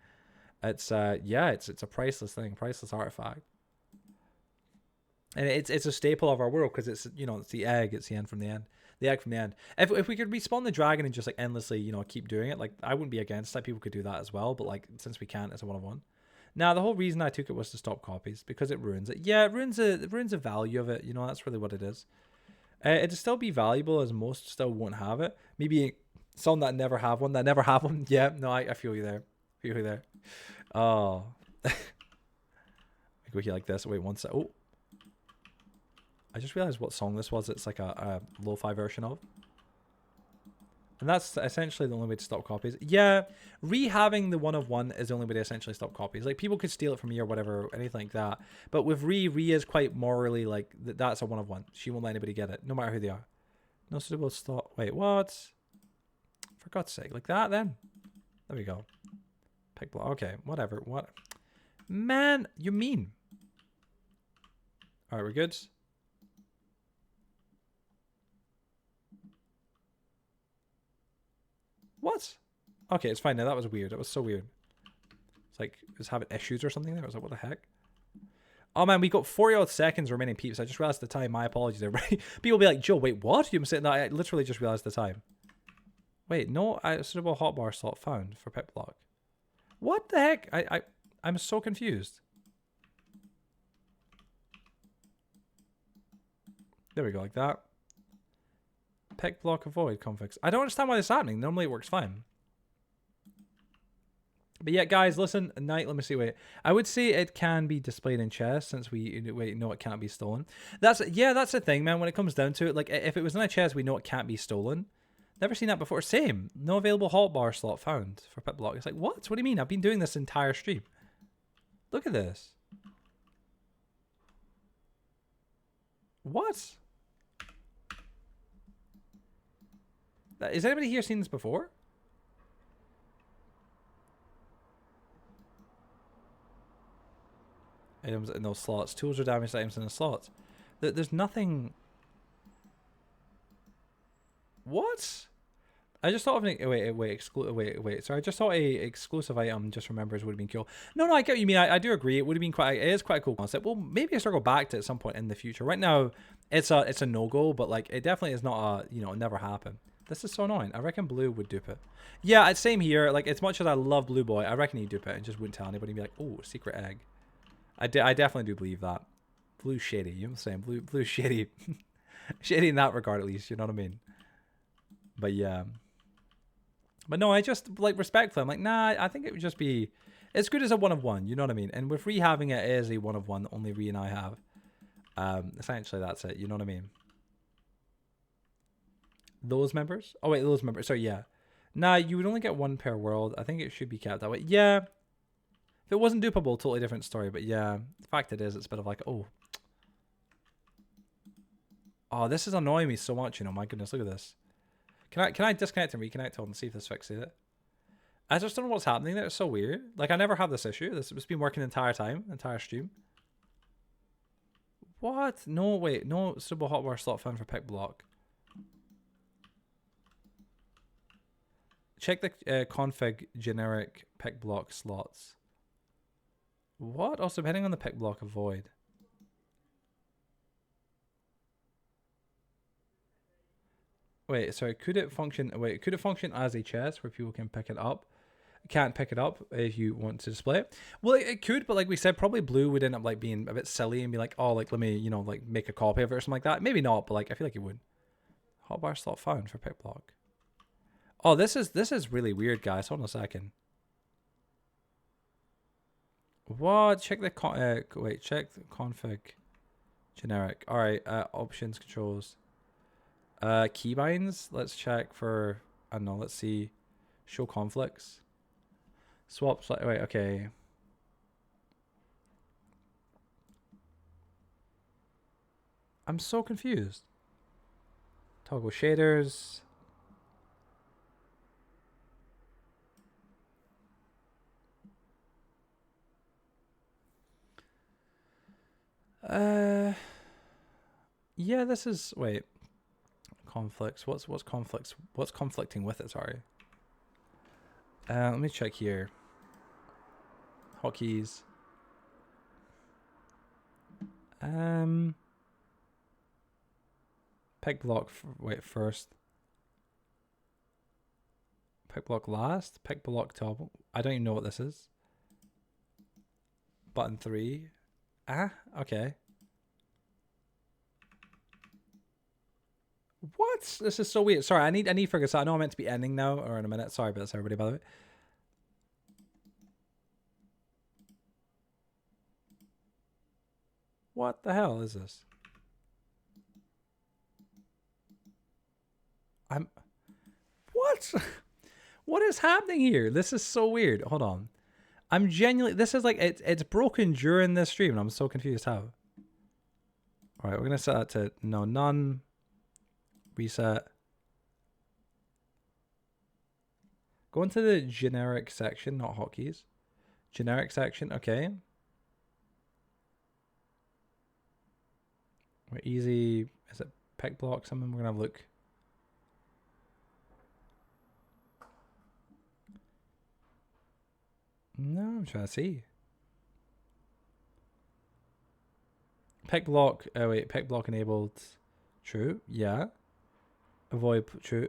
It's it's a priceless thing, priceless artifact. And it's a staple of our world because it's, you know, it's the egg, it's the end from the end. The egg from the end. If we could respawn the dragon and just like endlessly, you know, keep doing it, like I wouldn't be against that. People could do that as well, but like since we can't, it's a one of one. Now the whole reason I took it was to stop copies because it ruins it. Yeah, it ruins the value of it. You know, that's really what it is. It'd still be valuable as most still won't have it. Maybe some that never have one. Yeah, no, I feel you there. Feel you there. Oh, I go here like this. Wait, one sec. Oh. I just realized what song this was. It's like a lo-fi version of. And that's essentially the only way to stop copies. Yeah, re-having the one of one is the only way to essentially stop copies. Like, people could steal it from you or whatever, anything like that. But with Re is quite morally, like, that's a one of one. She won't let anybody get it, no matter who they are. No suitable stop. Wait, what? For God's sake, like that then? There we go. Pick block. Okay, whatever. What? Man, you mean? Alright, we're good. What? Okay, it's fine now. That was weird. It was so weird. It's like it was having issues or something there. I was like, what the heck? Oh man, we got 40 odd seconds remaining, peeps. I just realized the time. My apologies, everybody. People will be like, Joe, wait, what? You're sitting there. I literally just realized the time. Wait, no, suitable hotbar slot found for pit block. What the heck? I'm so confused. There we go, like that. Pick block avoid conflicts. I don't understand why this is happening. Normally it works fine. But yeah, guys, listen. Let me see. Wait, I would say it can be displayed in chest since no, it can't be stolen. That's the thing, man. When it comes down to it, like if it was in a chest, we know it can't be stolen. Never seen that before. Same. No available hotbar slot found for pit block. It's like, what? What do you mean? I've been doing this entire stream. Look at this. What? Has anybody here seen this before? Items in those slots. Tools or damaged items in the slots. There's nothing. What? I just thought of an wait. So I just thought a exclusive item. Just remembers would have been cool. No, I get what you mean. I do agree. It would have been quite. It is quite a cool concept. Well, maybe I circle back to it at some point in the future. Right now, it's a no go. But like, it definitely is not a it never happened. This is so annoying. I reckon Blue would dupe it. Yeah, it's same here. Like, as much as I love Blue Boy, I reckon he'd dupe it and just wouldn't tell anybody. He'd be like, oh, secret egg. I definitely do believe that. Blue shady. You know what I'm saying? Blue shady. Shady in that regard, at least. You know what I mean? But yeah. But no, I just, like, respectfully, I'm like, nah, I think it would just be as good as a one of one. You know what I mean? And with Ree having it as a one of one, only Ree and I have. Essentially, that's it. You know what I mean? Those members? Oh, wait, those members. Sorry, yeah. Nah, you would only get one per world. I think it should be kept that way. Yeah. If it wasn't dupable, totally different story. But yeah, the fact it is, it's a bit of like, oh. Oh, this is annoying me so much, My goodness, look at this. Can I disconnect and reconnect? Hold on, see if this fixes it. I just don't know what's happening there. It's so weird. Like, I never have this issue. This has been working the entire time, entire stream. What? No, wait. No suitable hotbar slot found for pick block. Check the config generic pick block slots. What? Also, depending on the pick block, avoid. Wait, sorry. Could it function? Wait, could it function as a chest where people can pick it up? Can't pick it up if you want to display it. Well, it could, but like we said, probably blue would end up like being a bit silly and be like, oh, like let me, you know, like make a copy of it or something like that. Maybe not, but like I feel like it would. Hotbar slot found for pick block. Oh, this is really weird, guys. Hold on a second. What? Check the wait. Check the config. Generic. All right. Options, controls. Keybinds. Let's check for. I don't know. Let's see. Show conflicts. Swaps. Wait. Okay. I'm so confused. Toggle shaders. Yeah, this is wait. Conflicts. What's conflicts? What's conflicting with it? Sorry. Let me check here. Hotkeys. Pick block. Wait, first. Pick block last. Pick block top. I don't even know what this is. Button 3. Ah, okay. What? This is so weird. Sorry, I need to figure this out. I know I'm meant to be ending now or in a minute. Sorry about this, everybody, by the way. What the hell is this? What? What is happening here? This is so weird. Hold on. I'm genuinely, this is like, it's broken during this stream and I'm so confused how. All right, we're going to set that to no, none. Reset. Go into the generic section, not hotkeys. Generic section, okay. We're easy. Is it pick block? Something we're gonna have a look. No, I'm trying to see. Pick block. Oh wait, pick block enabled. True. Yeah. Avoid. True.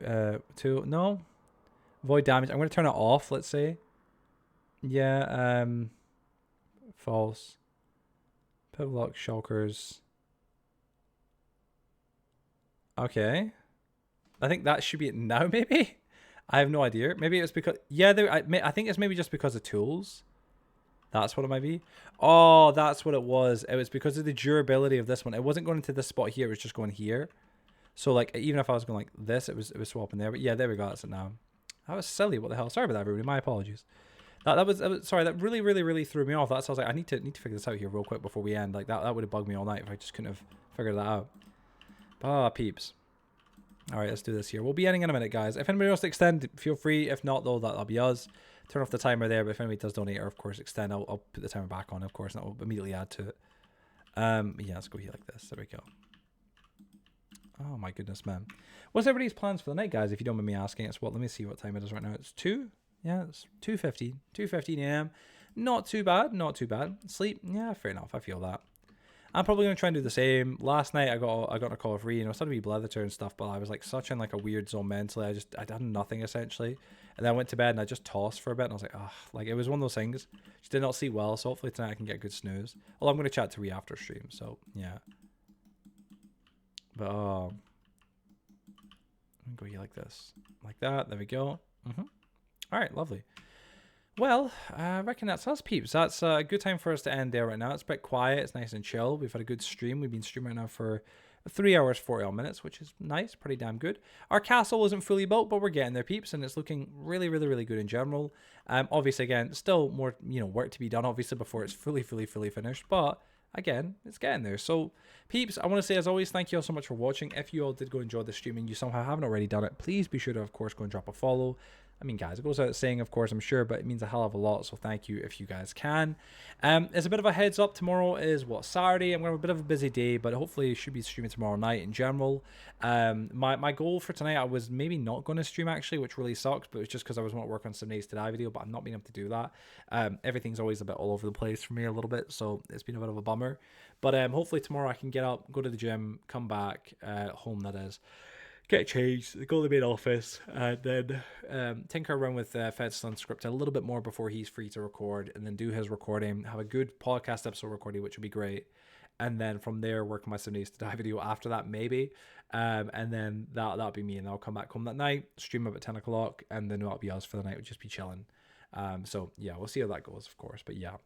Two. No. Avoid damage. I'm gonna turn it off. Let's say. Yeah. False. Pick block shockers. Okay. I think that should be it now, maybe? I have no idea. Maybe it's because... Yeah, I think it's maybe just because of tools. That's what it might be. Oh, that's what it was. It was because of the durability of this one. It wasn't going into this spot here. It was just going here. So, like, even if I was going like this, it was swapping there. But yeah, there we go. That's it now. That was silly. What the hell? Sorry about that, everybody. My apologies. That was sorry. That really threw me off. That's I was like, I need to figure this out here real quick before we end. Like that would have bugged me all night if I just couldn't have figured that out. Ah, peeps. All right, let's do this here. We'll be ending in a minute, guys. If anybody wants to extend, feel free. If not, though, that'll be us. Turn off the timer there. But if anybody does donate or, of course, extend, I'll put the timer back on, of course, and that will immediately add to it. Yeah, let's go here like this. There we go. Oh, my goodness, man. What's everybody's plans for the night, guys? If you don't mind me asking, it's what? Let me see what time it is right now. It's 2? Yeah, it's 2:15. 2:15 a.m. Not too bad. Not too bad. Sleep? Yeah, fair enough. I feel that. I'm probably going to try and do the same. Last night I got a call of free, I started to be blether and stuff, but I was like such in like a weird zone mentally. I done nothing essentially. And then I went to bed and I just tossed for a bit and I was like, ah, like it was one of those things. Just did not sleep well, so hopefully tonight I can get a good snooze. Well, I'm going to chat to Ree after stream, so yeah. But go here like this. Like that. There we go. All right, lovely. Well, I reckon that's us, peeps. That's a good time for us to end there right now. It's a bit quiet. It's nice and chill. We've had a good stream. We've been streaming right now for 3 hours, 40 minutes, which is nice. Pretty damn good. Our castle isn't fully built, but we're getting there, peeps, and it's looking really good in general. Obviously, again, still more, work to be done, obviously, before it's fully finished, but again, it's getting there. So, peeps, I want to say, as always, thank you all so much for watching. If you all did go enjoy the stream and you somehow haven't already done it, please be sure to, of course, go and drop a follow. I mean, guys, it goes without saying, of course, I'm sure, but it means a hell of a lot. So thank you if you guys can. As a bit of a heads up, tomorrow is Saturday. I'm gonna have a bit of a busy day, but hopefully should be streaming tomorrow night in general. My goal for tonight, I was maybe not going to stream actually, which really sucks, but it's just because I was want to work on some days to die video, but I'm not being able to do that. Everything's always a bit all over the place for me a little bit, so it's been a bit of a bummer. But hopefully tomorrow I can get up, go to the gym, come back home, that is, get changed, go to the main office, and then tinker around with Fed's script a little bit more before he's free to record, and then do his recording, have a good podcast episode recording, which would be great. And then from there, work on my 7 days to die video after that, maybe. And then that'll be me, and I'll come back home that night, stream up at 10 o'clock, and then that'll be us for the night. We'll just be chilling. So yeah, we'll see how that goes, of course. But yeah.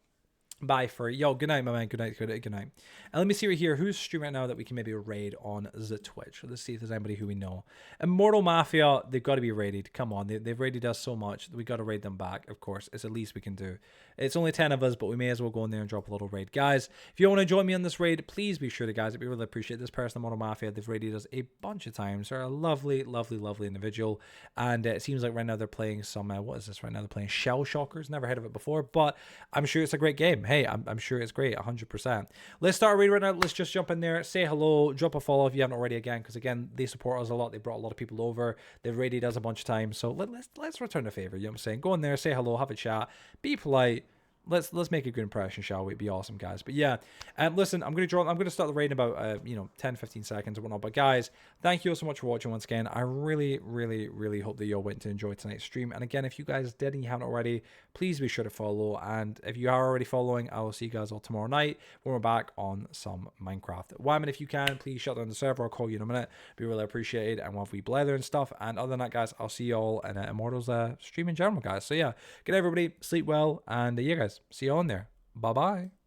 Bye for yo. Good night, my man. Good night. Good night. Good night. And let me see right here. Who's streaming right now that we can maybe raid on the Twitch? Let's see if there's anybody who we know. Immortal Mafia. They've got to be raided. Come on. They've raided us so much. We got to raid them back. Of course, it's the least we can do. It's only 10 of us, but we may as well go in there and drop a little raid, guys. If you want to join me on this raid, please be sure to, guys. We really appreciate this person, Immortal Mafia. They've raided us a bunch of times. They're a lovely, lovely, lovely individual. And it seems like right now they're playing some. What is this right now? They're playing Shell Shockers. Never heard of it before, but I'm sure it's a great game. Hey, I'm sure it's great, 100%. Let's start a raid right now. Let's just jump in there, say hello, drop a follow if you haven't already, again, because again, they support us a lot. They brought a lot of people over. They've raided us a bunch of times, so let's return the favor. You know what I'm saying? Go in there, say hello, have a chat, be polite. Let's make a good impression, shall we? It'd be awesome, guys. But yeah, listen, I'm gonna start the raid in about 10-15 seconds or whatnot. But guys, thank you all so much for watching once again. I really, really, really hope that you all went to enjoy tonight's stream. And again, if you guys did and you haven't already, please be sure to follow. And if you are already following, I will see you guys all tomorrow night when we're back on some Minecraft. Wyman, if you can, please shut down the server. I'll call you in a minute. Be really appreciated. And we'll have blether and stuff. And other than that, guys, I'll see you all in Immortals stream in general, guys. So yeah, good night, everybody. Sleep well. And yeah, guys, see you on there. Bye bye.